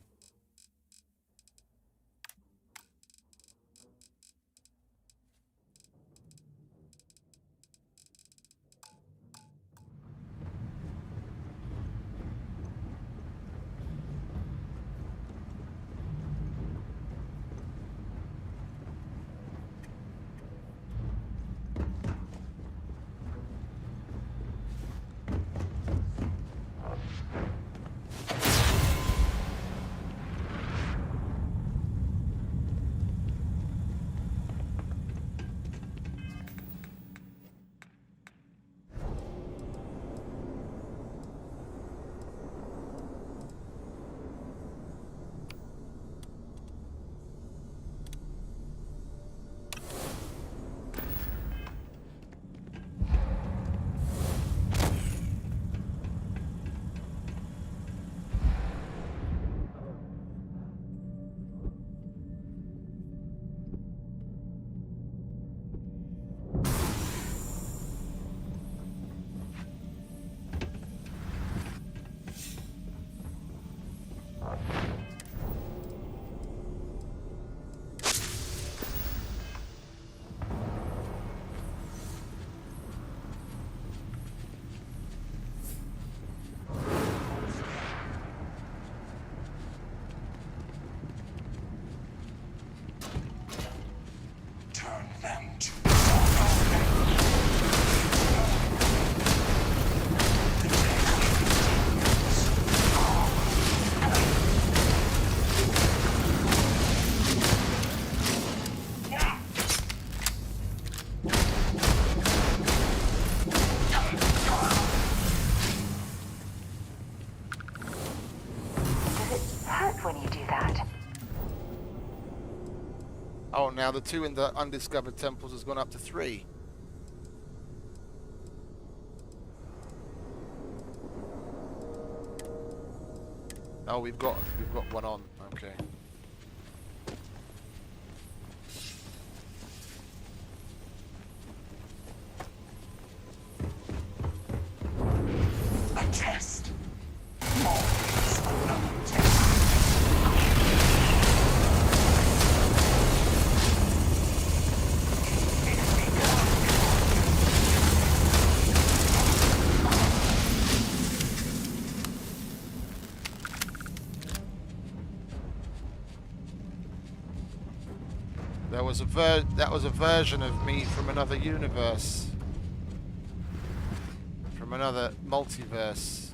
Oh, now the 2 in the undiscovered temples has gone up to 3. Oh, we've got one on. Okay. A test. That was a version of me from another universe, from another multiverse.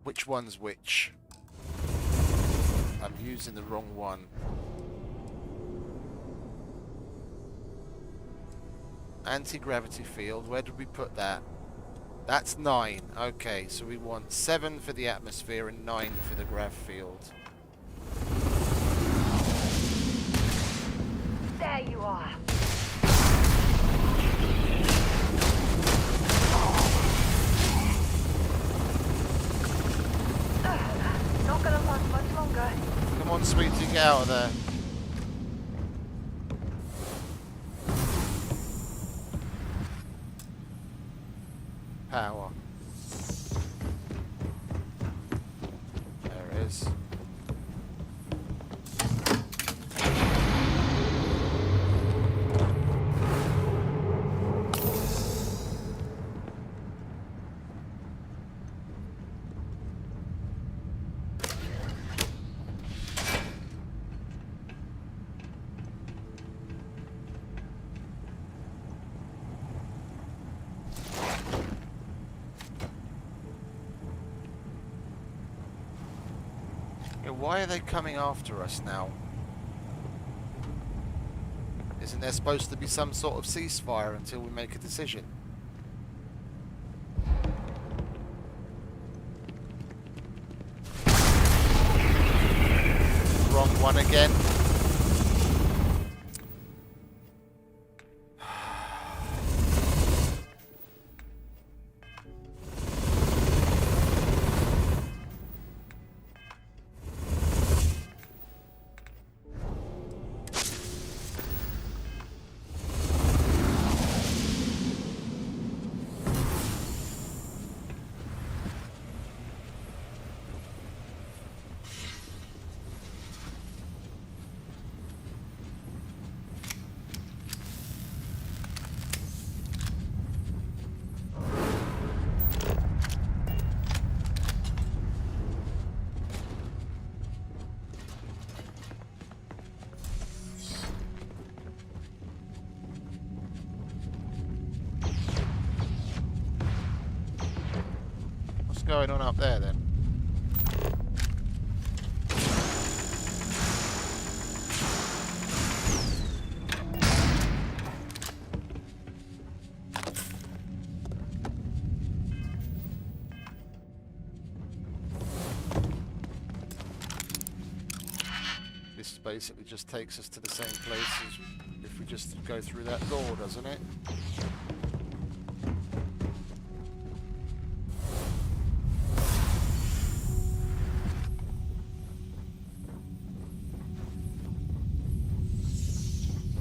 Which one's which? I'm using the wrong one. Anti-gravity field, where did we put that? That's 9. Okay, so we want 7 for the atmosphere and 9 for the grav field. There you are. Not gonna last much longer. Come on, sweetie, get out of there. Power. There it is. Yeah, why are they coming after us now? Isn't there supposed to be some sort of ceasefire until we make a decision? Wrong one again. What's going on up there then? This basically just takes us to the same place as if we just go through that door, doesn't it?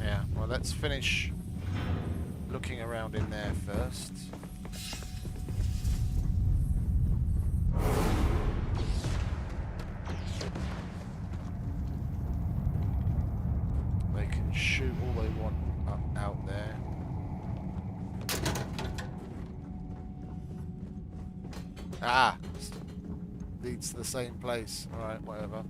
Yeah, well, let's finish looking around in there first. They can shoot all they want out there. Ah! Leads to the same place. Alright, whatever.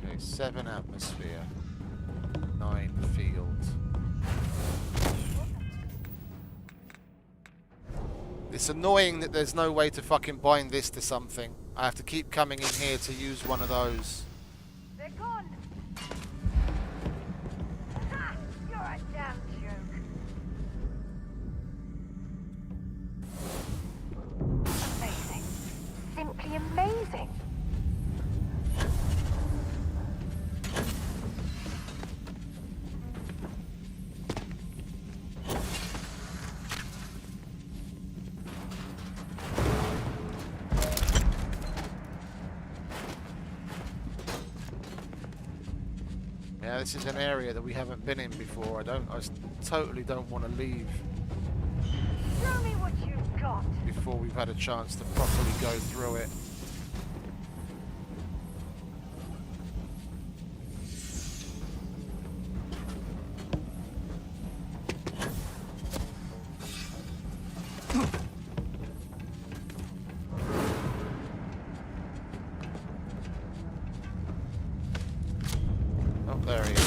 Okay, 7 atmosphere. 9 field. It's annoying that there's no way to fucking bind this to something. I have to keep coming in here to use one of those. They're gone. Ha! You're a damn joke. Amazing. Simply amazing. Yeah, this is an area that we haven't been in before. I totally don't want to leave Show me what you've got. before we've had a chance to properly go through it. Oh, there he is.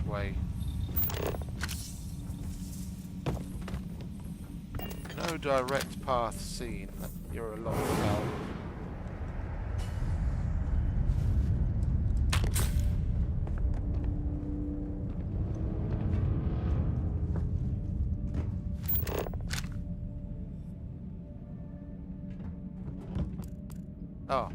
Way. No direct path seen. You're a lot about. Oh.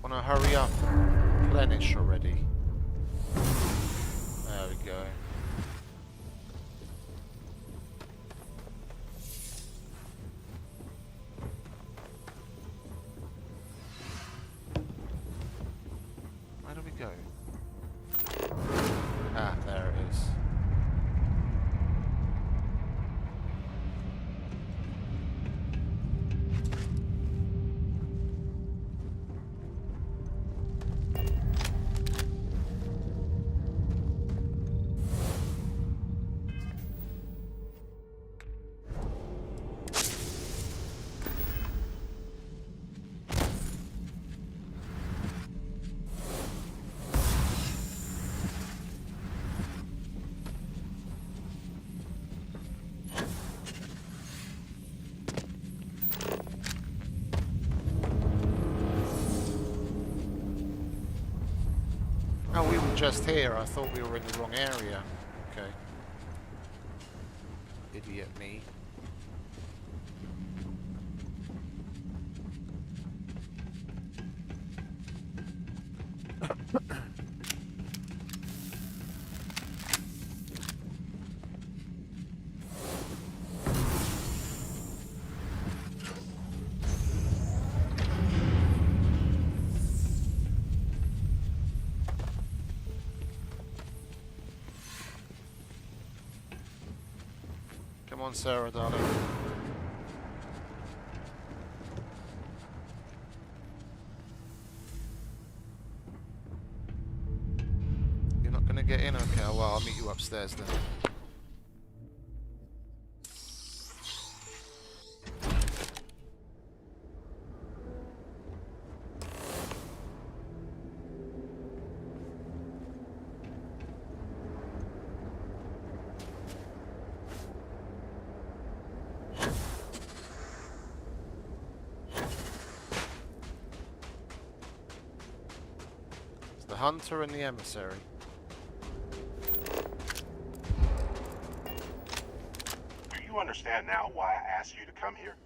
Wanna hurry up? Replenish already. There we go. Where do we go? Ah, there it is. Oh, we were just here. I thought we were in the wrong area. Okay. Idiot me. Come on, Sarah, darling. You're not gonna get in? Okay, well, I'll meet you upstairs then. The hunter and the emissary. Do you understand now why I asked you to come here?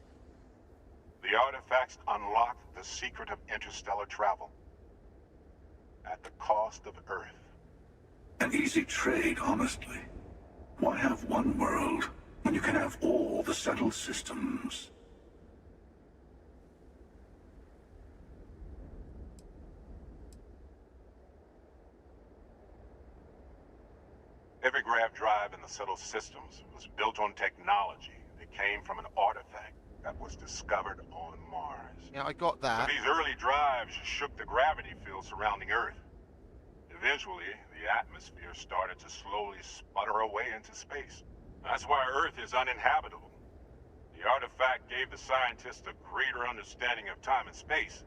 The artifacts unlock the secret of interstellar travel. At the cost of Earth. An easy trade, honestly. Why have one world when you can have all the settled systems? Every grav drive in the settled systems was built on technology that came from an artifact that was discovered on Mars. Yeah, I got that. So these early drives shook the gravity field surrounding Earth. Eventually, the atmosphere started to slowly sputter away into space. That's why Earth is uninhabitable. The artifact gave the scientists a greater understanding of time and space,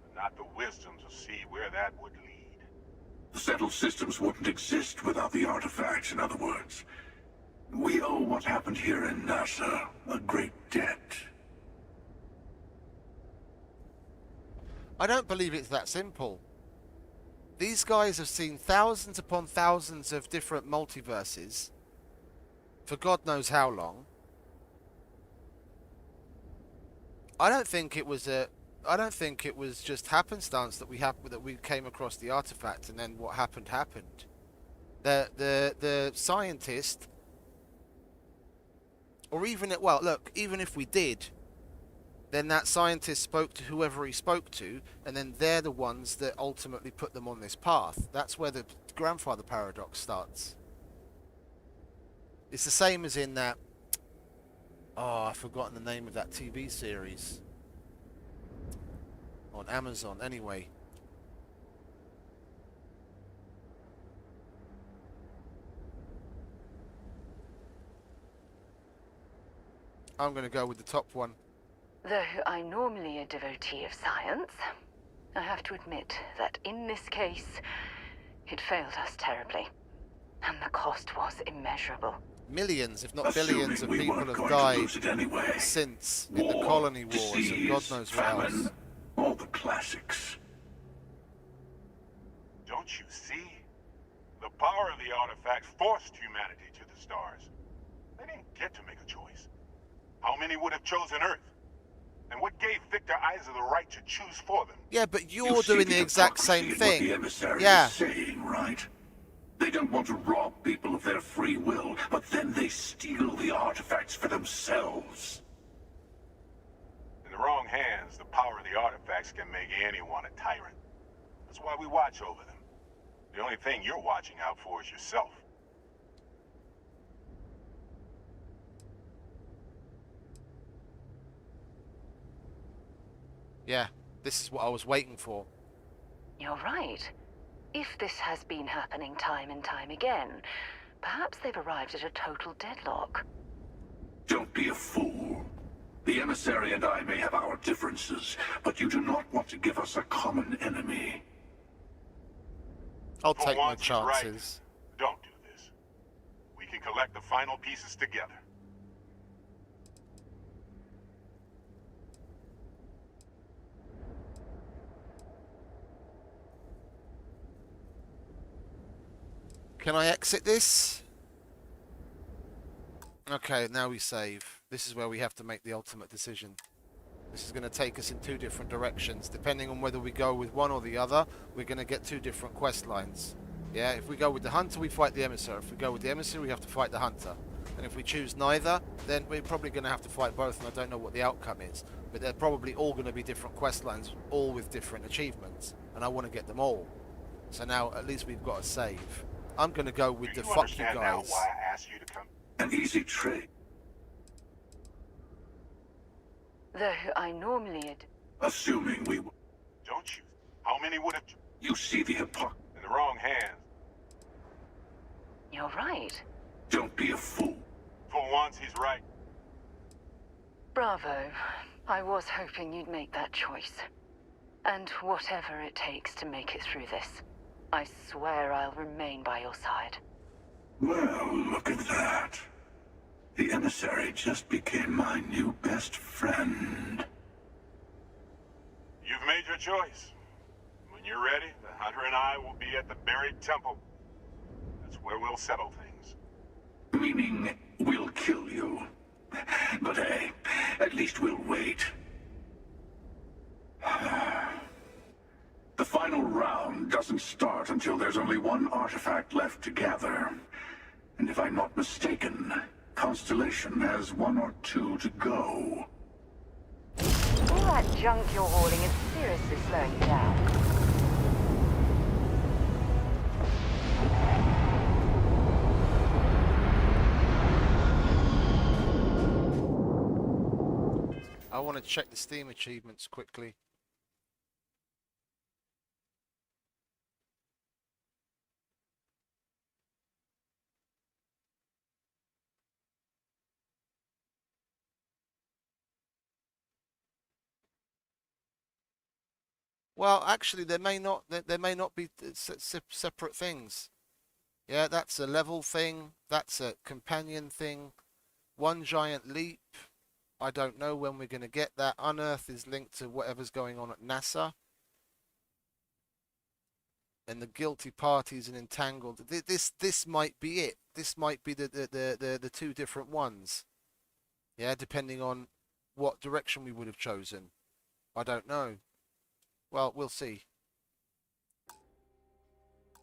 but not the wisdom to see where that would lead. The settled systems wouldn't exist without the artifacts, in other words. We owe what happened here in NASA a great debt. I don't believe it's that simple. These guys have seen thousands upon thousands of different multiverses for God knows how long. I don't think it was just happenstance that we came across the artifact and then what happened. The scientist, or even if we did, Then that scientist spoke to whoever he spoke to, and then they're the ones that ultimately put them on this path. That's where the grandfather paradox starts. It's the same as in that... Oh, I've forgotten the name of that TV series. On Amazon, anyway. I'm going to go with the top one. Though I'm normally a devotee of science, I have to admit that in this case, it failed us terribly. And the cost was immeasurable. Millions, if not billions, of people have died since in the colony wars and God knows what else. All the classics. Don't you see? The power of the artifacts forced humanity to the stars. They didn't get to make a choice. How many would have chosen Earth? And what gave Victor Isa the right to choose for them? Yeah, but you're doing the exact same thing. The emissary Yeah. is saying, right? They don't want to rob people of their free will, but then they steal the artifacts for themselves. In the wrong hands, the power of the artifacts can make anyone a tyrant. That's why we watch over them. The only thing you're watching out for is yourself. Yeah, this is what I was waiting for. You're right. If this has been happening time and time again, perhaps they've arrived at a total deadlock. Don't be a fool. The emissary and I may have our differences, but you do not want to give us a common enemy. I'll For take my once he's right. chances. Don't do this. We can collect the final pieces together. Can I exit this? Okay, now we save. This is where we have to make the ultimate decision. This is going to take us in two different directions. Depending on whether we go with one or the other, we're going to get two different quest lines. Yeah, if we go with the hunter, we fight the emissary. If we go with the emissary, we have to fight the hunter. And if we choose neither, then we're probably going to have to fight both, and I don't know what the outcome is. But they're probably all going to be different quest lines, all with different achievements. And I want to get them all. So now, at least we've got a save. I'm going to go with the fuck you Understand now guys. why I asked you to come? An easy trade. Though I'm normally Assuming we... Don't you? How many would have... You see the hypocrisy. In the wrong hands. You're right. Don't be a fool. For once, he's right. Bravo. I was hoping you'd make that choice. And whatever it takes to make it through this, I swear I'll remain by your side. Well, look at that. The emissary just became my new best friend. You've made your choice. When you're ready, the hunter and I will be at the buried temple. That's where we'll settle things. Meaning, we'll kill you. But hey, at least we'll wait. The final round doesn't start until there's only one artifact left to gather. And if I'm not mistaken, Constellation has one or two to go. All that junk you're hauling is seriously slowing you down. I want to check the Steam achievements quickly. Well, actually, there may not be separate things. Yeah, that's a level thing. That's a companion thing. One giant leap. I don't know when we're going to get that. Unearth is linked to whatever's going on at NASA. And the guilty parties and entangled. This might be it. This might be the two different ones. Yeah, depending on what direction we would have chosen. I don't know. Well, we'll see.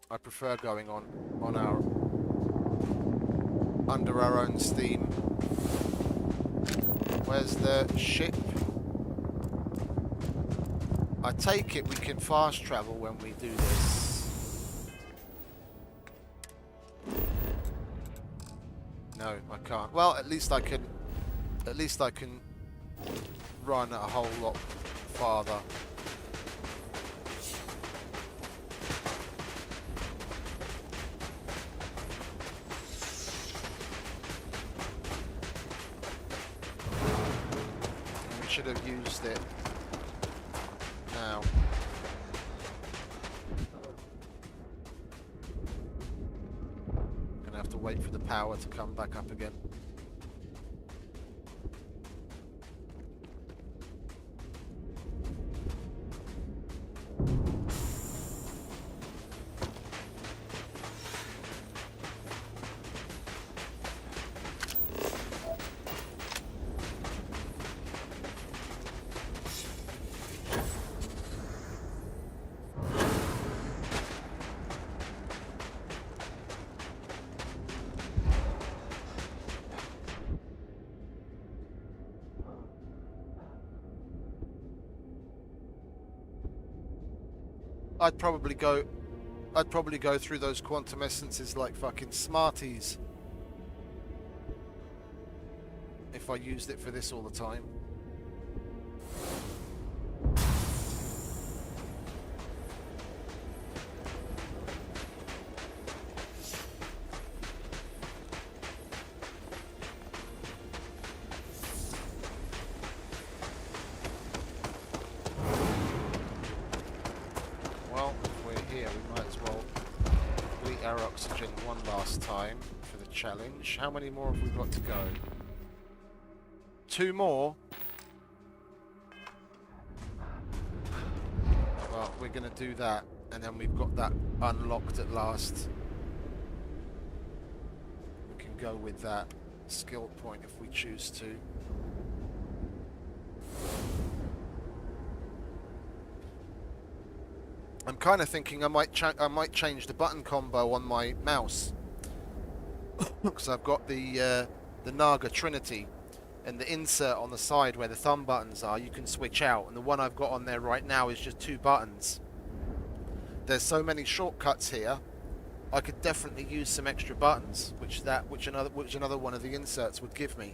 I prefer going on our under our own steam. Where's the ship? I take it we can fast travel when we do this. No, I can't. Well, at least I can run a whole lot farther. We should have used it now. Gonna have to wait for the power to come back up again. I'd probably go through those quantum essences like fucking Smarties if I used it for this all the time. One last time for the challenge. How many more have we got to go? 2 more? Well, we're going to do that, and then we've got that unlocked at last. We can go with that skill point if we choose to. I'm kind of thinking I might change the button combo on my mouse because I've got the Naga Trinity, and the insert on the side where the thumb buttons are you can switch out, and the one I've got on there right now is just 2 buttons. There's so many shortcuts here. I could definitely use some extra buttons, which another one of the inserts would give me.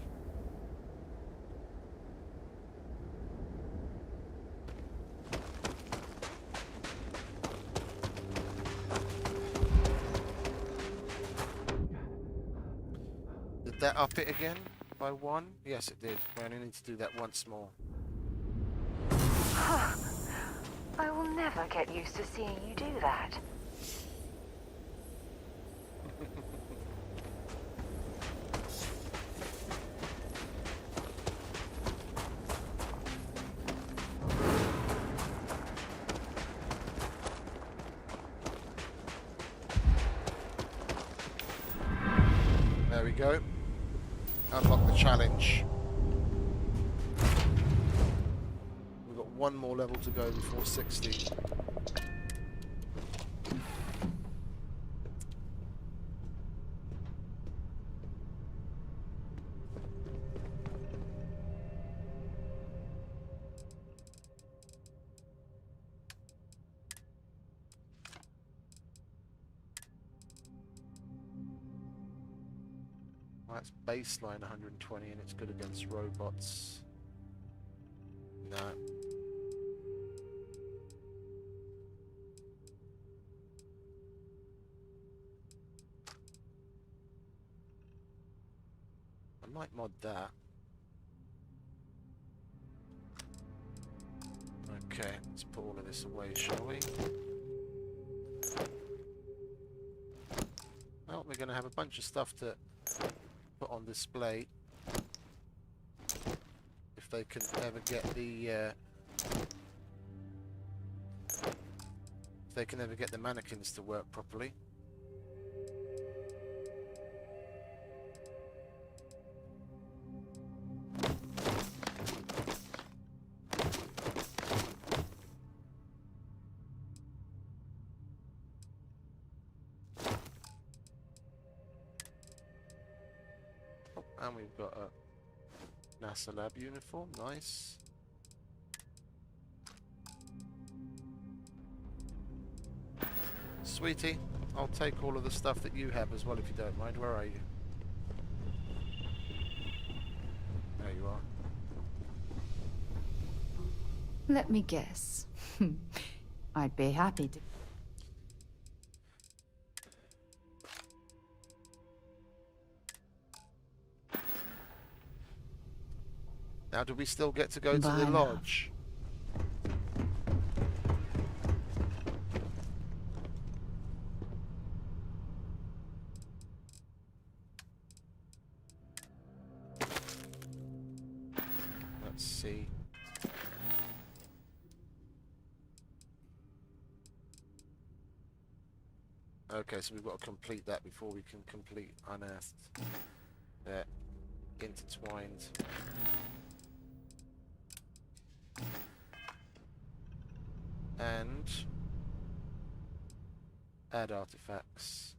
Did that up it again by 1? Yes, it did. We only need to do that once more. I will never get used to seeing you do that. There we go. Unlock the challenge. We've got 1 more level to go before 60. That's baseline 120 and it's good against robots. No. I might mod that. Okay, let's put all of this away, shall we? Well, we're going to have a bunch of stuff to put on display if they can ever get the mannequins to work properly. And we've got a NASA lab uniform, nice. Sweetie, I'll take all of the stuff that you have as well if you don't mind. Where are you? There you are. Let me guess. I'd be happy to. Now, do we still get to go to Bye the now. lodge? Let's see. Okay, so we've got to complete that before we can complete Unearthed. They're intertwined. And add artifacts.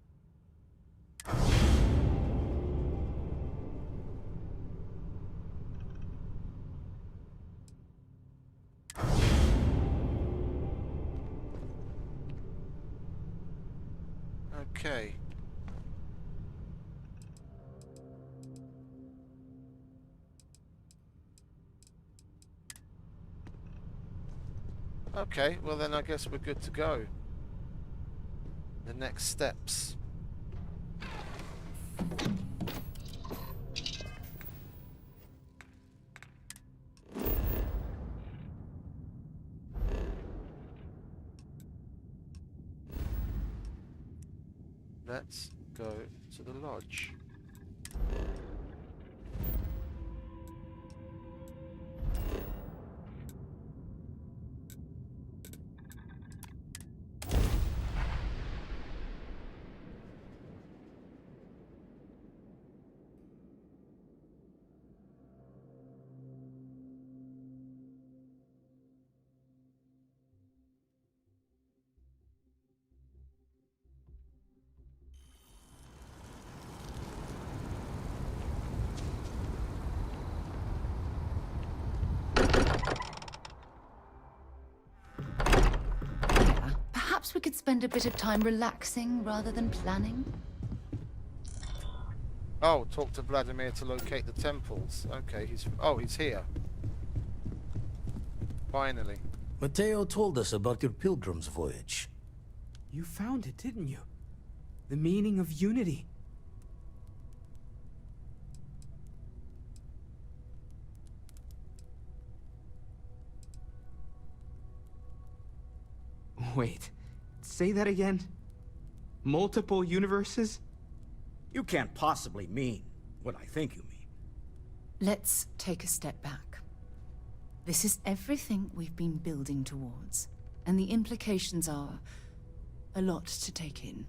Okay. Okay, well then I guess we're good to go. The next steps. Let's go to the lodge. Perhaps we could spend a bit of time relaxing rather than planning. Oh, talk to Vladimir to locate the temples. Okay, he's here. Finally. Mateo told us about your pilgrim's voyage. You found it, didn't you? The meaning of unity. Wait, say that again? Multiple universes? You can't possibly mean what I think you mean. Let's take a step back. This is everything we've been building towards, and the implications are a lot to take in.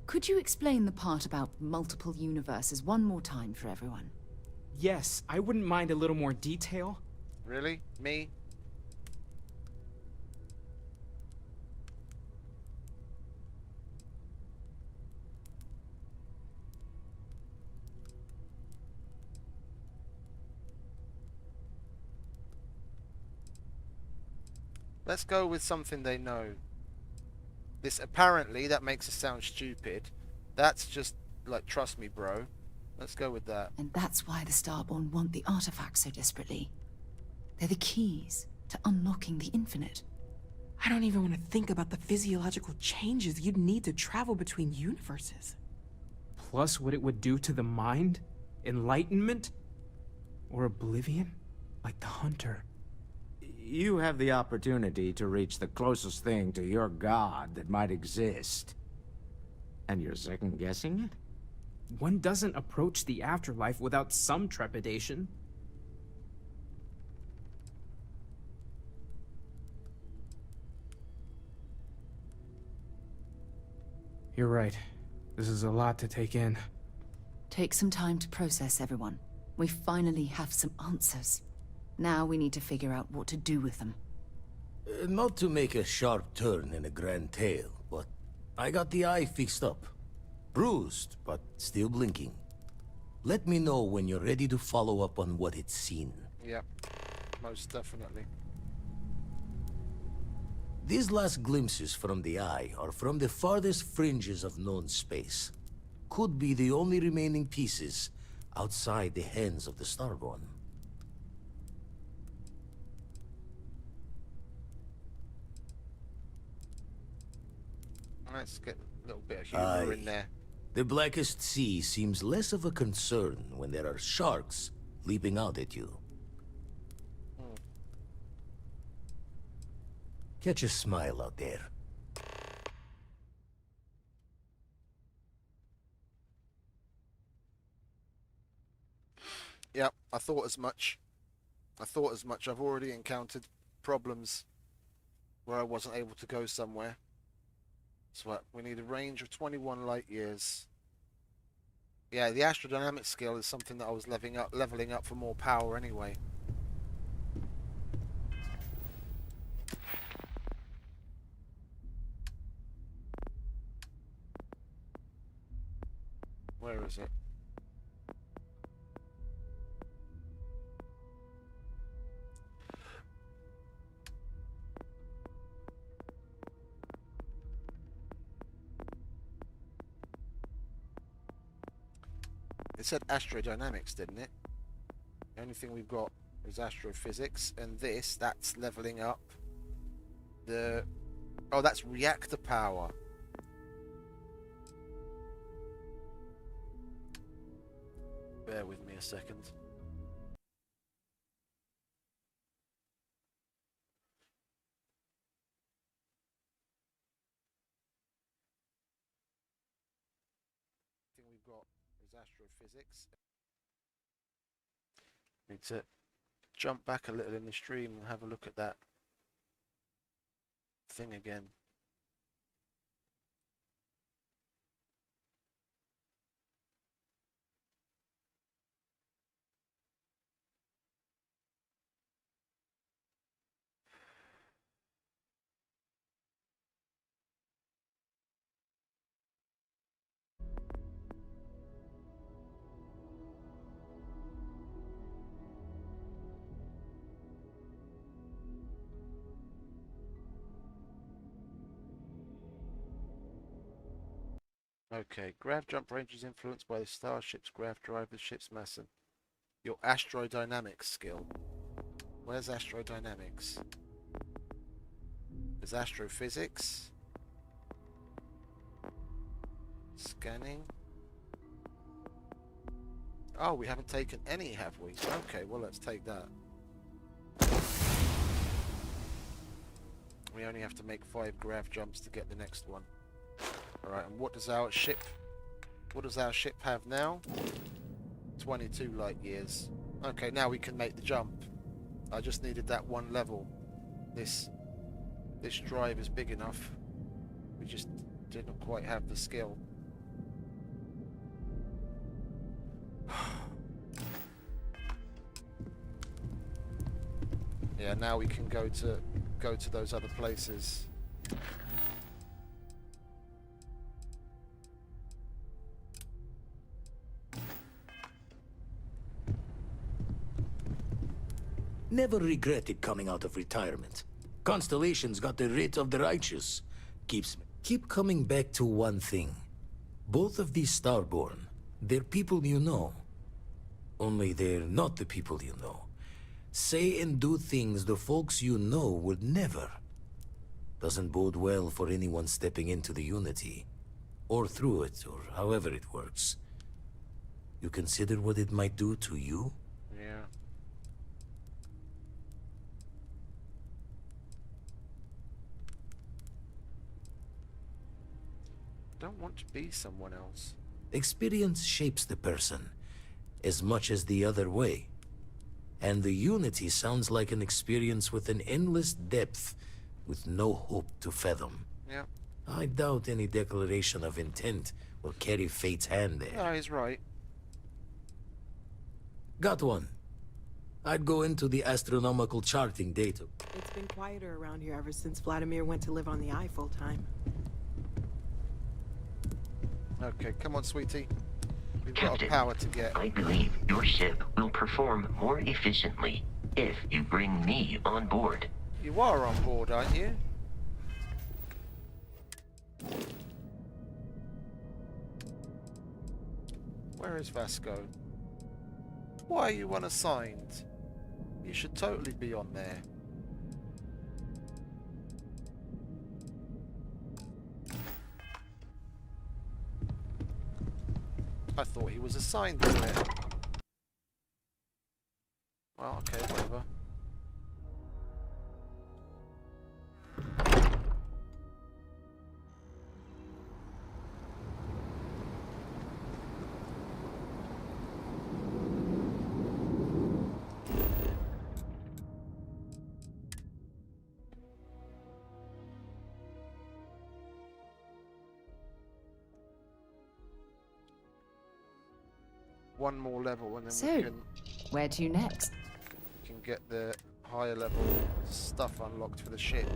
Could you explain the part about multiple universes one more time for everyone? Yes, I wouldn't mind a little more detail. Really? Me? Let's go with something they know. This apparently, that makes it sound stupid. That's just like, trust me, bro. Let's go with that. And that's why the Starborn want the artifacts so desperately. They're the keys to unlocking the infinite. I don't even want to think about the physiological changes you'd need to travel between universes. Plus what it would do to the mind? Enlightenment? Or oblivion? Like the Hunter. You have the opportunity to reach the closest thing to your god that might exist. And you're second-guessing it? One doesn't approach the afterlife without some trepidation. You're right. This is a lot to take in. Take some time to process, everyone. We finally have some answers. Now we need to figure out what to do with them. Not to make a sharp turn in a grand tale, but I got the eye fixed up. Bruised, but still blinking. Let me know when you're ready to follow up on what it's seen. Yep, most definitely. These last glimpses from the Eye are from the farthest fringes of known space. Could be the only remaining pieces outside the hands of the Starborn. Let's get a little bit of humor in there. The Blackest Sea seems less of a concern when there are sharks leaping out at you. Catch a smile out there. Yep, I thought as much. I've already encountered problems where I wasn't able to go somewhere. So what? We need a range of 21 light years. Yeah, the astrodynamic skill is something that I was leveling up for more power anyway. Where is it? It said astrodynamics, didn't it? The only thing we've got is astrophysics, and that's leveling up the... Oh, that's reactor power. Bear with me a second. The thing we've got is astrophysics. Need to jump back a little in the stream and have a look at that thing again. Okay, grav jump range is influenced by the starship's grav drive, the ship's mass, and your astrodynamics skill. Where's astrodynamics? There's astrophysics. Scanning. Oh, we haven't taken any, have we? Okay, well, let's take that. We only have to make 5 grav jumps to get the next one. Alright, and what does our ship have now? 22 light years. Okay, now we can make the jump. I just needed that one level. This drive is big enough. We just didn't quite have the skill. Yeah, now we can go to those other places. Never regretted coming out of retirement. Constellation's got the writ of the righteous. Keep coming back to one thing. Both of these Starborn, they're people you know. Only they're not the people you know. Say and do things the folks you know would never. Doesn't bode well for anyone stepping into the Unity. Or through it, or however it works. You consider what it might do to you? Yeah. Don't want to be someone else. Experience shapes the person, as much as the other way. And the Unity sounds like an experience with an endless depth, with no hope to fathom. Yeah. I doubt any declaration of intent will carry fate's hand there. No, he's right. Got one. I'd go into the astronomical charting data. It's been quieter around here ever since Vladimir went to live on the Eye full time. Okay, come on, sweetie. We've got Captain, power to get. I believe your ship will perform more efficiently if you bring me on board. You are on board, aren't you? Where is Vasco? Why are you unassigned? You should totally be on there. I thought he was assigned to it. Well, okay, whatever. One more level and then So, we can where to next? get the higher level stuff unlocked for the ship.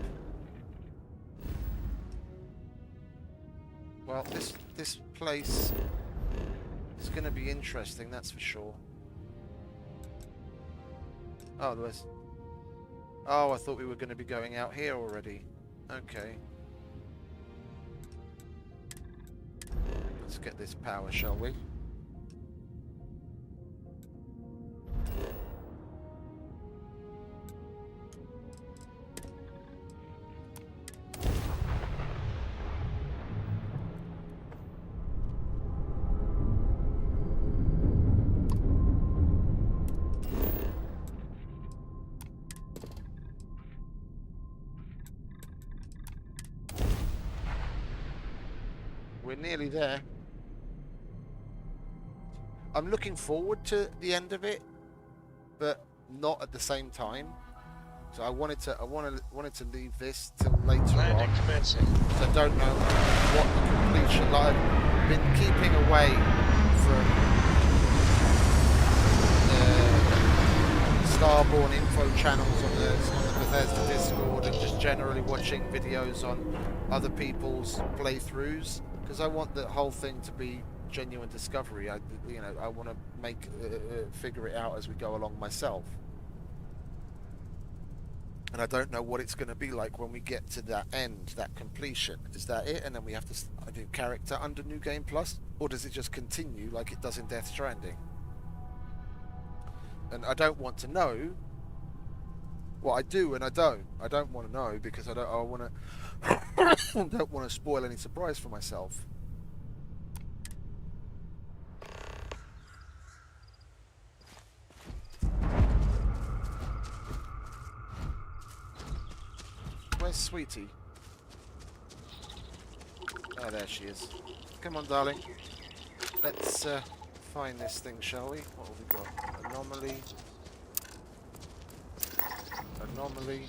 Well, this place is going to be interesting, that's for sure. Oh, there's... Oh, I thought we were going to be going out here already. Okay. Let's get this power, shall we? We're nearly there. I'm looking forward to the end of it, but not at the same time. So I wanted to leave this till later on. Commencing. So I don't know what the completion. Like, I've been keeping away from Starborn info channels on the Bethesda Discord and just generally watching videos on other people's playthroughs, because I want the whole thing to be genuine discovery. I want to figure it out as we go along myself. And I don't know what it's going to be like when we get to that end, that completion. Is that it? And then we have to do character under New Game Plus? Or does it just continue like it does in Death Stranding? And I don't want to know. Well, I do and I don't. I don't want to know because I want to don't want to spoil any surprise for myself. Where's Sweetie? Oh, there she is. Come on, darling. Let's find this thing, shall we? What have we got? Anomaly. Anomaly.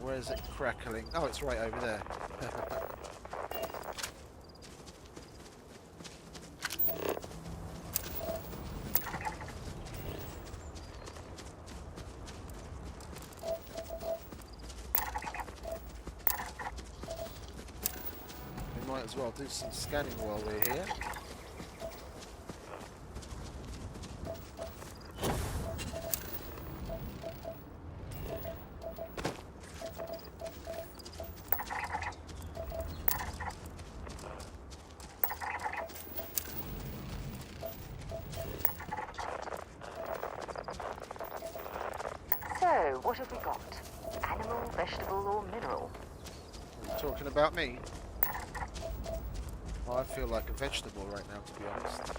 Where is it crackling? Oh, it's right over there. We might as well do some scanning while we're here. So, what have we got? Animal, vegetable, or mineral? Are you talking about me? Well, I feel like a vegetable right now, to be honest.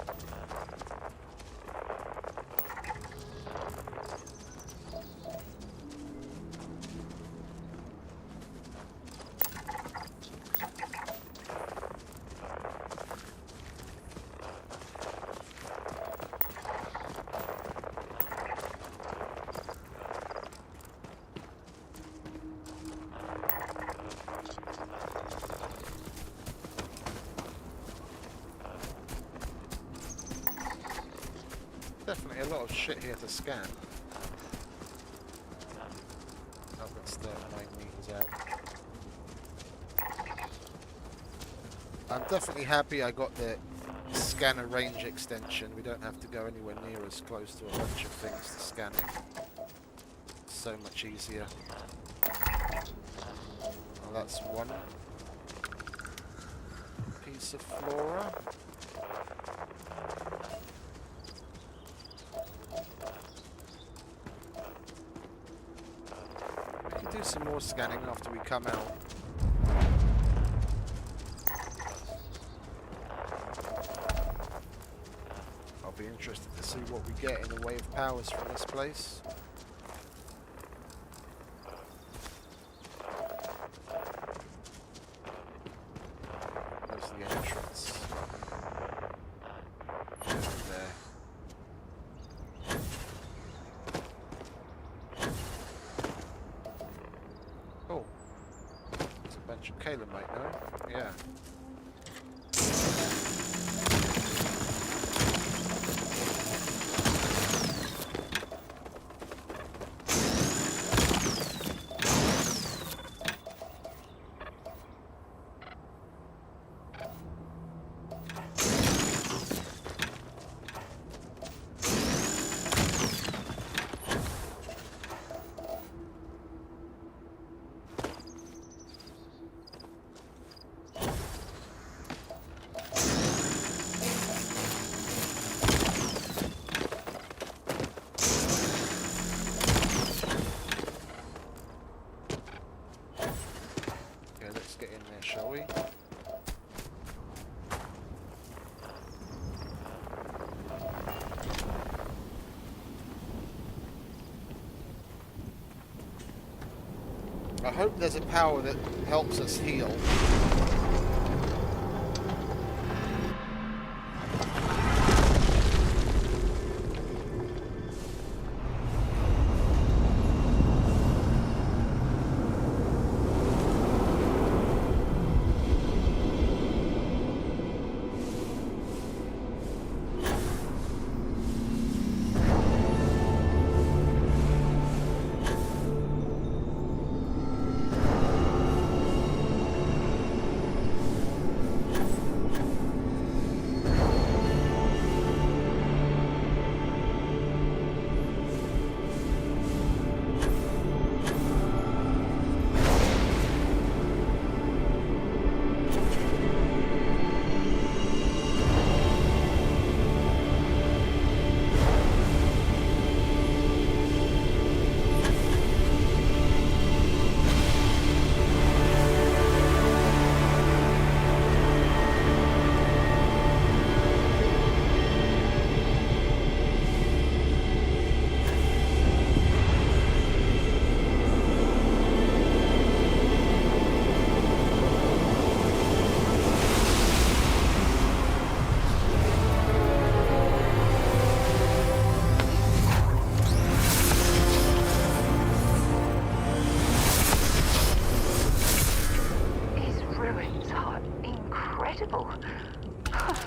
Definitely a lot of shit here to scan. Oh, that's 39 meters out. I'm definitely happy I got the scanner range extension. We don't have to go anywhere near as close to a bunch of things to scan it. It's so much easier. Well, that's one piece of flora. some more scanning after we come out. I'll be interested to see what we get in the way of powers from this place. There's the entrance. There. Oh, there's a bunch of Caleb might know. Yeah. Get in there, shall we? I hope there's a power that helps us heal.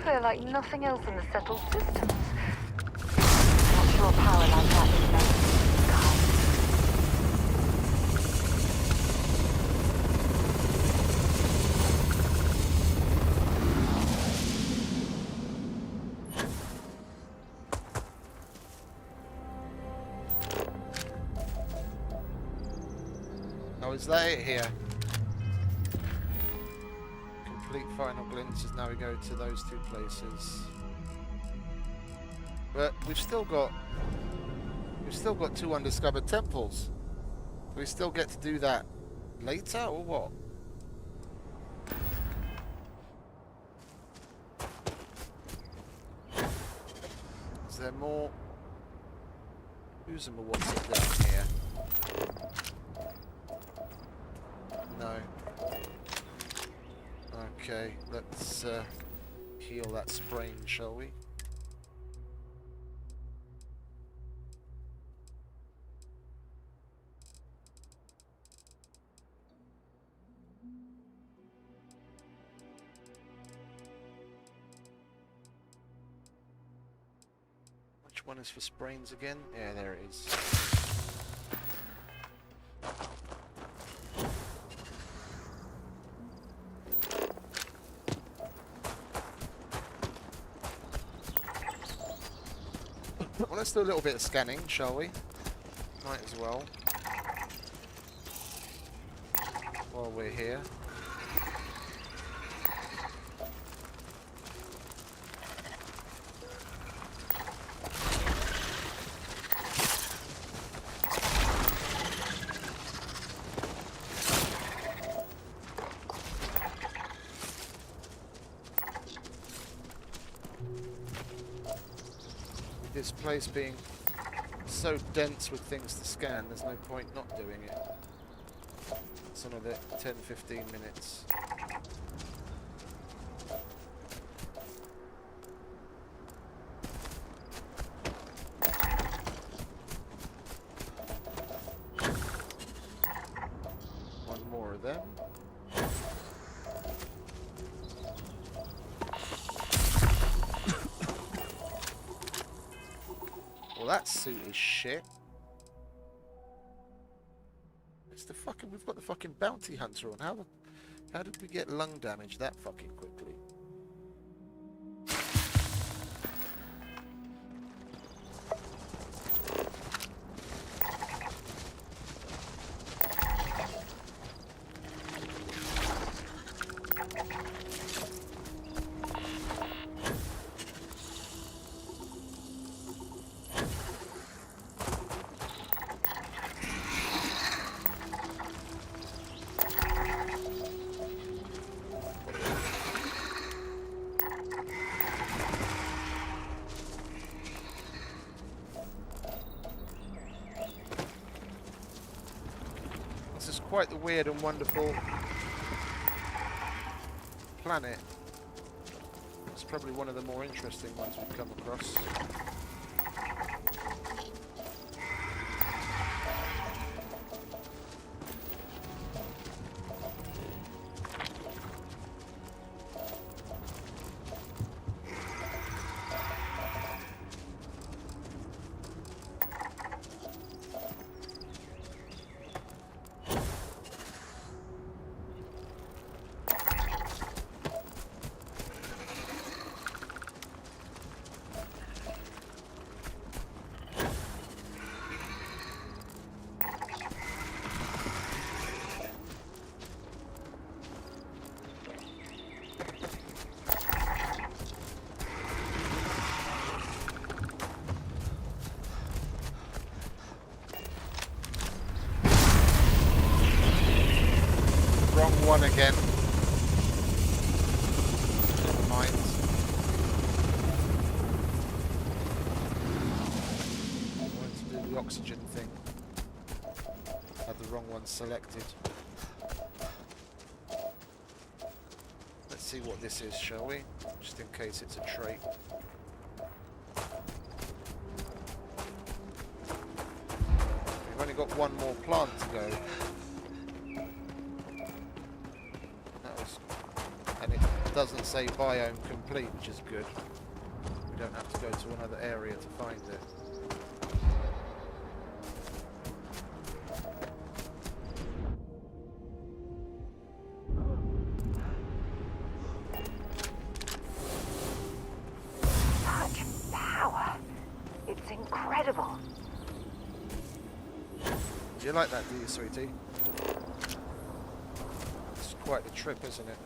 They're like nothing else in the settled systems. Not sure power like that is meant to come. Oh, is that it here? Complete final glimpses. Now we go to those two places. But we've still got two undiscovered temples. Do we still get to do that later or what? Is there more? Who's and what's it down here? No. Okay, let's heal that sprain, shall we? Which one is for sprains again? Yeah, there it is. Well, let's do a little bit of scanning, shall we? Might as well. While we're here. this place being so dense with things to scan, there's no point not doing it. It's another 10-15 minutes. One more of them. Well, that suit is shit. It's the fucking. We've got the fucking bounty hunter on. How did we get lung damage that fucking quickly? This is quite the weird and wonderful planet. It's probably one of the more interesting ones we've come across. Wrong one again. Never mind. I wanted to do the oxygen thing. Had the wrong one selected. Let's see what this is, shall we? Just in case it's a trait. We've only got one more plant to go. Doesn't say biome complete, which is good. We don't have to go to another area to find it. Such power. It's incredible. Do you like that, do you, sweetie? It's quite the trip, isn't it?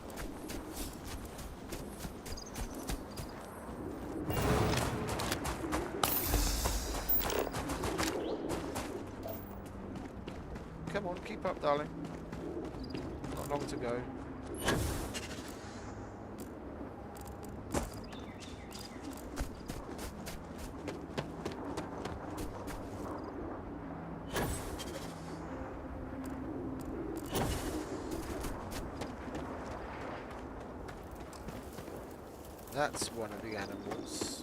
Come on, keep up, darling. Not long to go. That's one of the animals.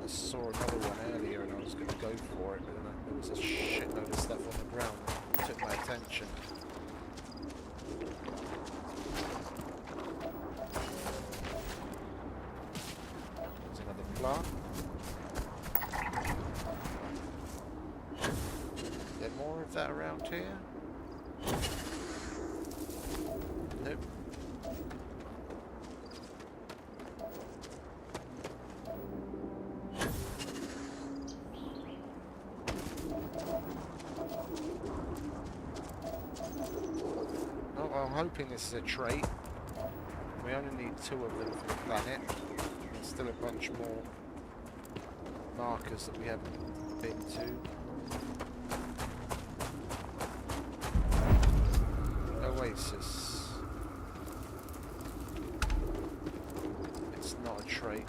I saw another one earlier and I was going to go for it, but then there was a shitload of stuff on the ground that took my attention. There's another plant. Is there more of that around here? Nope. I'm hoping this is a trait. We only need 2 of them for the planet. There's still a bunch more markers that we haven't been to. Oasis. It's not a trait.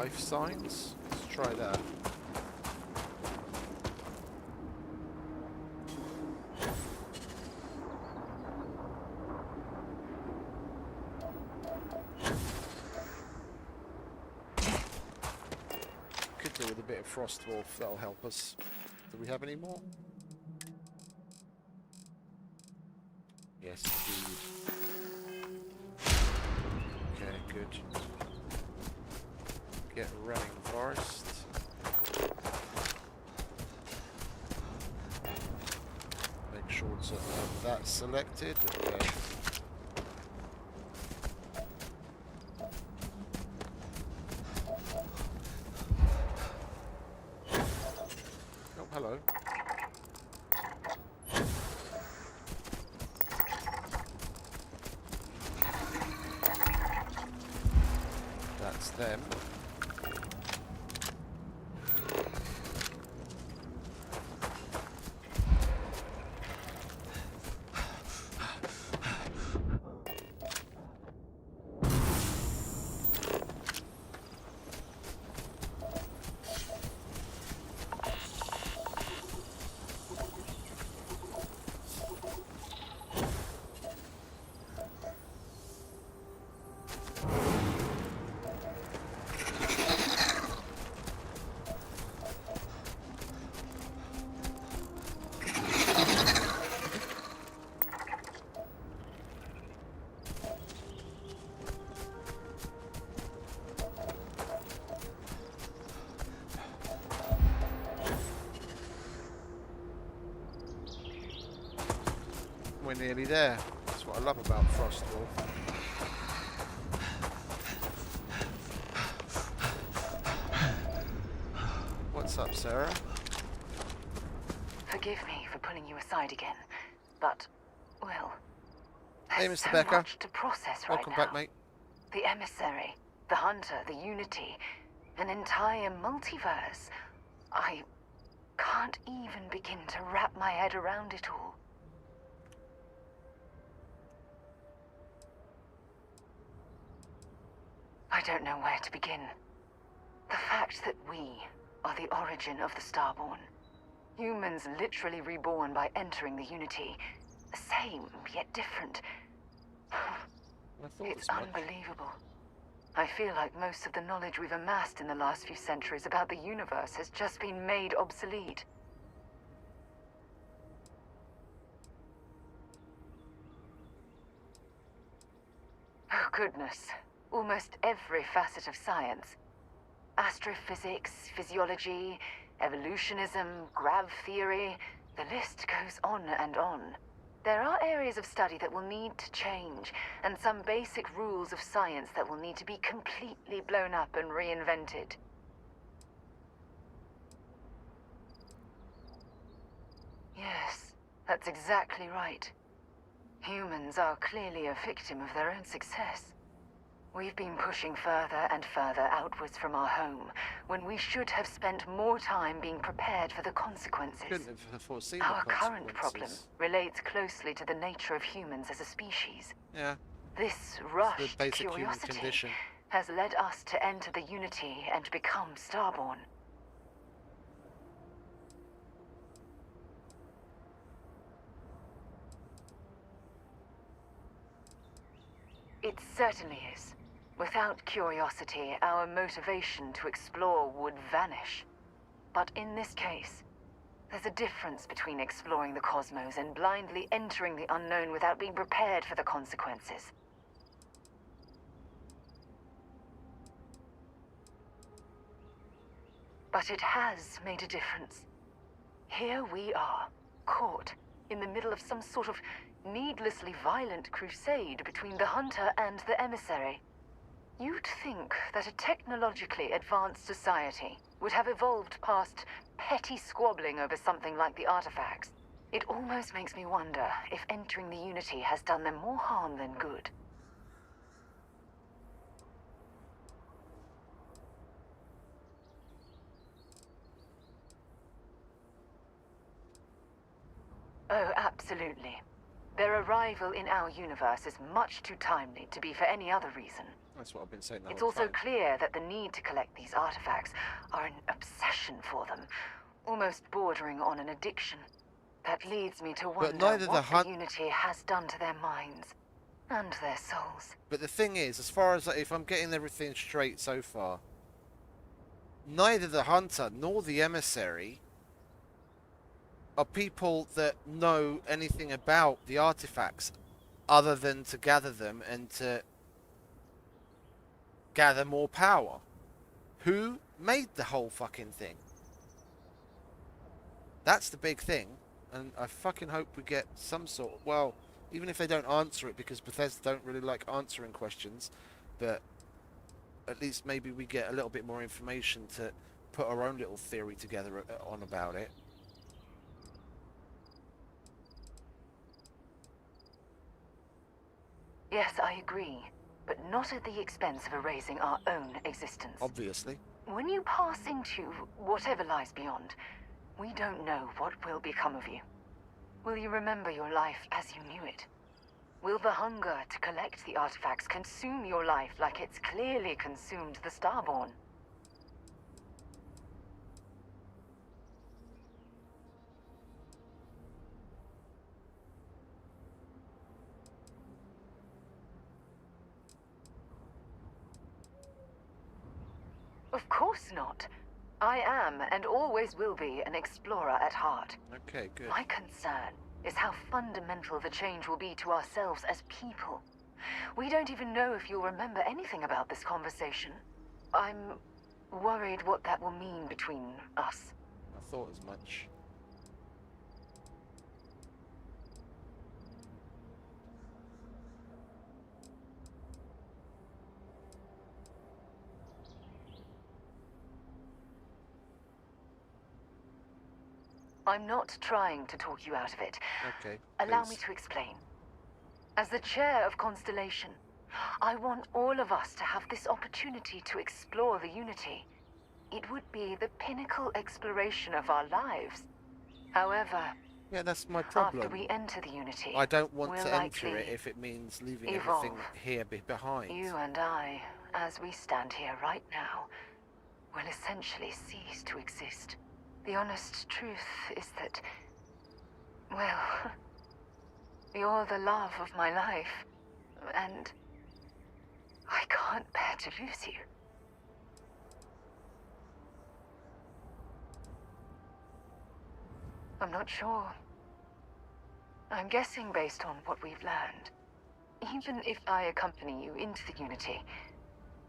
life signs. Let's try that. Could do with a bit of frost wolf, that'll help us. Do we have any more? Yes, indeed. Okay, good. Get running forest. Make sure to have that selected. Okay. Oh, hello. That's them. We're nearly there. That's what I love about Frostwolf. What's up, Sarah? Forgive me for pulling you aside again, but, well, Hey, there's Mr. so Becker. much to process right Welcome now. back, mate. The emissary, the hunter, the unity, an entire multiverse. I can't even begin to wrap my head around it all. I don't know where to begin. The fact that we are the origin of the Starborn. Humans literally reborn by entering the Unity. The same, yet different. It's unbelievable. I feel like most of the knowledge we've amassed in the last few centuries about the universe has just been made obsolete. Oh goodness. Almost every facet of science. Astrophysics, physiology, evolutionism, grav theory, the list goes on and on. There are areas of study that will need to change, and some basic rules of science that will need to be completely blown up and reinvented. Yes, that's exactly right. Humans are clearly a victim of their own success. We've been pushing further and further outwards from our home, when we should have spent more time being prepared for the consequences. Couldn't have foreseen Our the current problem consequences. relates closely to the nature of humans as a species. Yeah. This The rushed basic human curiosity condition. has led us to enter the Unity and become Starborn. It certainly is. Without curiosity, our motivation to explore would vanish. But in this case, there's a difference between exploring the cosmos and blindly entering the unknown without being prepared for the consequences. But it has made a difference. Here we are, caught in the middle of some sort of needlessly violent crusade between the hunter and the emissary. You'd think that a technologically advanced society would have evolved past petty squabbling over something like the artifacts. It almost makes me wonder if entering the Unity has done them more harm than good. Oh, absolutely. Their arrival in our universe is much too timely to be for any other reason. That's what I've been saying the It's whole also time. clear that the need to collect these artifacts are an obsession for them, almost bordering on an addiction. That leads me to wonder neither the what the Unity has done to their minds and their souls. But the thing is, as far as if I'm getting everything straight so far, neither the Hunter nor the Emissary are people that know anything about the artifacts other than to gather them and to gather more power. Who made the whole fucking thing? That's the big thing, and I fucking hope we get some sort of, well, even if they don't answer it, because Bethesda don't really like answering questions, but at least maybe we get a little bit more information to put our own little theory together on about it. Yes, I agree, but not at the expense of erasing our own existence. Obviously. When you pass into whatever lies beyond, we don't know what will become of you. Will you remember your life as you knew it? Will the hunger to collect the artifacts consume your life like it's clearly consumed the Starborn? Of course not. I am, and always will be, an explorer at heart. Okay, good. My concern is how fundamental the change will be to ourselves as people. We don't even know if you'll remember anything about this conversation. I'm worried what that will mean between us. I thought as much. I'm not trying to talk you out of it. Okay, Allow please. me to explain. As the chair of Constellation, I want all of us to have this opportunity to explore the Unity. It would be the pinnacle exploration of our lives. However, yeah, that's my problem. after we enter the Unity, I don't want we'll to enter likely it if it means leaving evolve. everything here behind. You and I, as we stand here right now, will essentially cease to exist. The honest truth is that, well, you're the love of my life, and I can't bear to lose you. I'm not sure. I'm guessing based on what we've learned. Even if I accompany you into the Unity,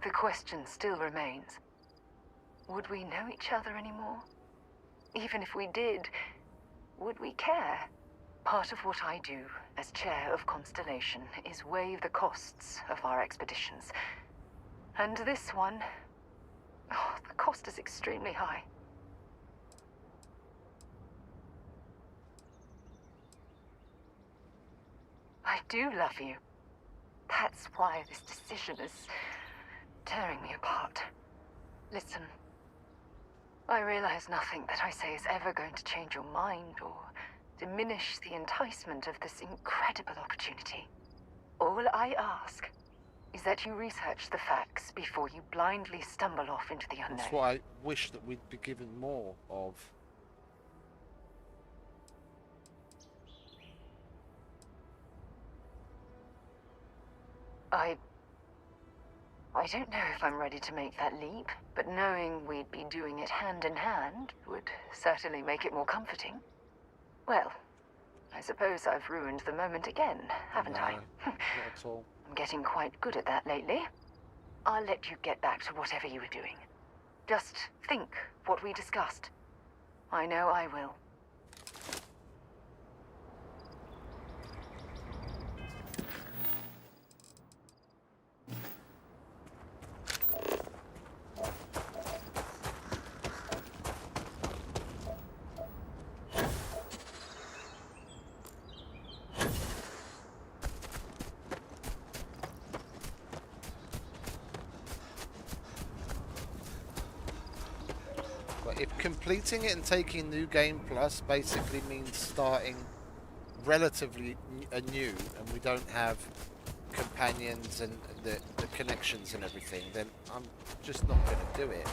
the question still remains. Would we know each other anymore? Even if we did, would we care? Part of what I do as chair of Constellation is weigh the costs of our expeditions. And this one, oh, the cost is extremely high. I do love you. That's why this decision is tearing me apart. Listen, I realize nothing that I say is ever going to change your mind or diminish the enticement of this incredible opportunity. All I ask is that you research the facts before you blindly stumble off into the unknown. That's what I wish that we'd be given more of. I don't know if I'm ready to make that leap, but knowing we'd be doing it hand in hand would certainly make it more comforting. Well, I suppose I've ruined the moment again, haven't I? Not at all. I'm getting quite good at that lately. I'll let you get back to whatever you were doing. Just think what we discussed. I know I will. If completing it and taking New Game Plus basically means starting relatively anew, and we don't have companions and the connections and everything, then I'm just not going to do it.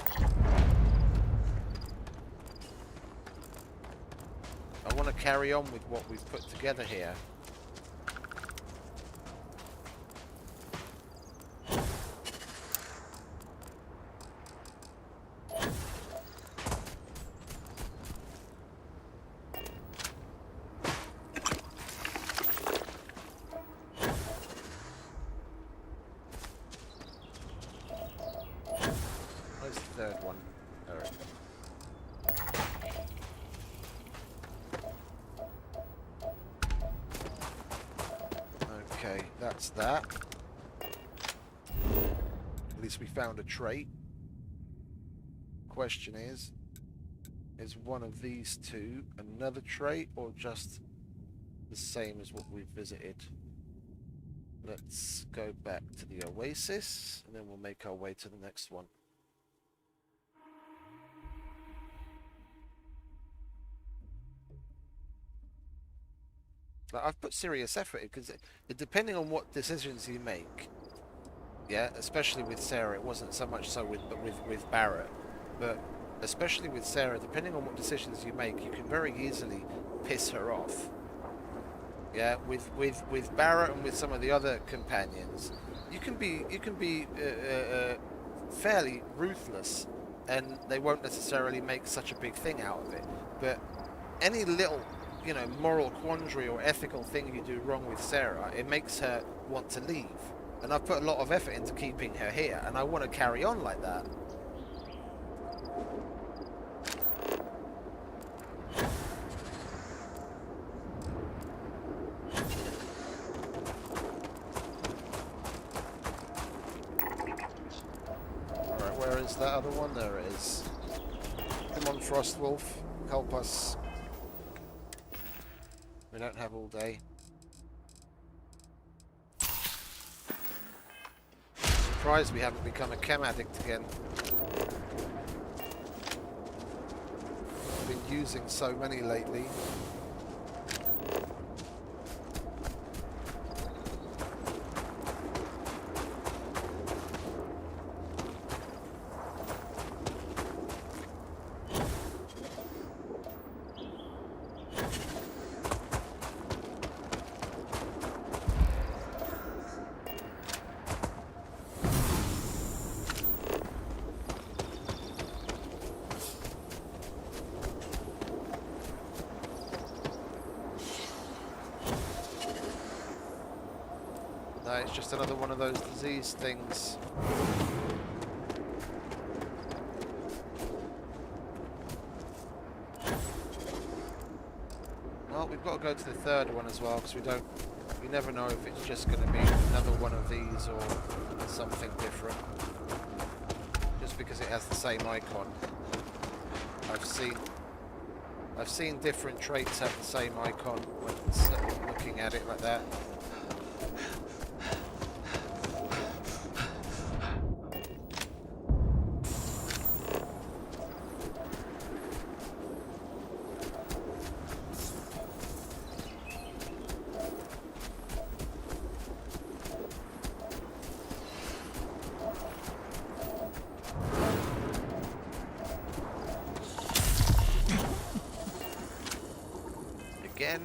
I want to carry on with what we've put together here. Where's the third one? There it is. Okay, that's that. At least we found a trait. Question is one of these two another trait or just the same as what we've visited? Let's go back to the Oasis and then we'll make our way to the next one. I've put serious effort in because depending on what decisions you make, yeah, especially with Sarah, it wasn't so much so with Barrett, but especially with Sarah, depending on what decisions you make, you can very easily piss her off. Yeah, with Barrett and with some of the other companions, you can be fairly ruthless, and they won't necessarily make such a big thing out of it. But any little, you know, moral quandary or ethical thing you do wrong with Sarah, it makes her want to leave. And I've put a lot of effort into keeping her here, and I want to carry on like that. Alright, where is that other one? There it is. Come on, Frostwolf, help us. We don't have all day. Surprised we haven't become a chem addict again. I've been using so many lately. No, it's just another one of those disease things. Well, we've got to go to the third one as well, because we never know if it's just going to be another one of these or something different. Just because it has the same icon. I've seen different traits have the same icon when looking at it like that. Again.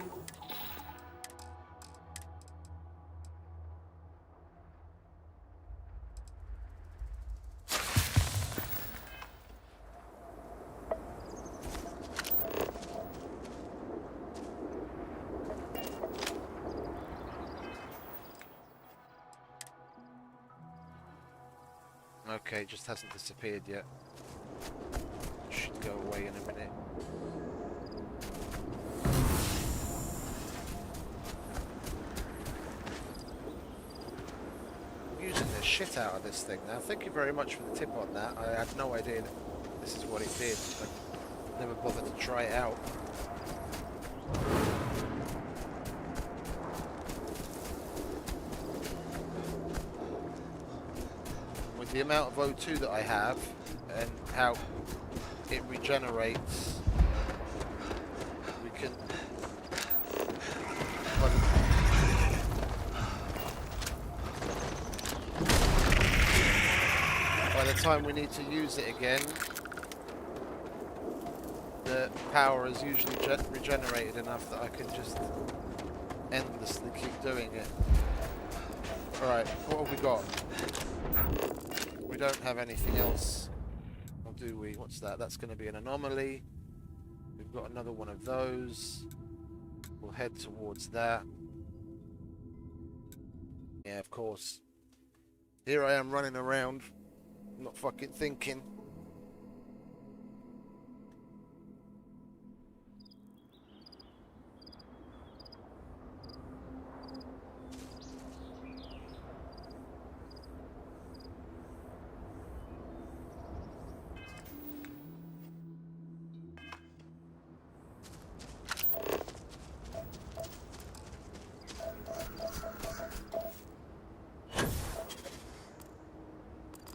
Okay, just hasn't disappeared yet. Should go away in a minute. Using the shit out of this thing now. Thank you very much for the tip on that. I had no idea that this is what it did. I never bothered to try it out. With the amount of O2 that I have and how it regenerates, we can... the time we need to use it again, the power is usually regenerated enough that I can just endlessly keep doing it. Alright, what have we got? We don't have anything else. Or do we? What's that? That's going to be an anomaly. We've got another one of those. We'll head towards that. Yeah, of course. Here I am running around, not fucking thinking.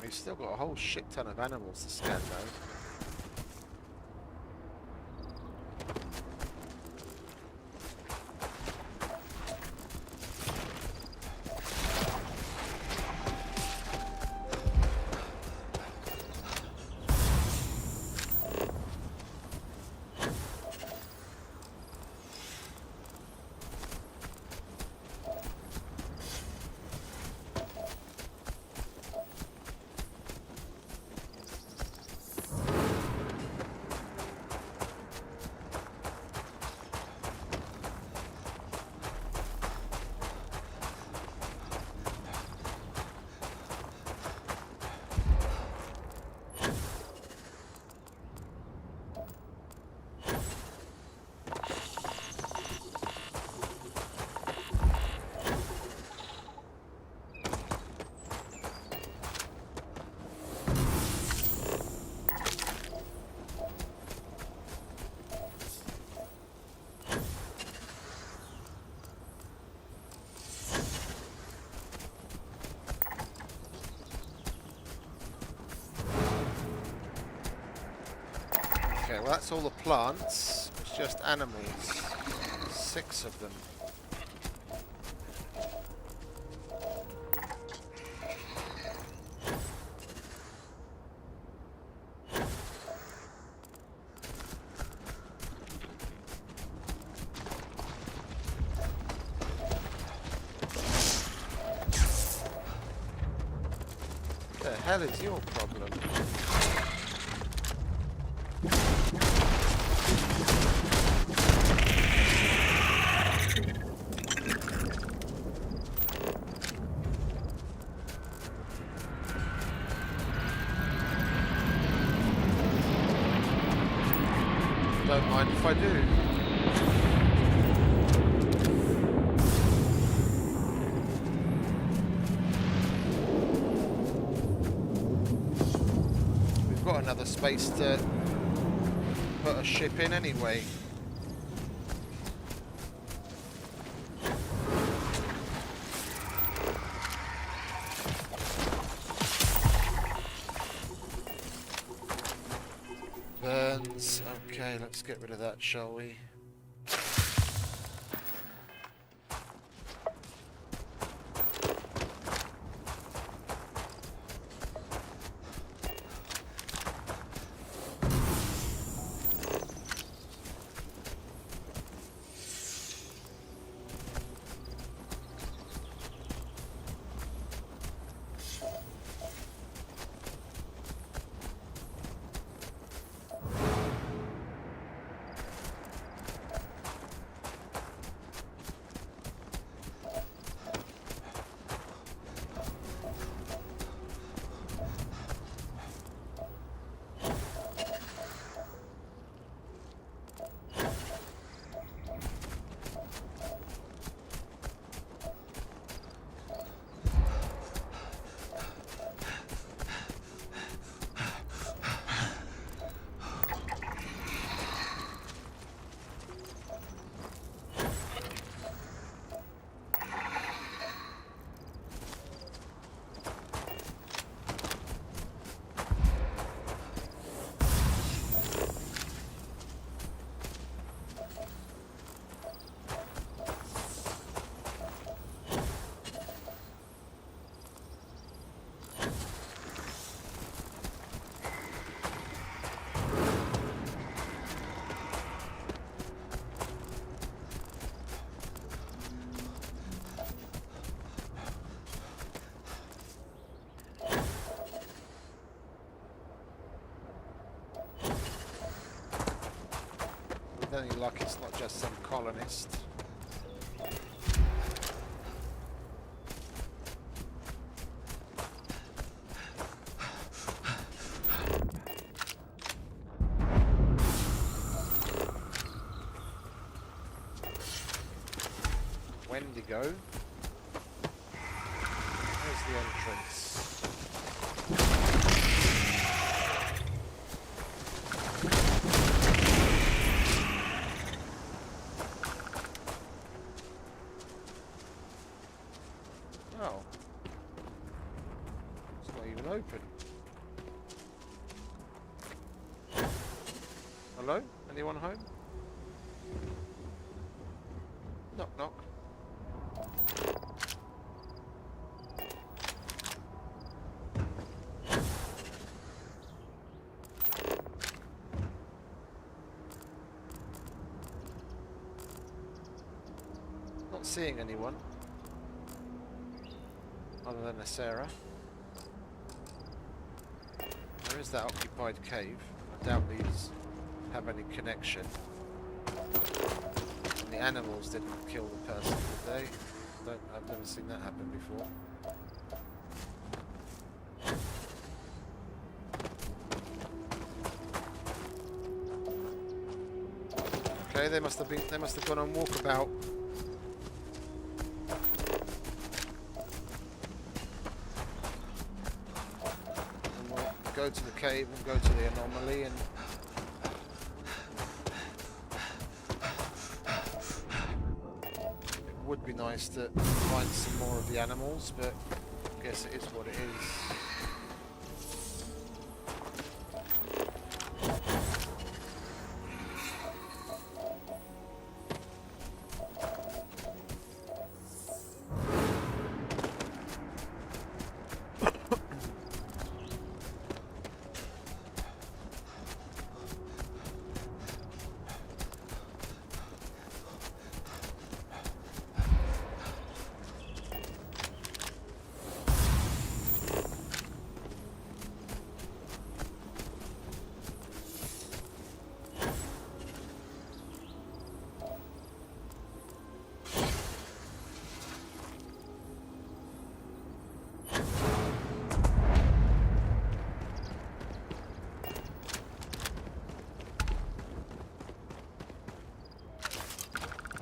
We've still got a whole shit ton of animals to scan though. Okay, well that's all the plants. It's just animals. 6 of them. What the hell is your problem? Don't mind if I do. We've got another space to put a ship in anyway. Burns. Okay, let's get rid of that, shall we? luck it's not just some colonist. Wendigo. Where's the entrance? Oh. It's not even open. Hello? Anyone home? Knock knock. Not seeing anyone other than a Sarah. There is that occupied cave. I doubt these have any connection. And the animals didn't kill the person, did they? I've never seen that happen before. Okay, they must have gone on walkabout. And we'll go to the cave and go to the anomaly and it would be nice to find some more of the animals, but I guess it is what it is.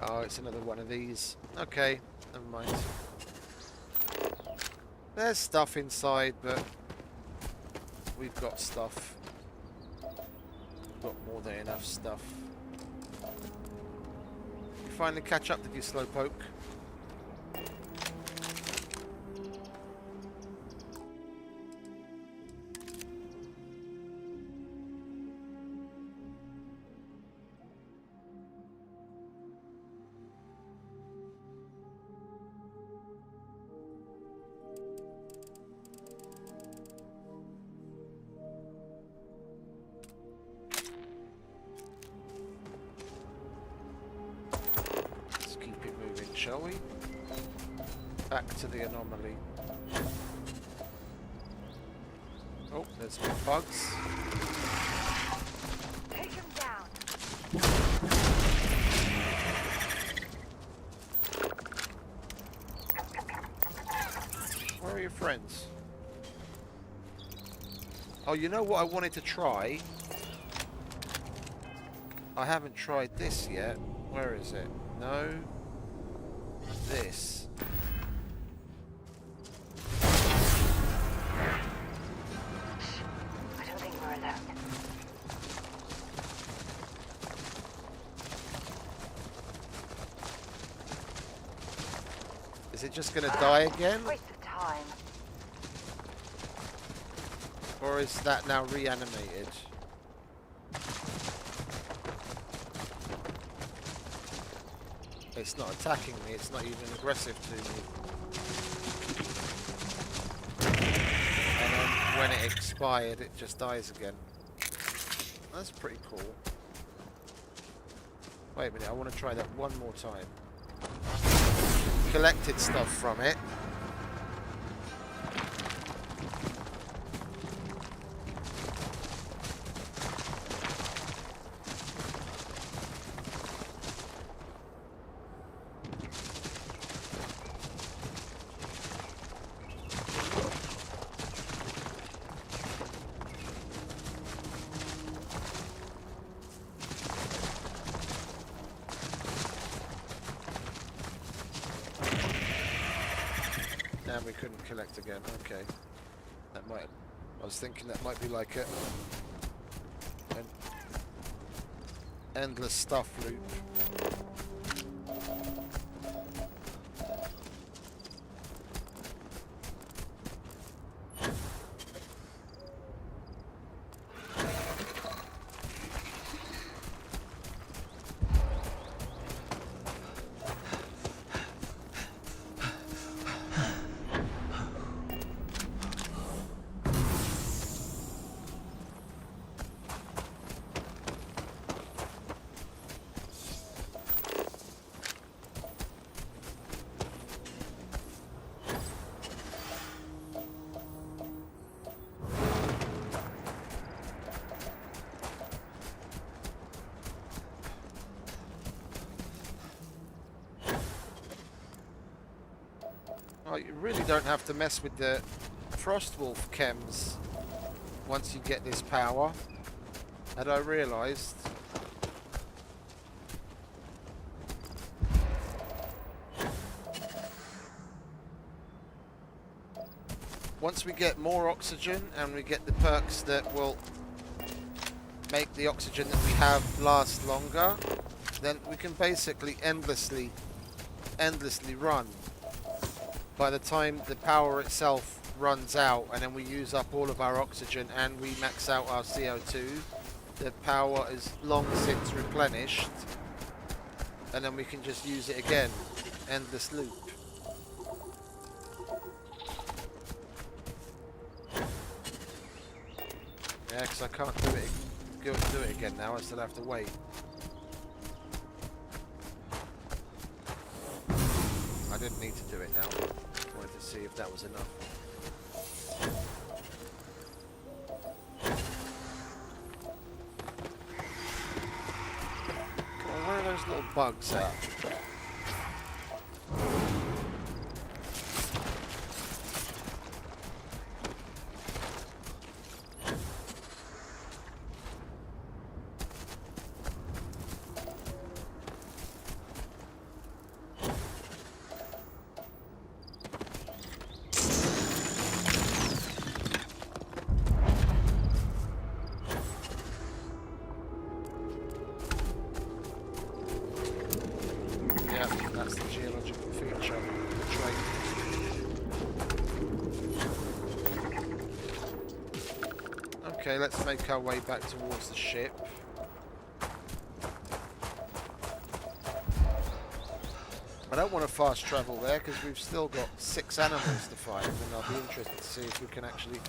Oh, it's another one of these. Okay, never mind. There's stuff inside, but we've got stuff. We've got more than enough stuff. You finally catch up, did you, Slowpoke? Shall we? Back to the anomaly. Oh, there's more bugs. Take him down. Where are your friends? Oh, you know what I wanted to try? I haven't tried this yet. Where is it? No. This. I don't think we're alone. Is it just going to die again? Waste of time. Or is that now reanimated? It's not attacking me, it's not even aggressive to me. And then when it expired, it just dies again. That's pretty cool. Wait a minute, I want to try that one more time. Collected stuff from it. And we couldn't collect again. Okay. That might... I was thinking that might be like an endless stuff loop. Oh, you really don't have to mess with the Frostwolf chems once you get this power. Had I realised. Once we get more oxygen and we get the perks that will make the oxygen that we have last longer, then we can basically endlessly run. By the time the power itself runs out and then we use up all of our oxygen and we max out our CO2, the power is long since replenished, and then we can just use it again. Endless loop. Yeah, because I can't do it again now. I still have to wait. I didn't need to do it now. I wanted to see if that was enough. Come on, where are those little bugs at? That's the geological feature trait. Okay, let's make our way back towards the ship. I don't want to fast travel there because we've still got 6 animals to find, and I'll be interested to see if we can actually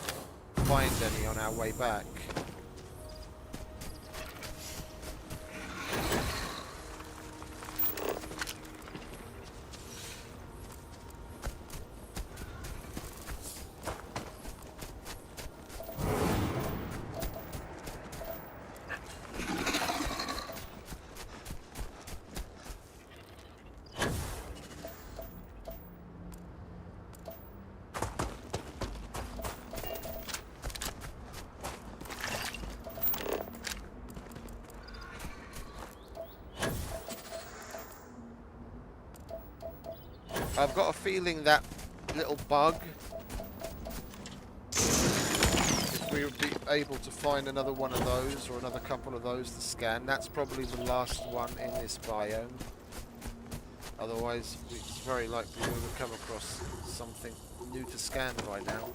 find any on our way back. I've got a feeling that little bug, if we would be able to find another one of those or another couple of those to scan, that's probably the last one in this biome. Otherwise, it's very likely we will come across something new to scan by now.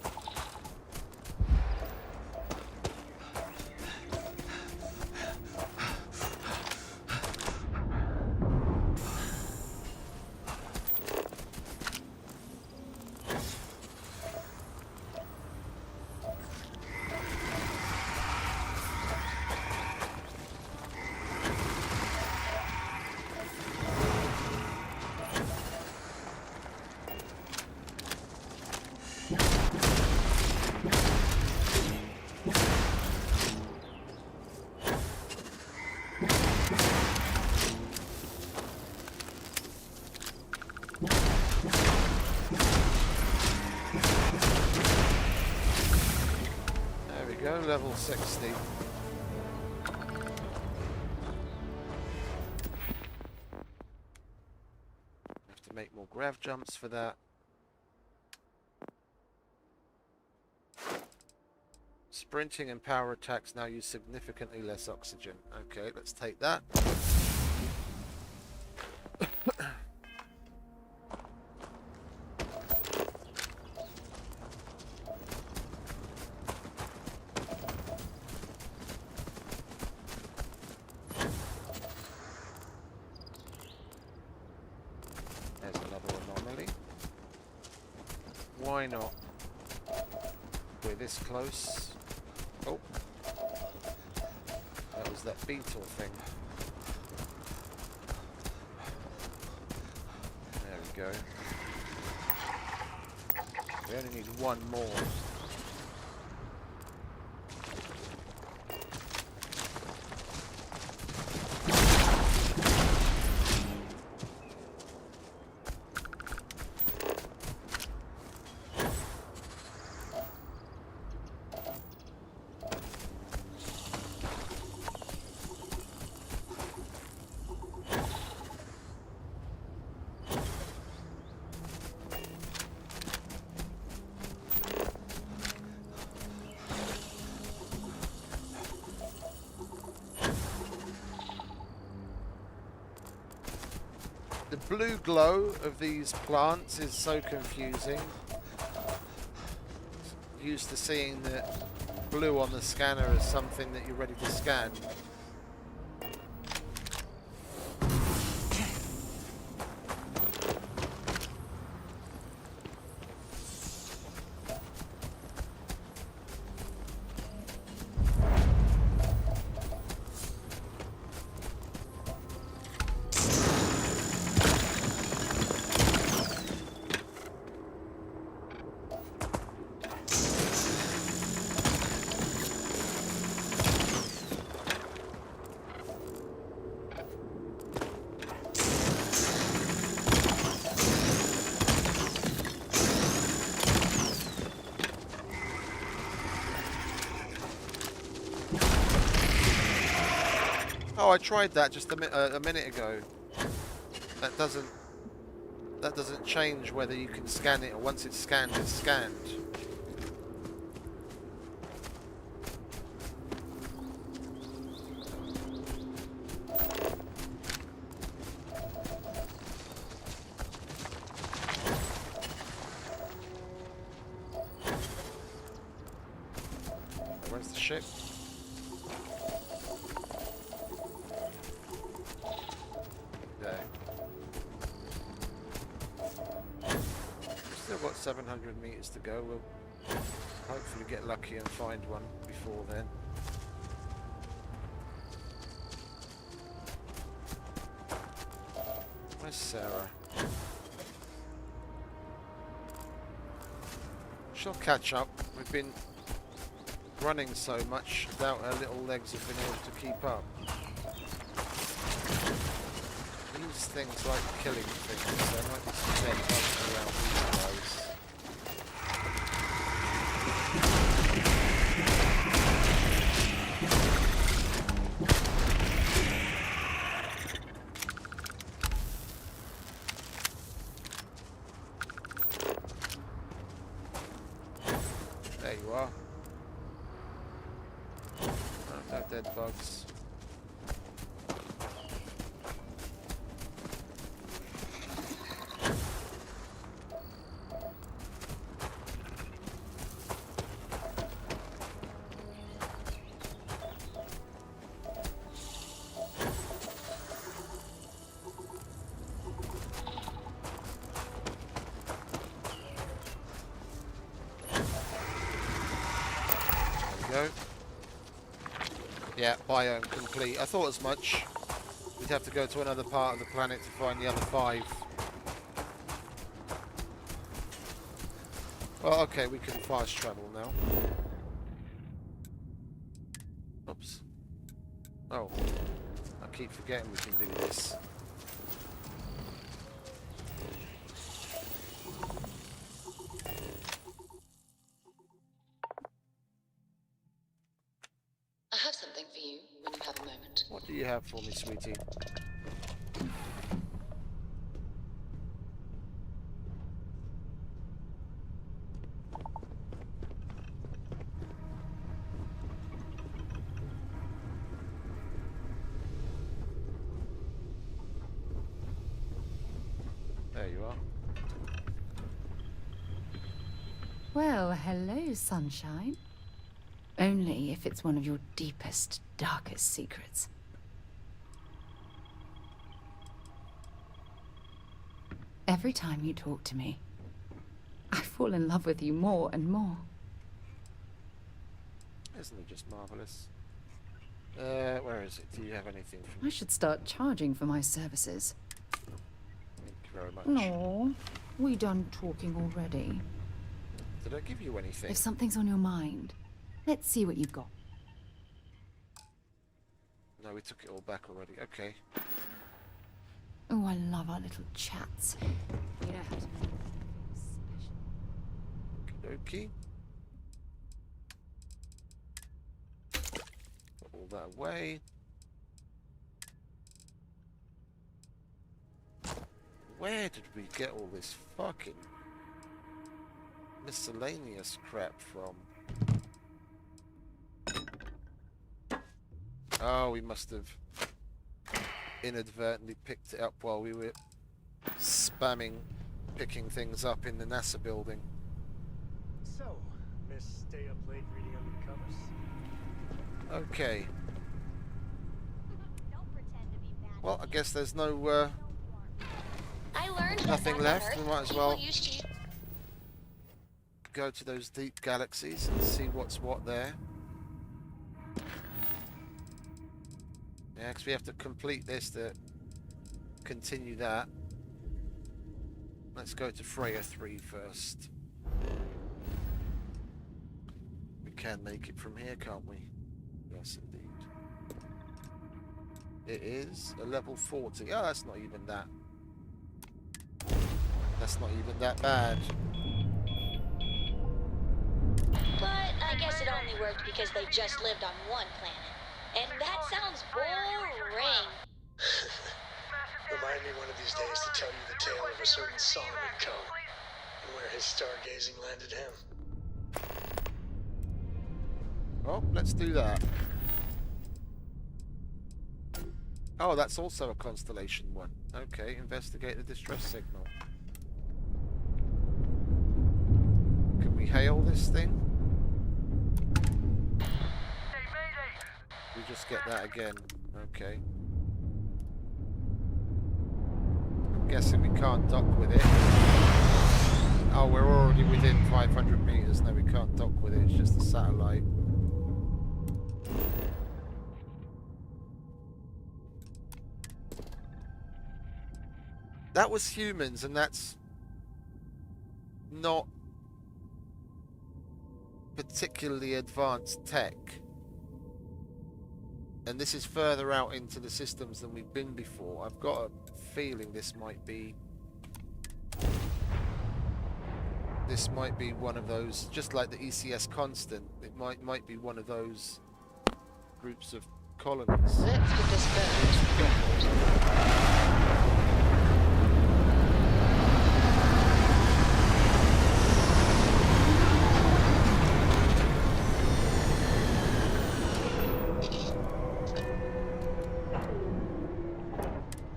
Level 60. Have to make more grav jumps for that. Sprinting and power attacks now use significantly less oxygen. Okay, let's take that. There's another anomaly. Why not? We're this close. Oh. That was that beetle thing. There we go. We only need one more. The blue glow of these plants is so confusing. Used to seeing the blue on the scanner as something that you're ready to scan. Oh, I tried that just a minute ago. That doesn't change whether you can scan it or once it's scanned, it's scanned. Where's the ship? Still got 700 meters to go. We'll hopefully get lucky and find one before then. Where's Sarah? She'll catch up. We've been running so much without her little legs have been able to keep up. These things like killing things. There might be some dead bugs around these guys. There you are. Oh, no dead bugs. Go. Yeah, biome complete. I thought as much. We'd have to go to another part of the planet to find the other 5. Well, okay, we can fast travel now. Oops. Oh, I keep forgetting we can do this. I have something for you when you have a moment. What do you have for me, sweetie? There you are. Well, hello, sunshine. Only if it's one of your deepest, darkest secrets. Every time you talk to me, I fall in love with you more and more. Isn't it just marvelous? Where is it? Do you have anything for I me? should start charging for my services. Thank you very much. No, we done talking already. Did I give you anything? If something's on your mind, let's see what you've got. No, we took it all back already. Okay. Oh, I love our little chats. You know how to make me feel special. Okie. Put all that away. Where did we get all this fucking miscellaneous crap from? Oh, we must have inadvertently picked it up while we were spamming picking things up in the NASA building. So, Miss Stay Up Late reading under the covers? Okay. Well, I guess there's no I learned nothing that left. back on We Earth, might as people well used to go to those deep galaxies and see what's what there. Yeah, because we have to complete this to continue that. Let's go to Freya 3 first. We can make it from here, can't we? Yes, indeed. It is a level 40. Oh, that's not even that. That's not even that bad. But I guess it only worked because they just lived on one planet. And that sounds boring. Remind me one of these days to tell you the tale of a certain Solomon Coe, and where his stargazing landed him. Oh, let's do that. Oh, that's also a constellation one. Okay, investigate the distress signal. Can we hail this thing? We just get that again. Okay. I'm guessing we can't dock with it. Oh, we're already within 500 meters. No, we can't dock with it. It's just a satellite. That was humans, and that's not particularly advanced tech. And this is further out into the systems than we've been before. I've got a feeling this might be one of those, just like the ECS Constant. It might be one of those groups of colonies. Let's get this burned.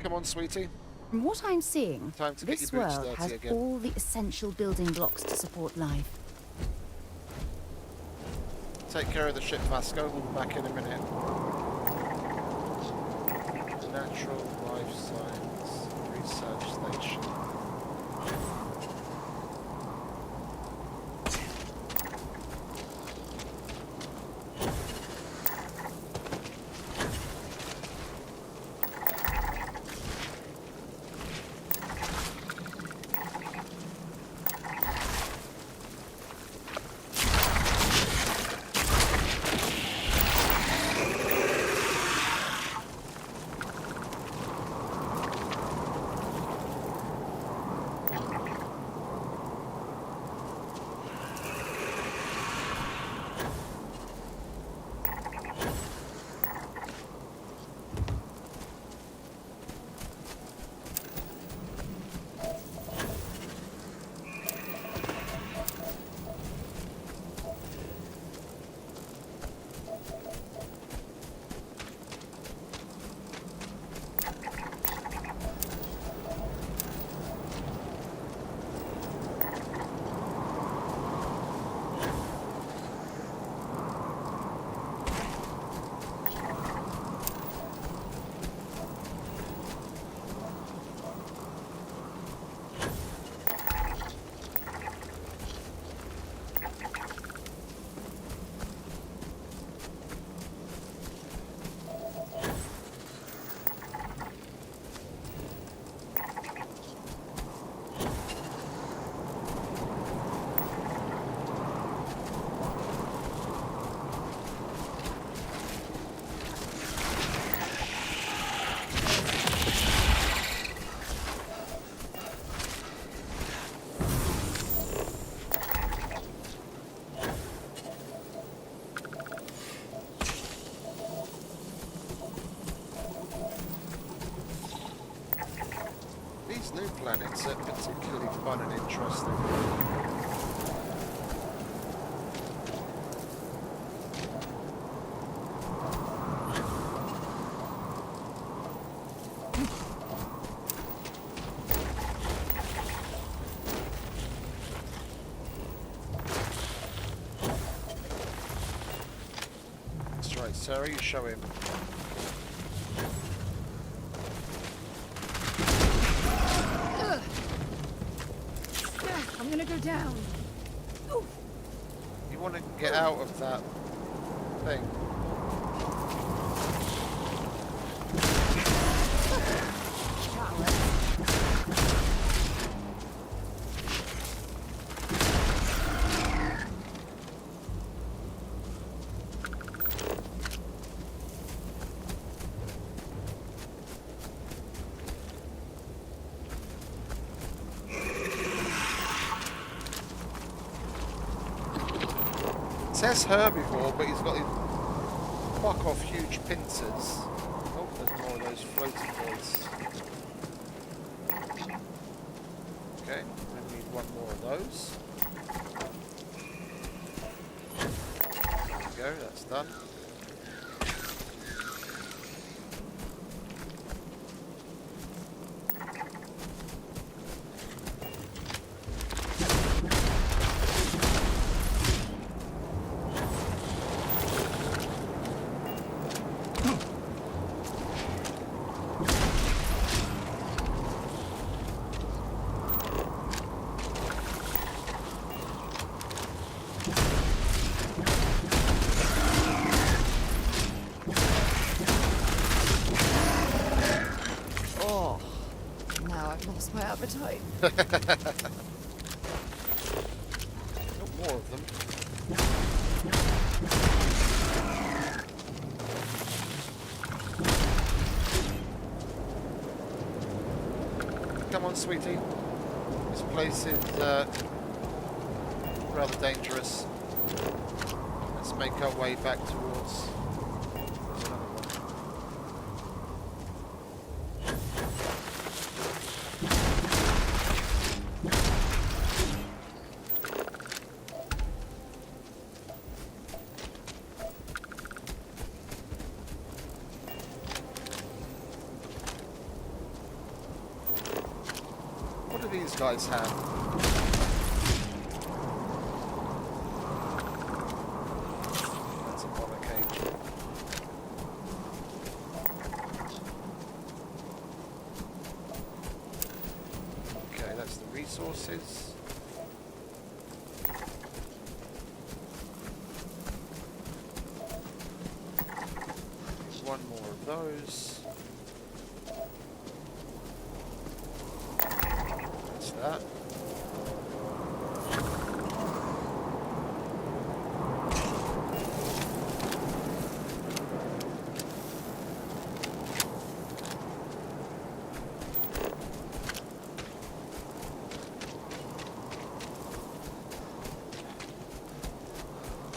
Come on, sweetie. From what I'm seeing, Time to get this your boots world dirty has again. all the essential building blocks to support life. Take care of the ship, Vasco. We'll be back in a minute. Natural Life Science Research Station. and it's particularly fun and interesting. That's right, Sarah, you show him. I'm gonna go down. Ooh. You want to get out of that thing. It says herbivore, but he's got these fuck off huge pincers. Oh, there's more of those floating boys. Okay, we need one more of those. There we go, that's done. Lost my appetite. More of them. Come on, sweetie. This place is rather dangerous. Let's make our way back towards another one. What do these guys have? That's a bomber cage. Okay, that's the resources. One more of those. That.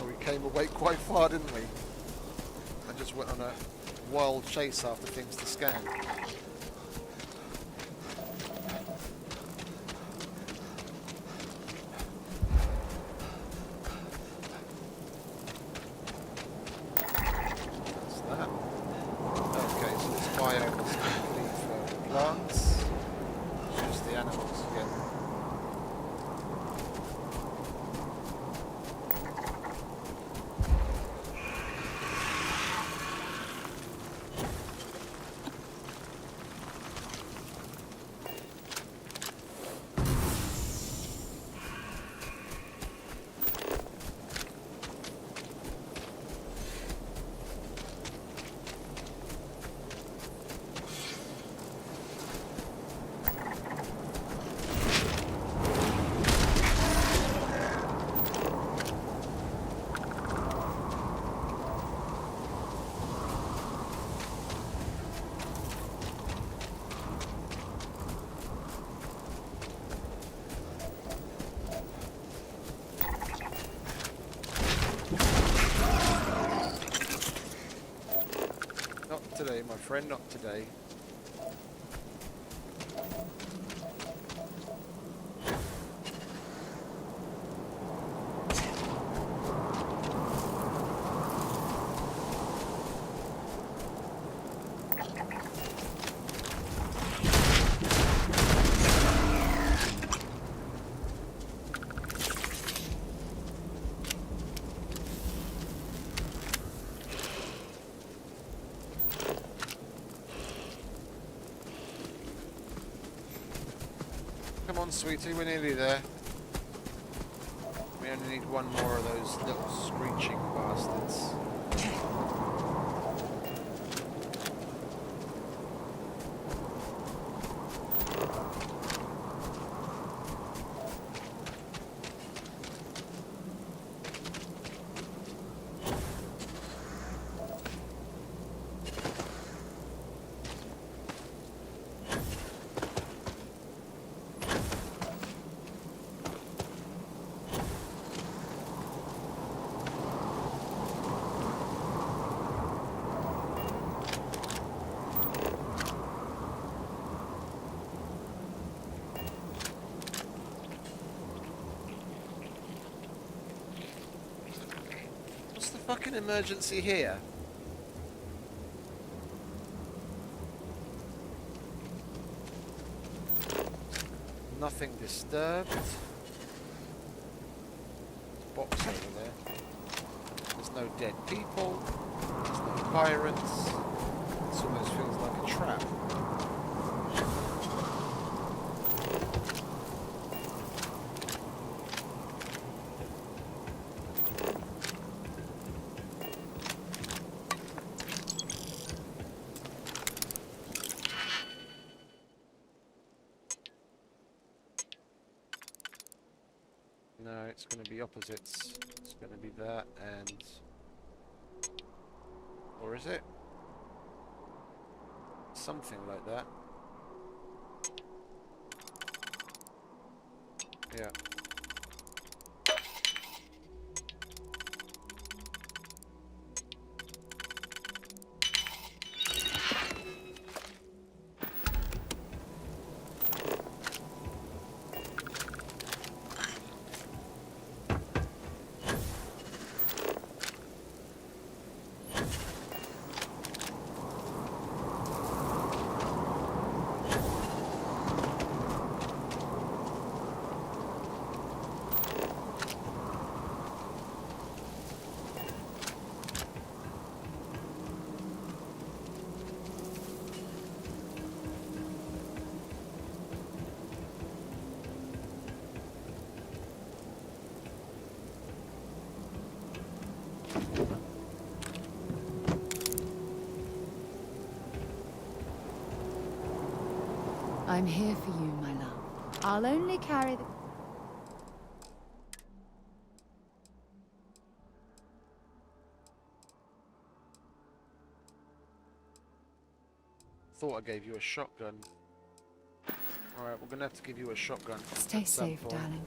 Oh, we came away quite far, didn't we? I just went on a wild chase after things to scan. Today, my friend, not today. Come on, sweetie, we're nearly there. We only need one more of those little screeching bastards. Fucking emergency here. Nothing disturbed. Box over there. There's no dead people. There's no pirates. This almost feels like a trap. No, it's going to be opposites. It's going to be that and... Or is it? Something like that. Yeah. I'm here for you, my love. I'll only carry the... Thought I gave you a shotgun. Alright, we're gonna have to give you a shotgun. Stay safe, darling.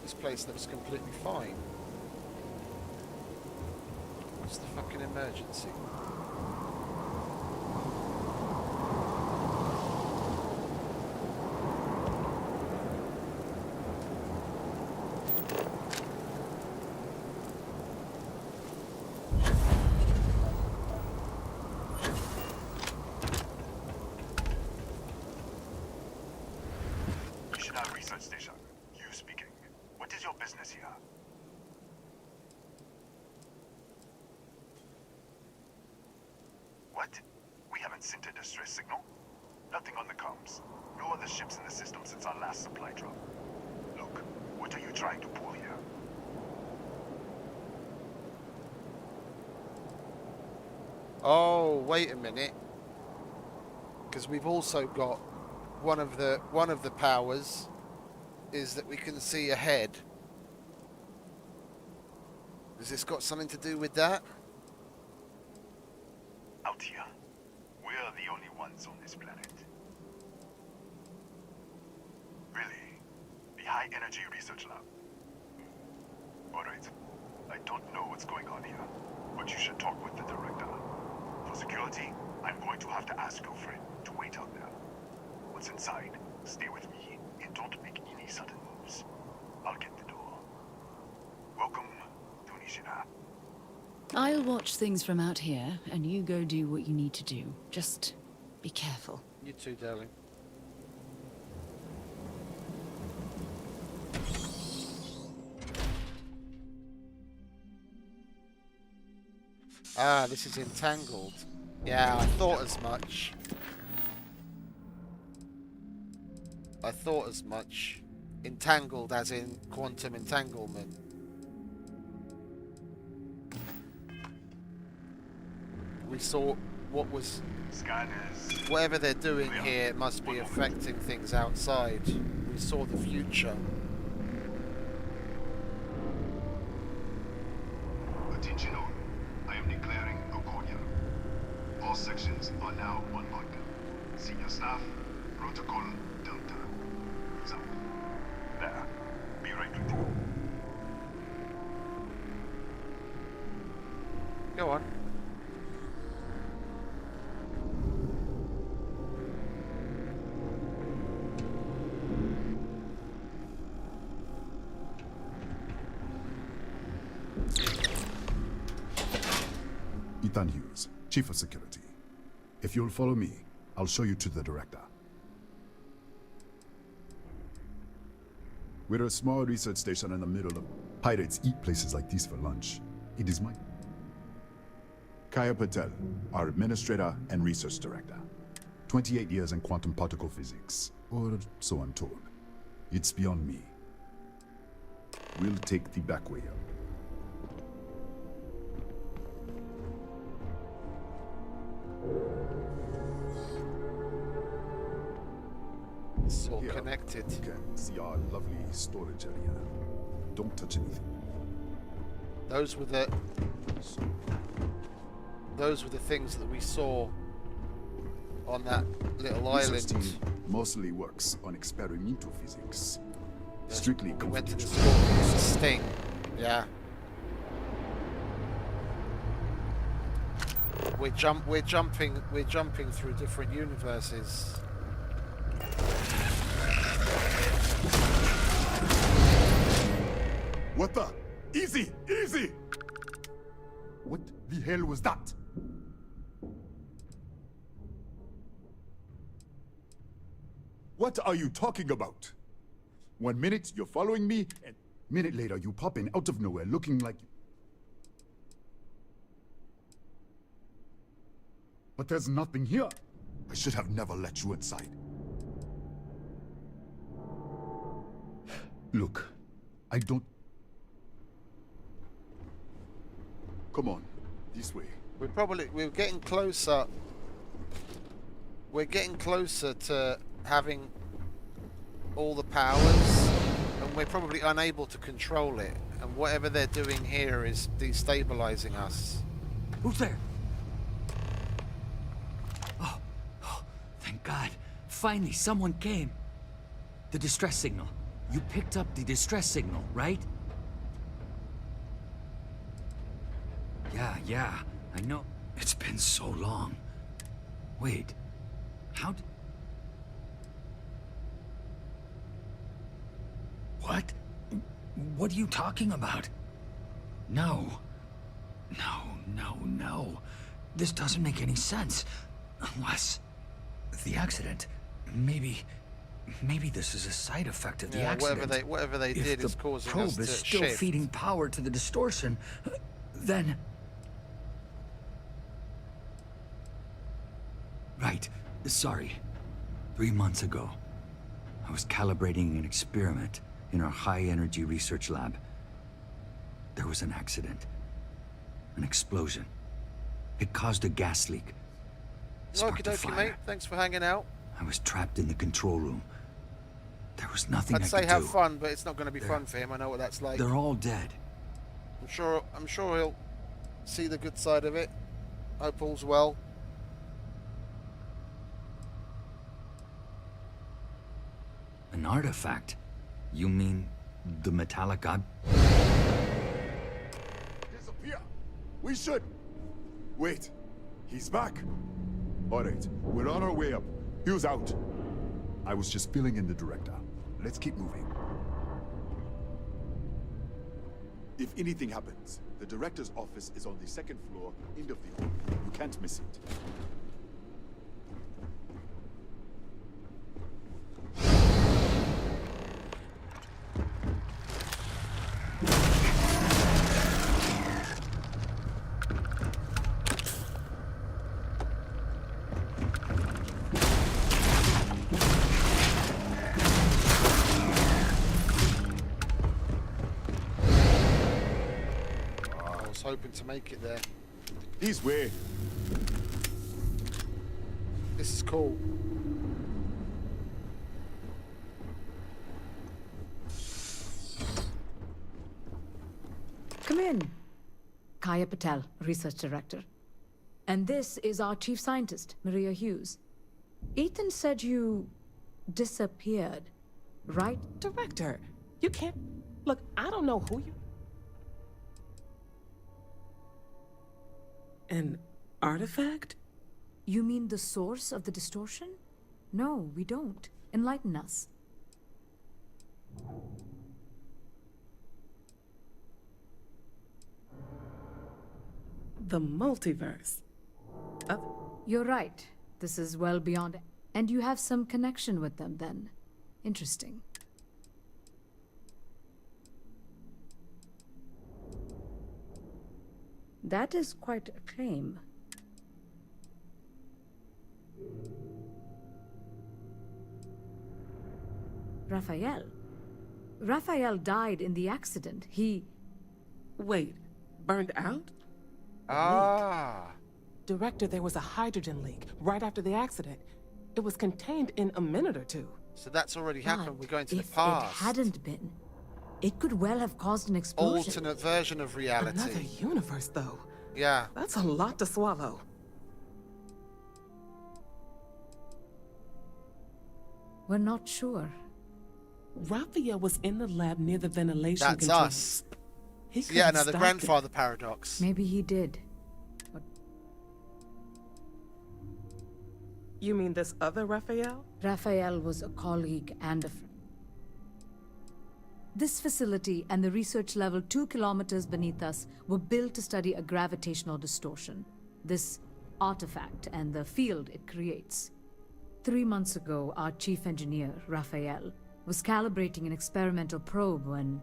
This place looks completely fine. What's the fucking emergency? Research station. You speaking. What is your business here? What? We haven't sent a distress signal? Nothing on the comms. No other ships in the system since our last supply drop. Look, what are you trying to pull here? Oh, wait a minute. Because we've also got one of the powers is that we can see ahead. Has this got something to do with that? Out here, we're the only ones on this planet. Really? The High Energy Research Lab? Alright. I don't know what's going on here, but you should talk with the director. For security, I'm going to have to ask your friend to wait out there. Once inside, stay with me and don't make any sudden moves. I'll get the door. Welcome to Nishina. I'll watch things from out here, and you go do what you need to do. Just be careful. You too, darling. Ah, this is entangled. Yeah, I thought as much. I thought as much. Entangled as in quantum entanglement. We saw what was... Scanners. Whatever they're doing here must be affecting things outside. We saw the future. Attention all. I am declaring a cordial. All sections are now on vodka. Senior staff, protocol Delta. So, there. Be right with you. Go on. Ethan Hughes, Chief of Security. If you'll follow me, I'll show you to the director. We're a small research station in the middle of... Pirates eat places like these for lunch. It is my... Kaya Patel, our Administrator and Research Director. 28 years in quantum particle physics, or so I'm told. It's beyond me. We'll take the back way up. It's all connected. You can see our lovely storage area. Don't touch anything. Those were the things that we saw on that little Research island. team mostly works on experimental physics. Strictly We went to the confidential. Sting. Yeah. We're jumping through different universes. What the? Easy! Easy! What the hell was that? What are you talking about? 1 minute you're following me, and minute later you pop in out of nowhere looking like... But there's nothing here. I should have never let you inside. Look, I don't... Come on, this way. We're getting closer. We're getting closer to having all the powers, and we're probably unable to control it. And whatever they're doing here is destabilizing us. Who's there? Oh, thank God. Finally, someone came. The distress signal. You picked up the distress signal, right? Yeah, I know. It's been so long. Wait, how d... What? What are you talking about? No. No. This doesn't make any sense. Unless... the accident. Maybe this is a side effect of the accident. Whatever they did is causing us to If the probe is still shift. feeding power to the distortion, then... Right. Sorry. 3 months ago, I was calibrating an experiment in our high-energy research lab. There was an accident. An explosion. It caused a gas leak. Sparked a Okie dokie, fire. mate. Thanks for hanging out. I was trapped in the control room. There was nothing I I'd could say do. have fun, but it's not going to be fun for him. I know what that's like. They're all dead. I'm sure he'll see the good side of it. Hope all's well. An artifact? You mean the metallic god? Disappear! We should... Wait, he's back. All right, we're on our way up. Hughes out. I was just filling in the director. Let's keep moving. If anything happens, the director's office is on the second floor, end of the hall. You can't miss it. hoping to make it there. This way. This is cool. Come in. Kaya Patel, Research Director. And this is our Chief Scientist, Maria Hughes. Ethan said you disappeared, right? Director, you can't... Look, I don't know who you... An artifact? You mean the source of the distortion? No, we don't. Enlighten us. The multiverse. You're right. This is well beyond... And you have some connection with them, then. Interesting. That is quite a claim. Raphael. Raphael died in the accident. He... Wait, burned out? Ah. Director, there was a hydrogen leak right after the accident. It was contained in a minute or two. So that's already happened. We're going to the if past. it hadn't been, it could well have caused an explosion. Alternate version of reality. Another universe, though. Yeah. That's a lot to swallow. We're not sure. Raphael was in the lab near the ventilation That's controls. us. He So yeah, couldn't no, the stop grandfather it. paradox. Maybe he did. You mean this other Raphael? Raphael was a colleague and a friend. This facility and the research level 2 kilometers beneath us were built to study a gravitational distortion, this artifact and the field it creates. 3 months ago, our chief engineer, Raphael, was calibrating an experimental probe when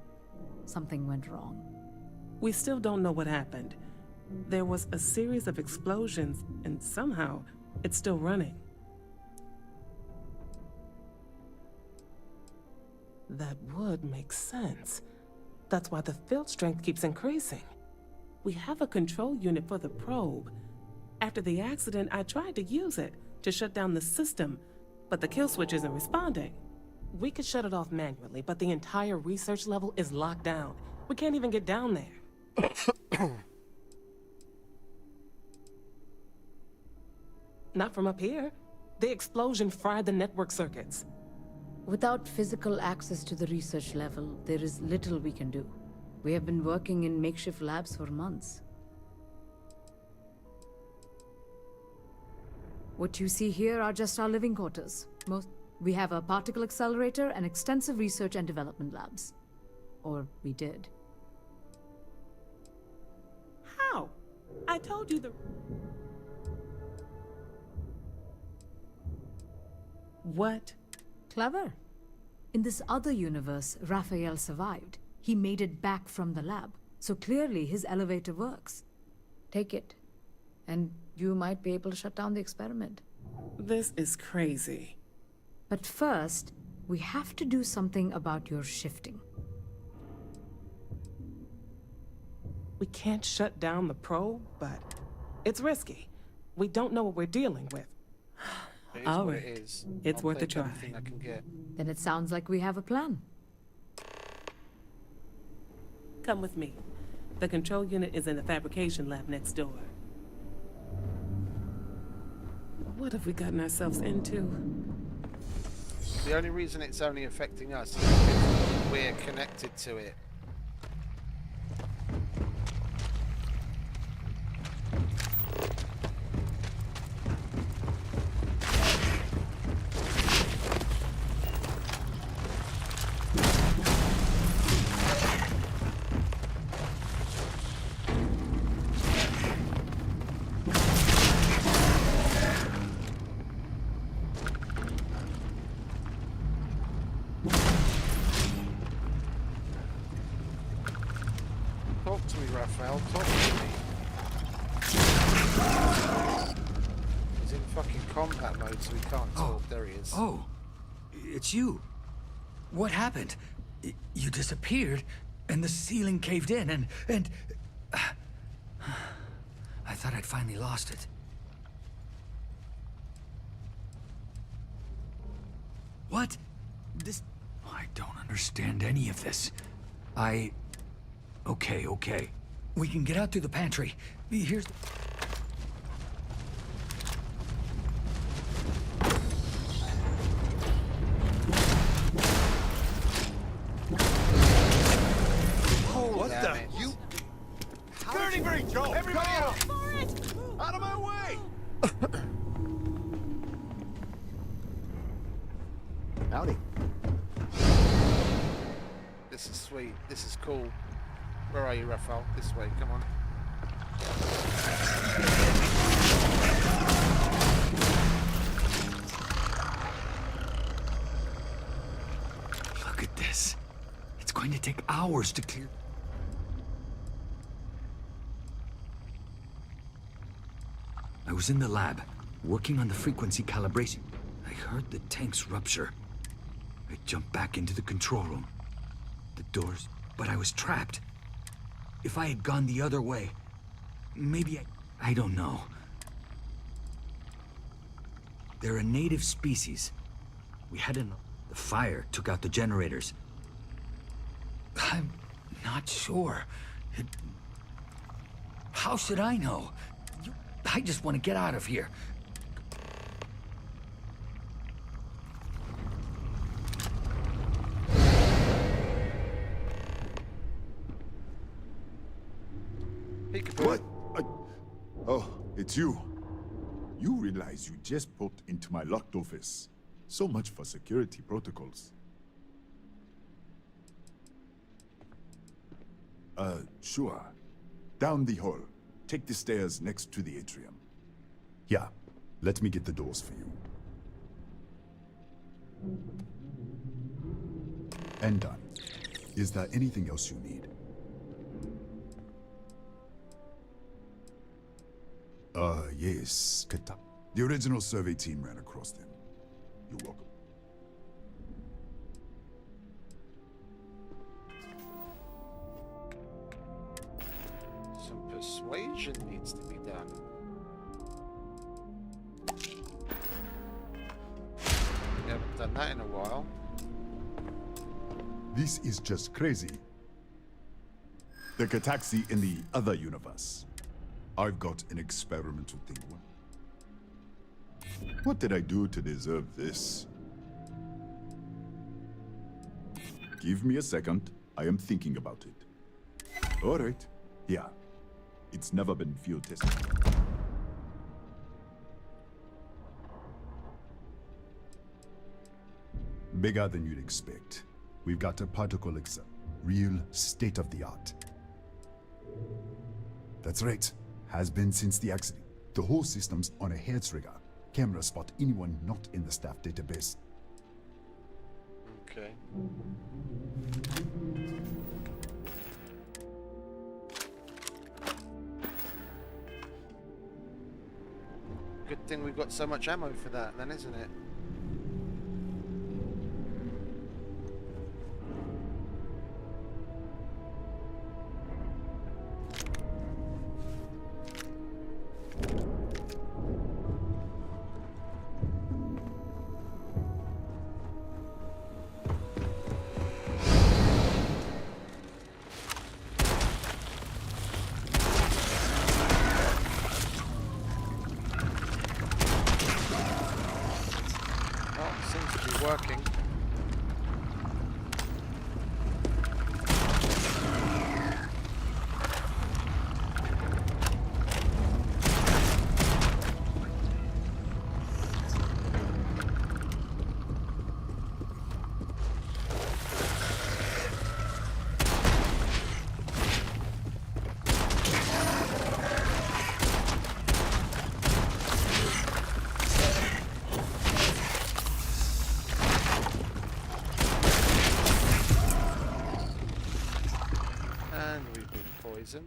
something went wrong. We still don't know what happened. There was a series of explosions, and somehow it's still running. That would make sense. That's why the field strength keeps increasing. We have a control unit for the probe. After the accident, I tried to use it to shut down the system, but the kill switch isn't responding. We could shut it off manually, but the entire research level is locked down. We can't even get down there. Not from up here. The explosion fried the network circuits. Without physical access to the research level, there is little we can do. We have been working in makeshift labs for months. What you see here are just our living quarters. We have a particle accelerator and extensive research and development labs. Or we did. How? I told you the... What? Clever. In this other universe, Raphael survived. He made it back from the lab, so clearly his elevator works. Take it, and you might be able to shut down the experiment. This is crazy. But first, we have to do something about your shifting. We can't shut down the probe, but it's risky. We don't know what we're dealing with. It is All what right. it is. It's I'll worth a take try. everything I can get. Then it sounds like we have a plan. Come with me. The control unit is in the fabrication lab next door. What have we gotten ourselves into? The only reason it's only affecting us is because we're connected to it. Talk to me, Raphael. Talk to me. He's in fucking combat mode, so he can't talk. There he is. Oh, it's you. What happened? You disappeared, and the ceiling caved in, and... I thought I'd finally lost it. What? This... I don't understand any of this. Okay. We can get out through the pantry. Here's... What the? You... Security breach, Joe! Everybody out! Out of my way! Howdy. This is sweet. This is cool. Where are you, Raphael? This way. Come on. Look at this. It's going to take hours to clear... I was in the lab, working on the frequency calibration. I heard the tanks rupture. I jumped back into the control room. The doors... But I was trapped. If I had gone the other way, maybe I don't know. They're a native species. We had the fire took out the generators. I'm not sure. How should I know? I just want to get out of here. What? Oh, it's you. You realize you just poked into my locked office. So much for security protocols. Sure. Down the hall. Take the stairs next to the atrium. Yeah, let me get the doors for you. And done. Is there anything else you need? Yes, Kata. The original survey team ran across them. You're welcome. Some persuasion needs to be done. We haven't done that in a while. This is just crazy. The Kataxi in the other universe. I've got an experimental thing. What did I do to deserve this? Give me a second. I am thinking about it. All right. Yeah. It's never been field tested. Bigger than you'd expect. We've got a particle accelerator. Real state-of-the-art. That's right. Has been since the accident. The whole system's on a hair trigger. Camera spot anyone not in the staff database. Okay. Good thing we've got so much ammo for that then, isn't it? Working. Poisoned.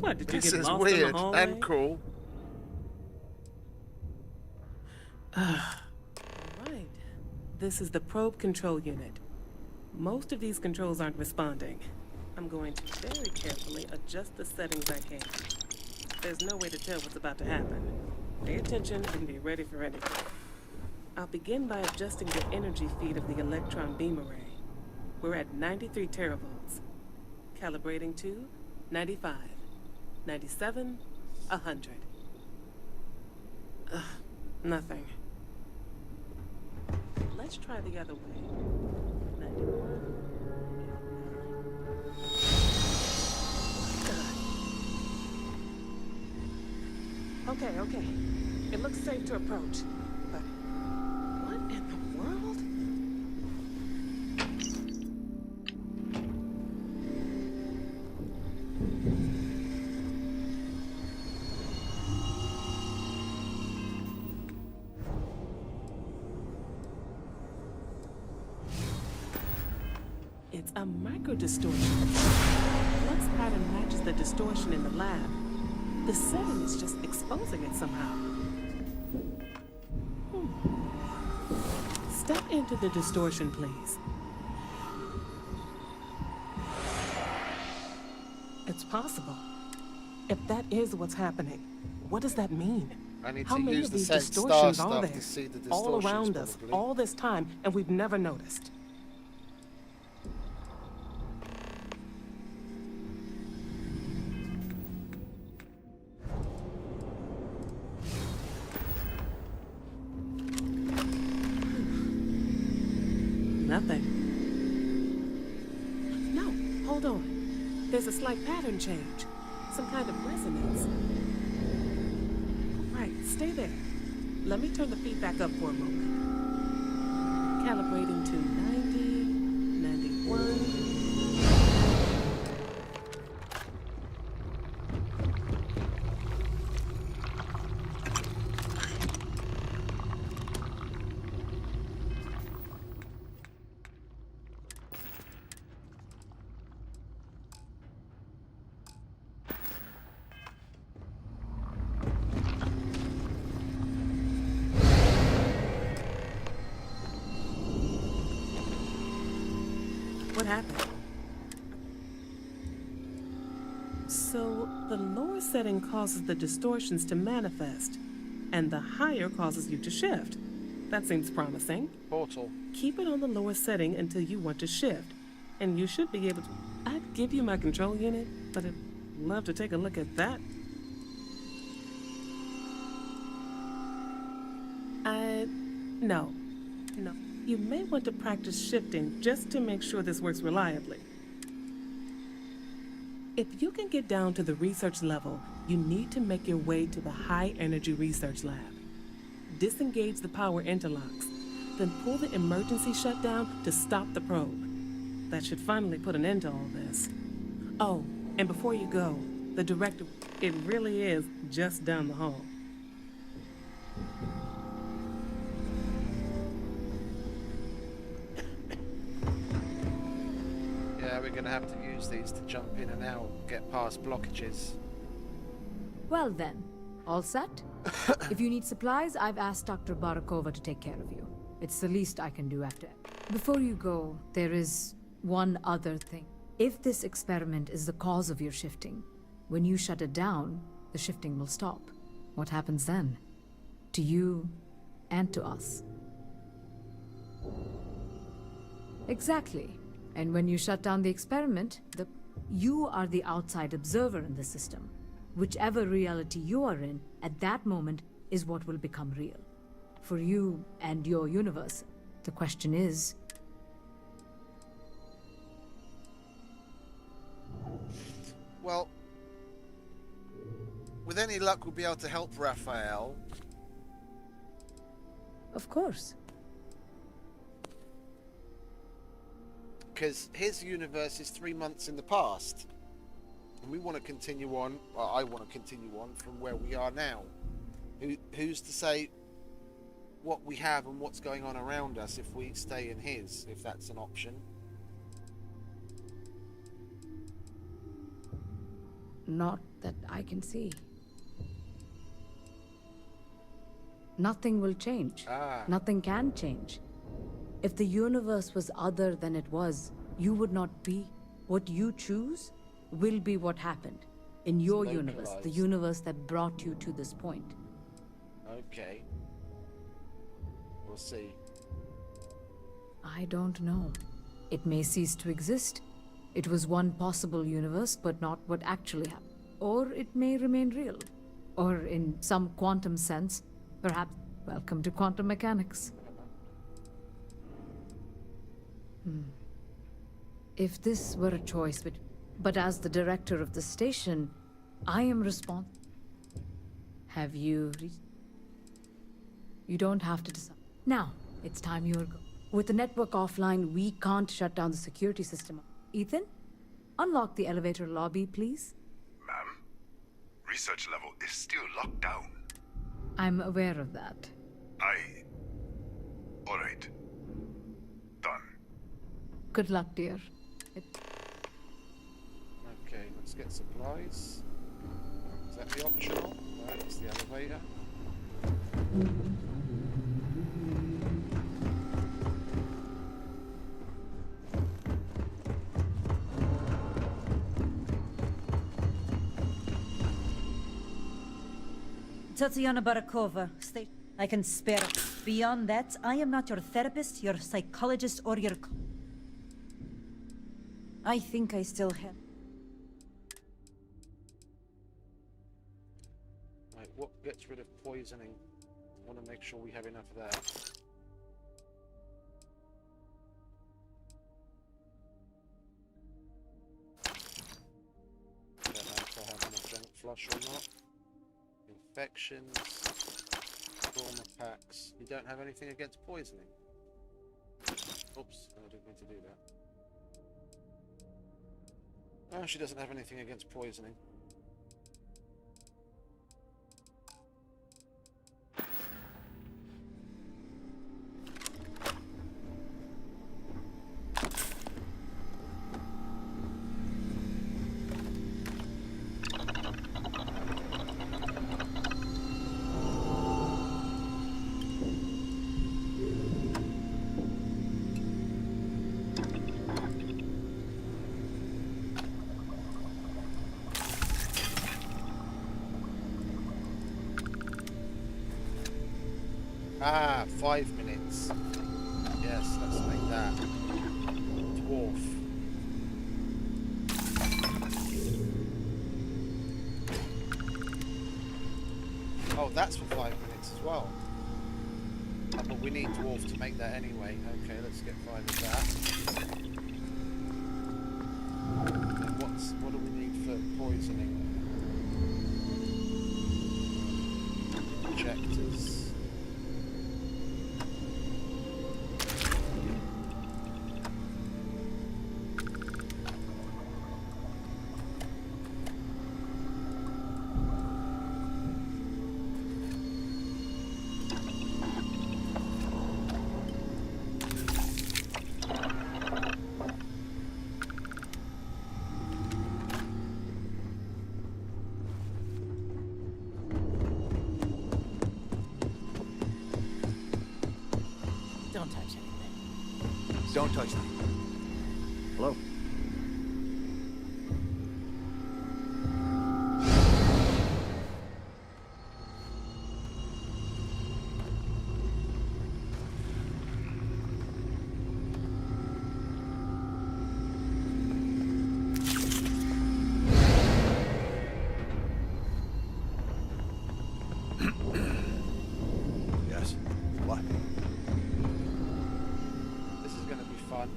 What, did you This get is lost in the weird hallway? and cool. Right. This is the probe control unit. Most of these controls aren't responding. I'm going to very carefully adjust the settings I can. There's no way to tell what's about to happen. Pay attention and be ready for anything. I'll begin by adjusting the energy feed of the electron beam array. We're at 93 teravolts. Calibrating to 95, 97, 100. Nothing. Let's try the other way. 91. Okay. It looks safe to approach. But what in the world? It's a micro-distortion. Flux pattern matches the distortion in the lab. The setting is just exposing it somehow. Step into the distortion, please. It's possible. If that is what's happening, what does that mean? I need How to many use of the these sense distortions star are stuff there? to see the All distortions, around us, probably. all this time, and we've never noticed. Nothing. No, hold on. There's a slight pattern change. Some kind of resonance. Right, stay there. Let me turn the feedback up for a moment. Calibrating to 90, 91. What happened? So, the lower setting causes the distortions to manifest, and the higher causes you to shift. That seems promising. Portal. Keep it on the lower setting until you want to shift, and you should be able to... I'd give you my control unit, but I'd love to take a look at that. No. You may want to practice shifting just to make sure this works reliably. If you can get down to the research level, you need to make your way to the high-energy research lab. Disengage the power interlocks, then pull the emergency shutdown to stop the probe. That should finally put an end to all this. Oh, and before you go, the director, it really is just down the hall. Yeah, we're gonna have to use these to jump in and out, get past blockages. Well then, all set? If you need supplies, I've asked Dr. Barakova to take care of you. It's the least I can do after. Before you go, there is one other thing. If this experiment is the cause of your shifting, when you shut it down, the shifting will stop. What happens then? To you and to us. Exactly. And when you shut down the experiment, you are the outside observer in the system. Whichever reality you are in, at that moment, is what will become real. For you and your universe. The question is... Well, with any luck, we'll be able to help Raphael. Of course. Because his universe is 3 months in the past. And we want to continue on, well, I want to continue on from where we are now. Who's to say what we have and what's going on around us if we stay in his, if that's an option? Not that I can see. Nothing will change. Nothing can change. If the universe was other than it was, you would not be. What you choose will be what happened. In your universe, the universe that brought you to this point. Okay. We'll see. I don't know. It may cease to exist. It was one possible universe, but not what actually happened. Or it may remain real. Or in some quantum sense, perhaps, welcome to quantum mechanics. If this were a choice, but as the director of the station, I am responsible. Have you You don't have to decide. Now, it's time you're go. With the network offline, we can't shut down the security system. Ethan, unlock the elevator lobby, please. Ma'am, research level is still locked down. I'm aware of that. All right. Done. Good luck, dear. Okay, let's get supplies. Is that the optional? No, that's the elevator. Tatiana Barakova, state. I can spare. Beyond that, I am not your therapist, your psychologist, or your... I think I still have... Right, what gets rid of poisoning? I want to make sure we have enough of that. I don't know if I have enough junk flush or not. Infections, trauma packs. You don't have anything against poisoning? Oops, I didn't mean to do that. Oh, she doesn't have anything against poisoning. Ah, 5 minutes. Yes, let's make that. Dwarf. Oh, that's for 5 minutes as well. Oh, but we need dwarf to make that anyway. Okay, let's get 5 of that. And what do we need for poisoning? Injectors. Don't touch anything. Don't touch them. Hello? Yes. What? This is going to be fun.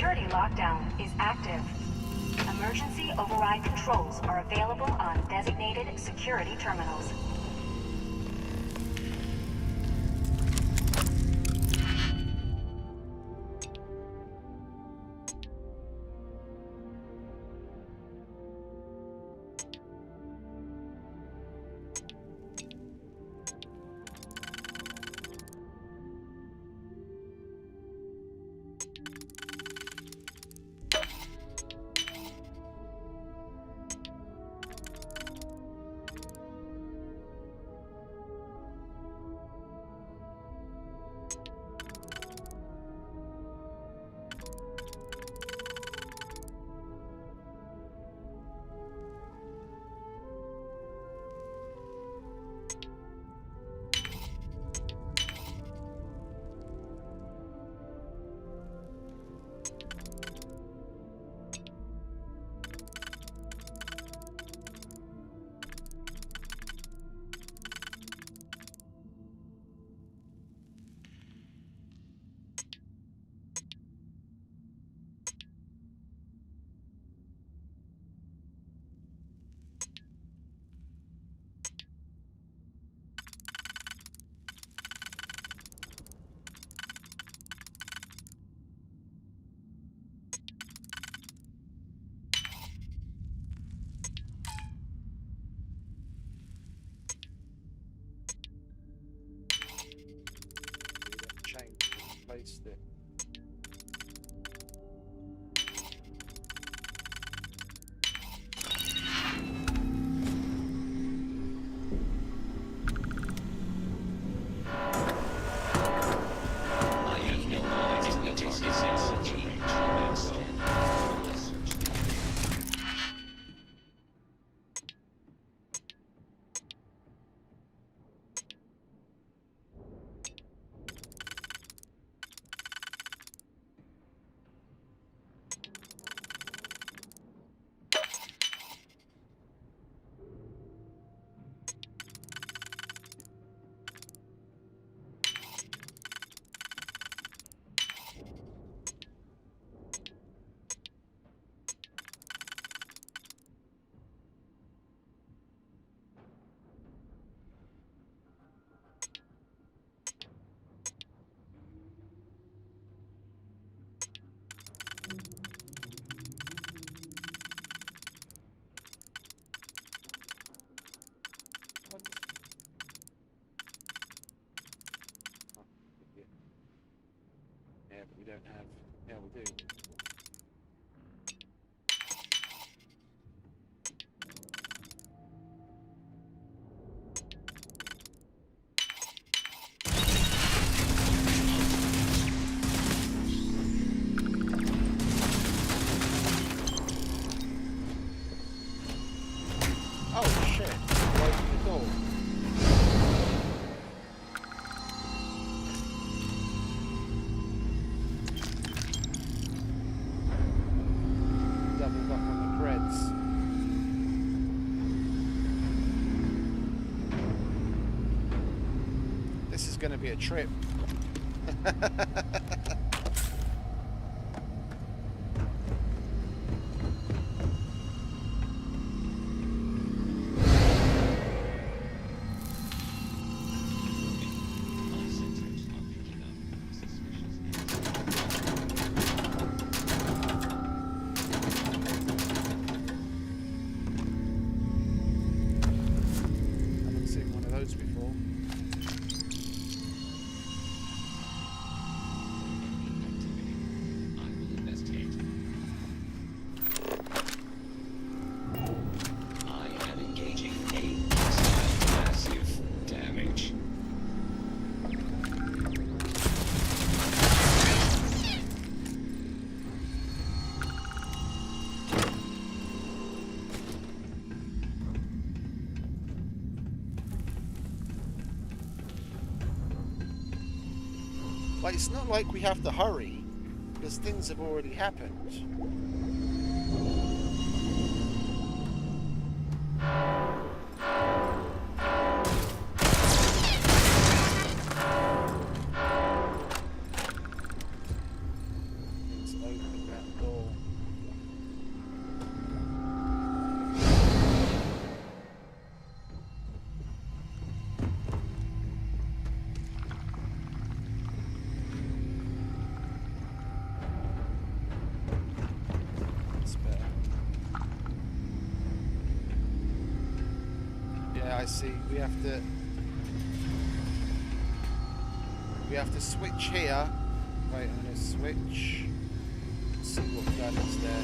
security lockdown is active. Emergency override controls are available on designated security terminals. Placed it. Yeah, but we don't have. Yeah, we do. Oh shit! Closing the door. Doubled up on the creds. This is going to be a trip. Haven't seen one of those before. Like, it's not like we have to hurry, because things have already happened. Things open now. I see. We have to switch here. Wait, I'm gonna switch. Let's see what gun is there.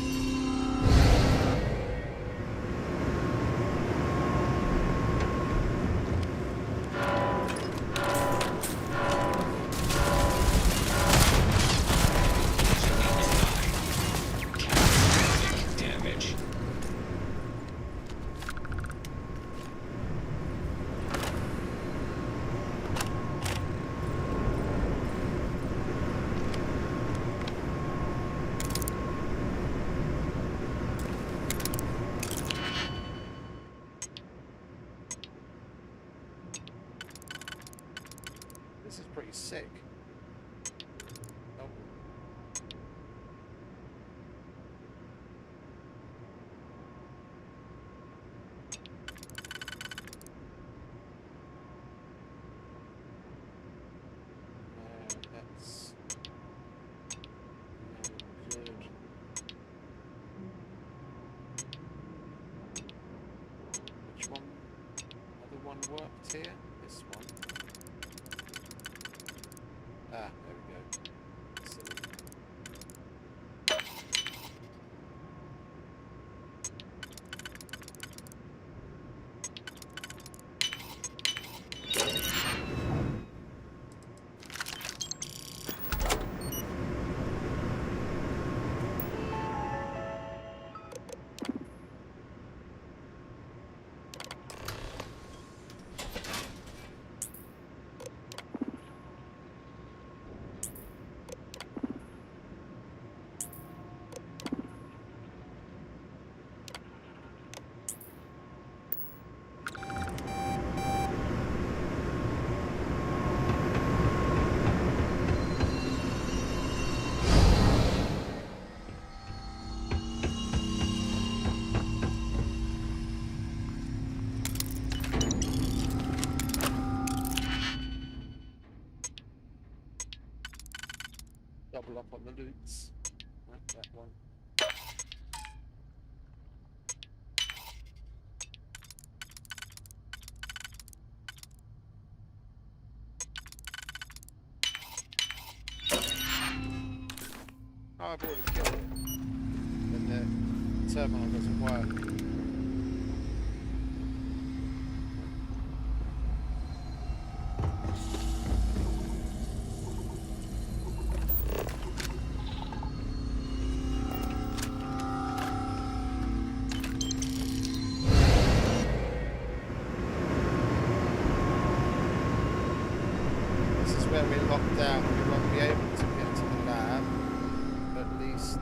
Damage. This is pretty sick. Nope. That's no good. Which one? Other one worked here? This one. Ah, there we go. Silly. Double up on the loots. Right, that one. Oh, I've already killed it. Then the terminal doesn't work. Where we're locked down and we won't be able to get to the lab. At least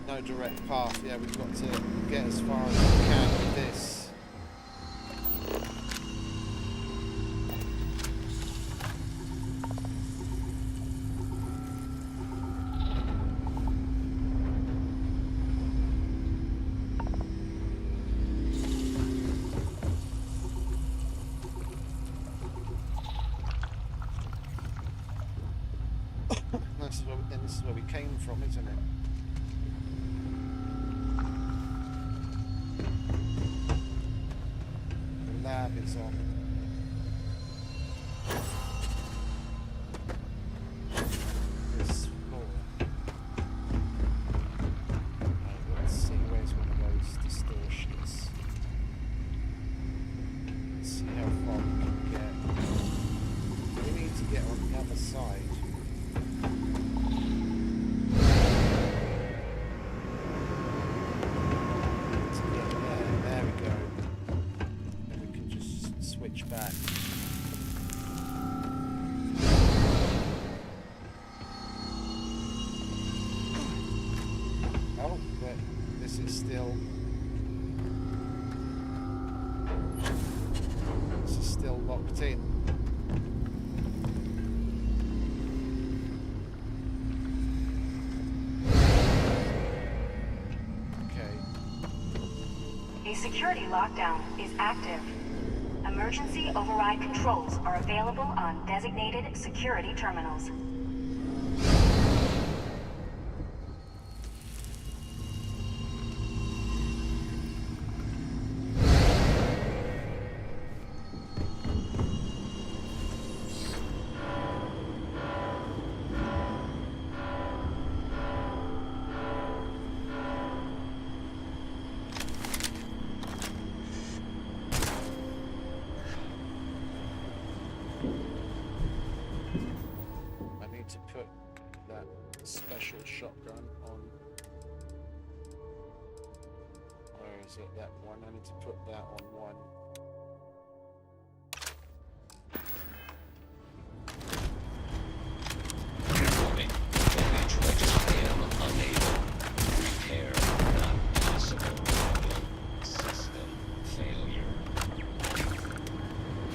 no direct path. Yeah, we've got to get as far as we can with this. This is where we came from, isn't it? The lab is on this floor. Right, let's see, where's one of those distortions? Let's see how far we can get. We need to get on the other side. Back. Oh, but this is still locked in. Okay. A security lockdown is active. Emergency override controls are available on designated security terminals. put that special shotgun on. Where is it? That one. I need to put that on one. Warning. Damage register. I am unable. Repair not possible. Problem. System failure.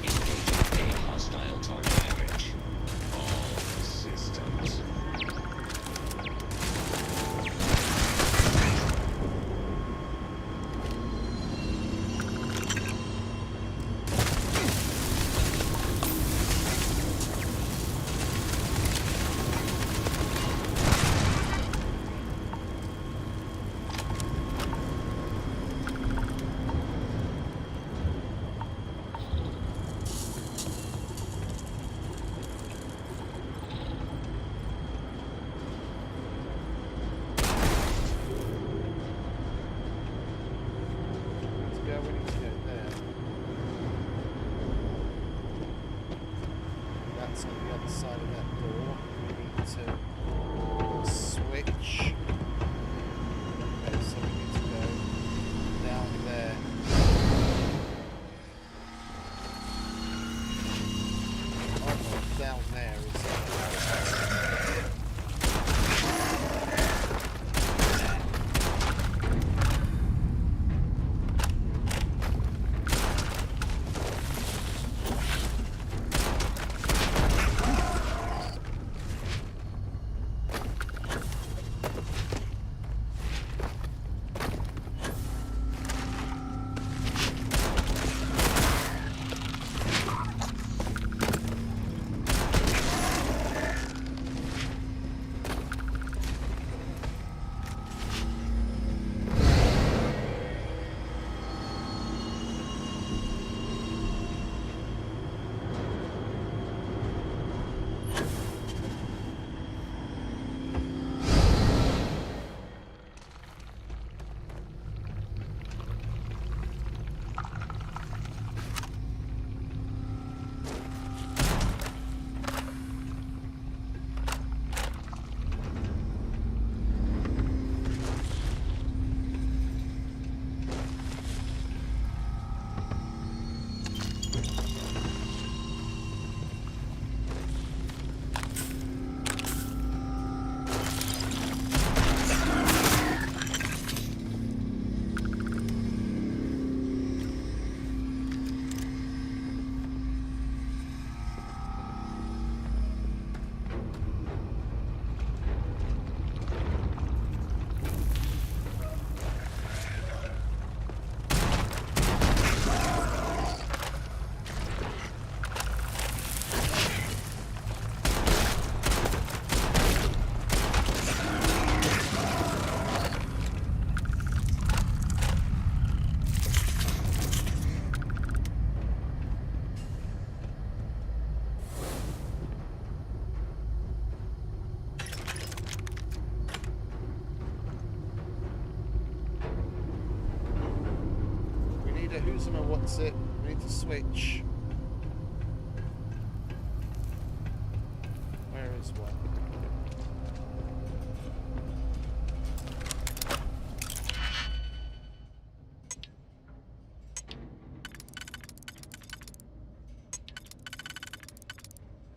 Engaging a hostile target package. All systems. That's on the other side of that door. We need to switch. Okay, so we need to go down there. Oh, down there is who's on what's it? We need to switch. Where is one?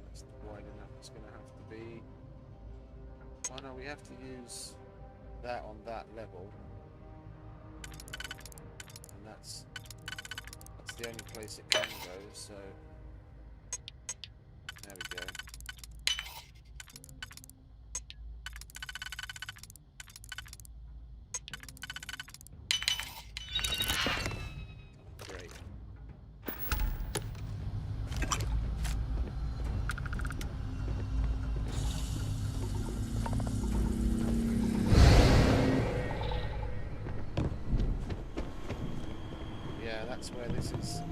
That's wide enough. It's going to have to be. Oh no, we have to use that on that level. And that's the only place it can go, so there we go. Great. Yeah, that's where this is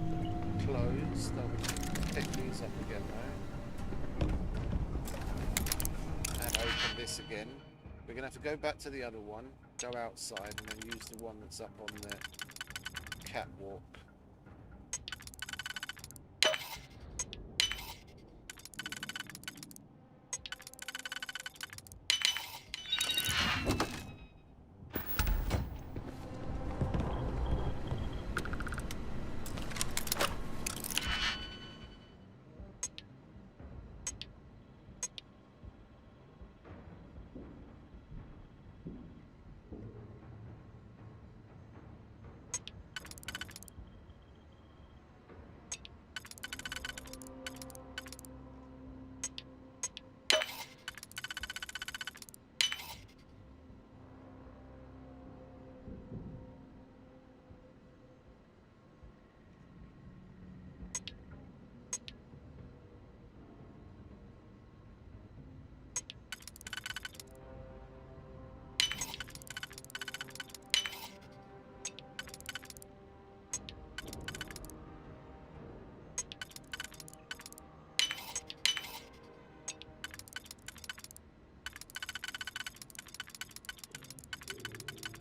closed. I'll pick these up again now. And open this again. We're going to have to go back to the other one, go outside, and then use the one that's up on the catwalk.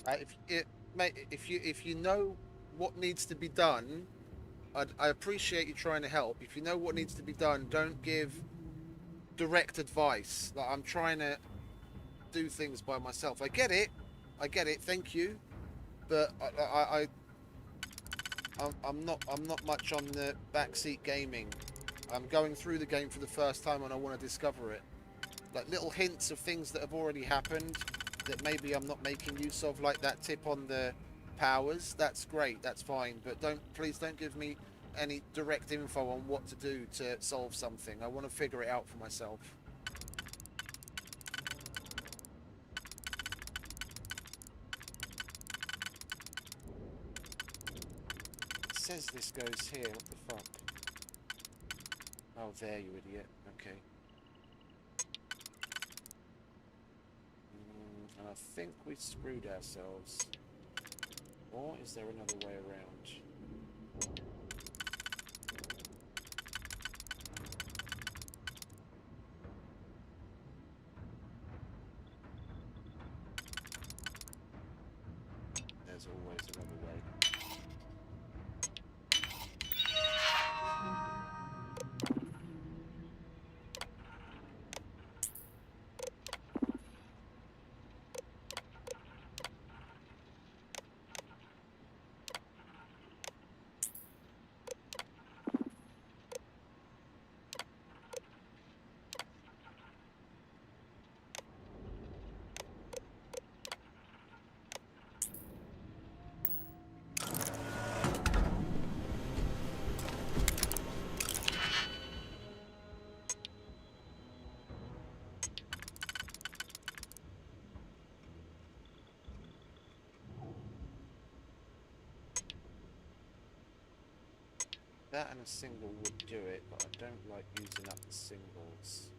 Mate, if you know what needs to be done, I appreciate you trying to help. If you know what needs to be done, don't give direct advice. Like, I'm trying to do things by myself. I get it. Thank you, but I'm not much on the backseat gaming. I'm going through the game for the first time and I want to discover it. Like little hints of things that have already happened that maybe I'm not making use of, like that tip on the powers. That's great, that's fine, but please don't give me any direct info on what to do to solve something. I want to figure it out for myself. It says this goes here, what the fuck? Oh, there, you idiot. Okay. And I think we screwed ourselves. Or is there another way around? There's always another way. That and a single would do it, but I don't like using up the singles.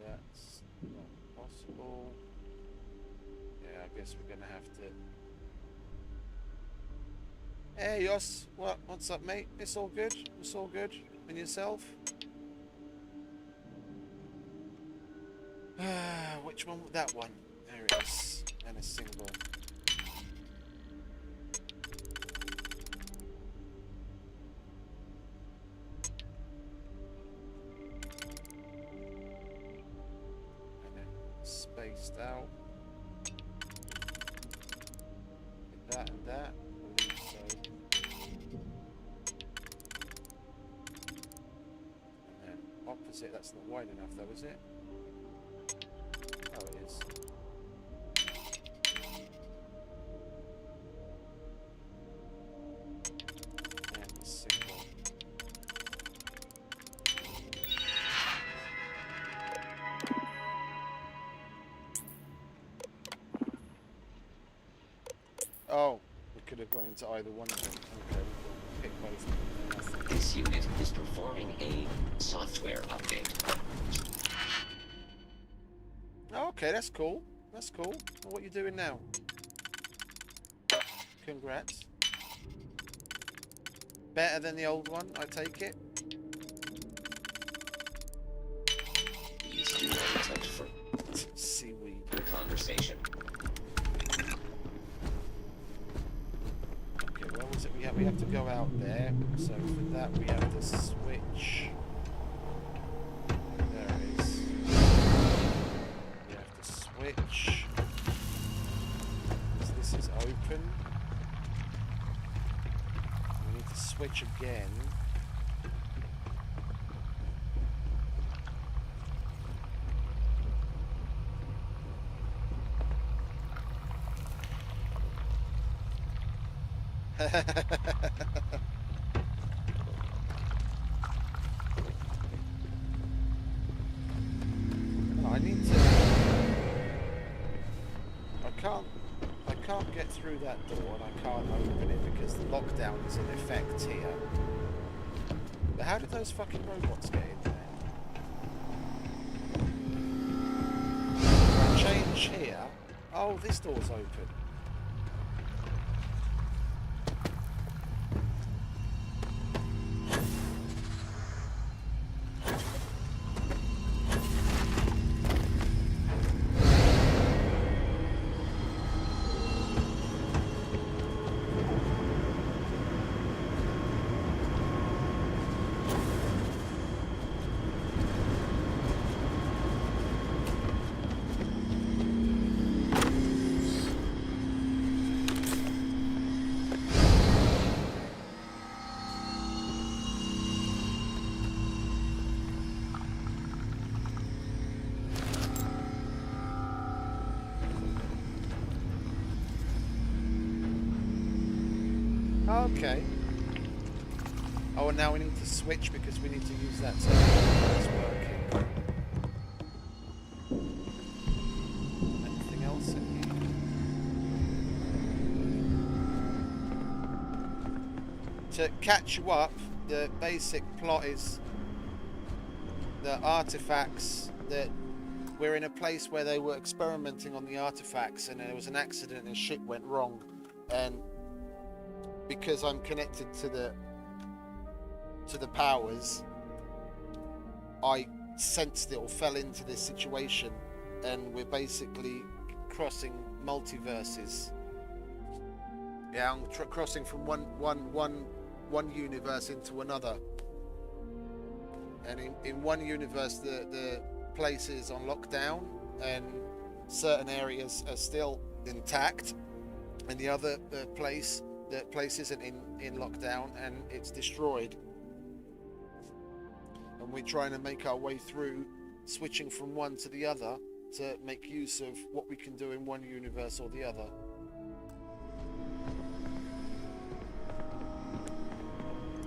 That's not possible. Yeah, I guess we're gonna have to... Hey, Yos! What's up, mate? It's all good? It's all good? And yourself? Which one? That one. There it is. And a single. And then spaced out. With that and that. I believe so. And then opposite. That's not wide enough though, is it? Oh, it is. And the single. Oh, we could have gone into either one of them. Okay, we'll pick both of them. This unit is performing a software update. Okay, that's cool. That's cool. Well, what are you doing now? Congrats. Better than the old one, I take it. Please do not touch for seaweed. The conversation. Okay, where was it? We have to go out there. So for that we have to switch. There it is. We have to switch. So this is open. We need to switch again. I need to... I can't get through that door and I can't open it because the lockdown is in effect here. But how did those fucking robots get in there? I change here. Oh, this door's open. Okay. Oh, and now we need to switch because we need to use that terminal that's working. Anything else in here? To catch you up, the basic plot is the artifacts that we're in a place where they were experimenting on the artifacts and there was an accident and shit went wrong, and because I'm connected to the powers, I sensed it or fell into this situation, and we're basically crossing multiverses. Yeah, I'm crossing from one universe into another. And in one universe, the place is on lockdown, and certain areas are still intact, and the other place, the place isn't in lockdown and it's destroyed. And we're trying to make our way through, switching from one to the other to make use of what we can do in one universe or the other.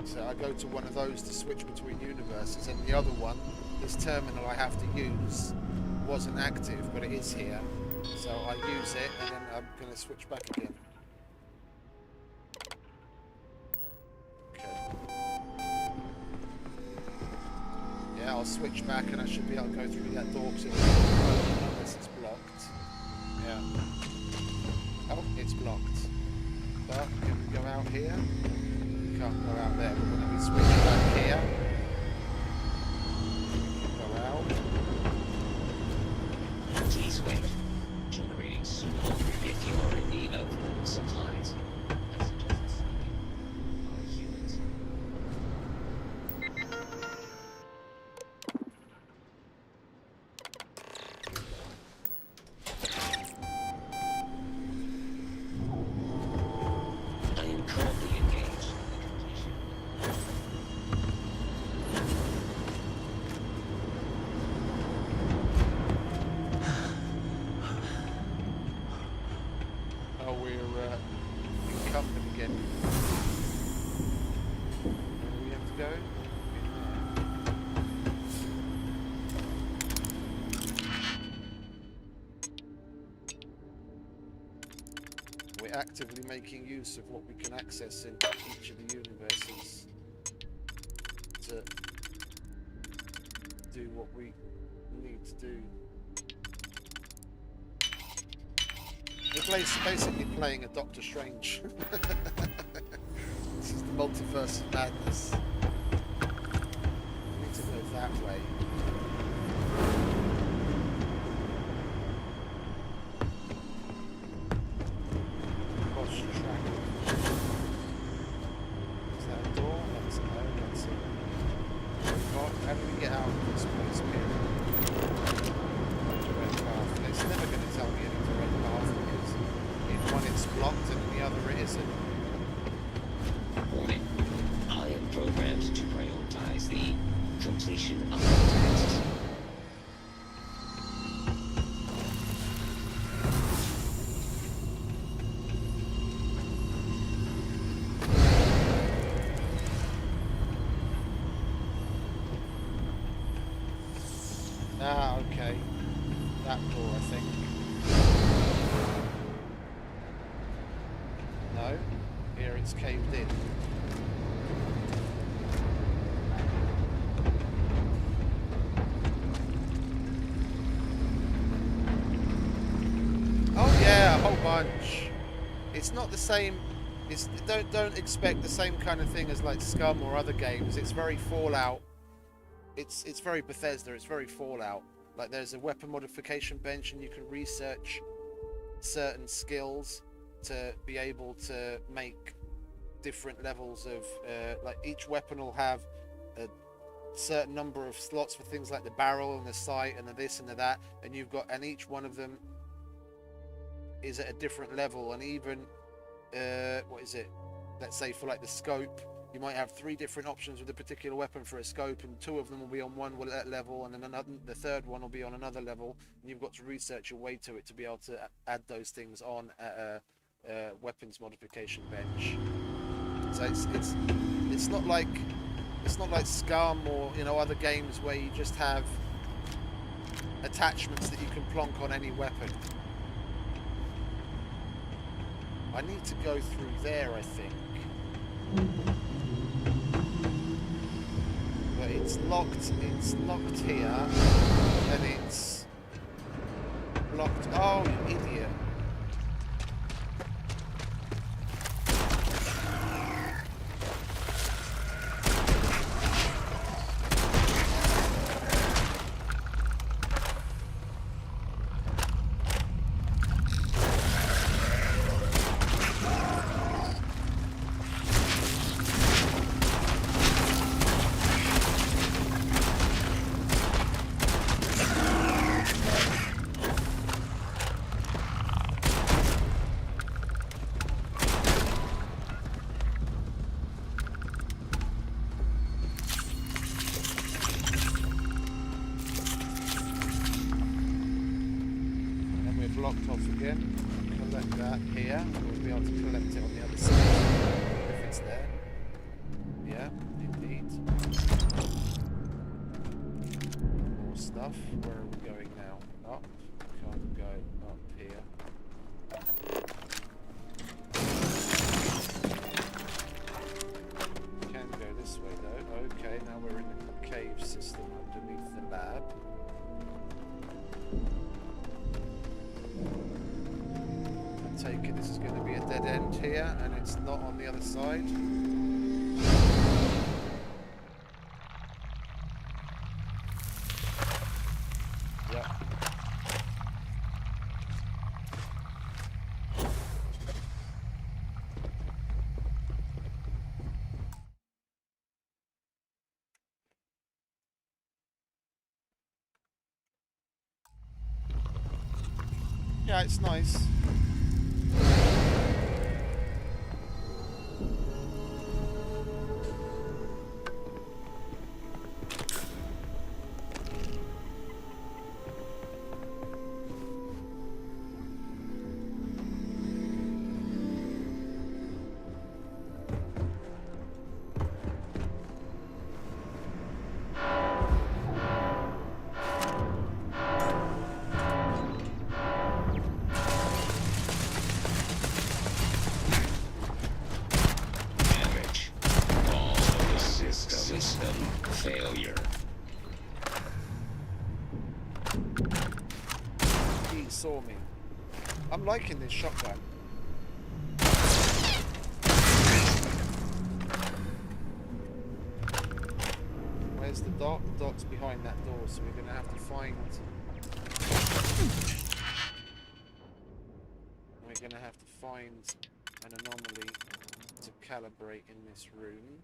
So I go to one of those to switch between universes, and the other one, this terminal I have to use, wasn't active, but it is here. So I use it, and then I'm going to switch back again. Okay. Yeah, I'll switch back, and I should be able to go through that door, because unless it's blocked. Yeah. Oh, it's blocked. But can we go out here? Can't go out there, but when we switch back here, we can go out. Please wait. Generating soon if you are in need of supplies. I am currently engaged. Oh, we're incumbent again. Where do we have to go? We're actively making use of what we can access in each of the universes to do what we need to do. We're basically playing a Doctor Strange. This is the multiverse of madness. We need to go that way. Cross track. Is that a door? That's no, that's it. How do we get out of this place here? Direct path. It's never going to tell me any direct path because in one it's blocked and in the other it isn't. Warning. I am programmed to prioritize the completion of the tasks. Ah, okay. That door, I think. No. Here it's caved in. Oh yeah, a whole bunch. It's not the same. It's don't expect the same kind of thing as like Scum or other games. It's very Fallout. It's very Bethesda. It's very Fallout. Like there's a weapon modification bench, and you can research certain skills to be able to make different levels of like each weapon will have a certain number of slots for things like the barrel and the sight and the this and the that, and each one of them is at a different level. And even what is it, let's say for like the scope, you might have 3 different options with a particular weapon for a scope, and 2 of them will be on one level, and then the third one will be on another level, and you've got to research your way to it to be able to add those things on at a weapons modification bench. So it's not like Scum or, you know, other games where you just have attachments that you can plonk on any weapon. I need to go through there, I think. But it's locked here, and it's blocked. Oh, you idiot. Blocked off again. Collect that here. We'll be able to collect it on the other side if it's there. Yeah, indeed. More stuff. Where are we going now? Up. Can't go up here. Can go this way though. Okay, now we're in the cave system underneath the lab. Take it this is going to be a dead end here, and it's not on the other side. Yep. Yeah, it's nice. Failure. He saw me. I'm liking this shotgun. Where's the dot? The dot's behind that door, so we're going to have to find... We're going to have to find an anomaly to calibrate in this room.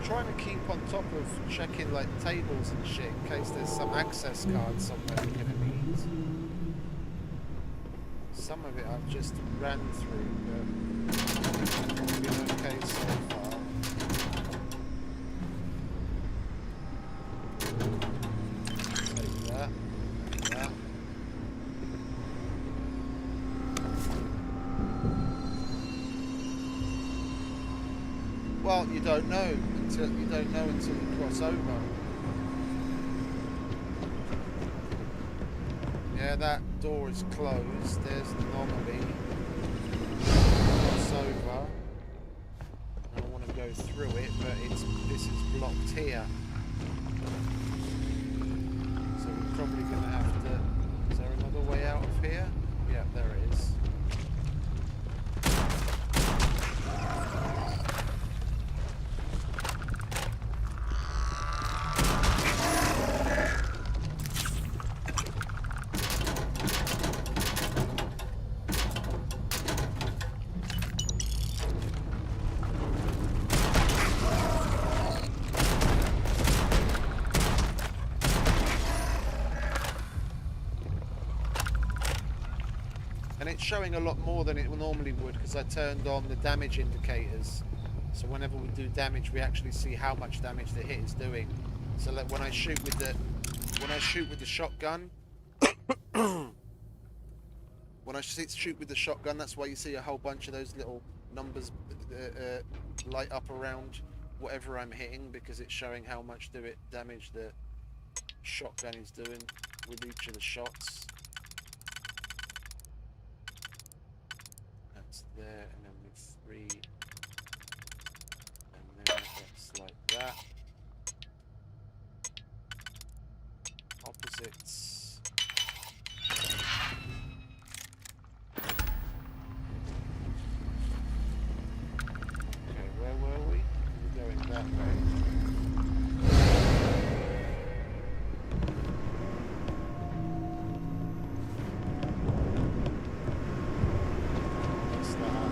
Trying to keep on top of checking like tables and shit in case there's some access card somewhere we're gonna need. Some of it I've just ran through, but it's been okay so far. Take that, take that. Well, you don't know until you cross over. Yeah, that door is closed. There's an anomaly. Cross over. I don't want to go through it, but this is blocked here. So we're probably going to have to. Is there another way out of here? Yeah, there is. it's showing a lot more than it normally would because I turned on the damage indicators. So whenever we do damage, we actually see how much damage the hit is doing. So like when I shoot with the shotgun, shoot with the shotgun, that's why you see a whole bunch of those little numbers light up around whatever I'm hitting, because it's showing how much damage the shotgun is doing with each of the shots. That's there, and then with 3, and then that's like that. Opposites. Okay, where were we? We're going that way. What's that?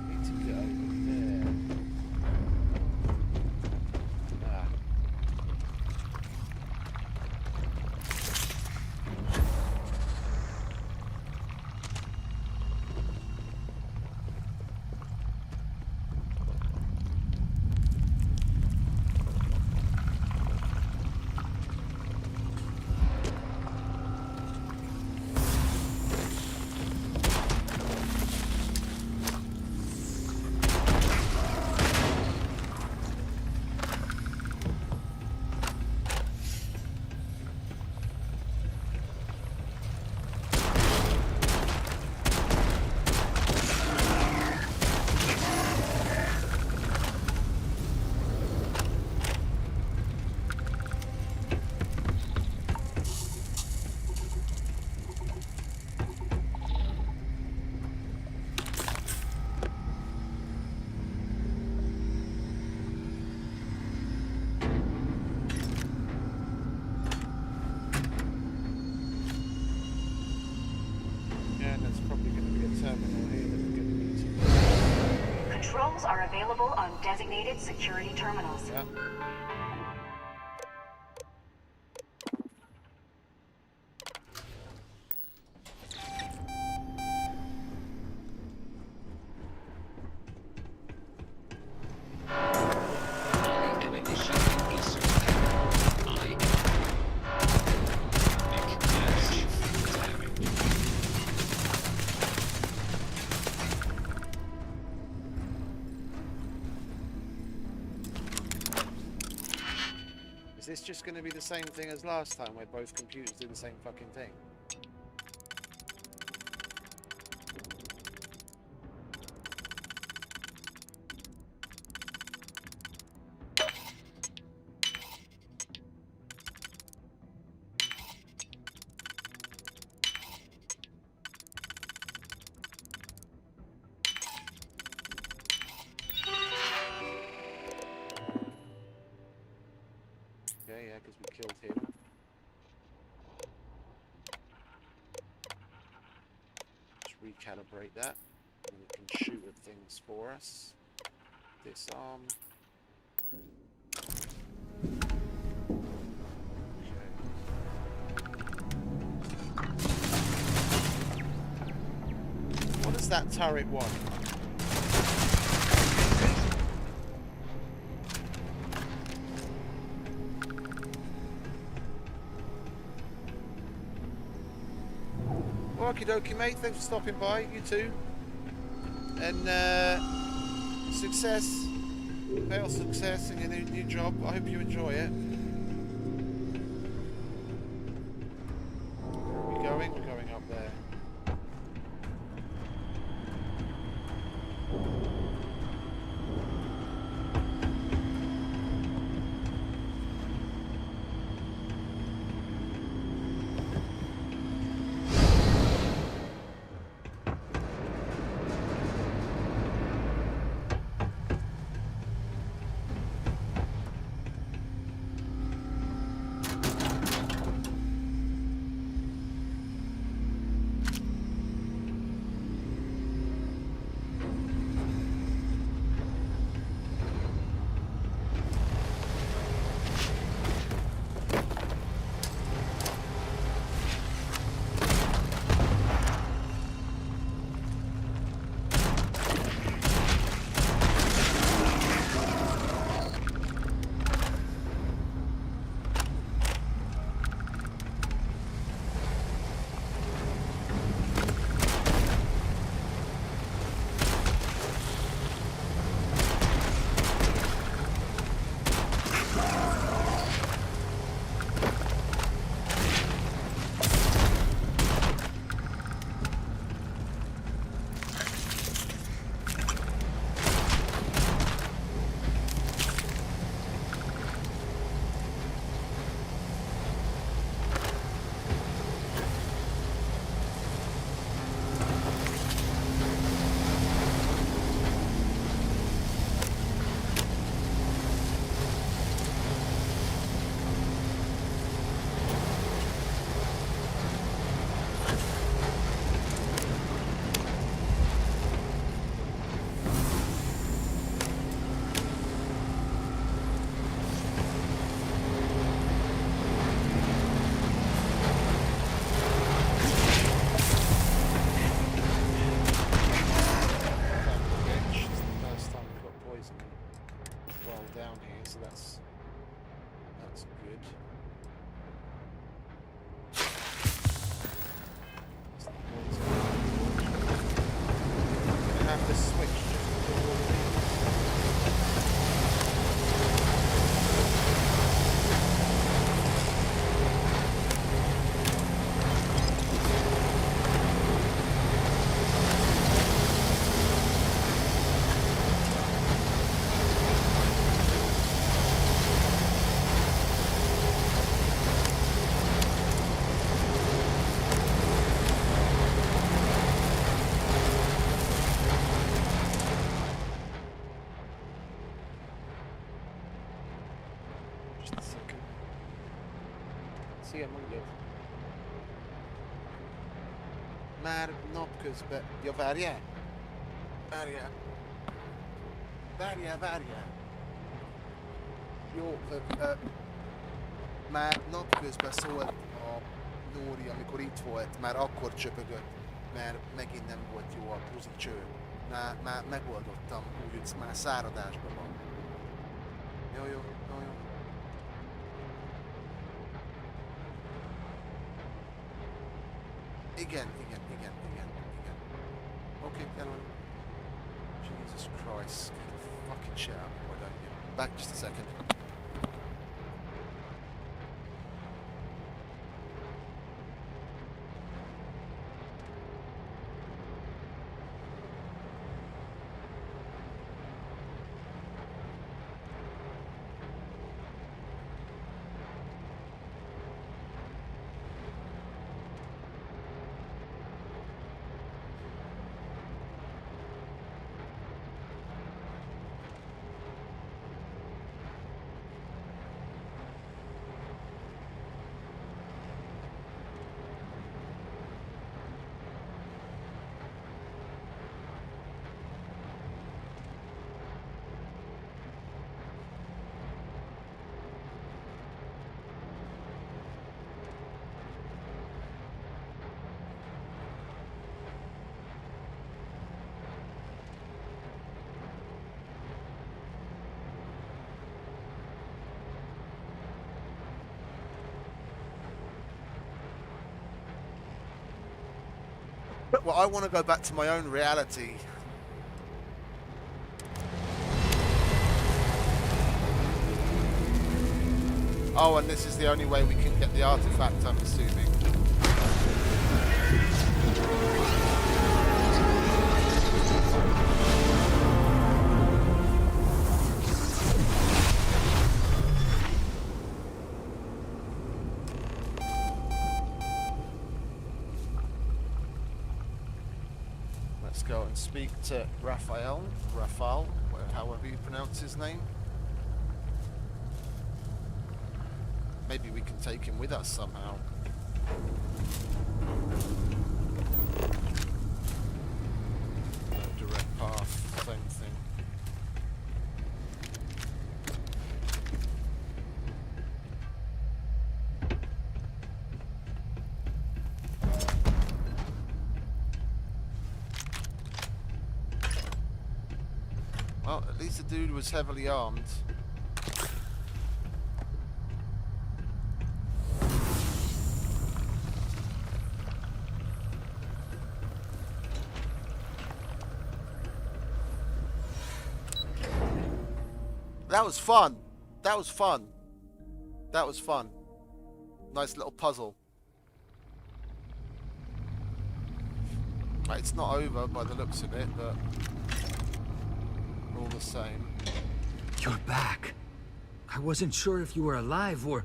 Need to get over there. Ah. Yeah, there's probably going to be a terminal here that we're going to need to... Controls are available on designated security terminals. Yeah. I am initiating a search. I am massive damage. Is this just going to be the same thing as last time, where both computers do the same fucking thing? Okay, yeah, because we killed him. Let's recalibrate that. And it can shoot at things for us. Disarm. Okay. What does that turret want? Okie dokie, mate. Thanks for stopping by. You too. And success. Fail success in your new job. I hope you enjoy it. Where are we going? We're going up there. isn't well down here, so that's good. I have to switch just to Már napközben... Ja, várjál! Várjál! Várjál! Jó, már napközben szólt a Nóri, amikor itt volt, már akkor csöpögött, mert megint nem volt jó a buzi cső. Már megoldottam, úgyhogy már száradásban van. Jó. Igen. Okay, Ellen. Jesus Christ. Fucking shit out. Why don't you? Back just a second. Well, I want to go back to my own reality. Oh, and this is the only way we can get the artifact, I'm assuming. Go and speak to Raphael, however you pronounce his name. Maybe we can take him with us somehow. No direct path, same thing. Well, at least the dude was heavily armed. That was fun. That was fun. That was fun. Nice little puzzle. Right, it's not over by the looks of it, but all the same. You're back. I wasn't sure if you were alive or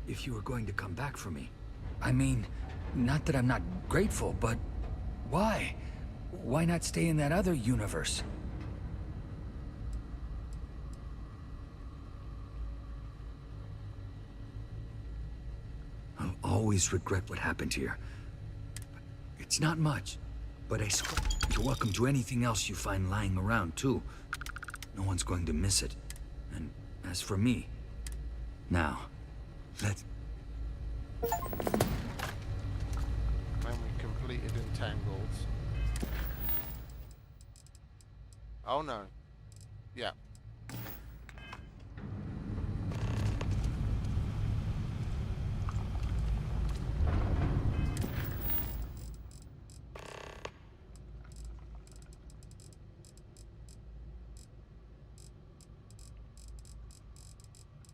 if you were going to come back for me. I mean, not that I'm not grateful, but why? Why not stay in that other universe? I'll always regret what happened here. It's not much, but I swear you're welcome to anything else you find lying around, too. No one's going to miss it. And as for me, now, let's... When we completed Entangled. Oh no. Yeah.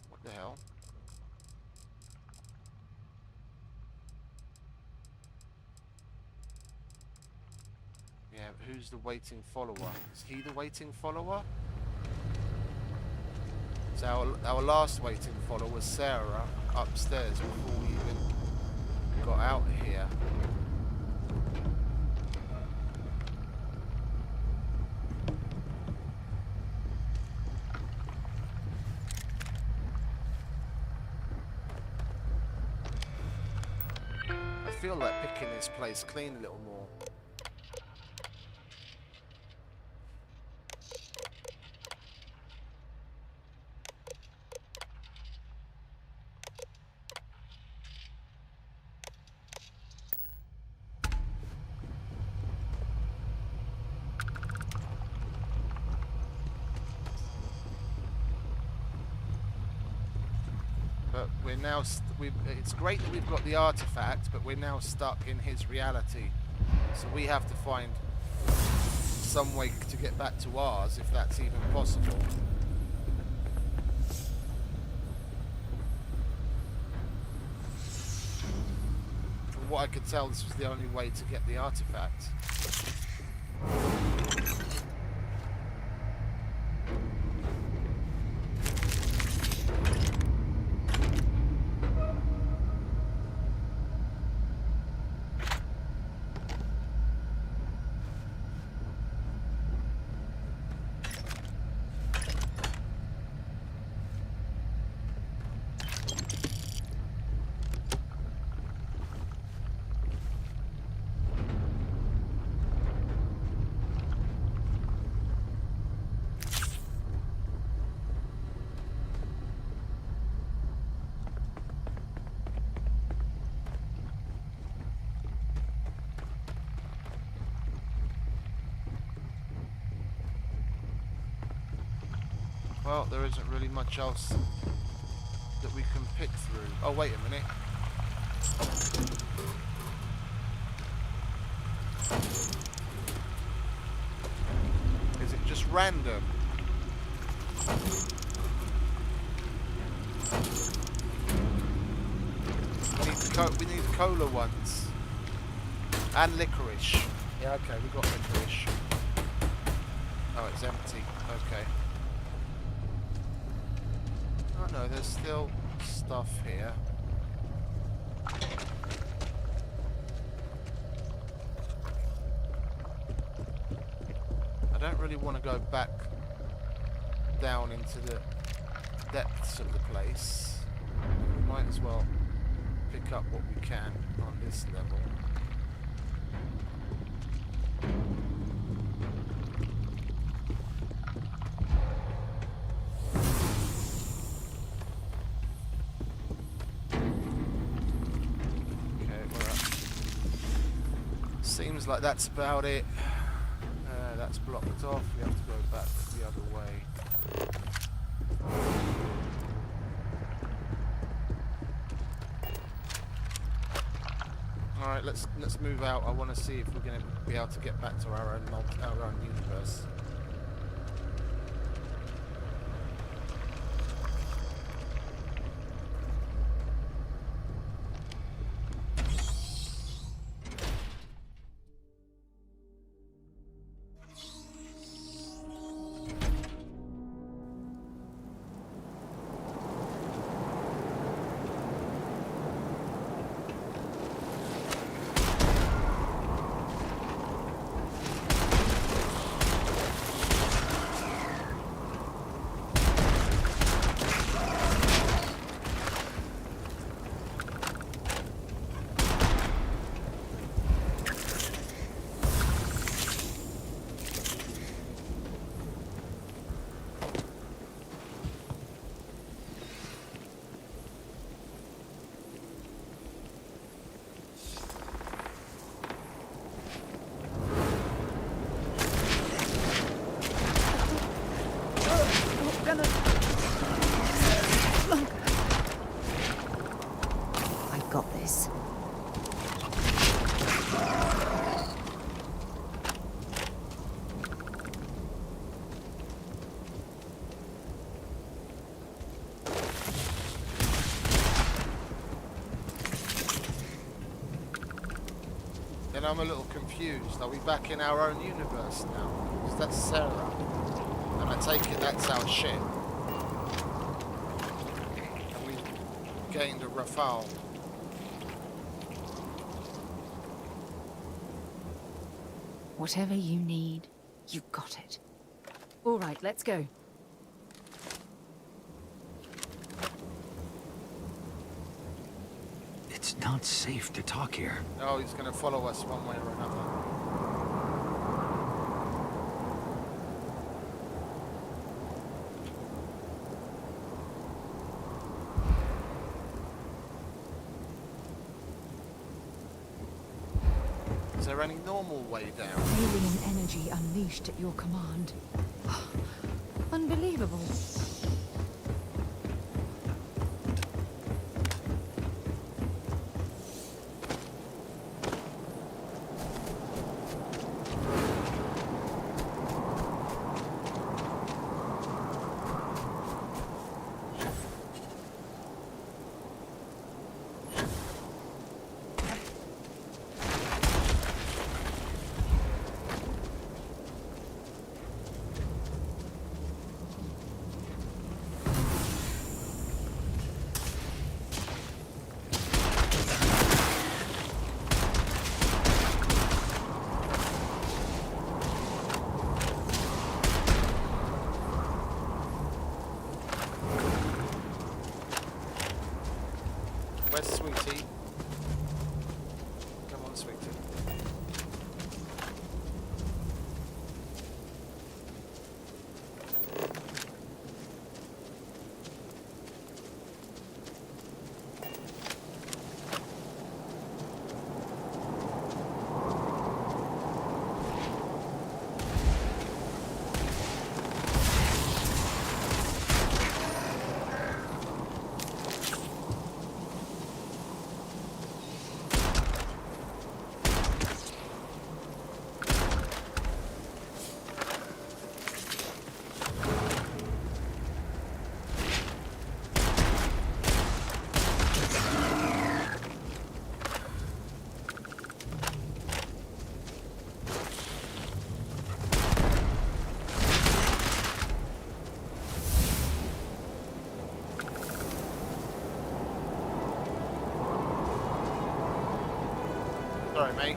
What the hell? Yeah, who's the waiting follower? Is he the waiting follower? So our last waiting follower was Sarah upstairs before we even got out here. I feel like picking this place clean a little more. But we're now, it's great that we've got the artifact, but we're now stuck in his reality. So we have to find some way to get back to ours, if that's even possible. From what I could tell, this was the only way to get the artifact. Well, there isn't really much else that we can pick through. Oh, wait a minute. Is it just random? We need cola ones. And licorice. Yeah, okay, we got licorice. Oh, it's empty. Okay. Oh no, there's still stuff here. I don't really want to go back down into the depths of the place. We might as well pick up what we can on this level. Seems like that's about it. That's blocked off. We have to go back the other way. All right, let's move out. I want to see if we're going to be able to get back to our own universe. gonna... I got this. Then I'm a little confused. Are we back in our own universe now? Because that's Sarah. And I take it that's our ship. And we gained a Rafale. Whatever you need, you got it. All right, let's go. It's not safe to talk here. Oh, he's going to follow us one way or another. Is there any normal way down? Alien energy unleashed at your command. Unbelievable. Where's Sweetie? Come on, Sweetie. Sorry, mate.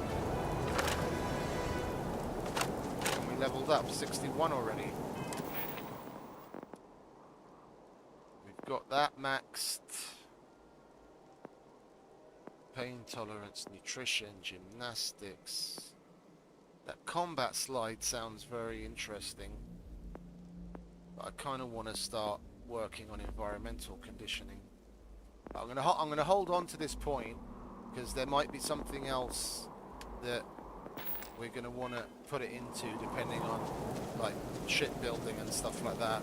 And we leveled up, 61 already. We've got that maxed. Pain tolerance, nutrition, gymnastics. That combat slide sounds very interesting. But I kind of want to start working on environmental conditioning. I'm gonna hold on to this point, because there might be something else that we're going to want to put it into, depending on like shipbuilding and stuff like that.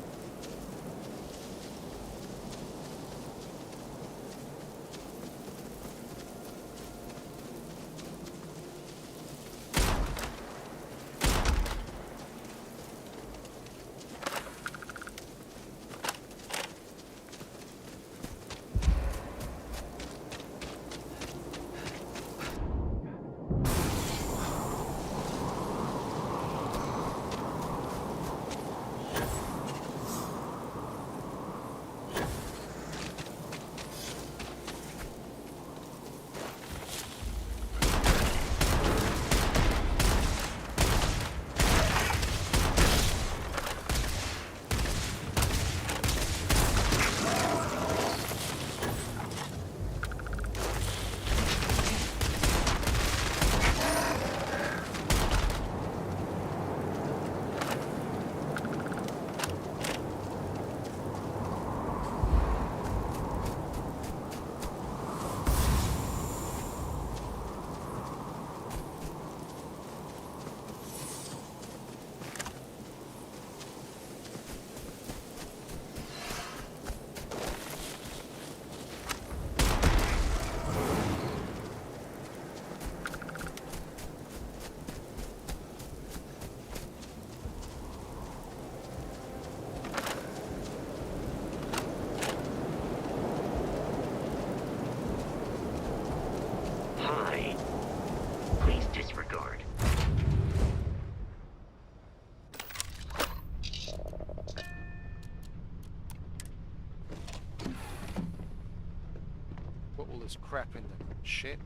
this crap in the ship.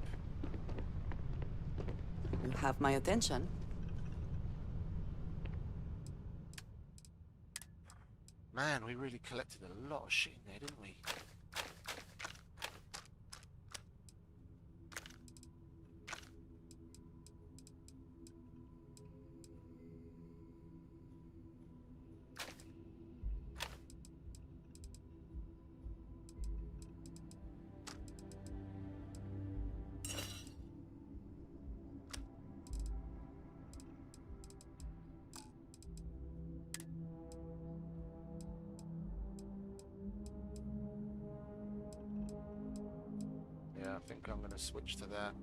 You have my attention. Man, we really collected a lot of shit in there, didn't we? Yeah, I think I'm going to switch to that.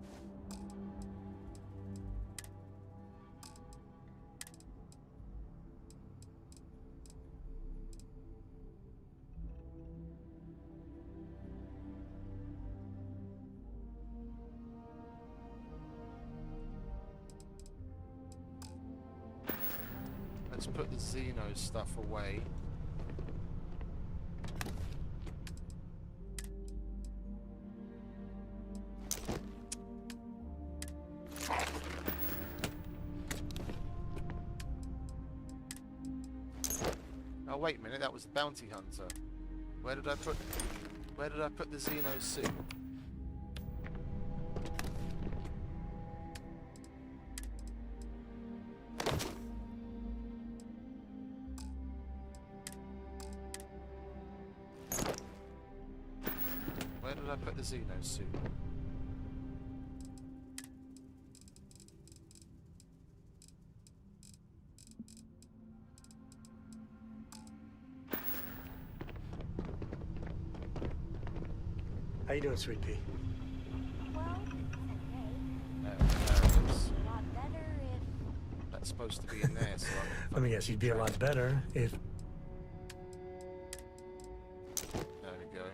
Let's put the Xeno stuff away. Oh wait a minute, that was the bounty hunter. Where did I put the Xeno suit? Where did I put the Xeno suit? How you doing, Sweet Pea? There it is. That's supposed to be in there, so I Let me guess, you'd be a lot better if... There we go.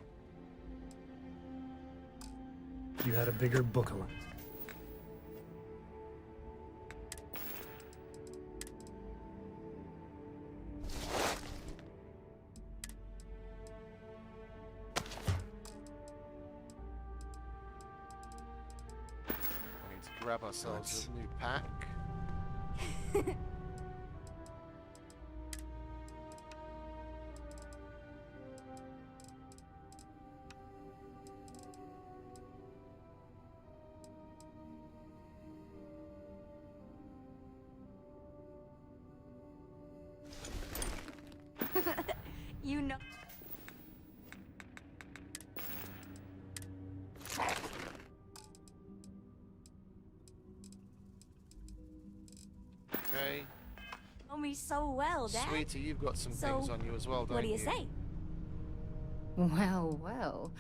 you had a bigger book alone. We need to grab ourselves a new pack. You know. Okay. Know me so well, Dad. Sweetie, you've got some So, things on you as well, don't you? What do you say? Well, well.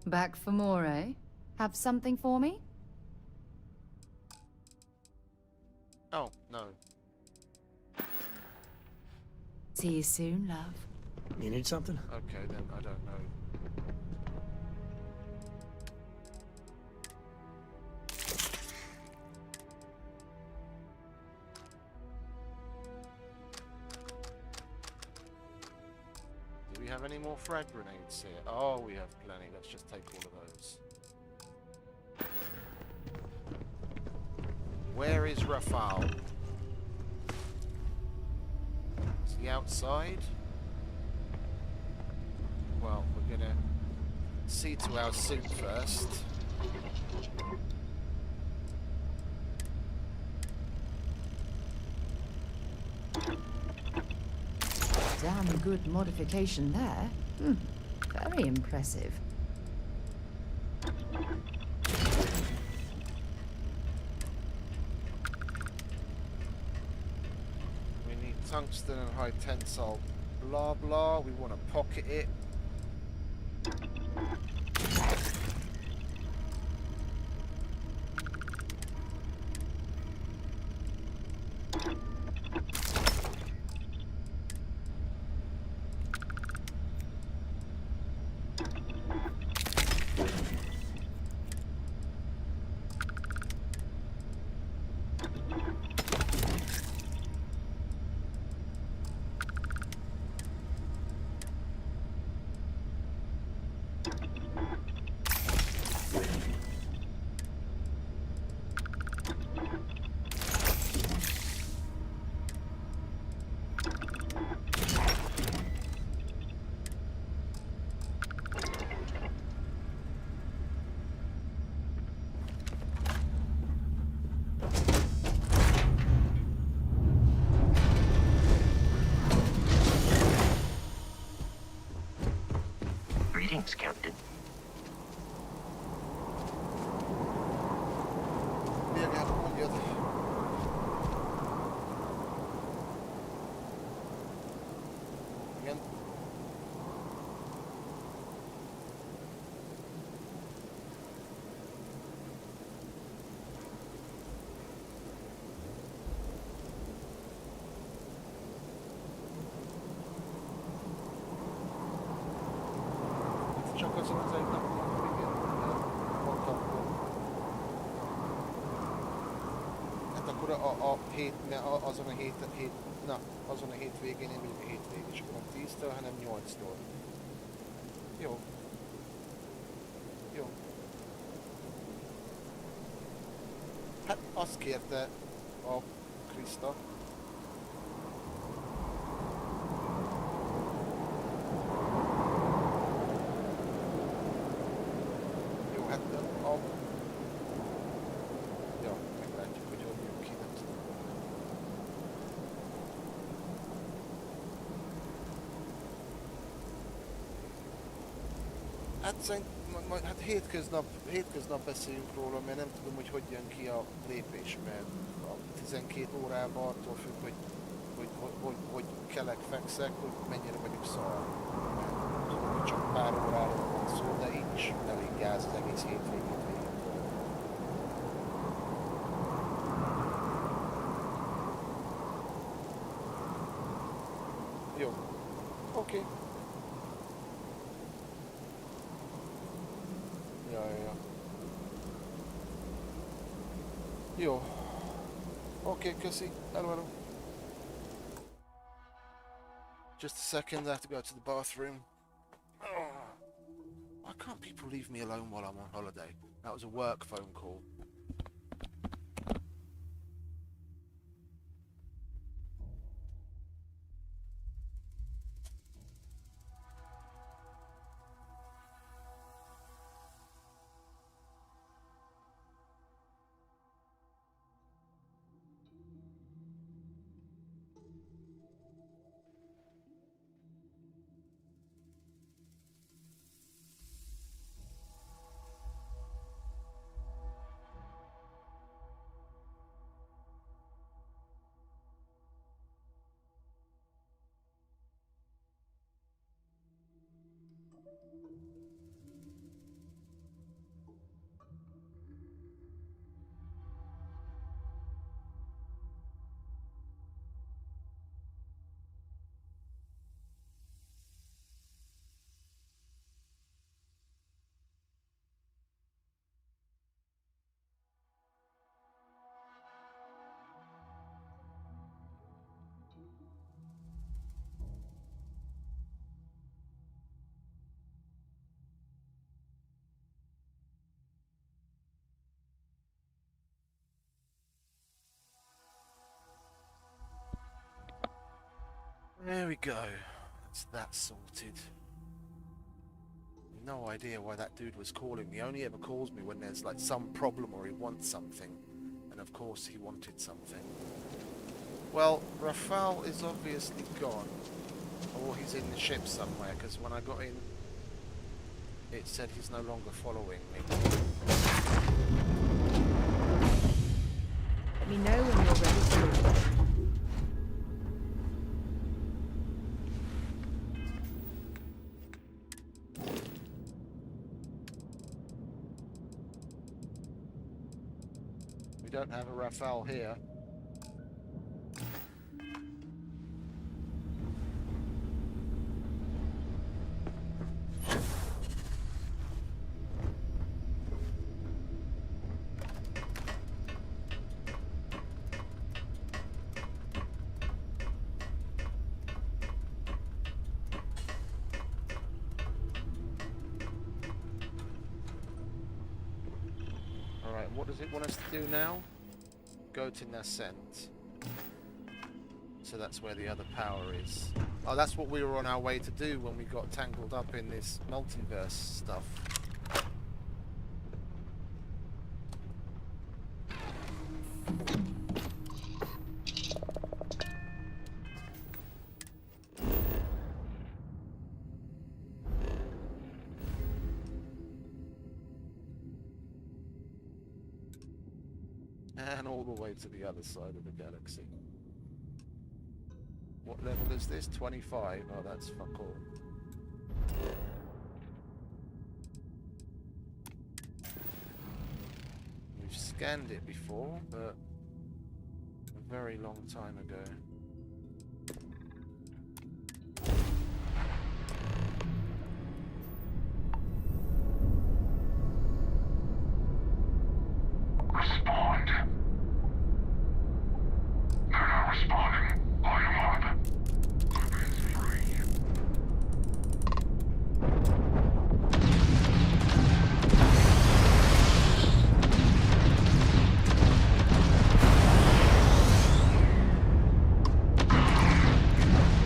Back for more, eh? Have something for me? Oh, no. See you soon, love. You need something? Okay, then I don't know. Do we have any more frag grenades here? Oh, we have plenty. Let's just take all of those. Where is Rafale? Is he outside? Well, we're gonna see to our suit first. Damn good modification there. Very impressive. We need tungsten and high tensile blah blah. We want to pocket it. Greetings, Captain. Igen. Csak azon az egy napon, amikor igen, mondtam, hát akkor azon a hétvégén én vagyok a hétvégén, és akkor nem 10-től, hanem 8-tól. Jó. Jó. Hát azt kérte a Krista. Jó, hát ja, meglátjuk, hogy jön ki, nem tudom. Hát szerintem, hát hétköznap beszéljünk róla, mert nem tudom, hogy jön ki a lépés, mert a 12 órában attól függ, hogy kelek, fekszek, hogy mennyire vagyok szar. Mert csak pár óráról van szó, de így is elég gáz az egész hétvégét végig. Jó. Oké. Ja. Jó. Oké, köszi. Hello. Just a second, I have to go to the bathroom. Why can't people leave me alone while I'm on holiday? That was a work phone call. There we go. That's that sorted. No idea why that dude was calling me. He only ever calls me when there's like some problem or he wants something. And of course he wanted something. Well, Rafal is obviously gone. Or he's in the ship somewhere, because when I got in, it said he's no longer following me. Let me know when you're ready to leave. We don't have a Rafal here. What does it want us to do now? Go to Nascent. So that's where the other power is. Oh, that's what we were on our way to do when we got tangled up in this multiverse stuff. And all the way to the other side of the galaxy. What level is this? 25? Oh, that's fuck all. We've scanned it before, but a very long time ago. Respond. They're not responding. Light 'em up. It's free.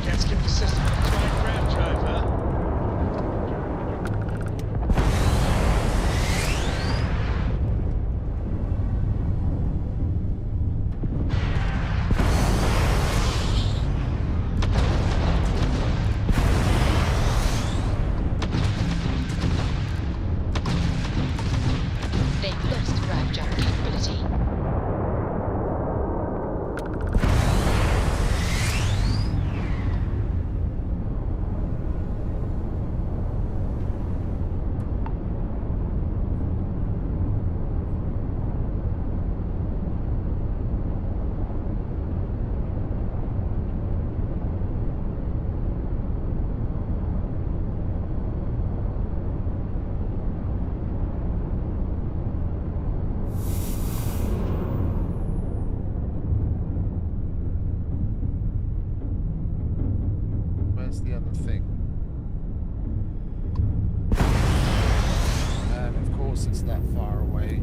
Can't skip the system. Try grab drive, huh? They've lost drive jump capability. Where's the other thing? And of course it's that far away.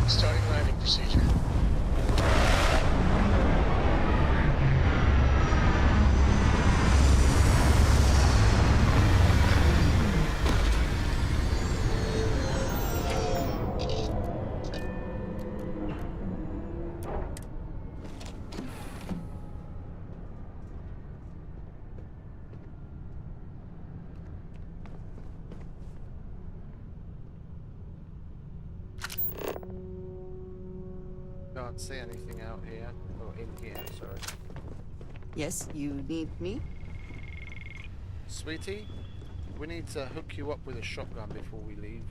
Starting landing procedure. Can't see anything out here. Or in here, sorry. Yes, you need me? Sweetie, we need to hook you up with a shotgun before we leave.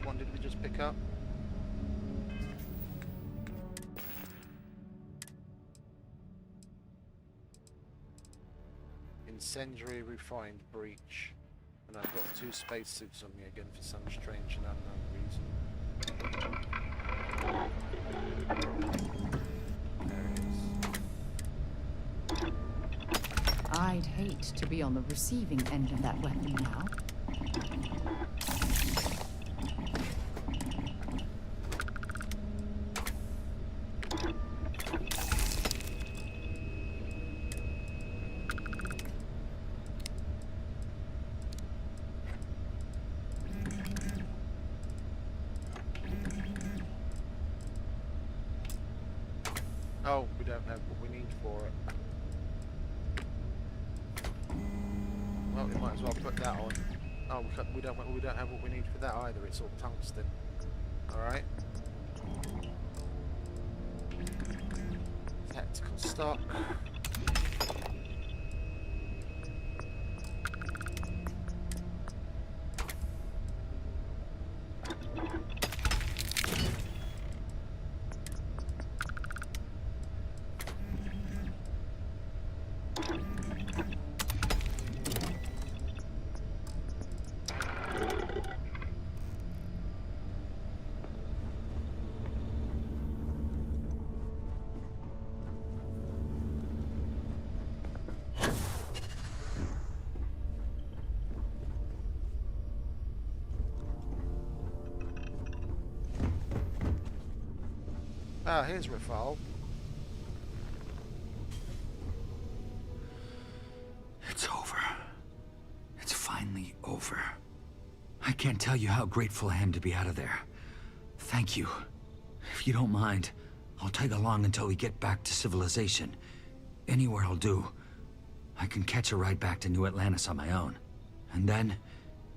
One did we just pick up? Incendiary refined breach. And I've got 2 spacesuits on me again for some strange and unknown reason. There it is. I'd hate to be on the receiving end of that weapon now. Oh, we don't have what we need for it. Well, we might as well put that on. Oh, we don't have what we need for that either. It's all tungsten. All right. Tactical stock. Ah, here's Rafal. It's over. It's finally over. I can't tell you how grateful I am to be out of there. Thank you. If you don't mind, I'll tag along until we get back to civilization. Anywhere will do. I can catch a ride back to New Atlantis on my own. And then,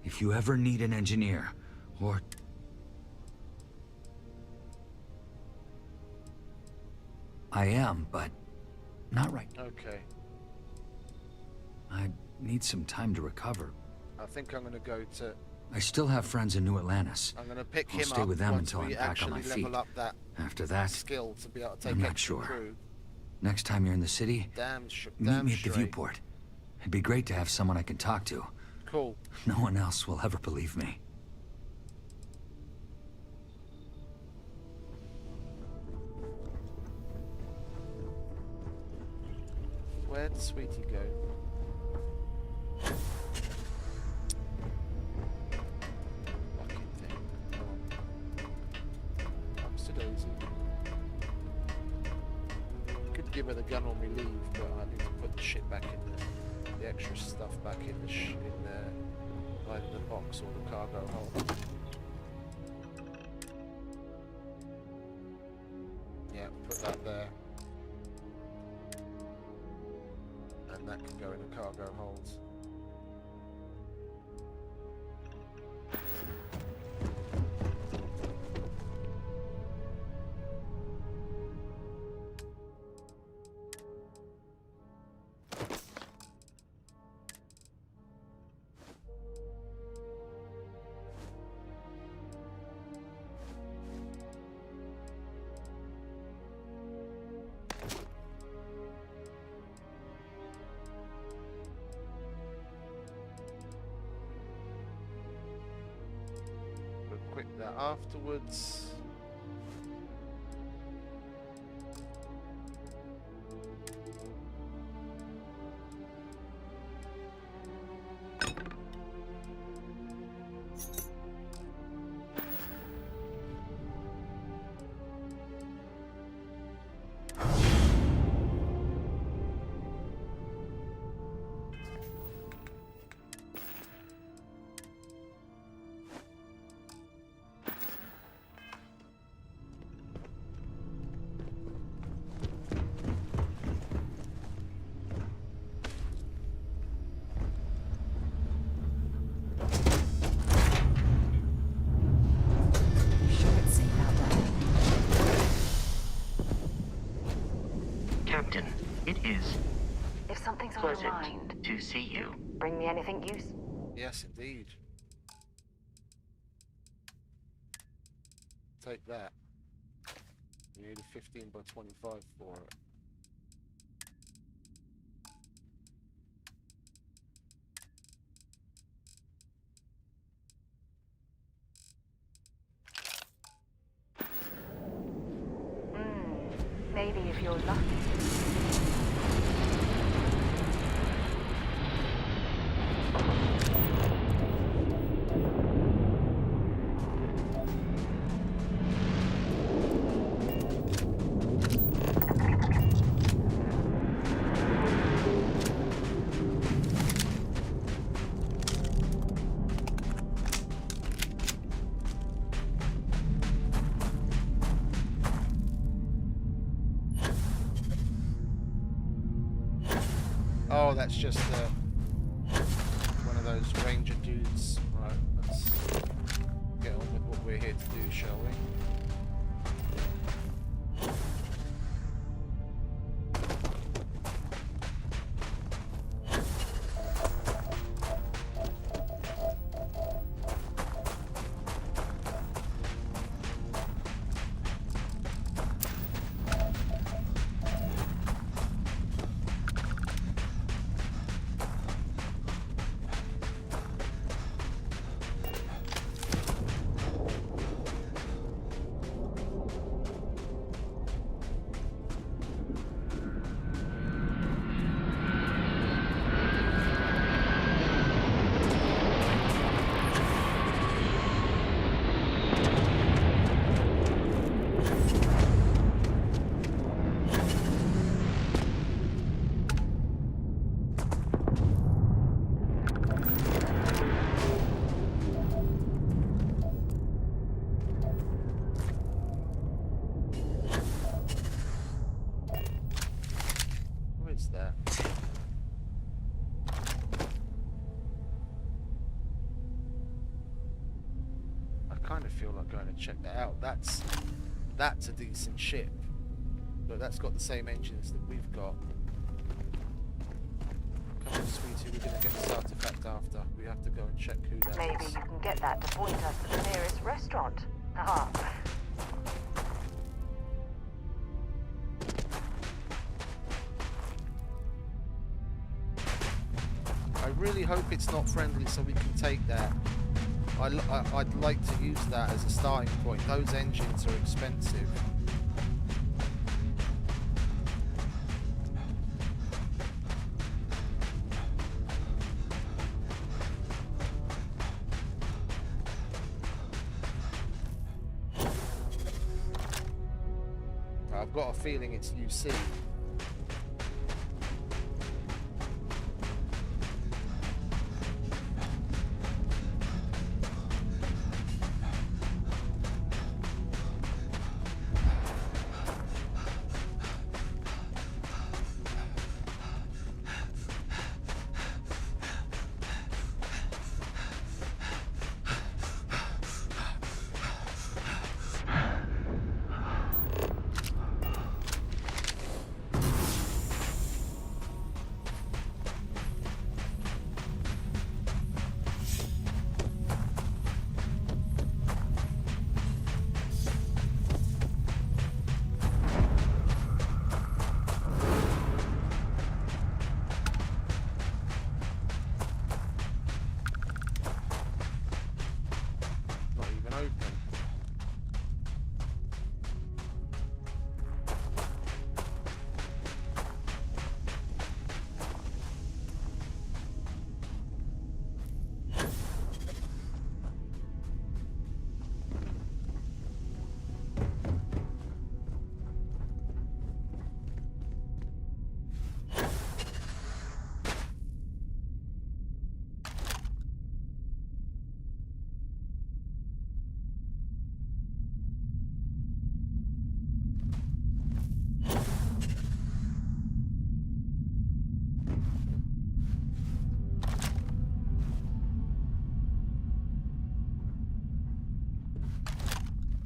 if you ever need an engineer, or... I am, but not right. Okay. I need some time to recover. I think I'm going to go to... I still have friends in New Atlantis. I'm going to pick I'll him stay up with them once until I'm we back on my actually feet. level up that After that, skill to be able to take I'm not extra sure. crew. Next time you're in the city, meet me at the viewport. It'd be great to have someone I can talk to. Cool. No one else will ever believe me. Where'd Sweetie go? Fucking thing. Ups to Daisy. Could give her the gun when we leave, but I need to put the shit back in the extra stuff back in the either the box or the cargo hold. Yeah, put that there. And that can go in a cargo hold. Equip that afterwards. Captain, it is If something's on your pleasant mind, to see you. bring me anything useful. Yes, indeed. Take that. You need a 15 by 25 for it. Maybe if you're lucky. Oh, that's just one of those ranger dudes. Right, let's get on with what we're here to do, shall we? Feel like going to check that out. That's a decent ship, but that's got the same engines that we've got. Come on, sweetie, we're gonna get this artifact after. We have to go and check who that is. Maybe you can get that to point us to the nearest restaurant. Ah. I really hope it's not friendly so we can take that. I'd like to use that as a starting point. Those engines are expensive. I've got a feeling it's UC.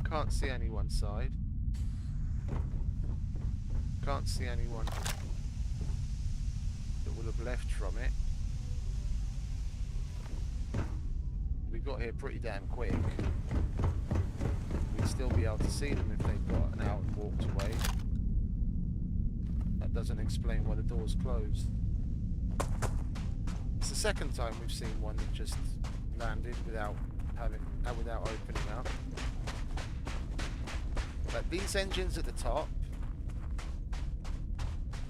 Can't see anyone side. Can't see anyone that would have left from it. We got here pretty damn quick. We'd still be able to see them if they'd gotten out and walked away. That doesn't explain why the door's closed. It's the second time we've seen one that just landed without opening up. But these engines at the top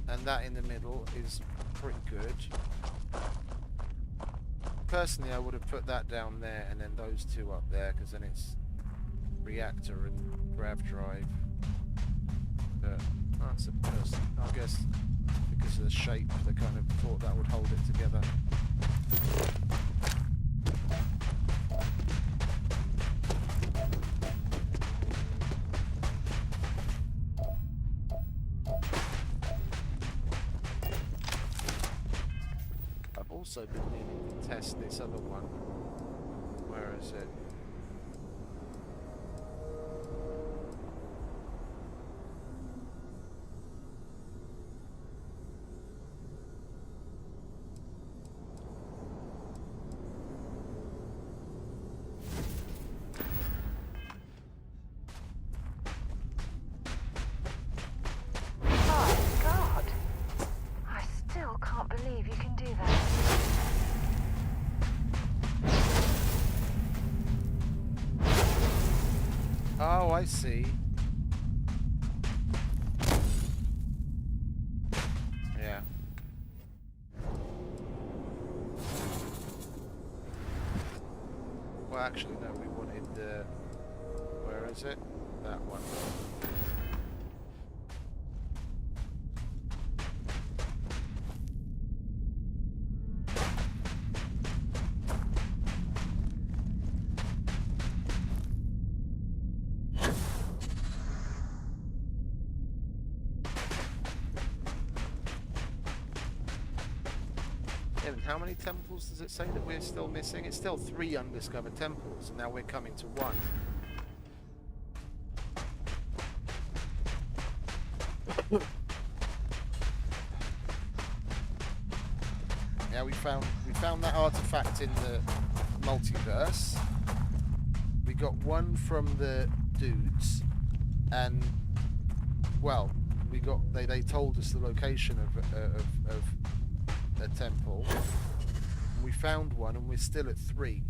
and that in the middle is pretty good. Personally, I would have put that down there and then those two up there, because then it's reactor and grav drive. But that's a person. I guess because of the shape, they kind of thought that would hold it together. also been needing to test this other one. Where is it? Oh, I see. Yeah. Well, actually, no, we wanted the... where is it? That one. And how many temples does it say that we're still missing? It's still 3 undiscovered temples, and now we're coming to 1. Yeah, we found that artifact in the multiverse. We got 1 from the dudes, and well, we got they told us the location of a temple. And we found 1, and we're still at 3.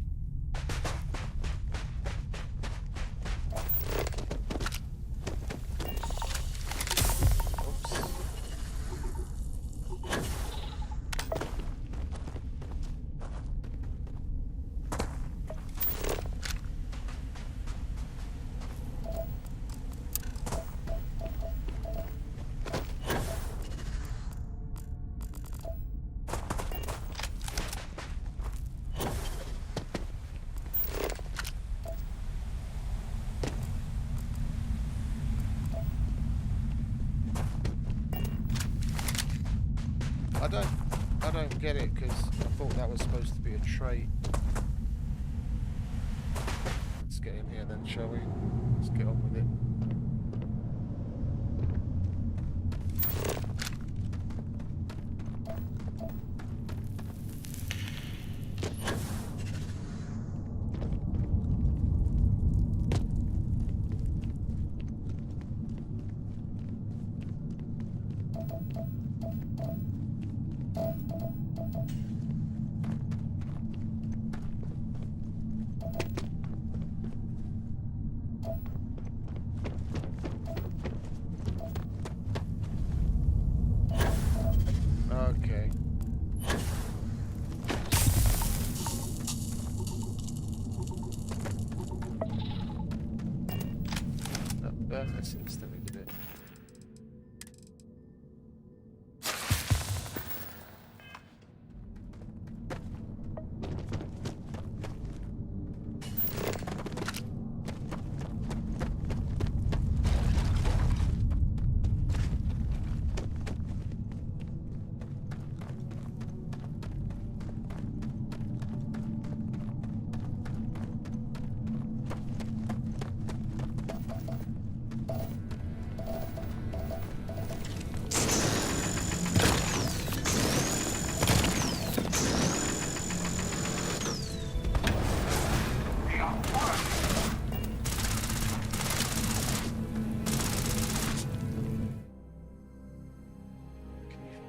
Oops. I don't get it, because I thought that was supposed to be a trait. Let's get in here then, shall we? Let's get on with it. Okay. Burn this instantly, did it?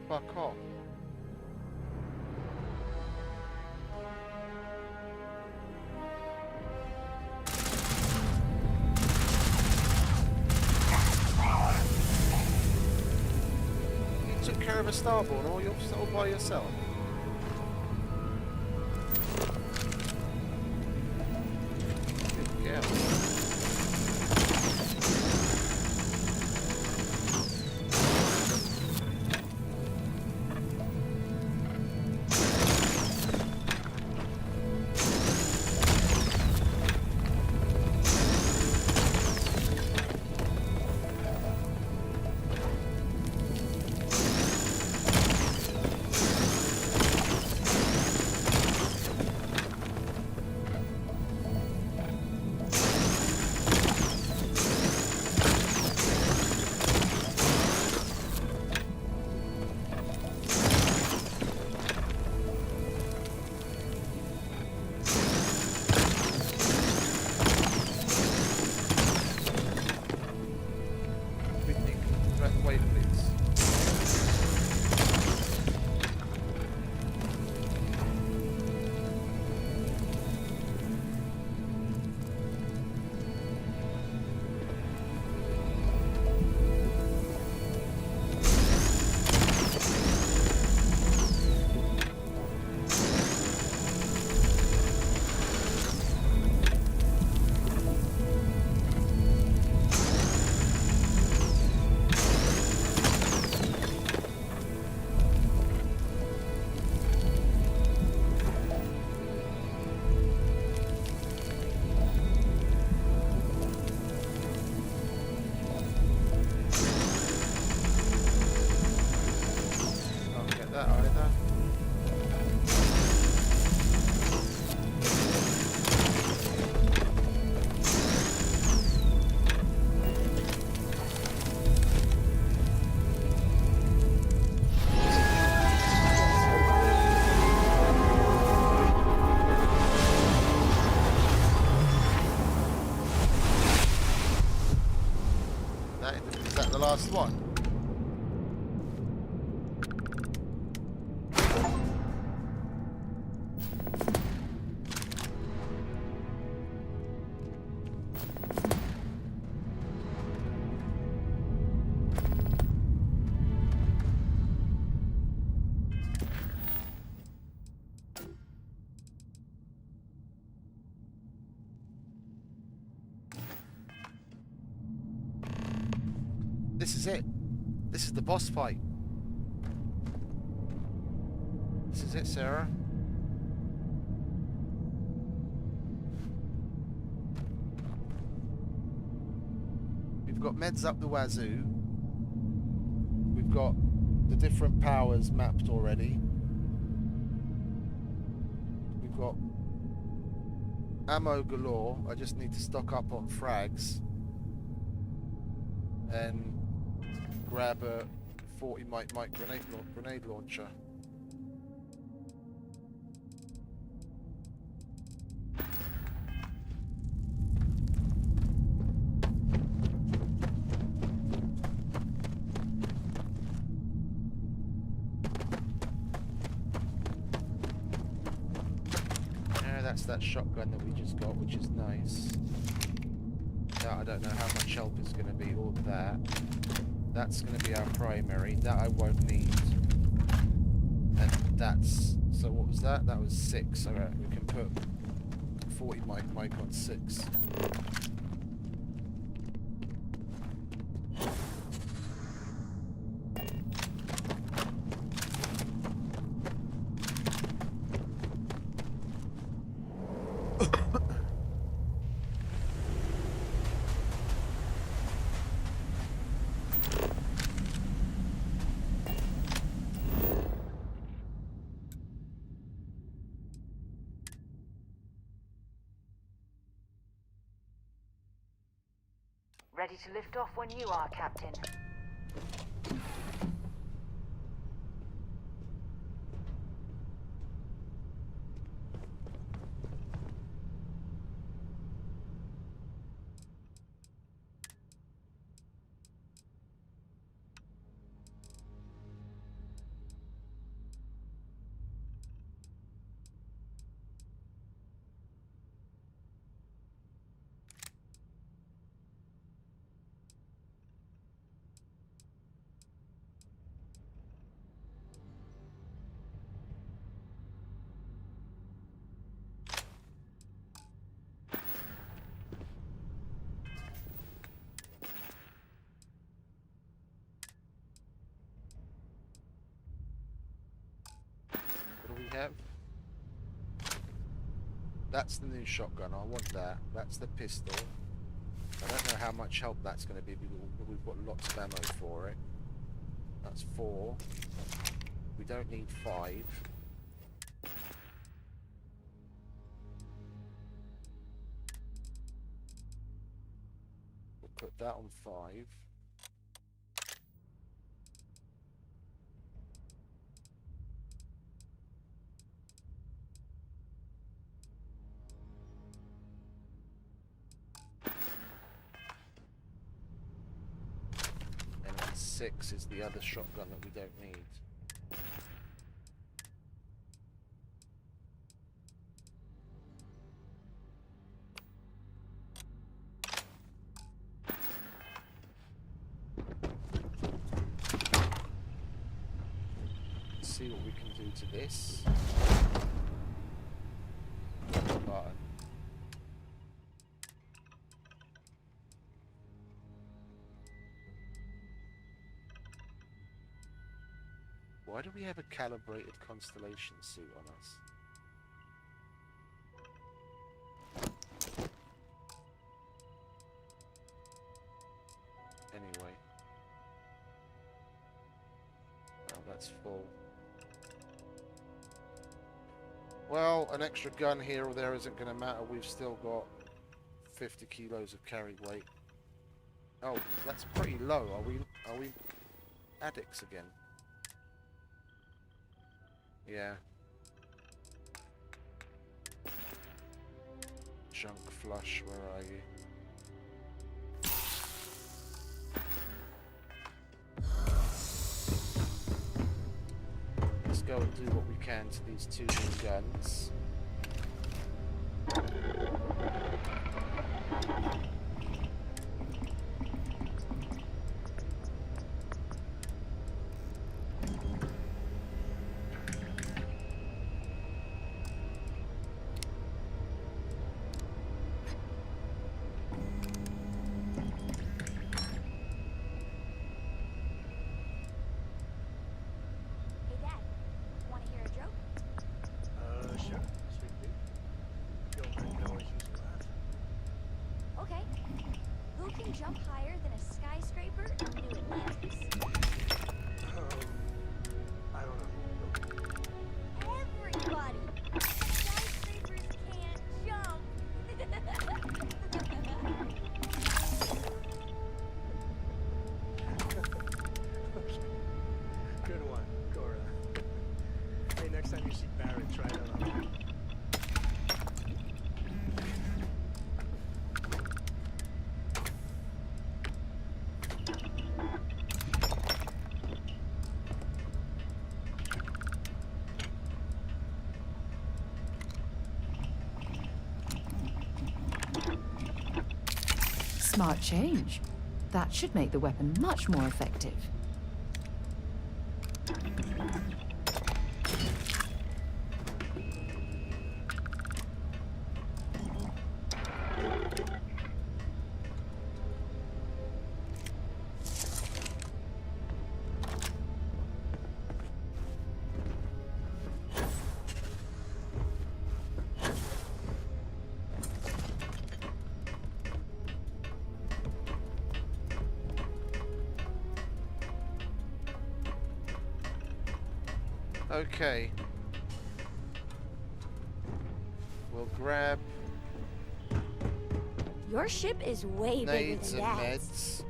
Fuck off. You took care of a starborn all by yourself. Good girl. like that either. Is that the last one? This is it. This is the boss fight. This is it, Sarah. We've got meds up the wazoo. We've got the different powers mapped already. We've got ammo galore. I just need to stock up on frags. And grab a 40 mic grenade launcher. Yeah, that's that shotgun that we just got, which is nice. That I don't know how much help it's going to be, or that. That's going to be our primary. That I won't need. And that's... So what was that? That was 6. Alright, we can put 40 mic on 6. Ready to lift off when you are, Captain. Have. That's the new shotgun. I want that. That's the pistol. I don't know how much help that's going to be. We've got lots of ammo for it. That's 4. We don't need 5. We'll put that on 5. And then 6 is the other shotgun that we don't need. See what we can do to this. Button. Why do we have a calibrated constellation suit on us? Anyway. Oh, that's full. Well, an extra gun here or there isn't going to matter. We've still got 50 kilos of carry weight. Oh, that's pretty low. Are we addicts again? Yeah. Junk flush, where are you? Let's go and do what we can to these two new guns. Hey, Dad. Want to hear a joke? Sure. Sweet pea. Yo, man, you can always use a laugh. Okay. Who can jump higher than a skyscraper in New Atlantis? I don't know. Everybody! Skyscrapers can't jump! Good one, Cora. Hey, next time you see Barrett, try it out. Smart change. That should make the weapon much more effective. Okay. We'll grab Your ship is way bigger nades than and Dad's. meds.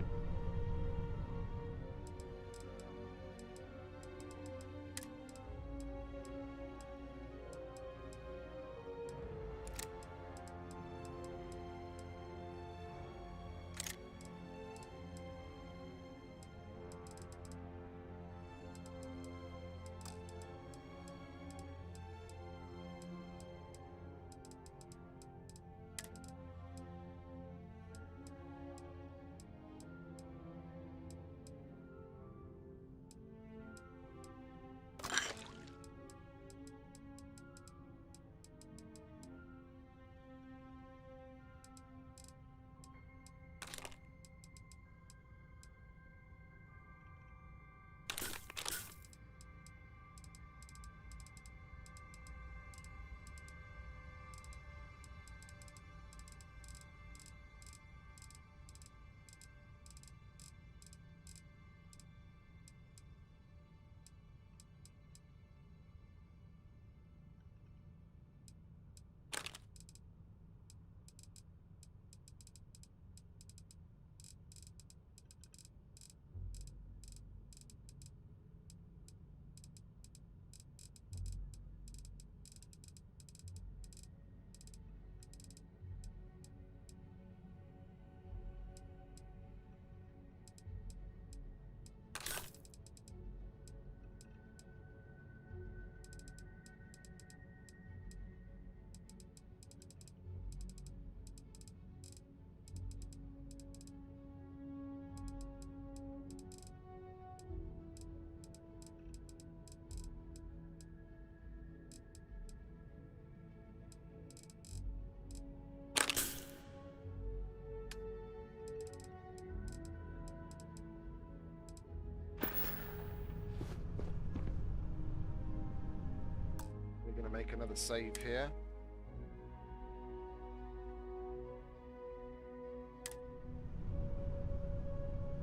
We're going to make another save here.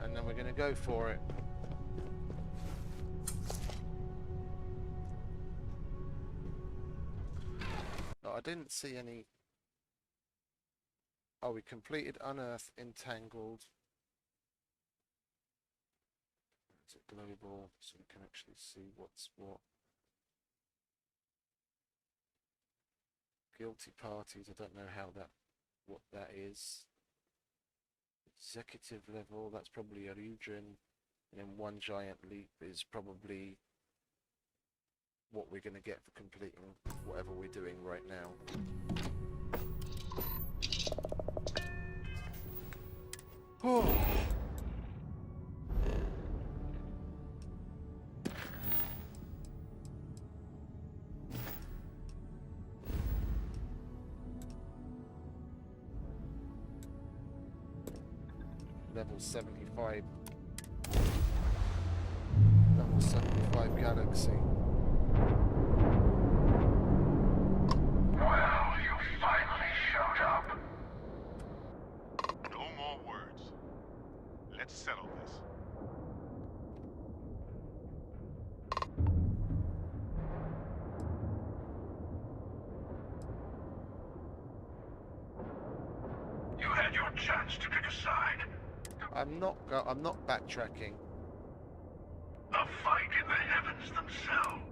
And then we're going to go for it. I didn't see any. Oh, we completed Unearth Entangled. Is it global? So we can actually see what's what. Guilty parties, I don't know what that is. Executive level, that's probably a region. And then One Giant Leap is probably what we're going to get for completing whatever we're doing right now. Oh. Level 75. Level 75 Galaxy. Well, you finally showed up. No more words. Let's settle this. You had your chance to pick a side. I'm not backtracking. A fight in the heavens themselves.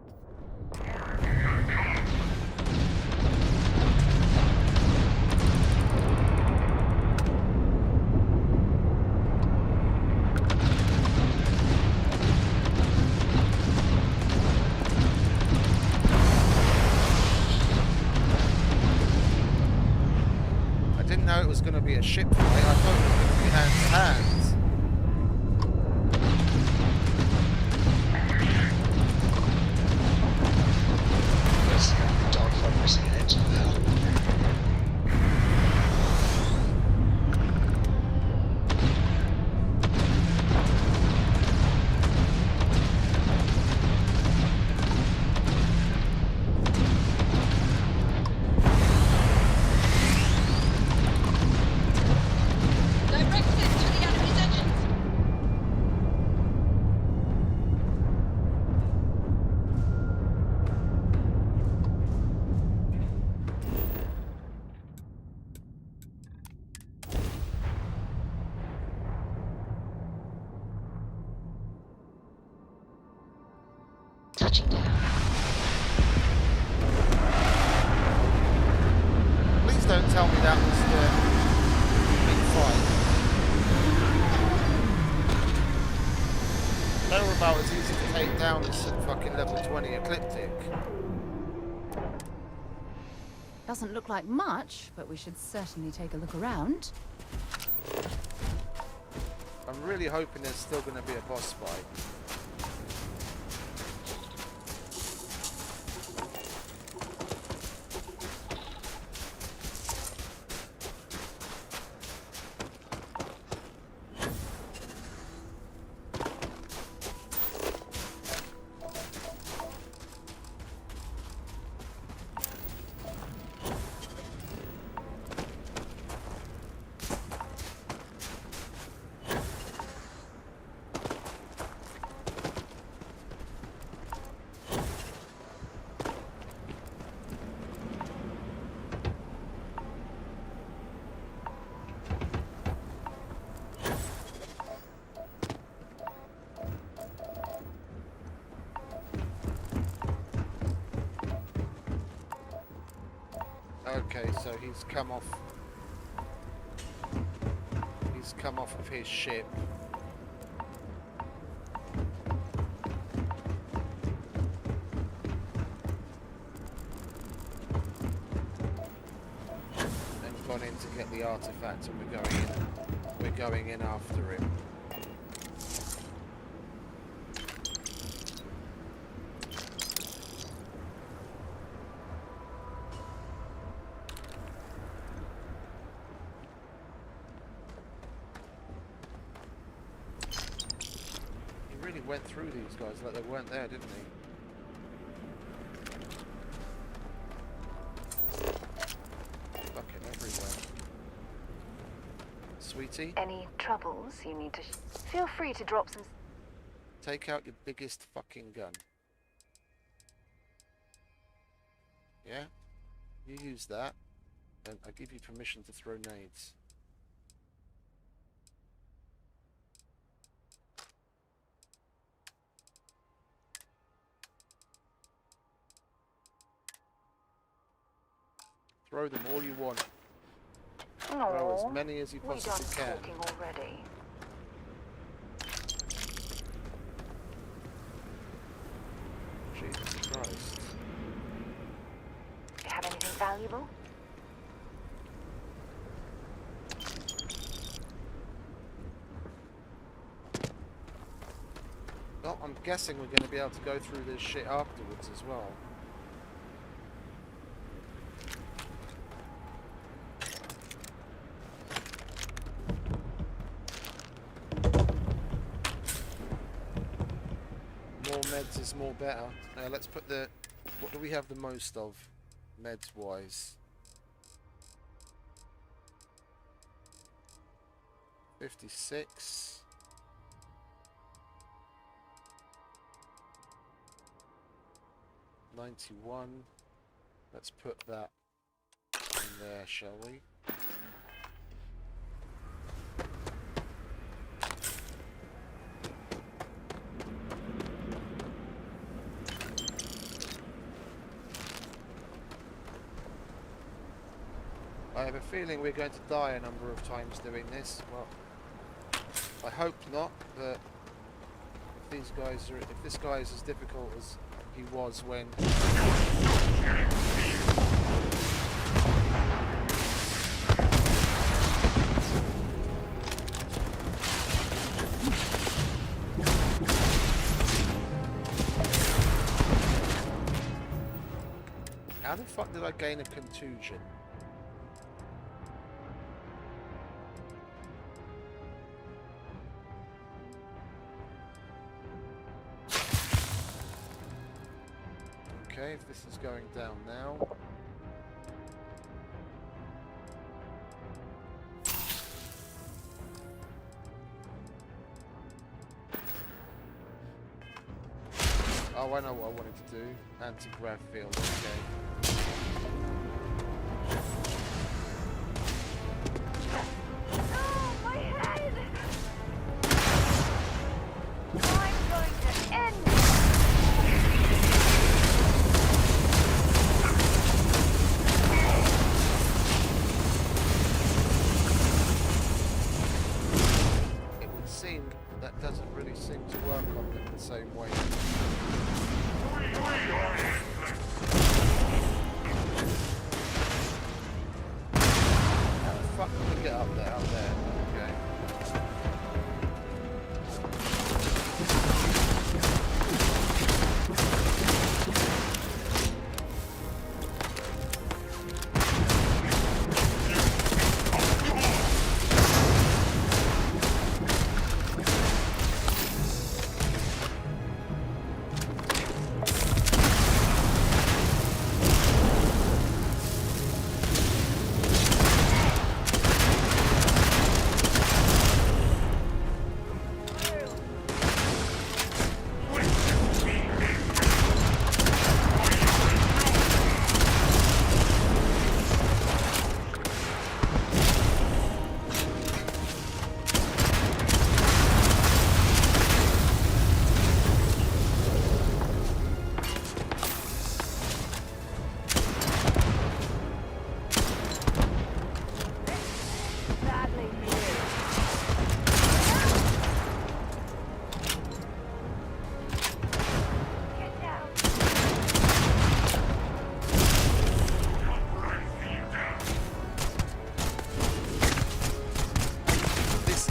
I didn't know it was going to be a ship fight. I thought it was going to be hand to hand. That's the only dogfight we're seeing into now. Touching down. Please don't tell me that was the big fight. They were about as easy to take down as some fucking level 20 Ecliptic. Doesn't look like much, but we should certainly take a look around. I'm really hoping there's still going to be a boss fight. Okay, so he's come off of his ship. And gone in to get the artifact, and we're going in after him. Went through these guys like they weren't there, didn't he? Fucking everywhere. Sweetie? Any troubles you need to... Feel free to drop some... Take out your biggest fucking gun. Yeah? You use that, and I give you permission to throw nades. Throw them all you want. Throw as many as you possibly can. Talking already. Jesus Christ. You have anything valuable? Well, I'm guessing we're going to be able to go through this shit afterwards as well. More meds is more better. Now let's put the... What do we have the most of, meds-wise? 56. $91. Let's put that in there, shall we? I have a feeling we're going to die a number of times doing this. Well, I hope not, but if this guy is as difficult as he was when... How the fuck did I gain a contusion? Okay, if this is going down now. Oh, I know what I wanted to do. Anti-grav field, okay. Oh, my head! I'm going to end It would seem that doesn't really seem to work on them the same way. How the fuck can we get up there? Up there. Okay.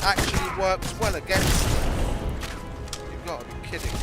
Actually works well against them. You've got to be kidding me.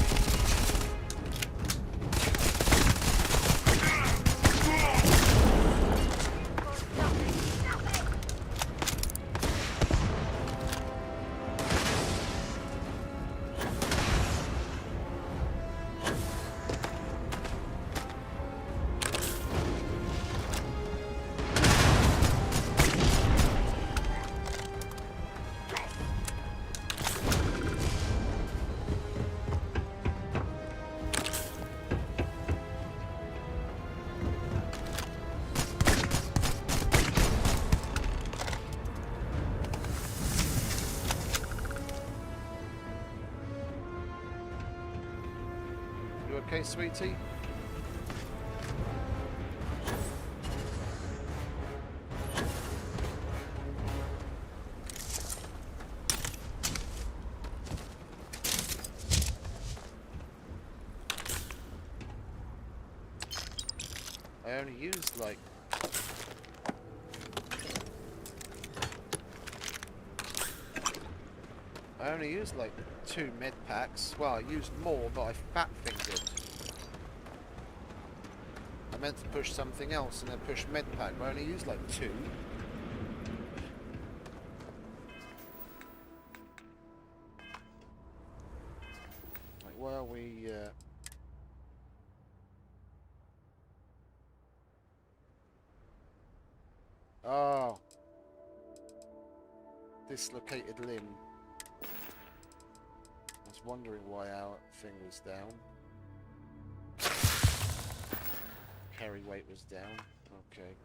You okay, sweetie? I only used like... I only used like 2 med packs. Well, I used more, but I fat fingered. I meant to push something else and then push med pack, but I only used like 2. Like, where are we? Oh. Dislocated limb. I was wondering why our thing was down. Carry weight was down. Okay.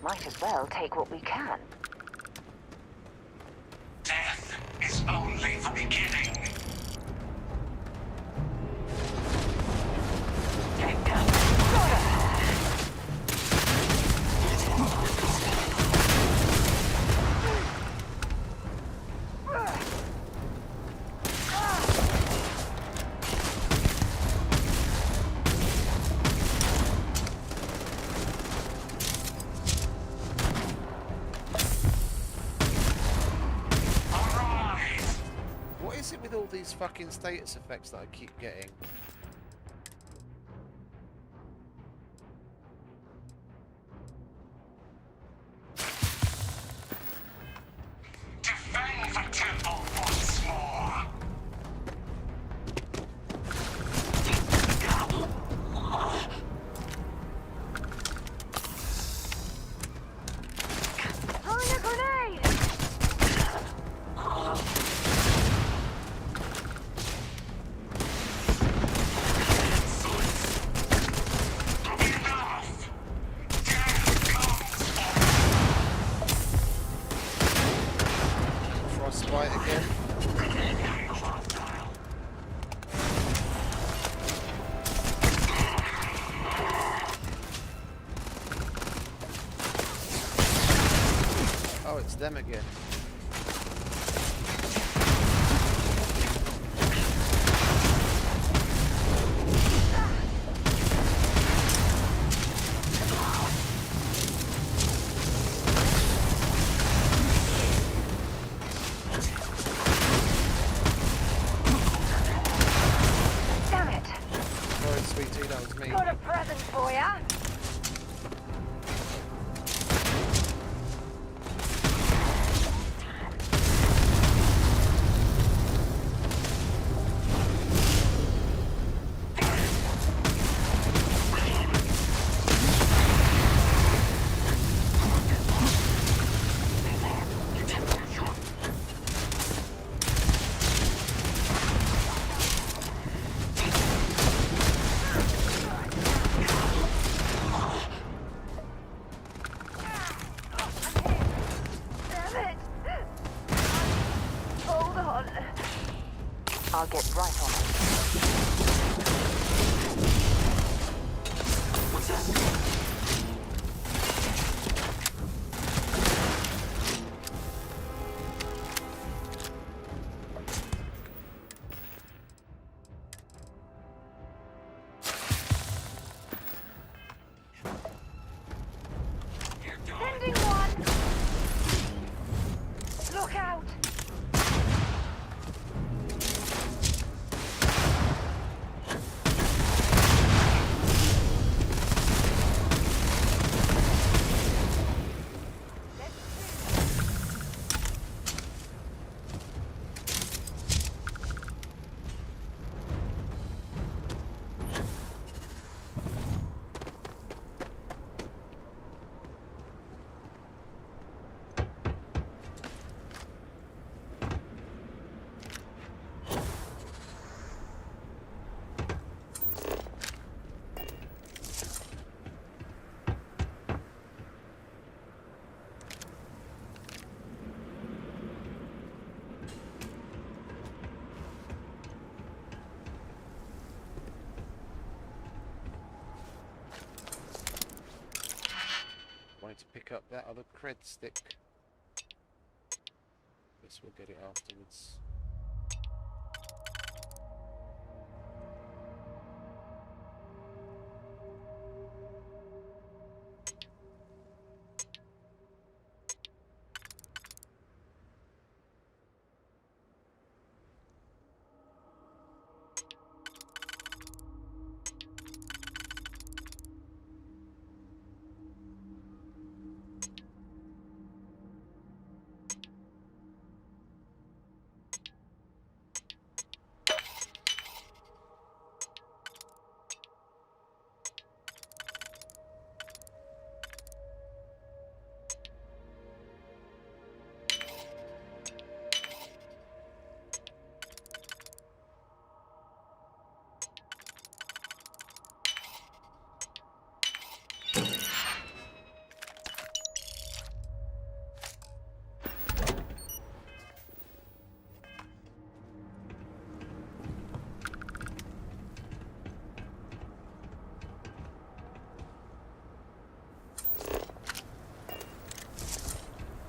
Might as well take what we can. Death is only the beginning. These fucking status effects that I keep getting. Defend the temple once more. Throwing a grenade! Them again. Damn it! Sorry, sweetie. BT, that was me. Got a present for ya. I'll get right on it. Sending one! Look out! Wanted to pick up that other cred stick. Guess we'll get it afterwards.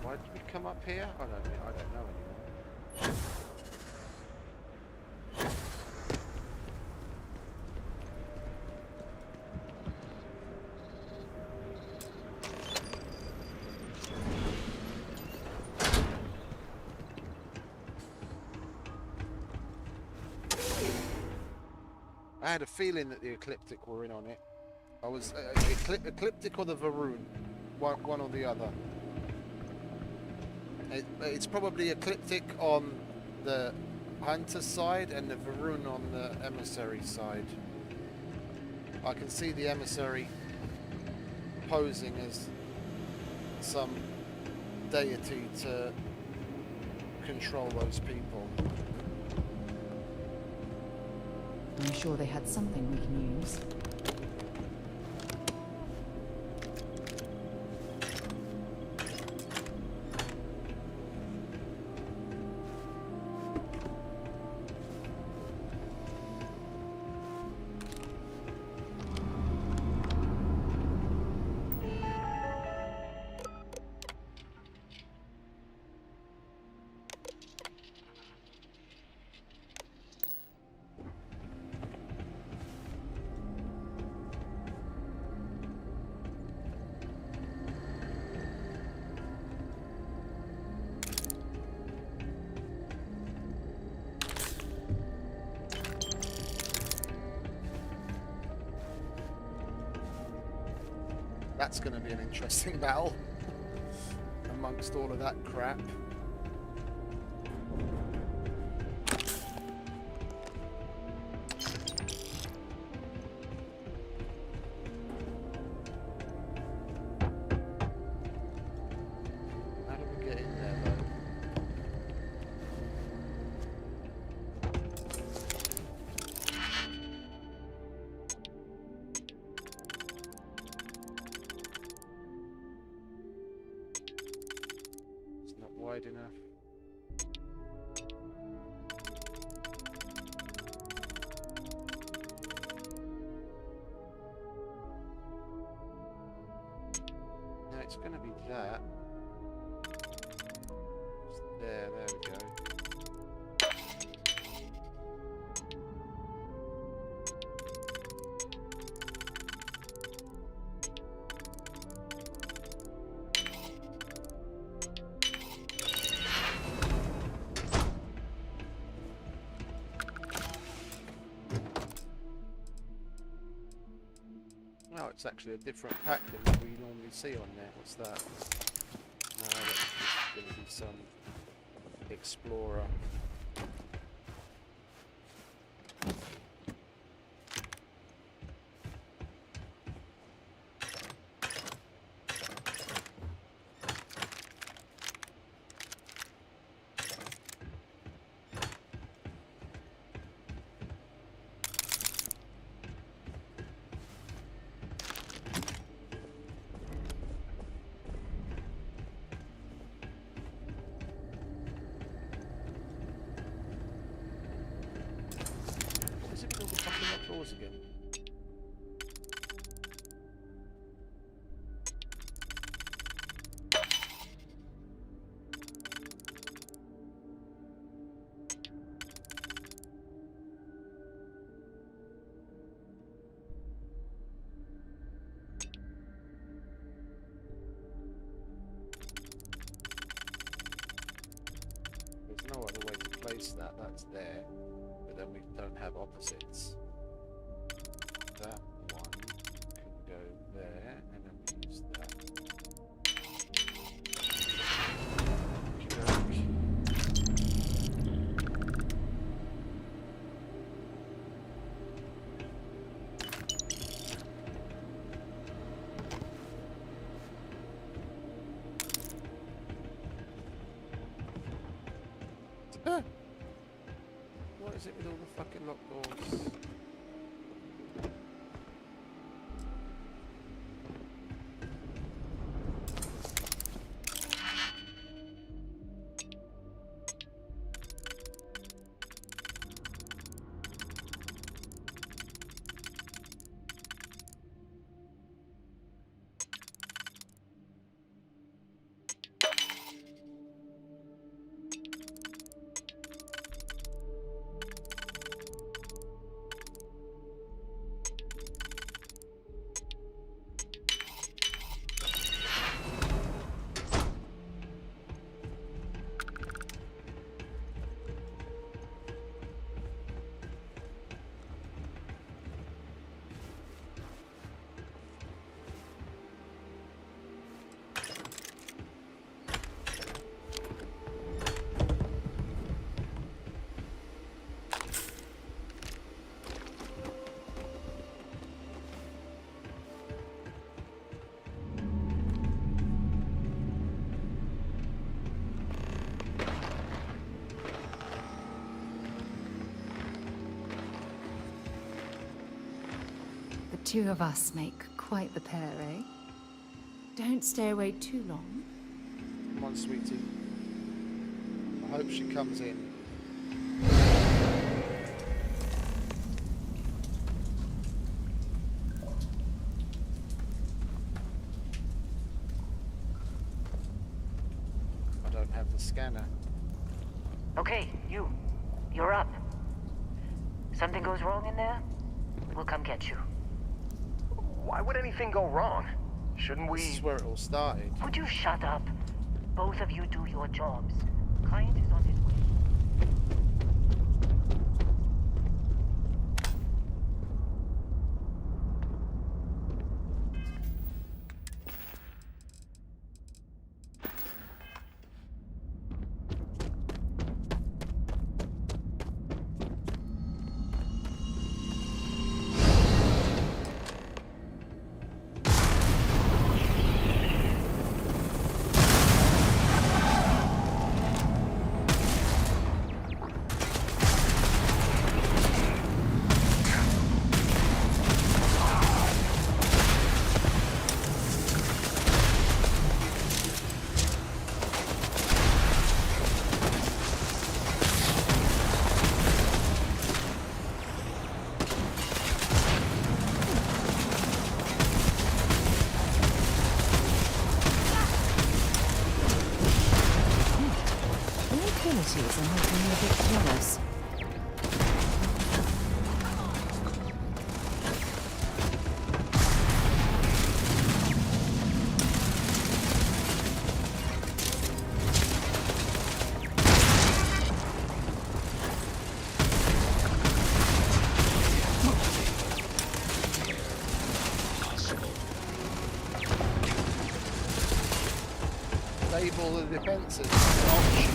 Why did we come up here? I don't know anymore. I had a feeling that the Ecliptic were in on it. I was Ecliptic or the Varun, one or the other. It's probably Ecliptic on the Hunter side and the Varun on the Emissary side. I can see the Emissary posing as some deity to control those people. I'm sure they had something we can use. That's going to be an interesting battle amongst all of that crap. How do we get in there, though? It's not wide enough. No, it's going to be that. It's there we go. Oh, it's actually a different pack than what we normally see on there. What's that? No, that's going to be some explorer. Is it with all the fucking locked doors again? There's no other way to place that. That's there. But then we don't have opposites. That one can go there, and then we use that. What is it with all the fucking locked doors? The two of us make quite the pair, eh? Don't stay away too long. Come on, sweetie. I hope she comes in. I don't have the scanner. Okay, you're up. Something goes wrong in there, we'll come get you. Why would anything go wrong? Shouldn't we... This is where it all started. Would you shut up? Both of you do your jobs. Client is on his way. Disable the defenses. Oh,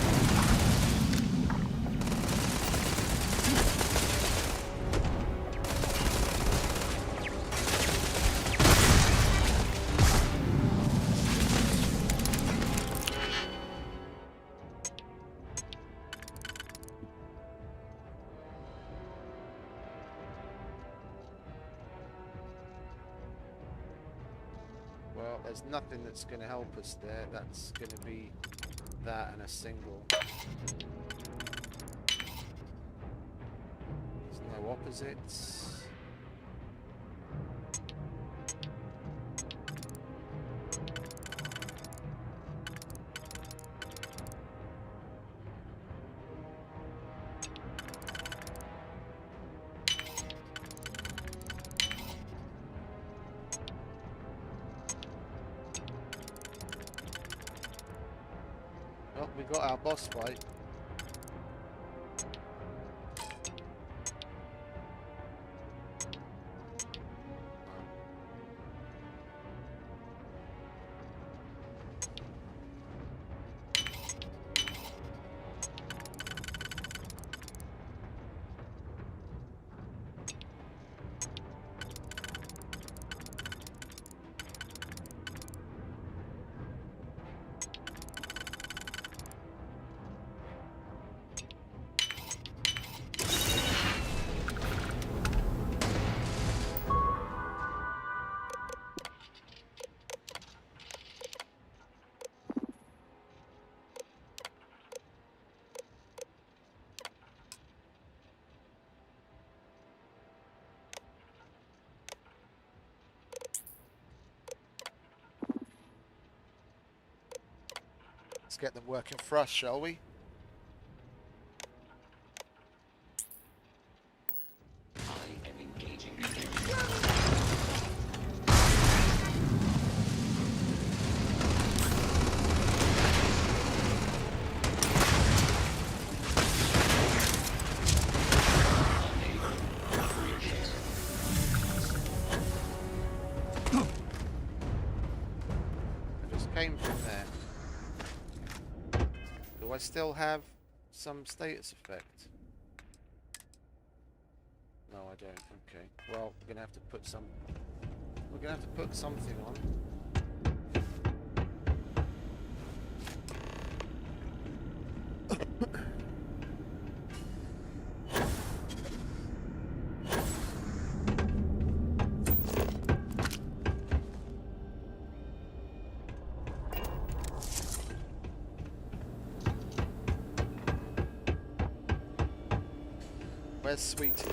well, there's nothing that's going to help us there. That's going to be that and a single. There's no opposites. Well, we got our boss fight. Let's get them working for us, shall we? I am engaging. I just came from there. Do I still have some status effect? No, I don't. Okay. Well, we're gonna have to put some. We're gonna have to put something on. Where's Sweetie?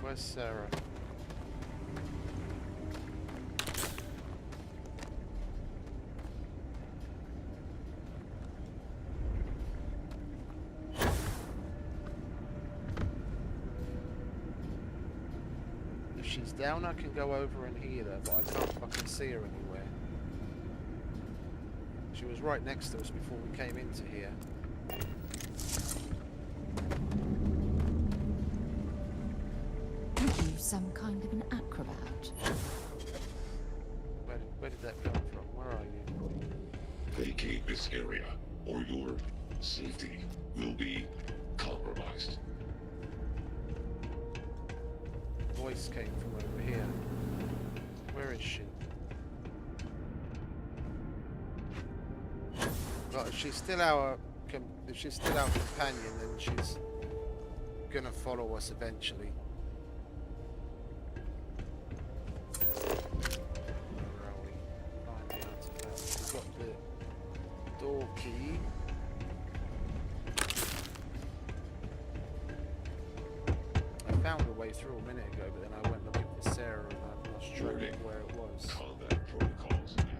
Where's Sarah? If she's down, I can go over and heal her, but I can't fucking see her anywhere. She was right next to us before we came into here. Some kind of an acrobat. Where did that come from? Where are you? Vacate this area, or your safety will be compromised. Voice came from over here. Where is she? Well, if she's still our companion, then she's gonna follow us eventually. Where are we? Find the artifact. We've got the door key. through a minute ago, but then I went looking for Sarah and I lost track of where it was. Combat protocols inactive.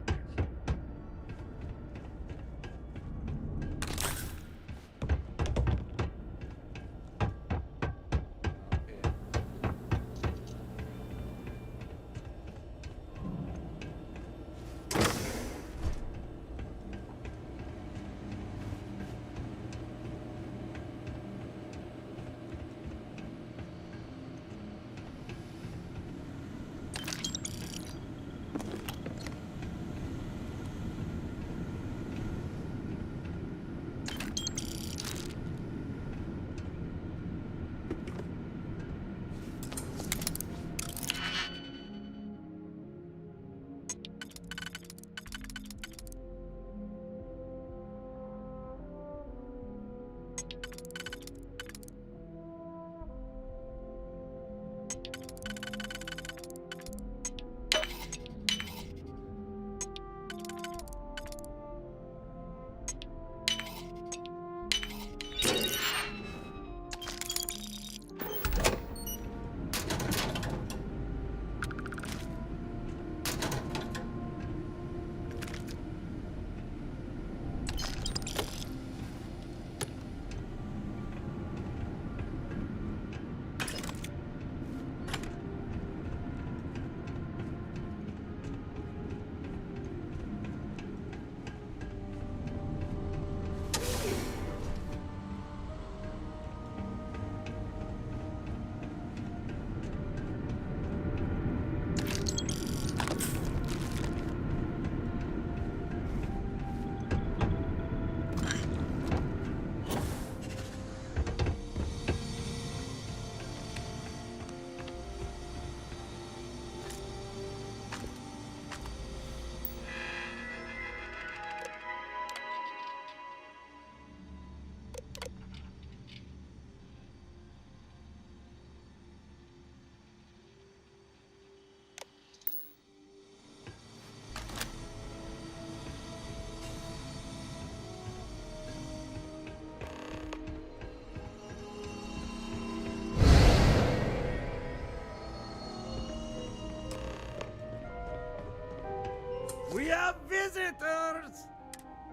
We have visitors!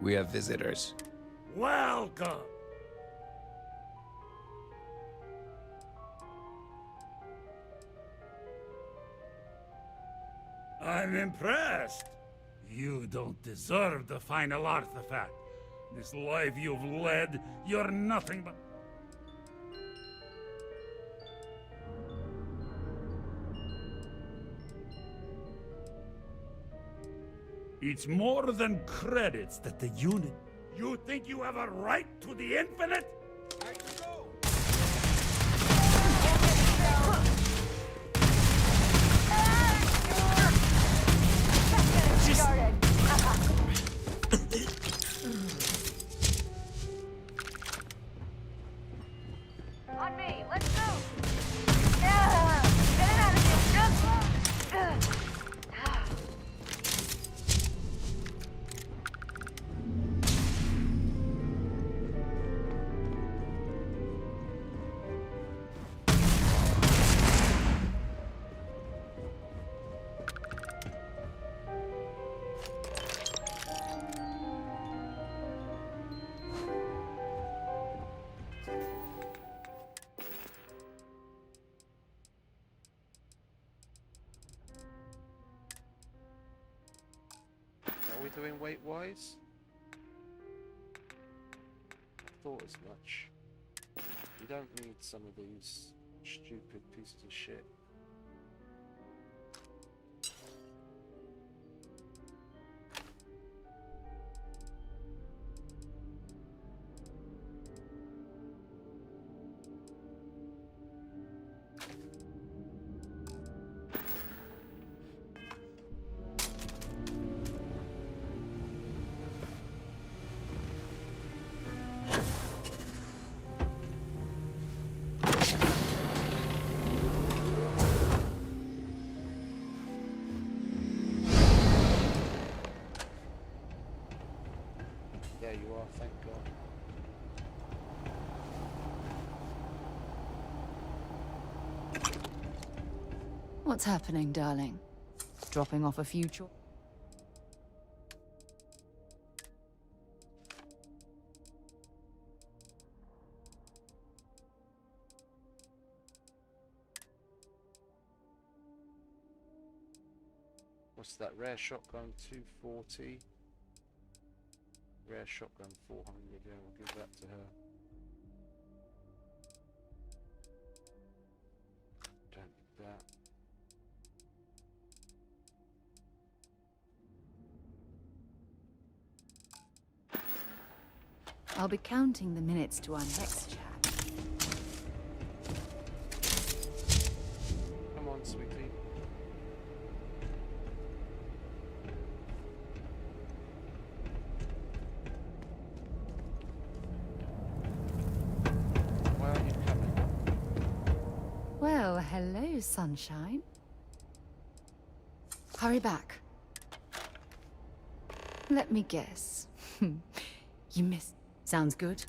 We have visitors. Welcome! I'm impressed. You don't deserve the final artifact. This life you've led, you're nothing but... It's more than credits that the unit... You think you have a right to the infinite? On me, let's go! Yeah! Get it out of here! Are we doing weight-wise? I thought as much. You don't need some of these stupid pieces of shit. There you are, thank God. What's happening, darling? Dropping off a few What's that? Rare shotgun 240. Rare shotgun 400. Yeah, we'll give that to her. Don't need that. I'll be counting the minutes to our next chat. Come on, sweetie. Where are you coming? Well, hello, sunshine. Hurry back. Let me guess. You missed. Sounds good.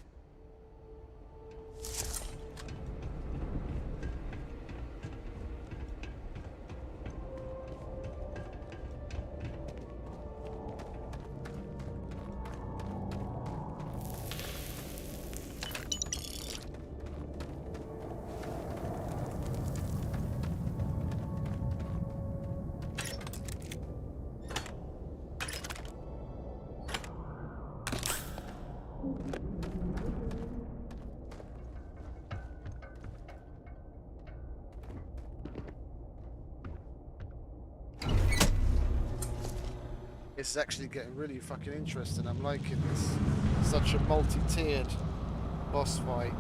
It's actually getting really fucking interesting. I'm liking this. Such a multi-tiered boss fight.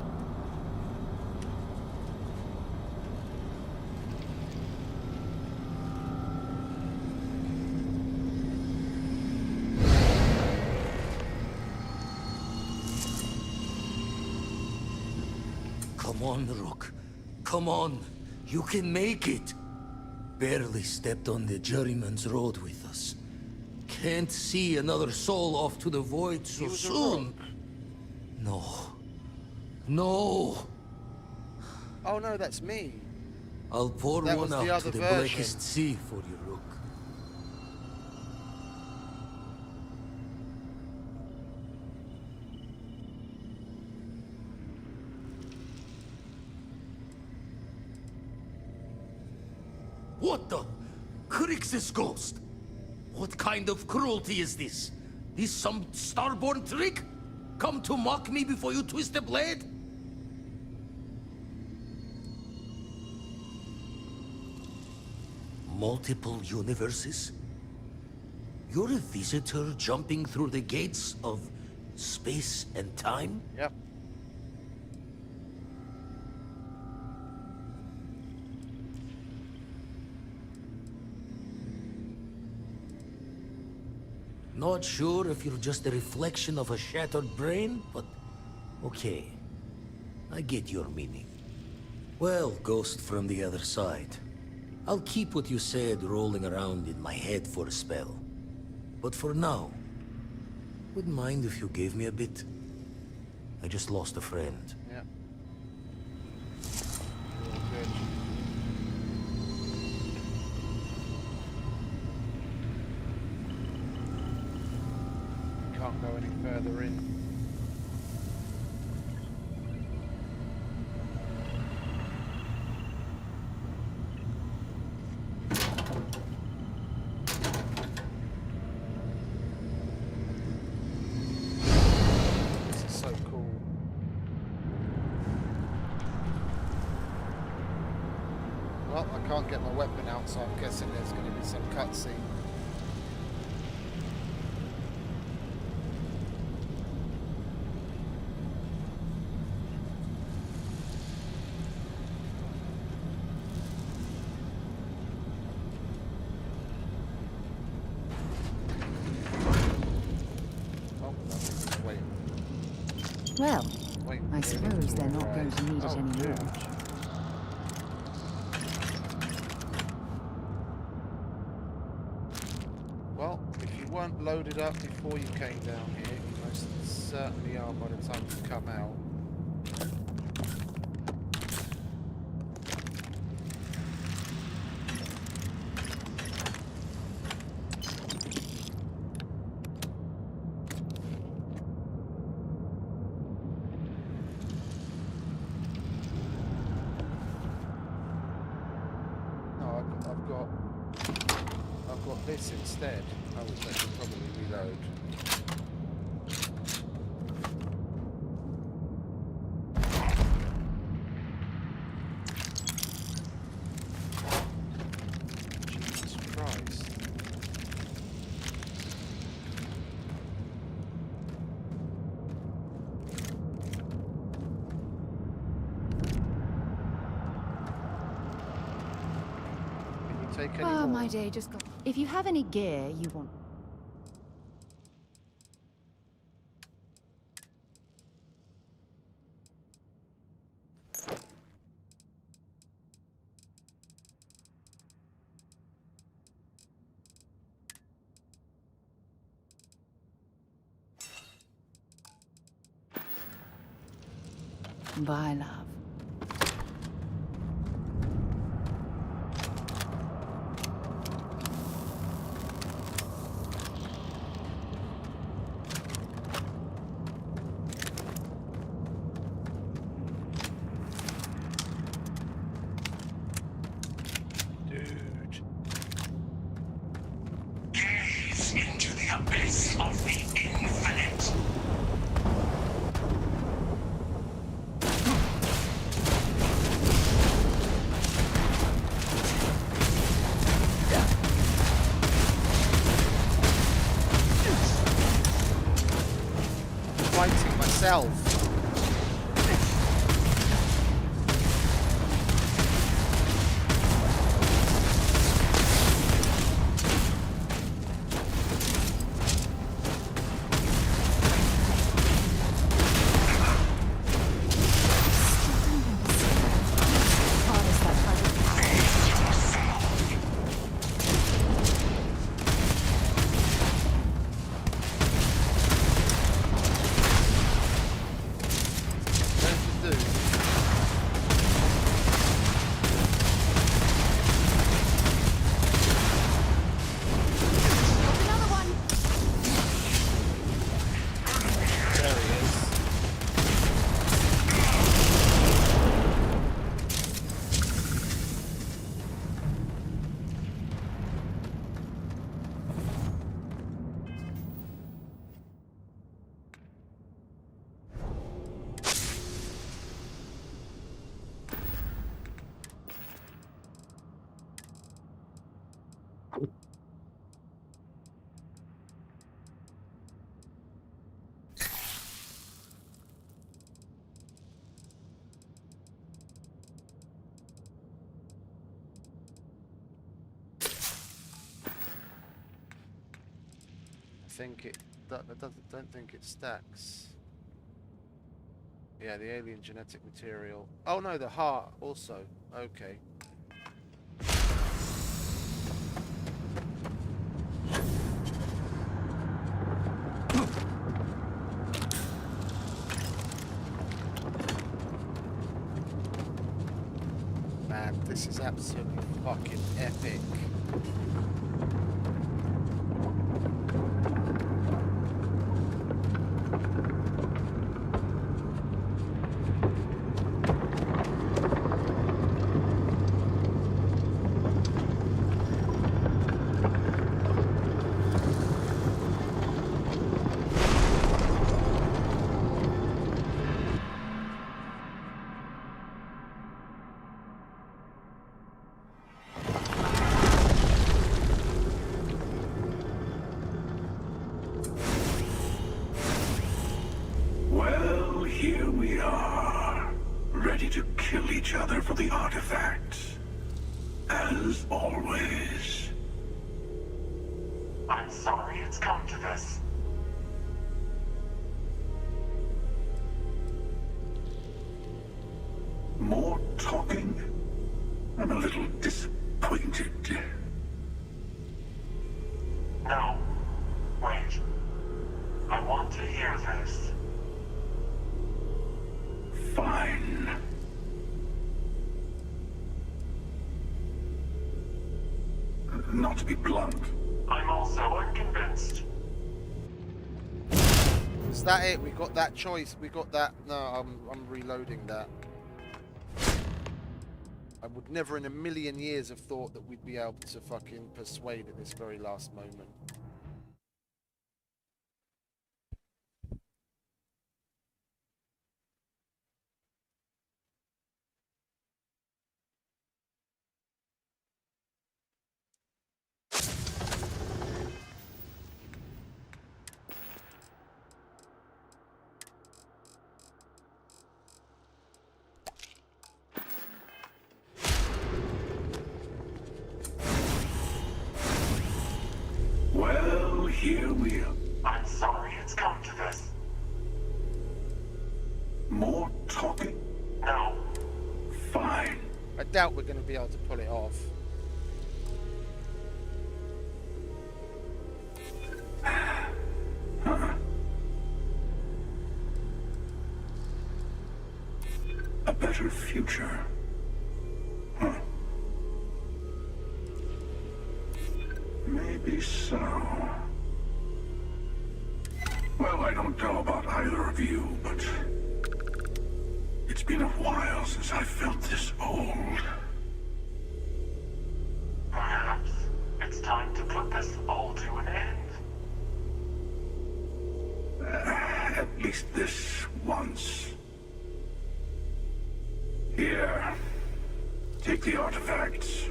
Come on, Rook. Come on. You can make it. Barely stepped on the juryman's road with us. Can't see another soul off to the void so soon. No. No. Oh no, that's me. I'll pour That was one the out to other the version. blackest sea for you, Rook. What the? Crix's ghost? What kind of cruelty is this? This some starborn trick? Come to mock me before you twist the blade? Multiple universes? You're a visitor jumping through the gates of space and time? Yep. Not sure if you're just a reflection of a shattered brain, but okay. I get your meaning. Well, ghost from the other side. I'll keep what you said rolling around in my head for a spell. But for now, wouldn't mind if you gave me a bit. I just lost a friend. Yeah. Good. Can't go any further in. This is so cool. Well, I can't get my weapon out, so I'm guessing there's going to be some cutscene. Well, I suppose they're not going to need it anymore. Well, if you weren't loaded up before you came down here, you most certainly are by the time you come out. this instead. Oh, which I should probably reload. Jesus Christ. Take any Oh, more? my day just got... If you have any gear you want... Bye, love. Gaze into the abyss of the infinite. Fighting myself. Think it don't think it stacks. Yeah, the alien genetic material. Oh no, the heart also. Okay. Man, this is absolutely fucking epic. Well, here we are, ready to kill each other for the artifacts. As always. I'm sorry it's come to this. More talking? I'm a little disappointed. No. Wait. I want to hear this. Fine. Not to be blunt, I'm also unconvinced. Is that it? We got that choice. We got that. No, I'm reloading that. I would never in a million years have thought that we'd be able to fucking persuade at this very last moment. Well, here we are. I'm sorry it's come to this. More talking? No. Fine. I doubt we're going to be able to pull it off. A better future. Huh. Maybe so. Well, I don't know about either of you, but it's been a while since I felt this old. Perhaps it's time to put this all to an end. At least this once. Here. Take the artifacts.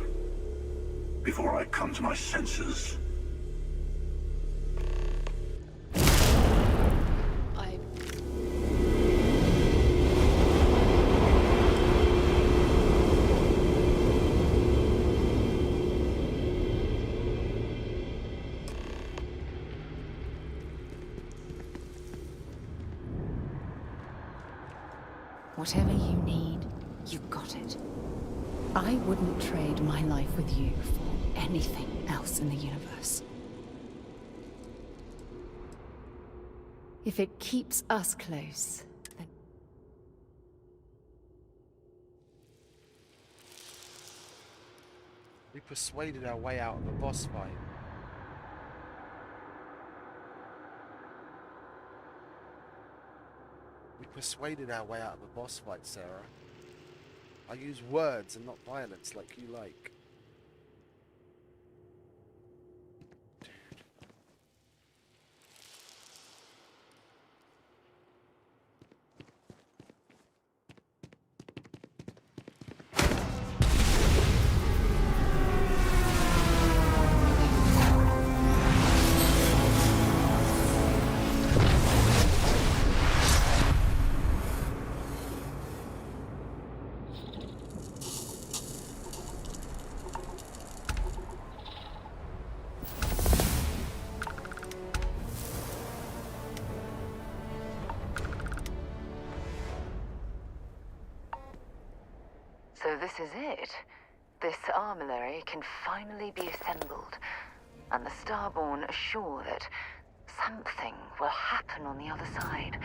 Before I come to my senses. Whatever you need, you got it. I wouldn't trade my life with you for anything else in the universe. If it keeps us close, then... We persuaded our way out of a boss fight. We persuaded our way out of a boss fight, Sarah. I use words and not violence like you like. So this is it. This armillary can finally be assembled, and the Starborn are sure that something will happen on the other side.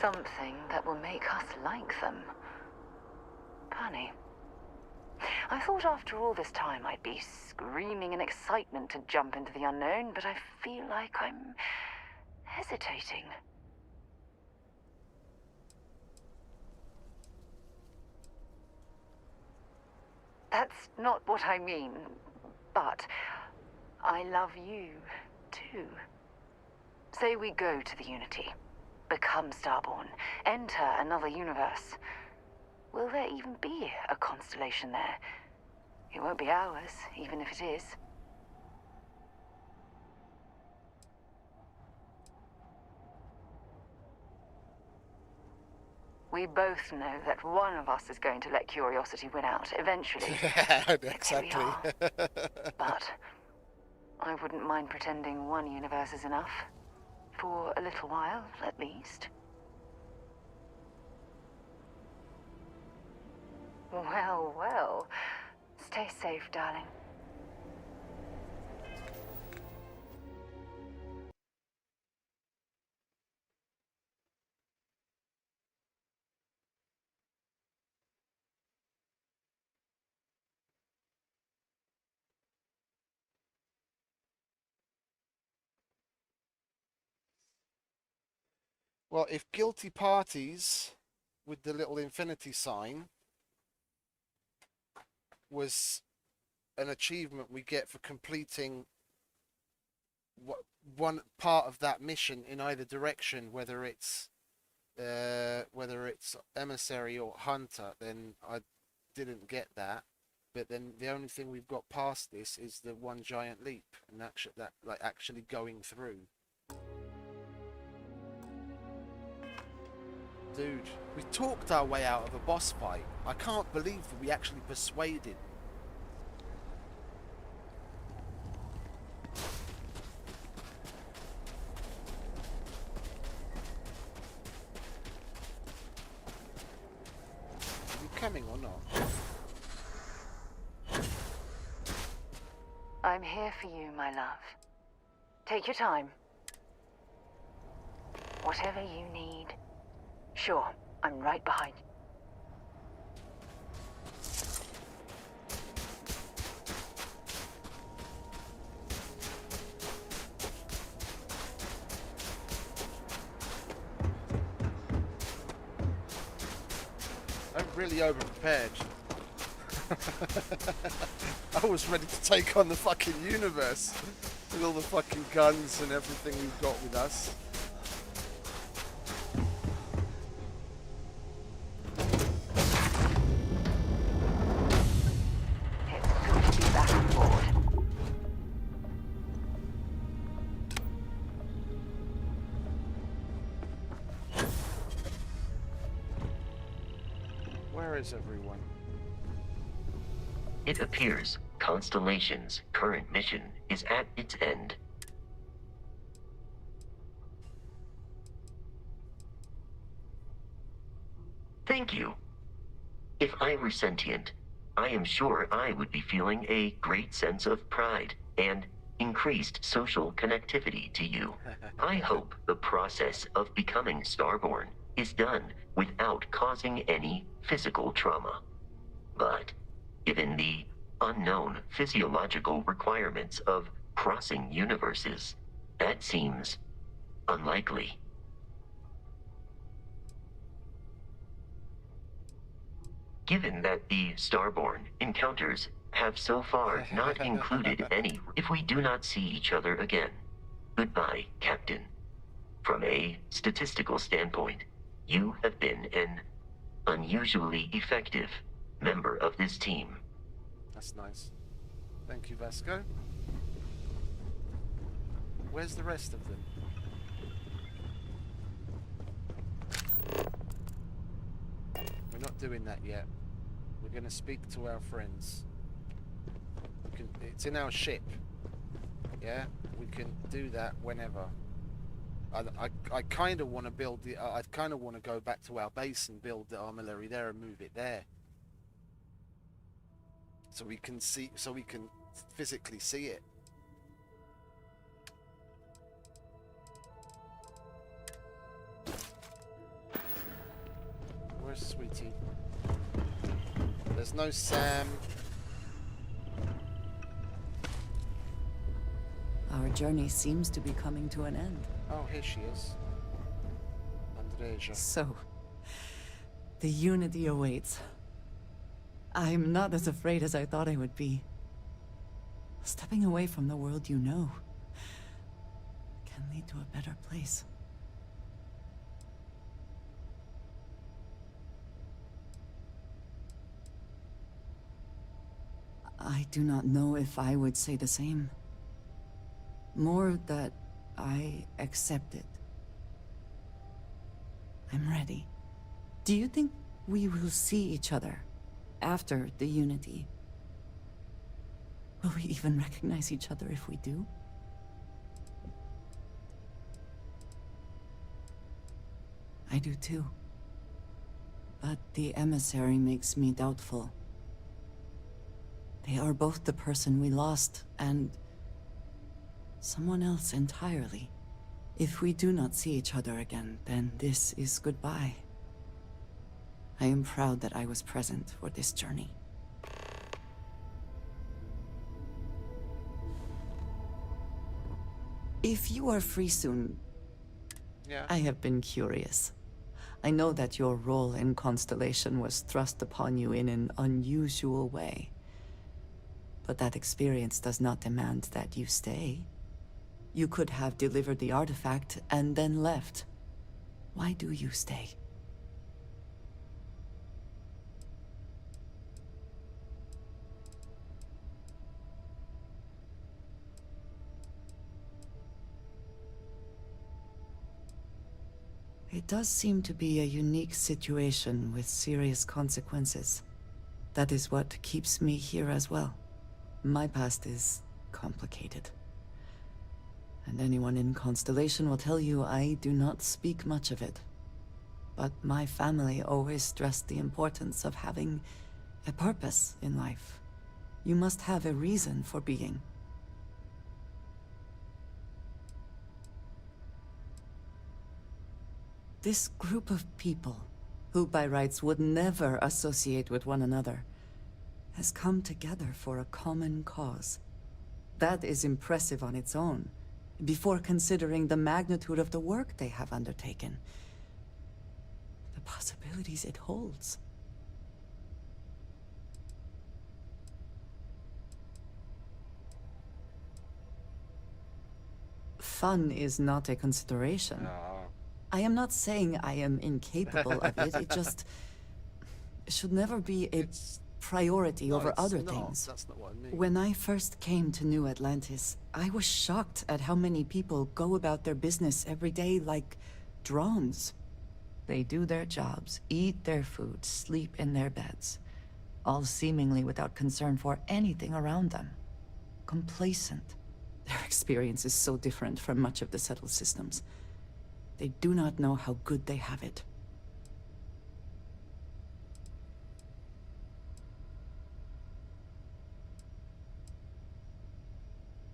Something that will make us like them. Funny. I thought after all this time I'd be screaming in excitement to jump into the unknown, but I feel like I'm hesitating. That's not what I mean, but I love you, too. Say we go to the Unity, become Starborn, enter another universe. Will there even be a constellation there? It won't be ours, even if it is. We both know that one of us is going to let curiosity win out eventually. Exactly. But I wouldn't mind pretending one universe is enough. For a little while, at least. Well, well. Stay safe, darling. Well, if guilty parties with the little infinity sign was an achievement we get for completing one part of that mission in either direction, whether it's emissary or hunter, then I didn't get that. But then the only thing we've got past this is the one giant leap, and actually going through. Dude, we talked our way out of a boss fight. I can't believe that we actually persuaded. Are you coming or not? I'm here for you, my love. Take your time. Whatever you need. Sure, I'm right behind you. I'm really over-prepared. I was ready to take on the fucking universe with all the fucking guns and everything we've got with us. It's good to be back on board. Where is everyone? It appears Constellation's current mission is at its end. Thank you. If I were sentient, I am sure I would be feeling a great sense of pride and increased social connectivity to you. I hope the process of becoming Starborn is done without causing any physical trauma. But given the unknown physiological requirements of crossing universes, that seems unlikely. Given that the Starborn encounters have so far not included any, if we do not see each other again, goodbye, Captain. From a statistical standpoint, you have been an unusually effective member of this team. That's nice. Thank you, Vasco. Where's the rest of them? We're not doing that yet. We're going to speak to our friends. It's in our ship. Yeah? We can do that whenever. I kind of want to build the... I kind of want to go back to our base and build the armillary there and move it there. So we can see, so we can physically see it. Where's Sweetie? There's no Sam. Our journey seems to be coming to an end. Oh, here she is. Andreja. So, the Unity awaits. I'm not as afraid as I thought I would be. Stepping away from the world you know can lead to a better place. I do not know if I would say the same. More that I accept it. I'm ready. Do you think we will see each other after the Unity? Will we even recognize each other if we do? I do too. But the emissary makes me doubtful. They are both the person we lost and someone else entirely. If we do not see each other again, then this is goodbye. I am proud that I was present for this journey. If you are free soon, I have been curious. I know that your role in Constellation was thrust upon you in an unusual way. But that experience does not demand that you stay. You could have delivered the artifact and then left. Why do you stay? It does seem to be a unique situation with serious consequences. That is what keeps me here as well. My past is complicated. And anyone in Constellation will tell you I do not speak much of it. But my family always stressed the importance of having a purpose in life. You must have a reason for being. This group of people, who by rights would never associate with one another, has come together for a common cause. That is impressive on its own, before considering the magnitude of the work they have undertaken. The possibilities it holds. Fun is not a consideration. I am not saying I am incapable of it, it just should never be a priority over other things. That's not what I mean. When I first came to New Atlantis, I was shocked at how many people go about their business every day like drones. They do their jobs, eat their food, sleep in their beds, all seemingly without concern for anything around them. Complacent. Their experience is so different from much of the settled systems. They do not know how good they have it.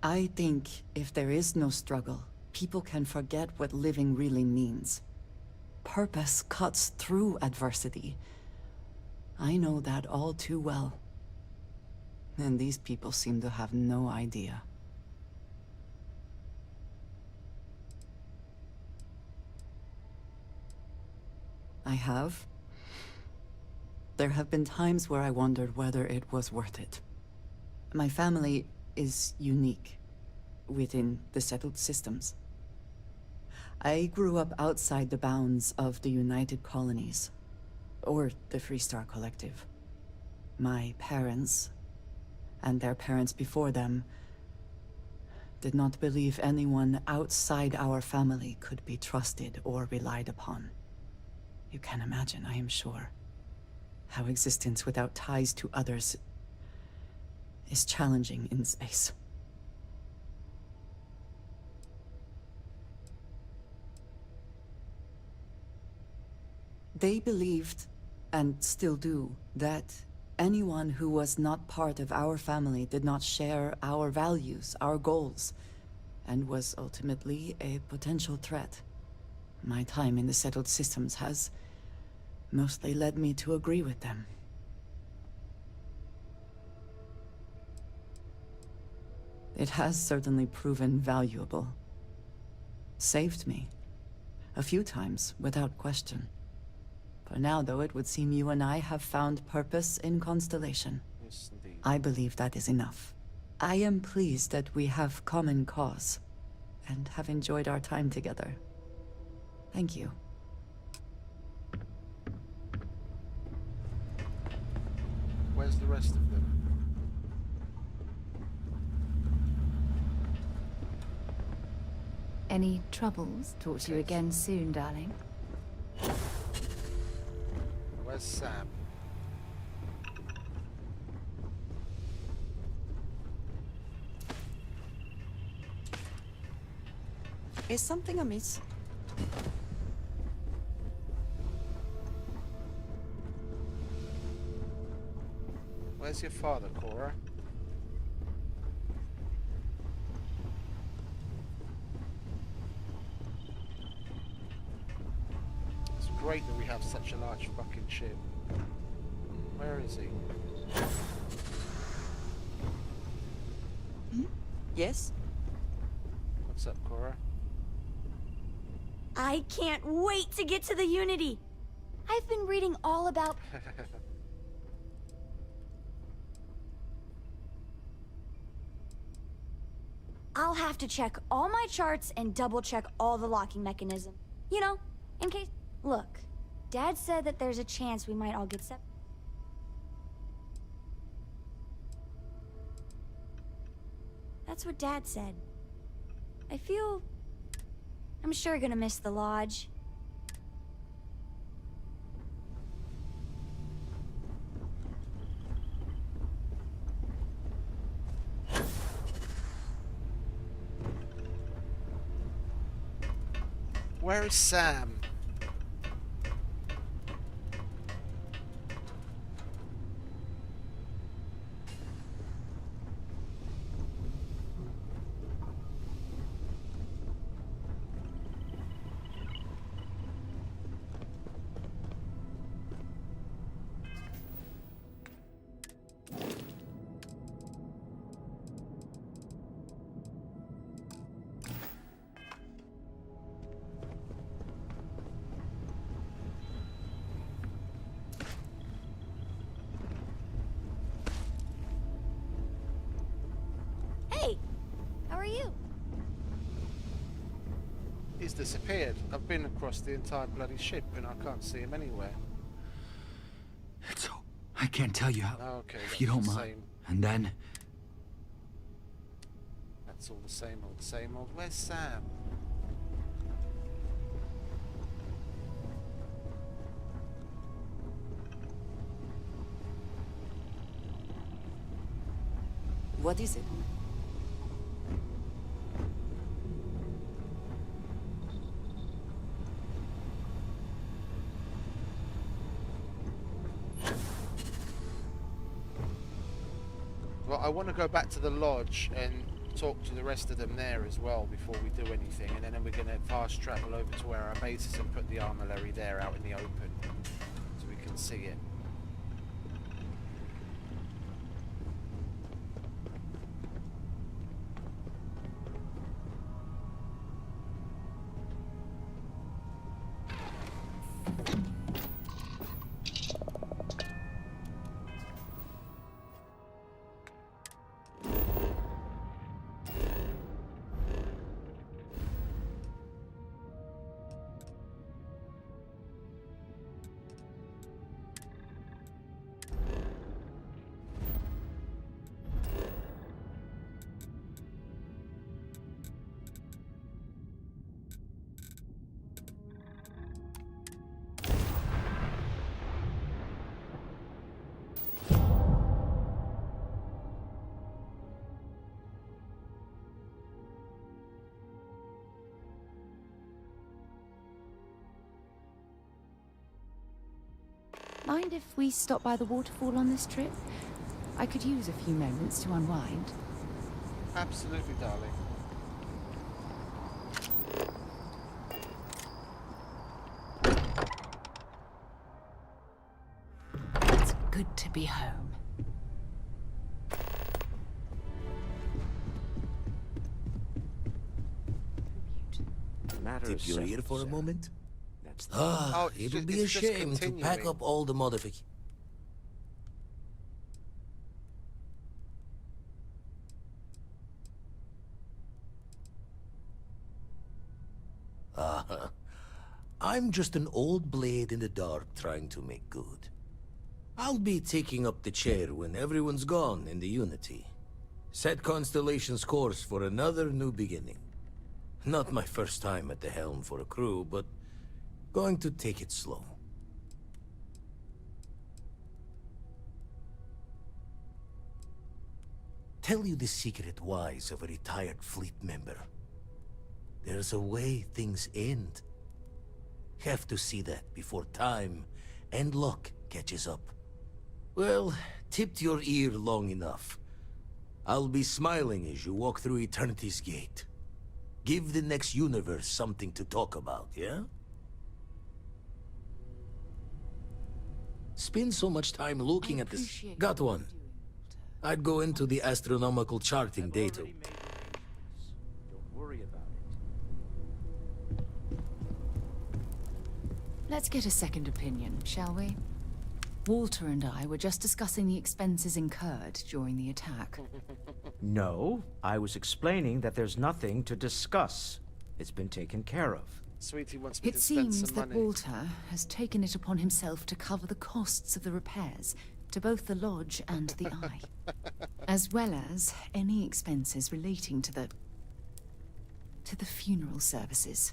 I think if there is no struggle, people can forget what living really means. Purpose cuts through adversity. I know that all too well. And these people seem to have no idea. I have. There have been times where I wondered whether it was worth it. My family is unique within the settled systems. I grew up outside the bounds of the United Colonies, or the Freestar Collective. My parents, and their parents before them, did not believe anyone outside our family could be trusted or relied upon. You can imagine, I am sure, how existence without ties to others is challenging in space. They believed, and still do, that anyone who was not part of our family did not share our values, our goals, and was ultimately a potential threat. My time in the settled systems has mostly led me to agree with them. It has certainly proven valuable. Saved me. A few times, without question. For now, though, it would seem you and I have found purpose in Constellation. Yes, indeed. I believe that is enough. I am pleased that we have common cause, and have enjoyed our time together. Thank you. Where's the rest of them? Any troubles? Talk to you again soon, darling. Where's Sam? Is something amiss? Where's your father, Cora? It's great that we have such a large fucking ship. Where is he? Yes? What's up, Cora? I can't wait to get to the Unity. I've been reading all about... I'll have to check all my charts and double-check all the locking mechanism. You know, in case... Look, Dad said that there's a chance we might all get separated. That's what Dad said. I feel... I'm sure gonna miss the lodge. Where is Sam? Hey! How are you? He's disappeared. I've been across the entire bloody ship and I can't see him anywhere. I can't tell you how. Okay, if you don't the mind. same. And then That's all the same old, same old. Where's Sam? What is it? Well, I want to go back to the lodge and talk to the rest of them there as well before we do anything, and then we're going to fast travel over to where our base is and put the armillary there out in the open so we can see it. Mind if we stop by the waterfall on this trip? I could use a few moments to unwind. Absolutely, darling. It's good to be home. Tip your ear for a moment? Oh, It'll it's be a just shame to pack continuing. up all the modifications. I'm just an old blade in the dark trying to make good. I'll be taking up the chair when everyone's gone in the Unity. Set Constellation's course for another new beginning. Not my first time at the helm for a crew, but going to take it slow. Tell you the secret wise of a retired fleet member. There's a way things end. Have to see that before time and luck catches up. Well, tipped your ear long enough. I'll be smiling as you walk through Eternity's gate. Give the next universe something to talk about, yeah? Spend so much time looking at this. Got one. I'd go into the astronomical charting data. Don't worry about it. Let's get a second opinion, shall we? Walter and I were just discussing the expenses incurred during the attack. No, I was explaining that there's nothing to discuss. It's been taken care of. Sweetie wants me It to spend seems some that money. Walter has taken it upon himself to cover the costs of the repairs to both the lodge and the Eye, as well as any expenses relating to the funeral services.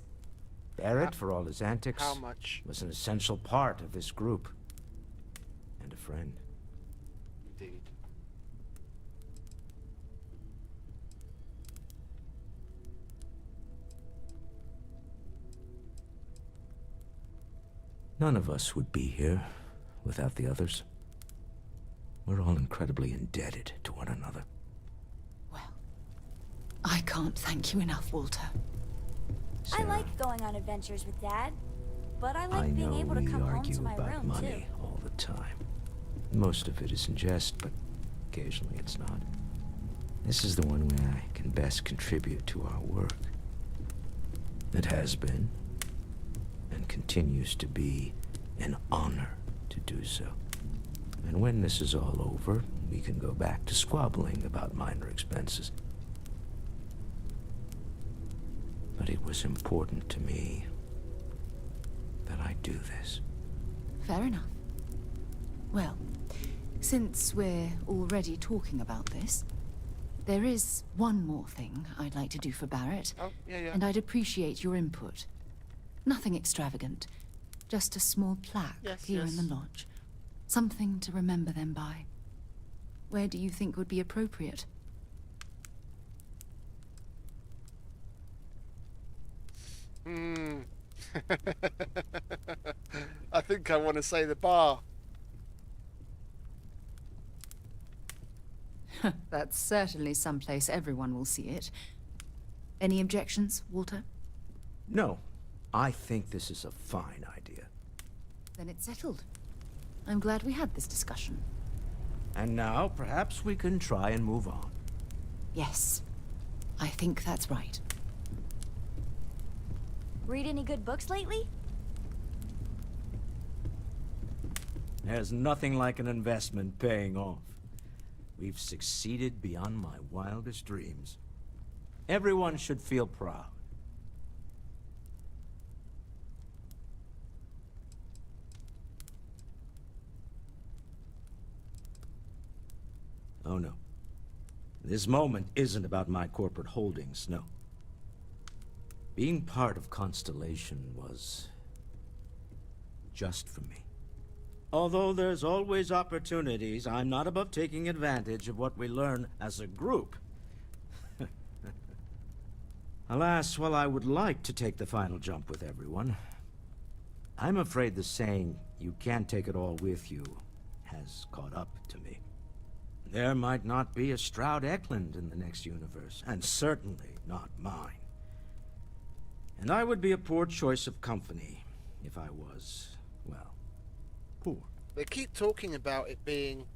Barrett, for all his antics, How much? was an essential part of this group. And a friend. Indeed. None of us would be here without the others. We're all incredibly indebted to one another. I can't thank you enough, Walter. I like going on adventures with Dad, but I like I being know able to we come home argue to my about room, money all the time. Most of it is in jest, but occasionally it's not. This is the one way I can best contribute to our work. It has been, and continues to be, an honor to do so. And when this is all over, we can go back to squabbling about minor expenses. But it was important to me that I do this. Fair enough. Well, since we're already talking about this, there is one more thing I'd like to do for Barrett. Oh, yeah. And I'd appreciate your input. Nothing extravagant. Just a small plaque here in the lodge. Something to remember them by. Where do you think would be appropriate? I think I want to say the bar. That's certainly someplace everyone will see it. Any objections, Walter? No, I think this is a fine idea. Then it's settled. I'm glad we had this discussion. And now, perhaps we can try and move on. Yes, I think that's right. Read any good books lately? There's nothing like an investment paying off. We've succeeded beyond my wildest dreams. Everyone should feel proud. Oh no. This moment isn't about my corporate holdings, no. Being part of Constellation was just for me. Although there's always opportunities, I'm not above taking advantage of what we learn as a group. Alas, while I would like to take the final jump with everyone, I'm afraid the saying, "you can't take it all with you," has caught up to me. There might not be a Stroud Eklund in the next universe, and certainly not mine. And I would be a poor choice of company if I was, well, poor. They keep talking about it being...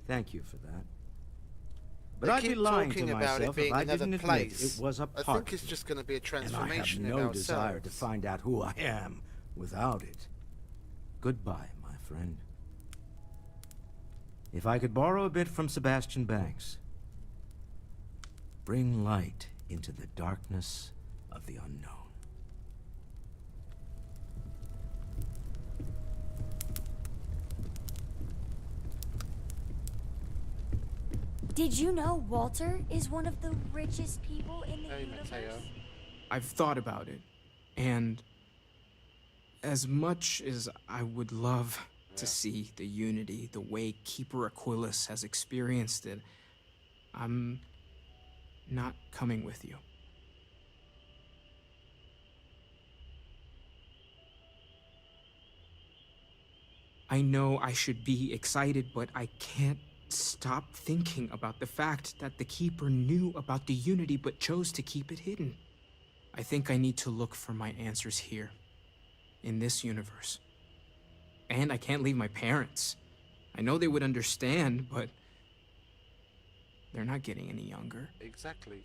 Thank you for that. But They I'd be keep lying talking to about it myself being if I another didn't admit place. it was a I part think it's of just going to be a and I transformation have in no ourselves. desire to find out who I am without it. Goodbye, my friend. If I could borrow a bit from Sebastian Banks, bring light into the darkness of the unknown. Did you know Walter is one of the richest people in the universe? I've thought about it, and as much as I would love to see the unity the way Keeper Aquilus has experienced it, I'm not coming with you. I know I should be excited, but I can't stop thinking about the fact that the Keeper knew about the Unity but chose to keep it hidden. I think I need to look for my answers here, in this universe. And I can't leave my parents. I know they would understand, but they're not getting any younger. Exactly.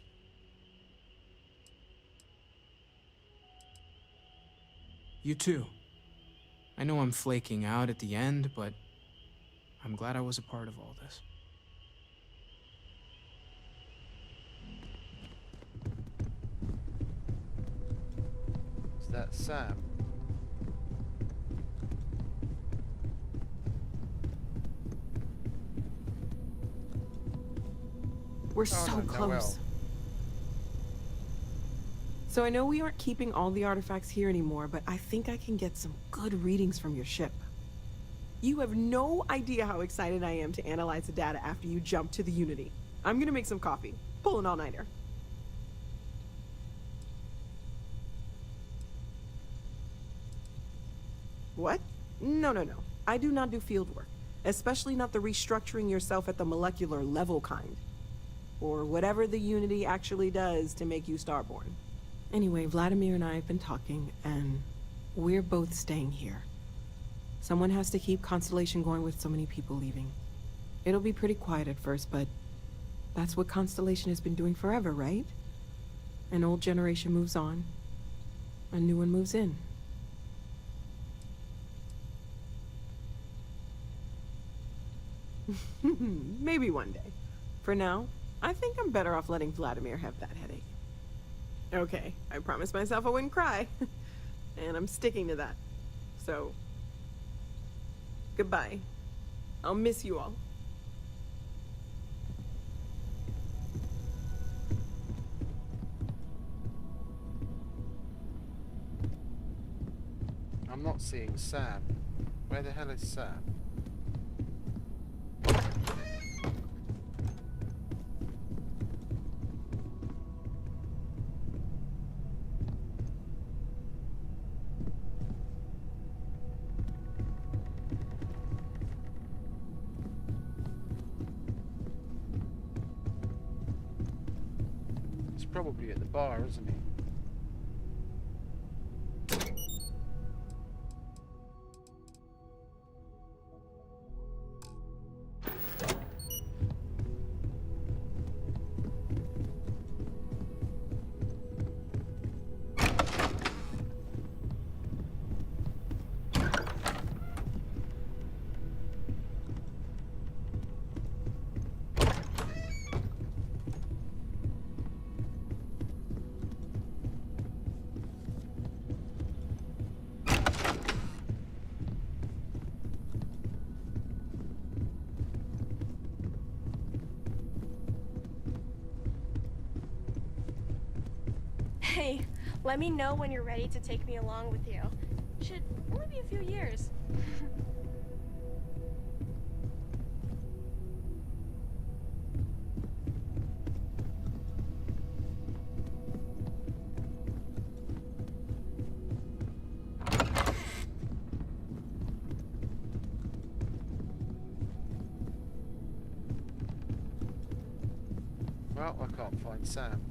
You too. I know I'm flaking out at the end, but I'm glad I was a part of all this. Is that Sam? We're Oh, so no, close. Noelle. So I know we aren't keeping all the artifacts here anymore, but I think I can get some good readings from your ship. You have no idea how excited I am to analyze the data after you jump to the Unity. I'm gonna make some coffee. Pull an all-nighter. What? No. I do not do field work. Especially not the restructuring yourself at the molecular level kind. Or whatever the Unity actually does to make you starborn. Anyway, Vladimir and I have been talking, and we're both staying here. Someone has to keep Constellation going with so many people leaving. It'll be pretty quiet at first, but that's what Constellation has been doing forever, right? An old generation moves on, a new one moves in. Maybe one day. For now, I think I'm better off letting Vladimir have that headache. Okay, I promised myself I wouldn't cry. And I'm sticking to that. So, goodbye. I'll miss you all. I'm not seeing Sam. Where the hell is Sam? He's probably at the bar, isn't he? Hey, let me know when you're ready to take me along with you. Should only be a few years. Well, I can't find Sam.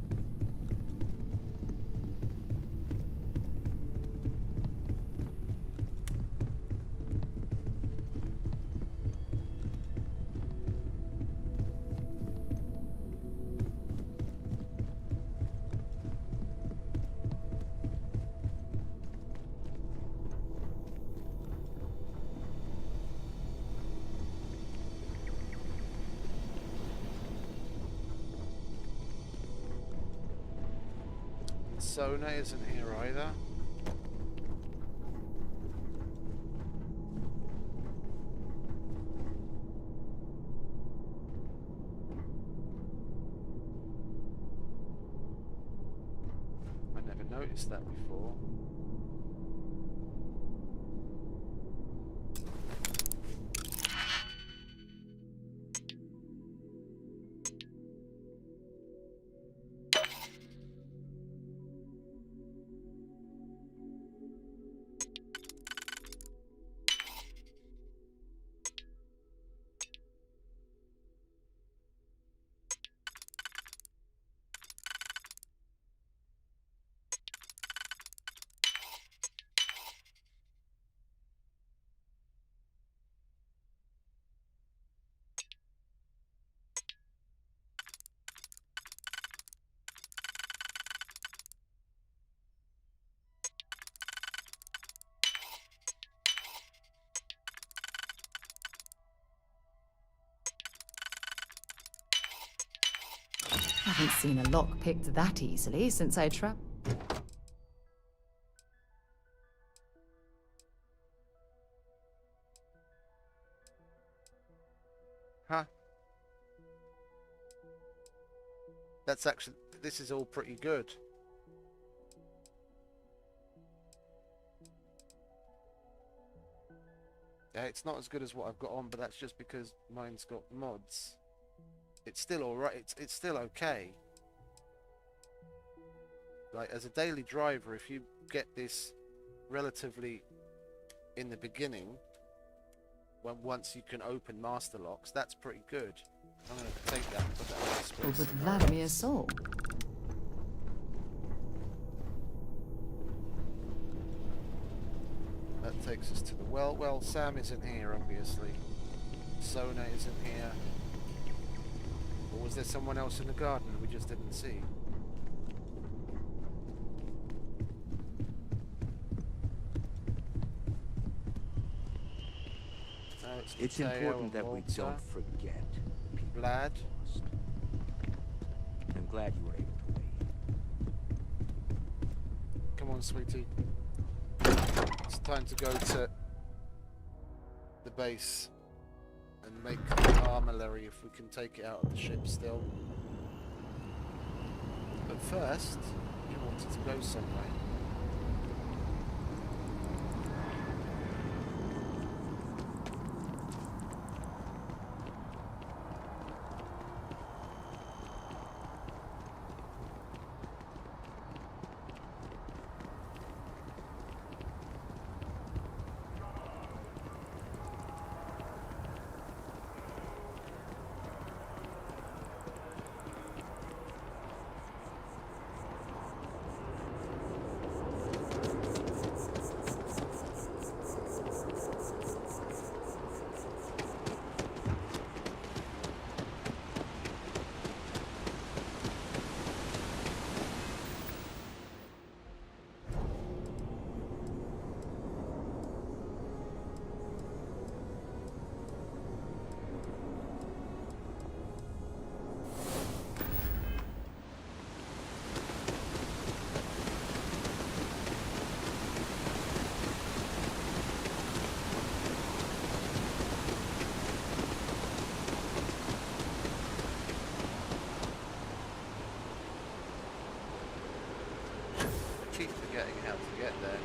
Sona isn't here either. I never noticed that before. haven't seen a lock picked that easily since I Huh? That's actually... This is all pretty good. Yeah, it's not as good as what I've got on, but that's just because mine's got mods. It's still alright. It's still okay. Like, as a daily driver, if you get this relatively in the beginning, once you can open master locks, that's pretty good. I'm going to take that and put that on the space. with Vladimir's soul. That takes us to the well. Well, Sam isn't here, obviously. Sona isn't here. Or was there someone else in the garden we just didn't see? No, It's Mateo important and that we Walter. don't forget. Vlad. I'm glad you were able to wait. Come on, sweetie. It's time to go to the base and make the armillary if we can take it out of the ship still. But first, you wanted to go somewhere. Keep forgetting how to get there.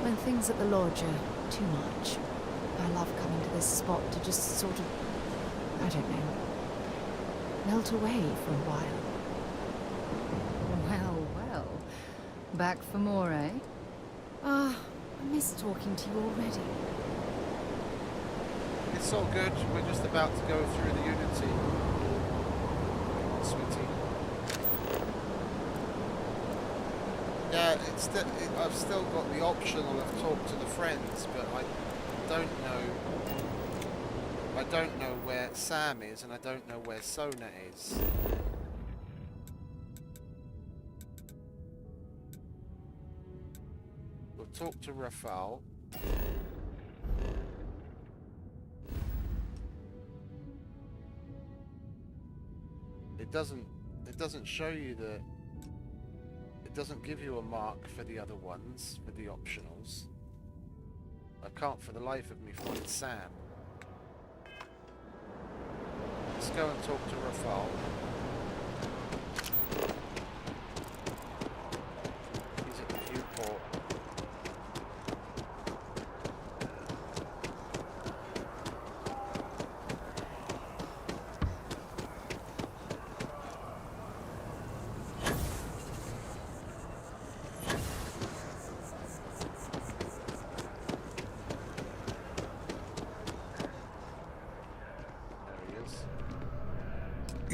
When things at the lodge are too much, I love coming to this spot to just sort of, I don't know, melt away for a while. Well, well. Back for more, eh? Ah, I miss talking to you already. It's all good. We're just about to go through the Unity. Come on, sweetie. Yeah, I've still got the optional of talk to the friends, but I don't know where Sam is, and I don't know where Sona is. We'll talk to Rafal. It doesn't show you the... It doesn't give you a mark for the other ones, for the optionals. I can't for the life of me find Sam. Let's go and talk to Rafal. He's at the viewport.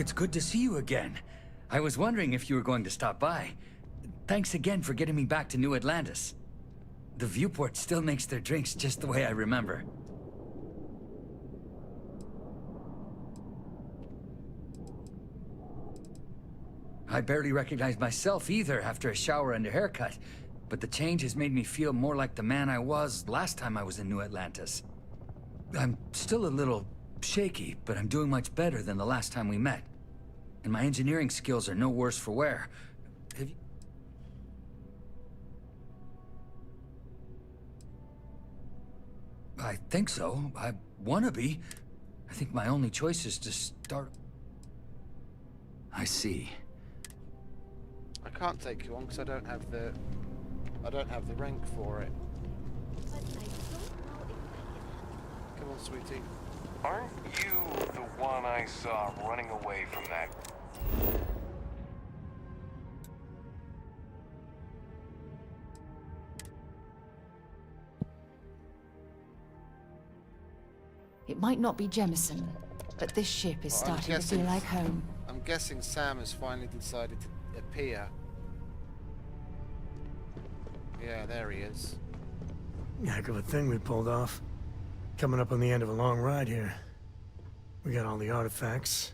It's good to see you again. I was wondering if you were going to stop by. Thanks again for getting me back to New Atlantis. The viewport still makes their drinks just the way I remember. I barely recognize myself either after a shower and a haircut, but the change has made me feel more like the man I was last time I was in New Atlantis. I'm still a little shaky, but I'm doing much better than the last time we met. And my engineering skills are no worse for wear. Have you... I think so. I wanna be. I think my only choice is to start... I see. I can't take you on because I don't have the rank for it. Come on, sweetie. Aren't you the one I saw running away from that? It might not be Jemison, but this ship is starting to feel like home. I'm guessing Sam has finally decided to appear. Yeah, there he is. Heck of a thing we pulled off. Coming up on the end of a long ride here. We got all the artifacts.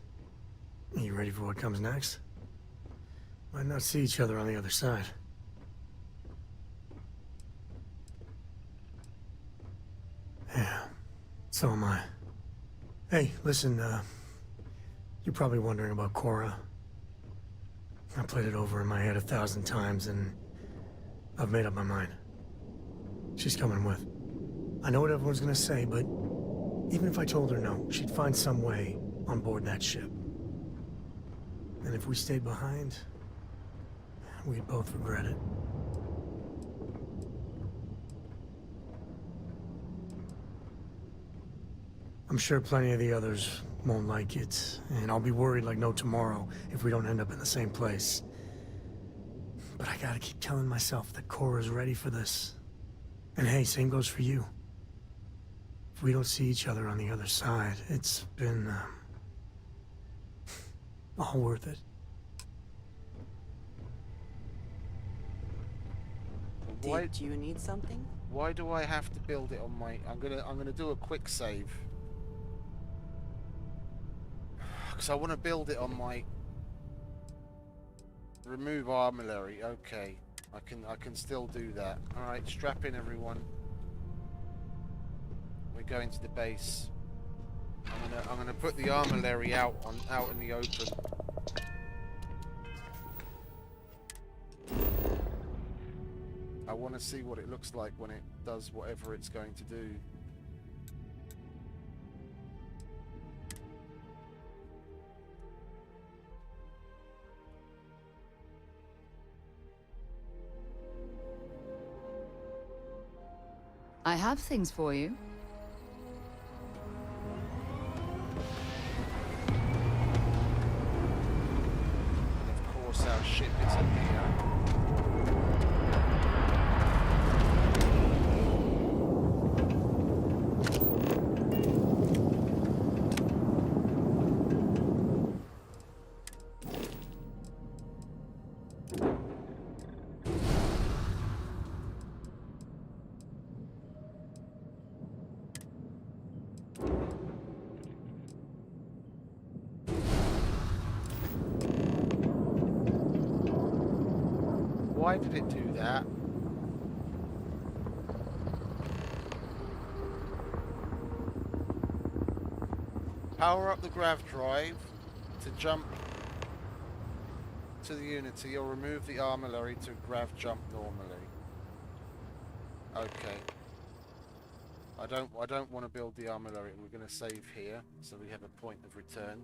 Are you ready for what comes next? Might not see each other on the other side. Yeah, so am I. Hey, listen, you're probably wondering about Cora. I played it over in my head 1,000 times, and I've made up my mind. She's coming with. I know what everyone's gonna say, but even if I told her no, she'd find some way on board that ship. And if we stayed behind, we'd both regret it. I'm sure plenty of the others won't like it, and I'll be worried like no tomorrow if we don't end up in the same place. But I gotta keep telling myself that Cora's ready for this. And hey, same goes for you. If we don't see each other on the other side, it's been, all worth it. Did you need something? Why do I have to build it on my... I'm gonna do a quick save. Because I want to build it on my... Remove armillary. Okay. I can still do that. Alright, strap in everyone. We're going to the base. I'm gonna put the armillary out in the open. I want to see what it looks like when it does whatever it's going to do. I have things for you. And of course our ship is in here. Why did it do that? Power up the grav drive to jump to the Unity, or remove the armillary to grav jump normally. Okay. I don't want to build the armillary. We're going to save here, so we have a point of return.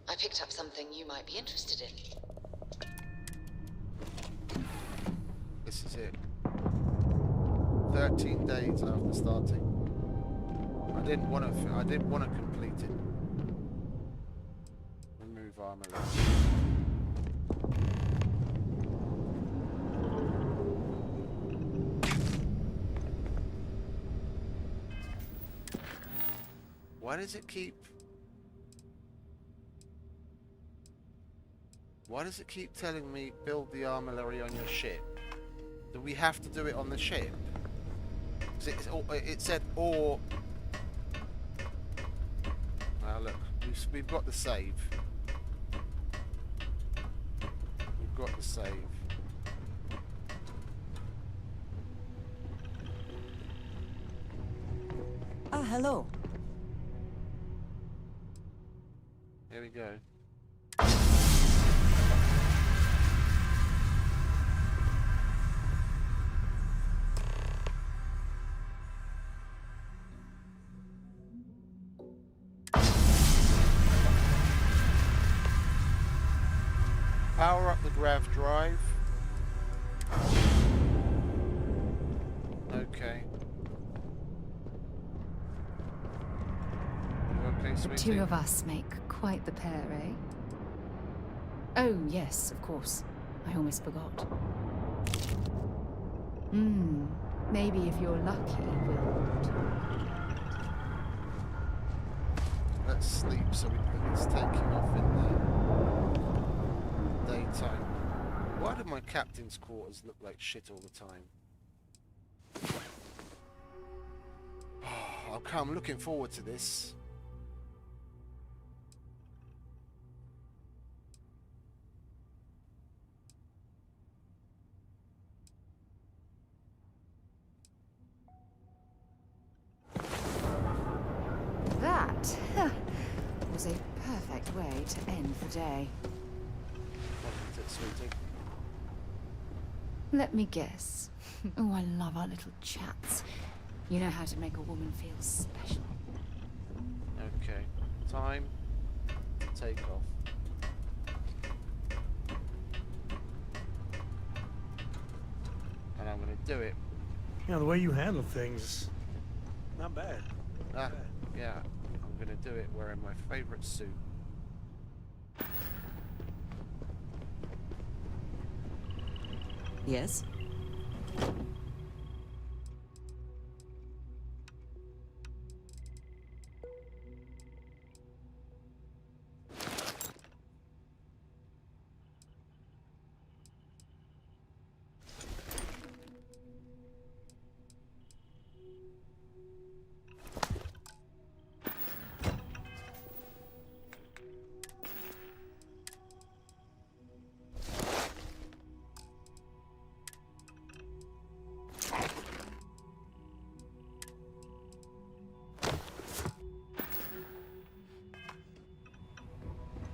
I picked up something you might be interested in. This is it. 13 days after starting. I didn't want to complete it. Groove armor. Why does it keep... Why does it keep telling me build the armory on your ship? Do we have to do it on the ship? It said or... Now look, we've got the save. We've got the save. Ah, hello. Here we go. Power up the grav drive. Okay. You okay, The sweetie? two of us make quite the pair, eh? Oh, yes, of course. I almost forgot. Maybe if you're lucky, we'll talk. Let's sleep so it's taking off in the daytime. Why do my captain's quarters look like shit all the time? Oh, okay, I'm looking forward to this. That was a perfect way to end the day. Wasn't it, sweetie? Let me guess. Oh, I love our little chats. You know how to make a woman feel special. Okay, time to take off. And I'm gonna do it. You know, the way you handle things, not bad. Ah, yeah, I'm gonna do it wearing my favorite suit. Yes?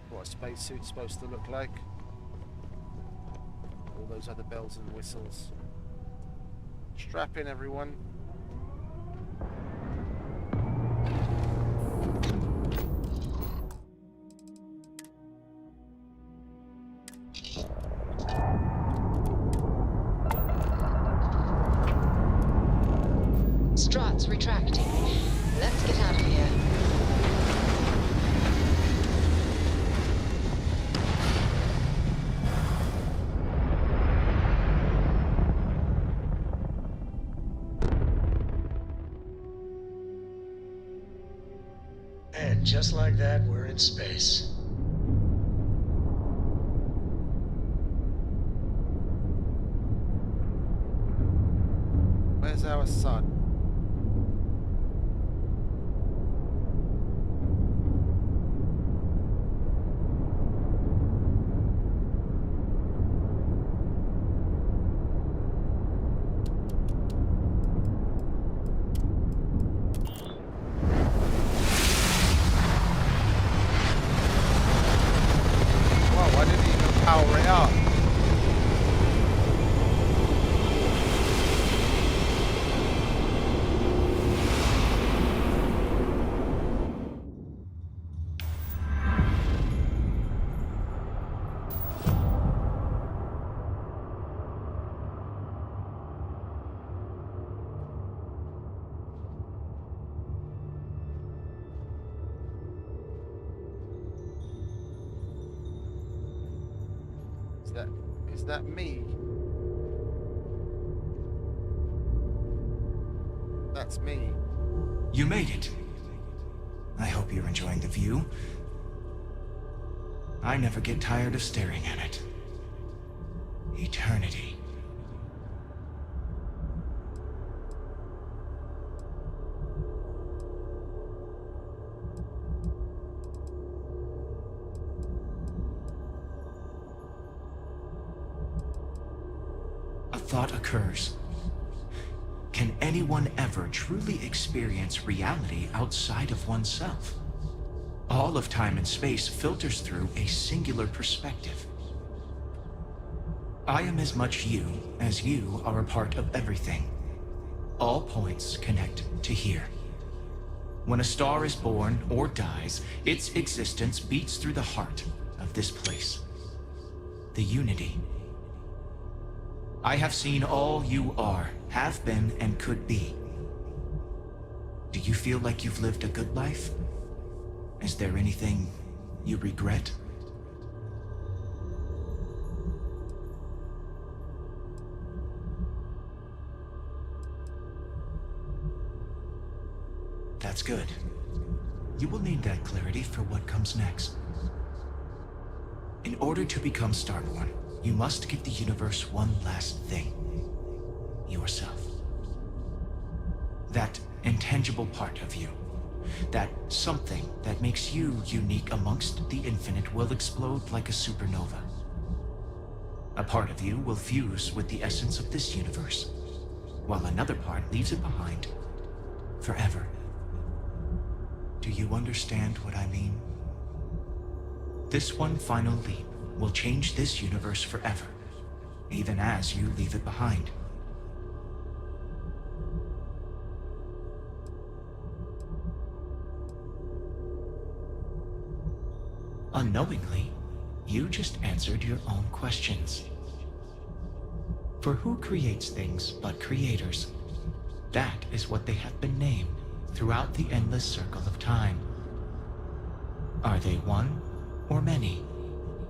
What a spacesuit's supposed to look like. All those other bells and whistles. Strap in, everyone. Struts retracting. Let's get out of here. And just like that, we're in space. Where's our sun? Whoa, I didn't even power it up. Is that me? That's me. You made it. I hope you're enjoying the view. I never get tired of staring at it. Eternity. A thought occurs. Can anyone ever truly experience reality outside of oneself? All of time and space filters through a singular perspective. I am as much you as you are a part of everything. All points connect to here. When a star is born or dies, its existence beats through the heart of this place. The unity. I have seen all you are, have been, and could be. Do you feel like you've lived a good life? Is there anything you regret? That's good. You will need that clarity for what comes next. In order to become Starborn, you must give the universe one last thing. Yourself. That intangible part of you. That something that makes you unique amongst the infinite will explode like a supernova. A part of you will fuse with the essence of this universe, while another part leaves it behind forever. Do you understand what I mean? This one final leap will change this universe forever, even as you leave it behind. Unknowingly, you just answered your own questions. For who creates things but creators? That is what they have been named throughout the endless circle of time. Are they one or many?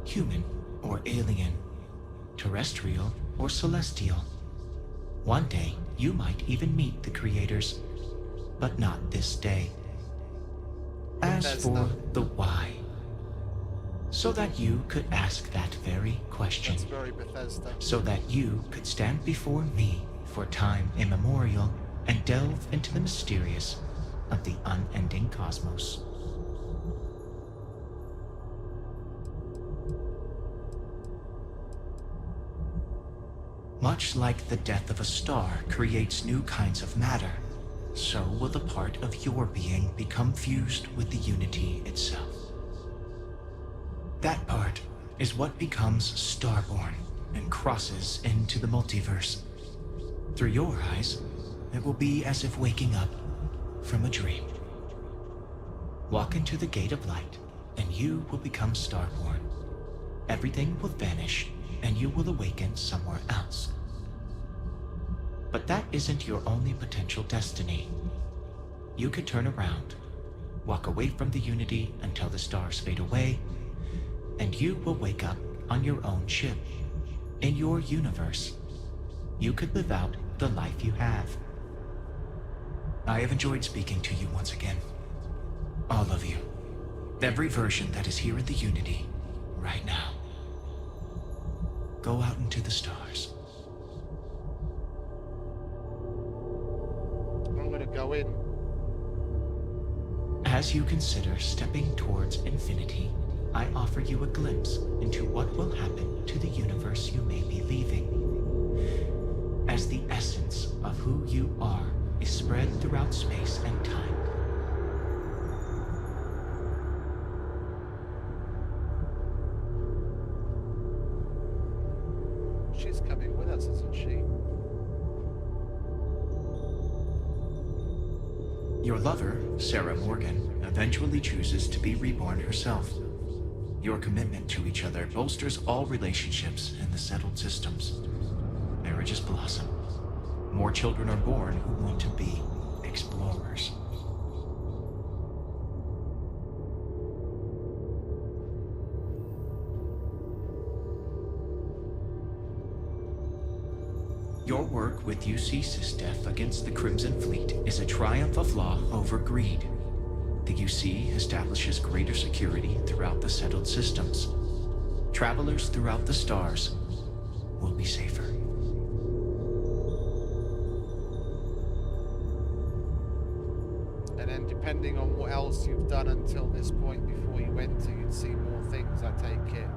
Human or alien? Terrestrial or celestial? One day, you might even meet the creators, but not this day. As for the why, so that you could ask that very question. That's very Bethesda. So that you could stand before me for time immemorial and delve into the mysterious of the unending cosmos. Much like the death of a star creates new kinds of matter, so will the part of your being become fused with the unity itself. That part is what becomes Starborn and crosses into the multiverse. Through your eyes, it will be as if waking up from a dream. Walk into the gate of light, and you will become Starborn. Everything will vanish, and you will awaken somewhere else. But that isn't your only potential destiny. You could turn around, walk away from the unity until the stars fade away, and you will wake up on your own ship, in your universe. You could live out the life you have. I have enjoyed speaking to you once again. All of you. Every version that is here at the Unity, right now. Go out into the stars. I'm gonna go in. As you consider stepping towards infinity, I offer you a glimpse into what will happen to the universe you may be leaving. As the essence of who you are is spread throughout space and time. She's coming with us, isn't she? Your lover, Sarah Morgan, eventually chooses to be reborn herself. Your commitment to each other bolsters all relationships in the settled systems. Marriages blossom. More children are born who want to be explorers. Your work with UC SysDef against the Crimson Fleet is a triumph of law over greed. The UC establishes greater security throughout the settled systems. Travelers throughout the stars will be safer. And then depending on what else you've done until this point before you enter, you'd see more things, I take it.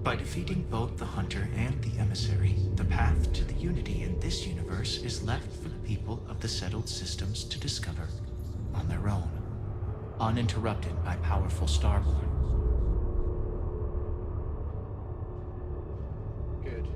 By defeating both the Hunter and the Emissary, the path to the Unity in this universe is left for the people of the settled systems to discover on their own, uninterrupted by powerful Starborn. Good.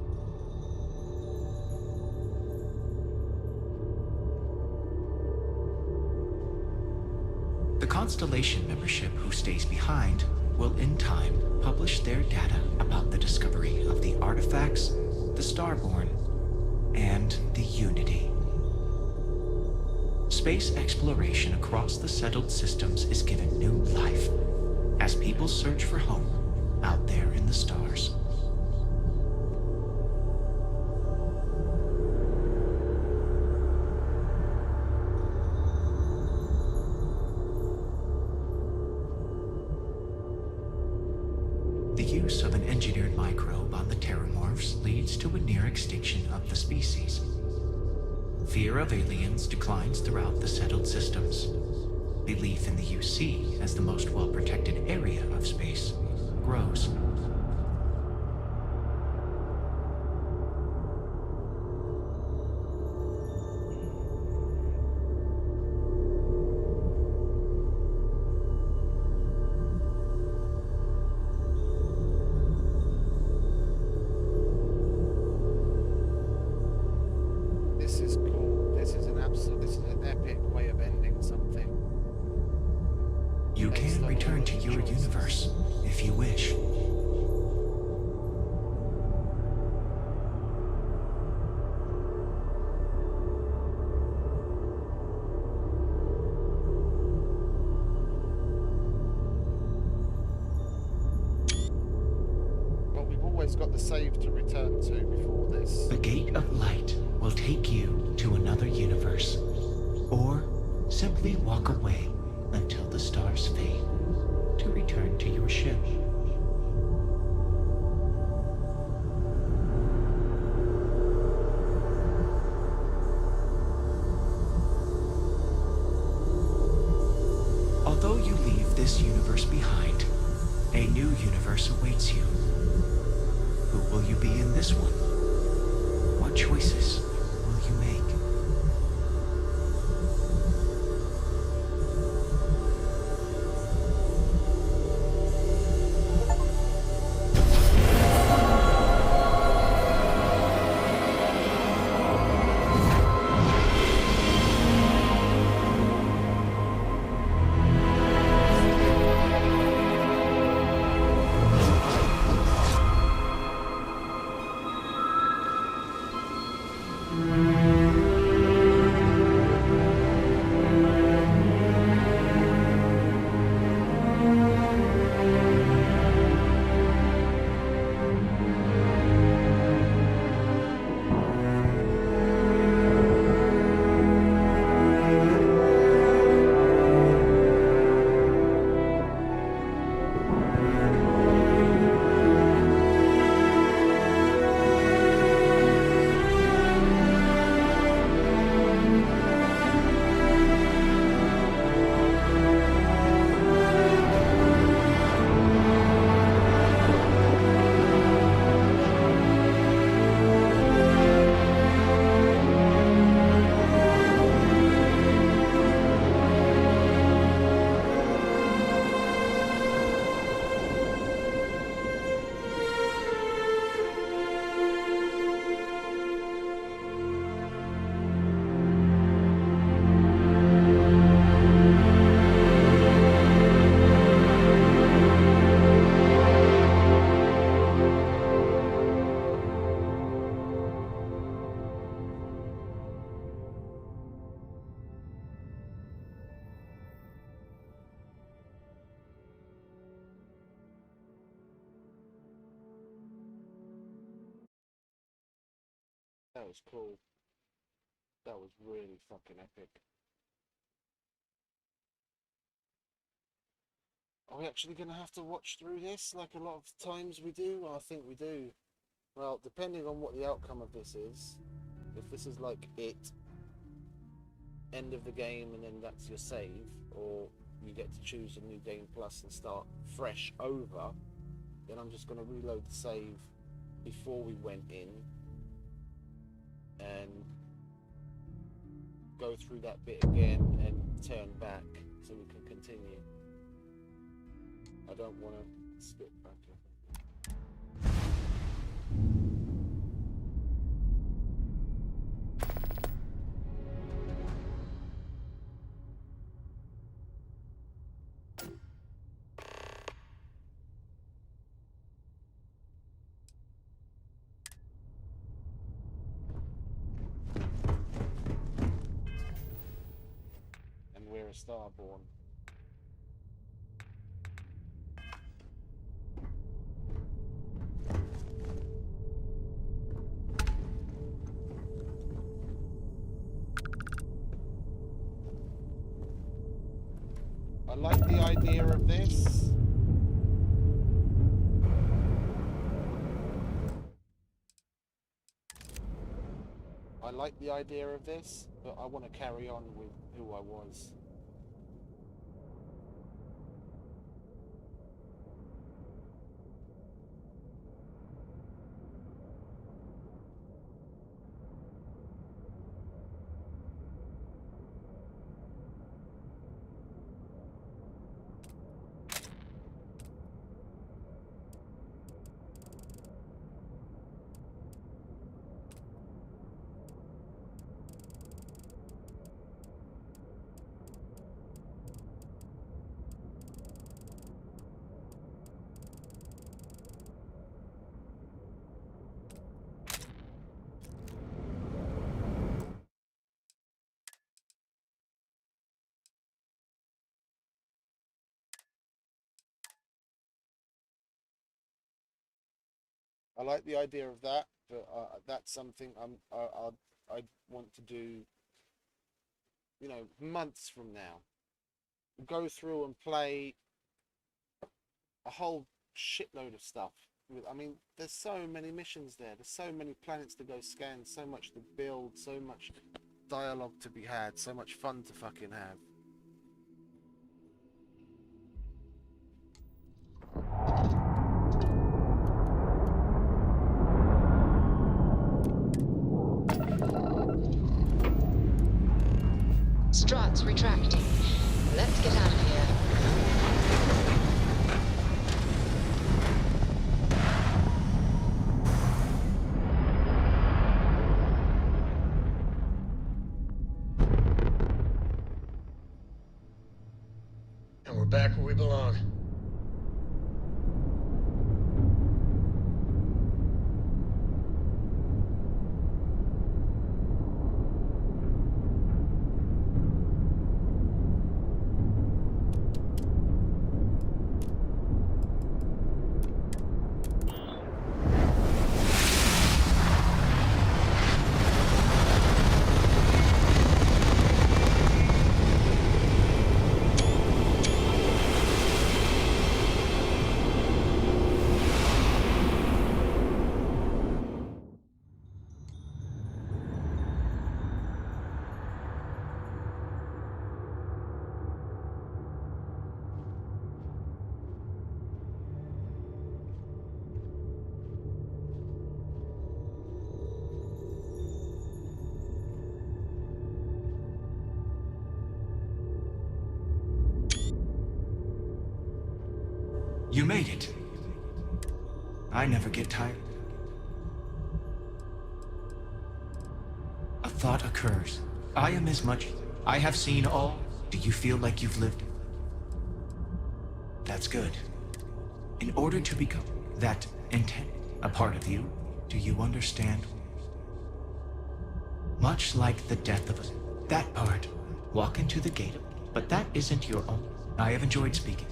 The Constellation membership who stays behind will in time publish their data about the discovery of the artifacts, the Starborn, and the Unity. Space exploration across the settled systems is given new life as people search for home out there in the stars. The use of an engineered microbe on the Terramorphs leads to a near extinction of the species. Fear of aliens declines throughout the settled systems. Belief in the UC as the most well-protected area of space grows. This is cool. This is an epic way of ending something. You Based can on return all to of the your choices. universe if you wish. Well, we've always got the save to return to before this. The Gate of Light will take you to another universe, or simply walk away until the stars fade to return to your ship. Although you leave this universe behind, a new universe awaits you. Who will you be in this one? What choices will you make? That was cool. That was really fucking epic. Are we actually going to have to watch through this like a lot of times we do? I think we do. Well, depending on what the outcome of this is, if this is like it, end of the game and then that's your save, or you get to choose a new game plus and start fresh over, then I'm just going to reload the save before we went in and go through that bit again and turn back so we can continue. I don't want to skip back. And we're a Starborn. I like the idea of this. I like the idea of this, but I want to carry on with who I was. I like the idea of that, but that's something I want to do, you know, months from now. Go through and play a whole shitload of stuff. I mean, there's so many missions there. There's so many planets to go scan, so much to build, so much dialogue to be had, so much fun to fucking have. Struts retracting. Let's get out of here. And we're back where we belong. You made it. I never get tired. A thought occurs. I am as much. I have seen all. Do you feel like you've lived? That's good. In order to become that intent, a part of you, do you understand? Much like the death of us. That part. Walk into the gate. But that isn't your own. I have enjoyed speaking.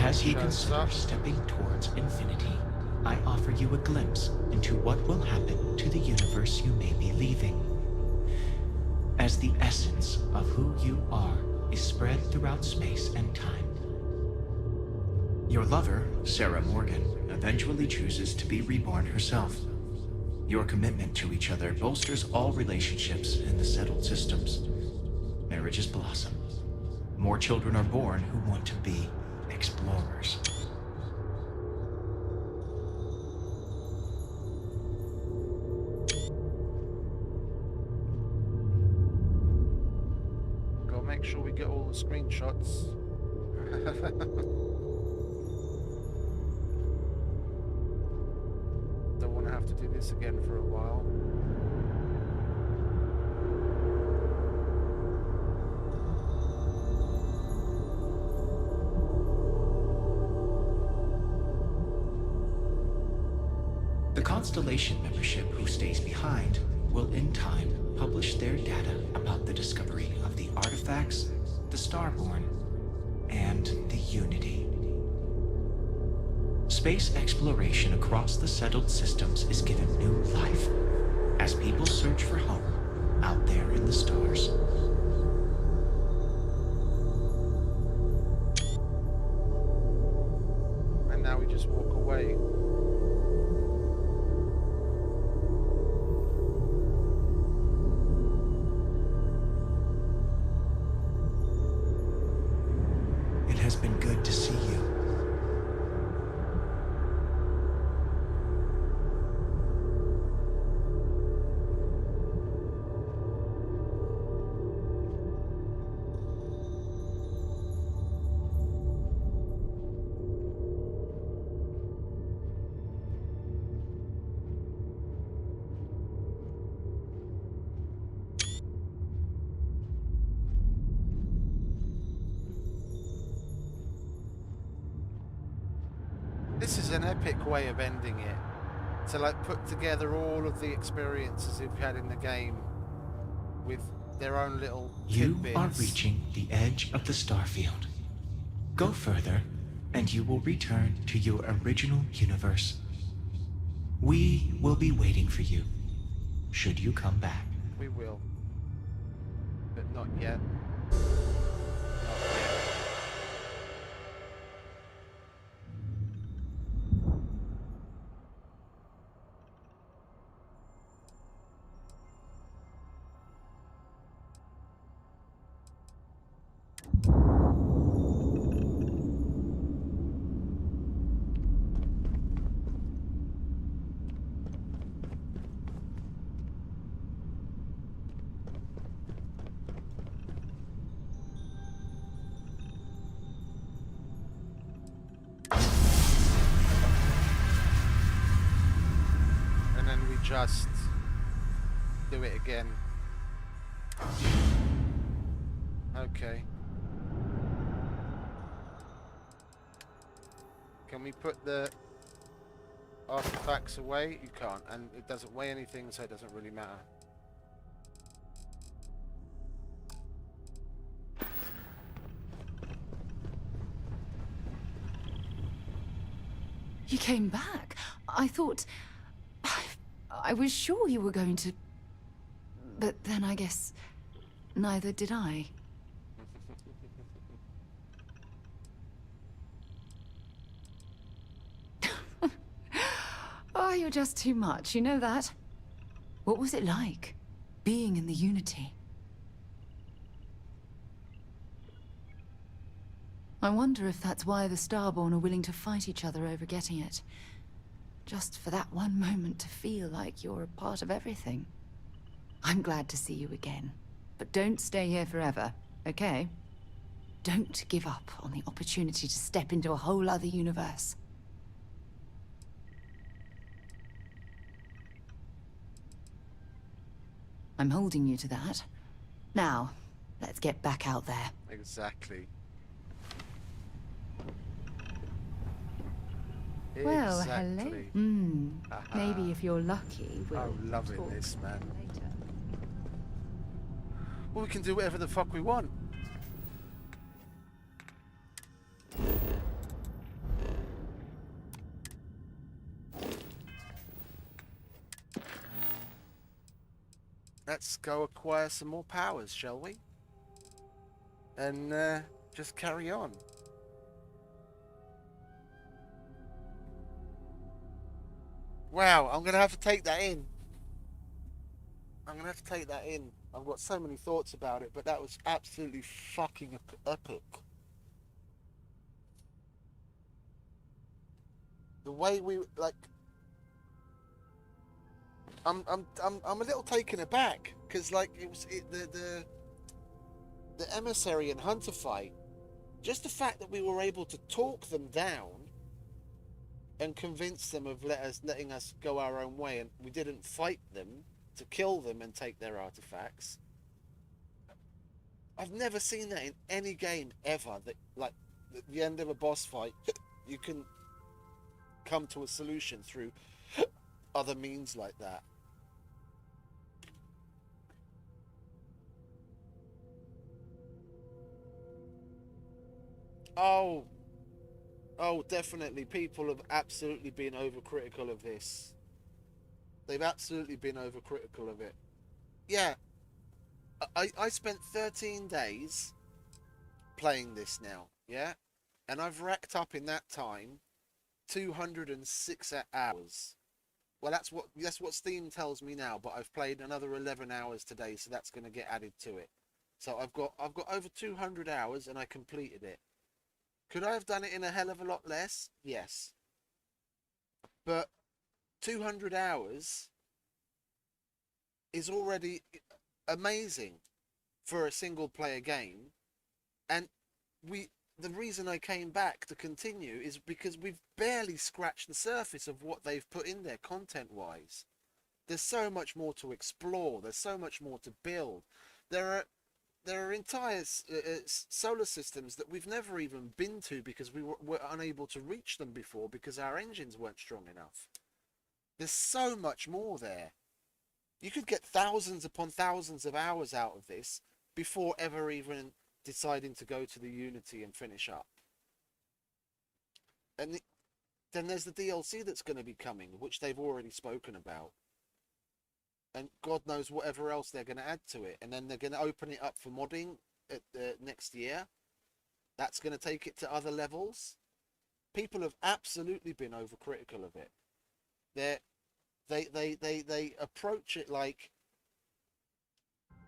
As he considers stepping towards infinity, I offer you a glimpse into what will happen to the universe you may be leaving. As the essence of who you are is spread throughout space and time. Your lover, Sarah Morgan, eventually chooses to be reborn herself. Your commitment to each other bolsters all relationships in the settled systems. Marriages blossom. More children are born who want to be explorers. Gotta make sure we get all the screenshots. Don't want to have to do this again for a while. The Constellation membership who stays behind will in time publish their data about the discovery of the artifacts, the Starborn, and the Unity. Space exploration across the settled systems is given new life as people search for home out there in the stars. And now we just walk away. It has been good to see you. This is an epic way of ending it. To like put together all of the experiences you've had in the game with their own little You tidbits. are reaching the edge of the Starfield. Go further, and you will return to your original universe. We will be waiting for you, should you come back. We will. But not yet. Not yet. Just do it again. Okay. Can we put the artifacts away? You can't, and it doesn't weigh anything, so it doesn't really matter. You came back. I thought... I was sure you were going to... But then I guess neither did I. Oh, you're just too much, you know that? What was it like, being in the Unity? I wonder if that's why the Starborn are willing to fight each other over getting it. Just for that one moment to feel like you're a part of everything. I'm glad to see you again. But don't stay here forever, okay? Don't give up on the opportunity to step into a whole other universe. I'm holding you to that. Now, let's get back out there. Exactly. Well, Exactly. hello. Maybe if you're lucky, we'll I'm loving talk this, man. later. Well, we can do whatever the fuck we want. let's go acquire some more powers, shall we? And just carry on. Wow, I'm gonna have to take that in. I'm gonna have to take that in. I've got so many thoughts about it, but that was absolutely fucking epic. The way we like, I'm a little taken aback because like the emissary and hunter fight, just the fact that we were able to talk them down and convince them of letting us go our own way, and we didn't fight them to kill them and take their artifacts. I've never seen that in any game ever. That like at the end of a boss fight, you can come to a solution through other means like that. Oh, definitely. People have absolutely been overcritical of this. They've absolutely been overcritical of it. Yeah, I spent 13 days playing this now, yeah? And I've racked up in that time 206 hours. Well, that's what Steam tells me now, but I've played another 11 hours today, so that's going to get added to it. So I've got over 200 hours and I completed it. Could I have done it in a hell of a lot less? Yes. But 200 hours is already amazing for a single player game. And the reason I came back to continue is because we've barely scratched the surface of what they've put in there content-wise. There's so much more to explore. There's so much more to build. There are entire solar systems that we've never even been to because we were unable to reach them before because our engines weren't strong enough. There's so much more there. You could get thousands upon thousands of hours out of this before ever even deciding to go to the Unity and finish up. And then there's the DLC that's going to be coming, which they've already spoken about. And God knows whatever else they're going to add to it. And then they're going to open it up for modding at next year. That's going to take it to other levels. People have absolutely been overcritical of it. They approach it like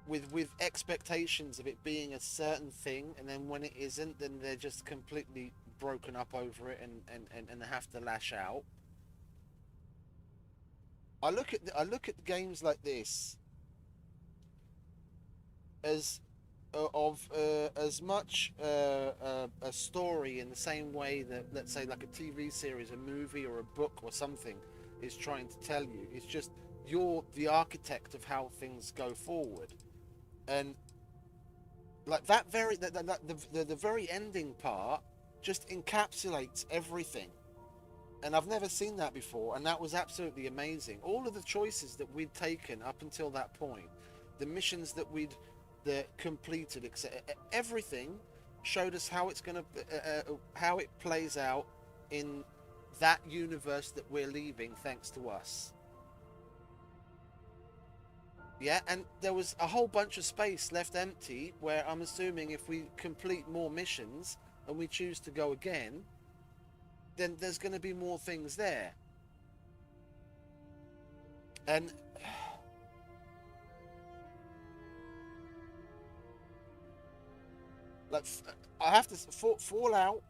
with expectations of it being a certain thing, and then when it isn't, then they're just completely broken up over it and have to lash out. I look at games like this as as much a story in the same way that, let's say, like a TV series, a movie, or a book or something is trying to tell you. It's just you're the architect of how things go forward, and like that the very ending part just encapsulates everything. And I've never seen that before, and that was absolutely amazing. All of the choices that we'd taken up until that point, the missions that we'd completed, etc., everything showed us how it's gonna, how it plays out in that universe that we're leaving, thanks to us. Yeah, and there was a whole bunch of space left empty, where I'm assuming if we complete more missions and we choose to go again, then there's going to be more things there. And like, I have to Fallout,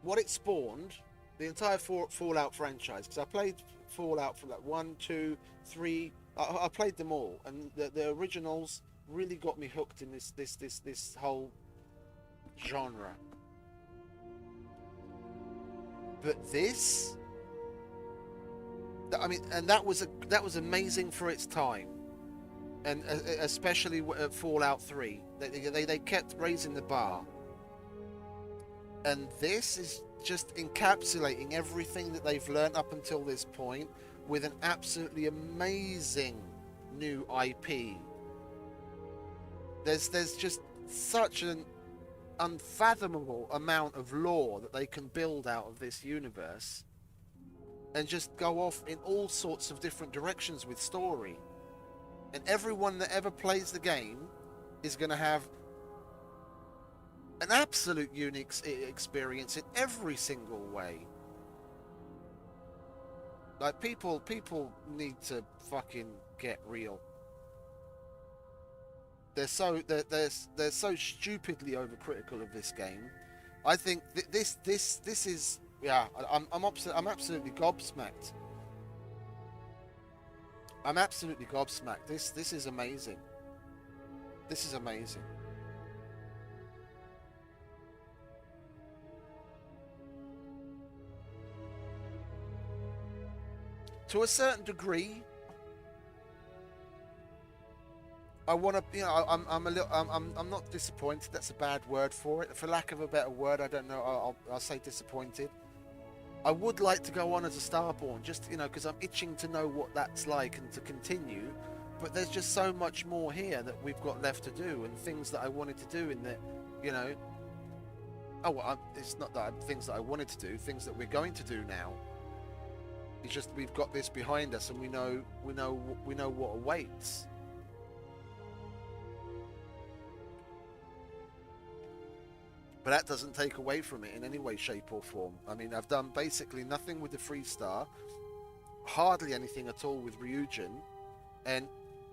what it spawned, the entire Fallout franchise, because I played Fallout for like 1, 2, 3. I played them all, and the originals really got me hooked in this whole genre. But this, I mean, and that was amazing for its time, and especially Fallout 3. They kept raising the bar, and this is just encapsulating everything that they've learned up until this point with an absolutely amazing new IP. There's just such an unfathomable amount of lore that they can build out of this universe, and just go off in all sorts of different directions with story. And everyone that ever plays the game is going to have an absolute unique experience in every single way. Like, people need to fucking get real. They're so stupidly overcritical of this game. I think this is, yeah. I'm absolutely gobsmacked. I'm absolutely gobsmacked. This is amazing. This is amazing. To a certain degree, I want to, you know, I'm not disappointed. That's a bad word for it. For lack of a better word, I don't know. I'll say disappointed. I would like to go on as a Starborn, just, you know, because I'm itching to know what that's like and to continue. But there's just so much more here that we've got left to do, and things that I wanted to do in the, you know. Oh, well, it's not that things that I wanted to do. Things that we're going to do now. It's just we've got this behind us, and we know what awaits. But that doesn't take away from it in any way, shape or form. I mean, I've done basically nothing with the Freestar, hardly anything at all with Ryujin, and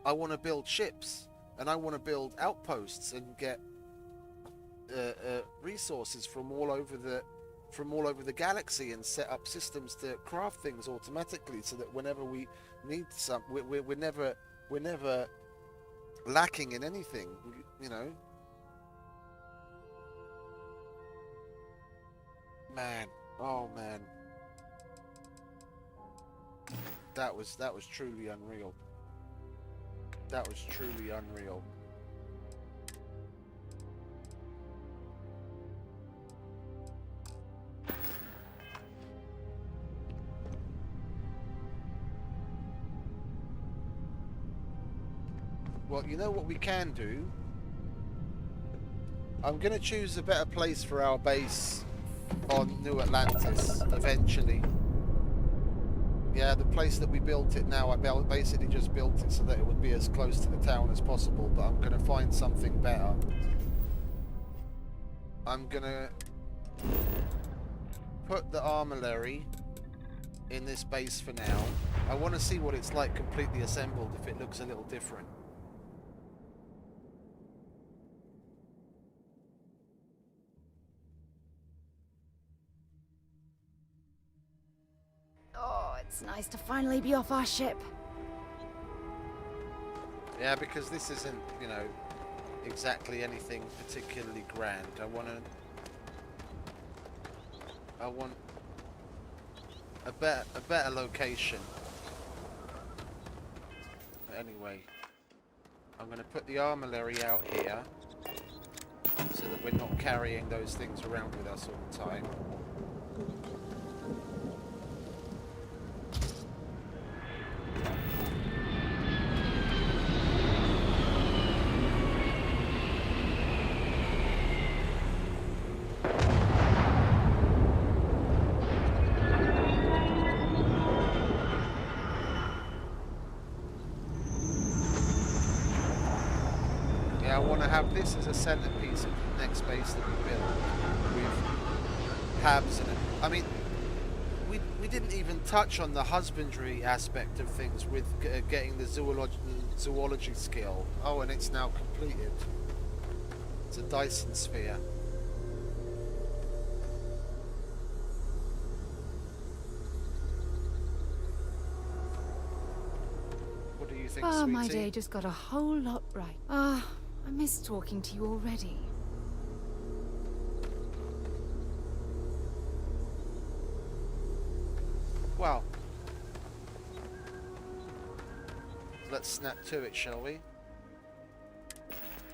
I want to build ships, and I want to build outposts and get resources from all over the galaxy, and set up systems to craft things automatically, so that whenever we need some, we're never lacking in anything, you know. Man, oh man, that was truly unreal. That was truly unreal. Well, you know what we can do? I'm going to choose a better place for our base on New Atlantis eventually. Yeah, the place that we built it now, I basically just built it so that it would be as close to the town as possible, but I'm going to find something better. I'm going to put the armillary in this base for now. I want to see what it's like completely assembled, if it looks a little different. It's nice to finally be off our ship. Yeah, because this isn't, you know, exactly anything particularly grand. I want a better location. But anyway, I'm going to put the armillary out here so that we're not carrying those things around with us all the time. I want to have this as a centerpiece of the next base that we build, with habs in it. I mean, we didn't even touch on the husbandry aspect of things with getting the zoology skill. Oh, and it's now completed. It's a Dyson sphere. What do you think, Oh, sweetie? my day just got a whole lot right. Ah, I miss talking to you already. Well, let's snap to it, shall we?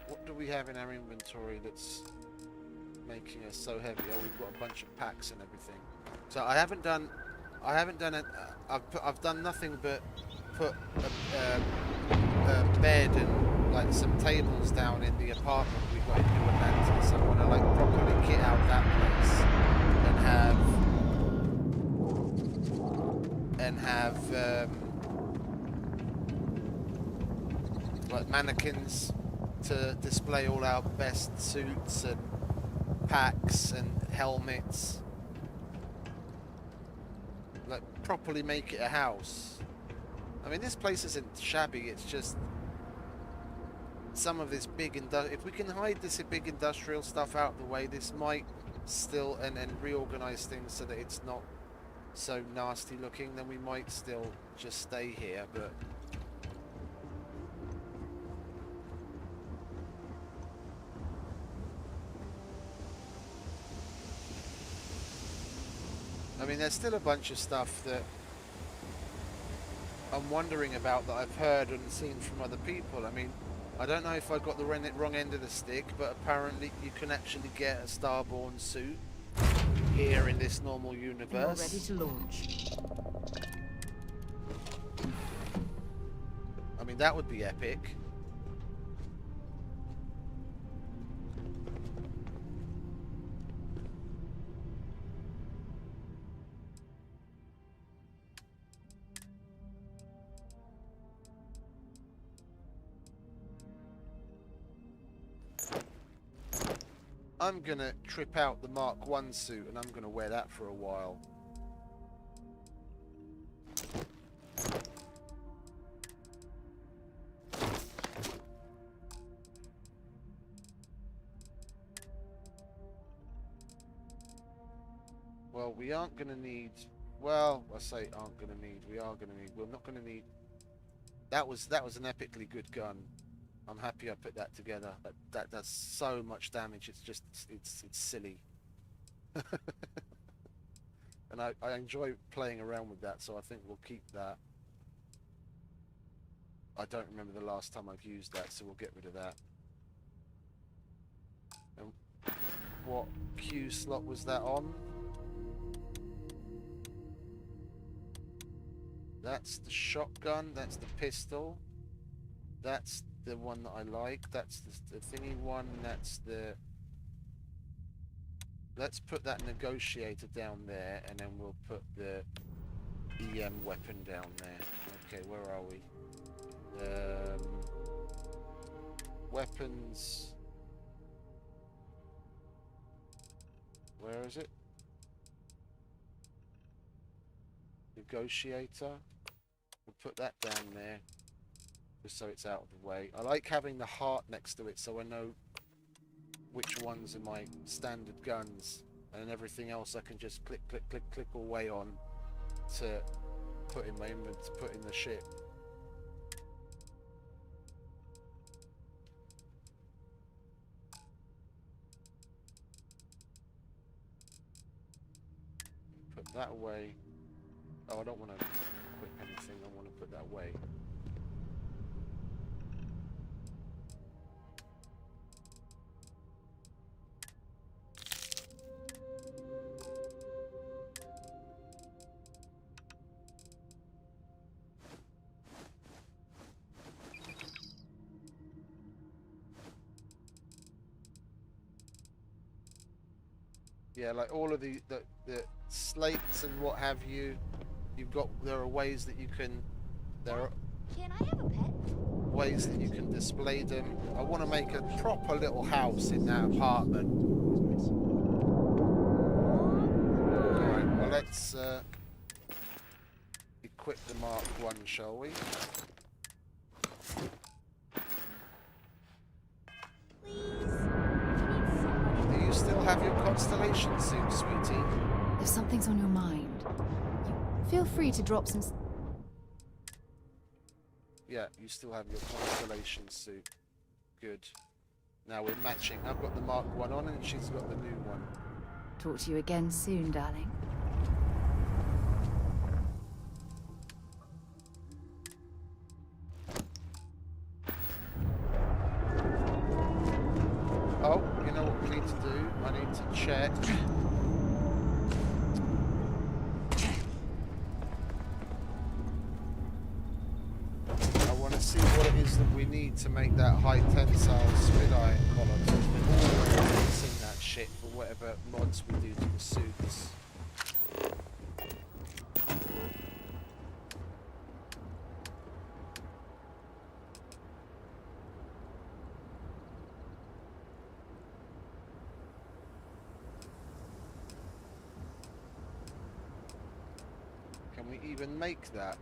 What do we have in our inventory that's making us so heavy? Oh, we've got a bunch of packs and everything. So I've done nothing but put a bed and like some tables down in the apartment we got in New Atlantis. I want to like properly kit out that place and have like mannequins to display all our best suits and packs and helmets. Like, properly make it a house. I mean, this place isn't shabby, it's just some of this big if we can hide this big industrial stuff out of the way, this might still and reorganize things so that it's not so nasty looking, then we might still just stay here. But I mean, there's still a bunch of stuff that I'm wondering about that I've heard and seen from other people. I mean, I don't know if I got the wrong end of the stick, but apparently you can actually get a Starborn suit here in this normal universe. You're ready to launch. I mean, that would be epic. I'm gonna trip out the Mark 1 suit and I'm gonna wear that for a while. Well, we aren't gonna need, well, I say aren't gonna need, we are gonna need, we're not gonna need, that was an epically good gun. I'm happy I put that together. That does so much damage. It's just it's silly. And I enjoy playing around with that, so I think we'll keep that. I don't remember the last time I've used that, so we'll get rid of that. And what Q slot was that on? That's the shotgun, that's the pistol. That's the one that I like. That's the thingy one. That's the... Let's put that negotiator down there, and then we'll put the EM weapon down there. Okay, where are we? Weapons. Where is it? Negotiator. We'll put that down there, just so it's out of the way. I like having the heart next to it, so I know which ones are my standard guns, and everything else I can just click, click, click, click away on to put in my inventory, to put in the ship. Put that away. Oh, I don't want to equip anything. I want to put that away. Yeah, like all of the slates and what have you, there are ways that you can, Can I have a pet? ways that you can display them. I want to make a proper little house in that apartment. Alright, well let's equip the Mark 1, shall we? Do you still have your constellation suit, sweetie? If something's on your mind, feel free to drop some... Yeah, you still have your constellation suit. Good. Now we're matching. I've got the Mark 1 on and she's got the new one. Talk to you again soon, darling. Oh, you know what we need to do? I need to check. I want to see what it is that we need to make that high tensile squid eye collar. Because we're always mixing that shit for whatever mods we do to the suits. even make that?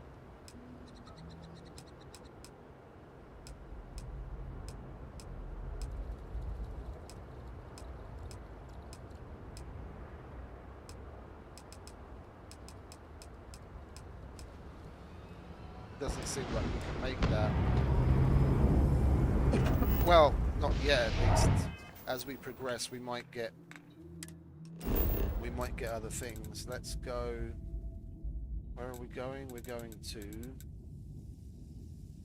Doesn't seem like we can make that. Well, not yet, at least. As we progress, we might get other things. Let's go. Where are we going? We're going to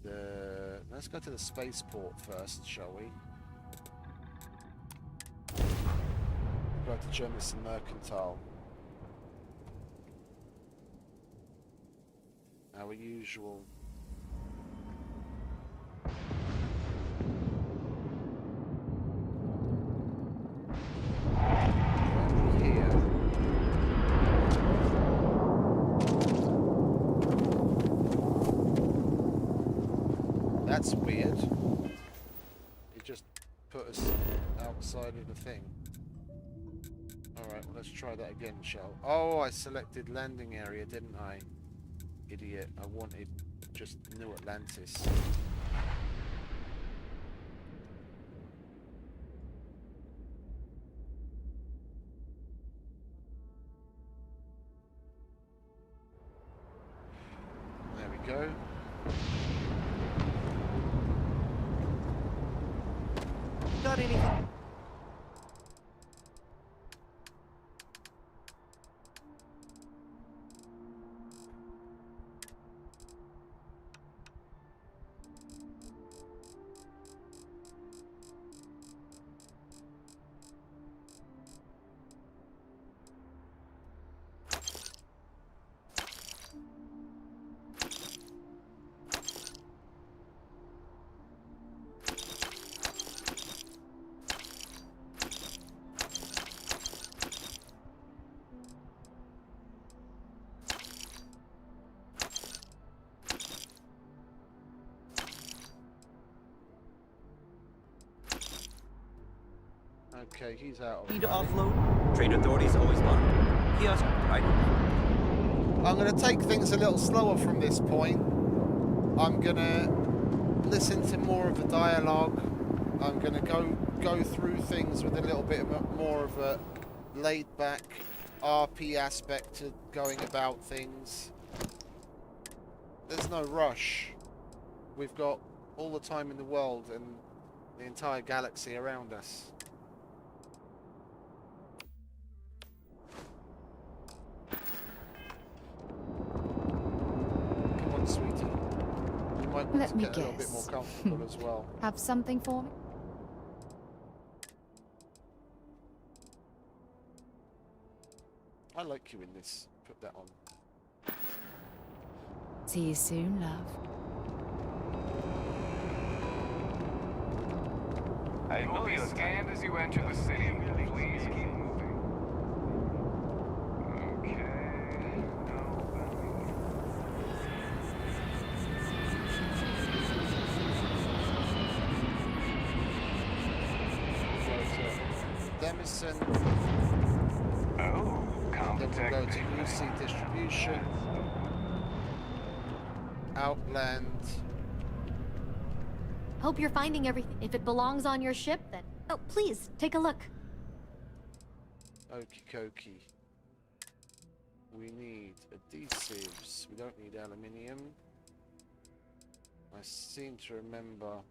the. Let's go to the spaceport first, shall we? Go to Jemison Mercantile. Our usual. That's weird. It just put us outside of the thing. Alright, well, let's try that again, shall. Oh, I selected landing area, didn't I? Idiot. I wanted just New Atlantis. There we go. Got anything? Okay, he's out of Need to offload? Trade authorities always marked. Kiosk, right? I'm going to take things a little slower from this point. I'm going to listen to more of the dialogue. I'm going to go through things with a little bit more of a laid-back RP aspect to going about things. There's no rush. We've got all the time in the world and the entire galaxy around us. Come on, sweetie. You might want to get a little bit more comfortable as well. Have something for me? I like you in this. Put that on. See you soon, love. I will be scanned as you enter the city. Please keep moving. Okay. Demison. Oh, then we'll go to UC Distribution. Outland. Hope you're finding everything. If it belongs on your ship, then... Oh, please, take a look. Okie dokie. We need adhesives. We don't need aluminium. I seem to remember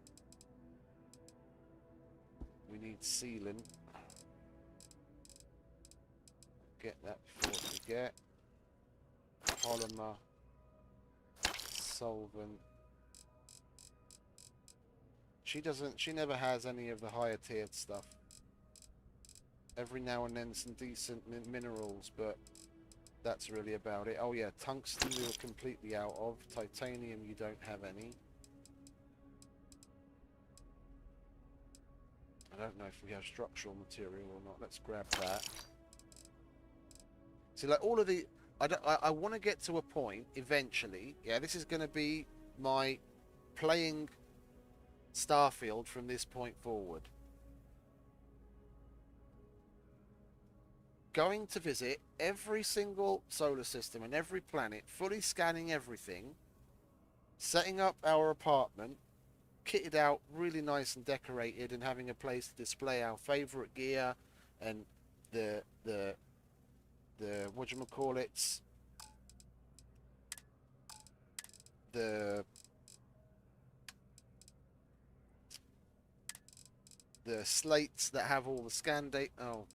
we need sealant. Get that before we forget. Polymer. Solvent. She never has any of the higher tiered stuff. Every now and then some decent minerals, but that's really about it. Oh yeah, tungsten we were completely out of. Titanium you don't have any. I don't know if we have structural material or not. Let's grab that. See, like all of the... I want to get to a point eventually. Yeah, this is going to be my playing Starfield from this point forward. going to visit every single solar system and every planet, fully scanning everything, setting up our apartment, kitted out really nice and decorated, and having a place to display our favorite gear and the whatchamacallits, the slates that have all the scan data. Oh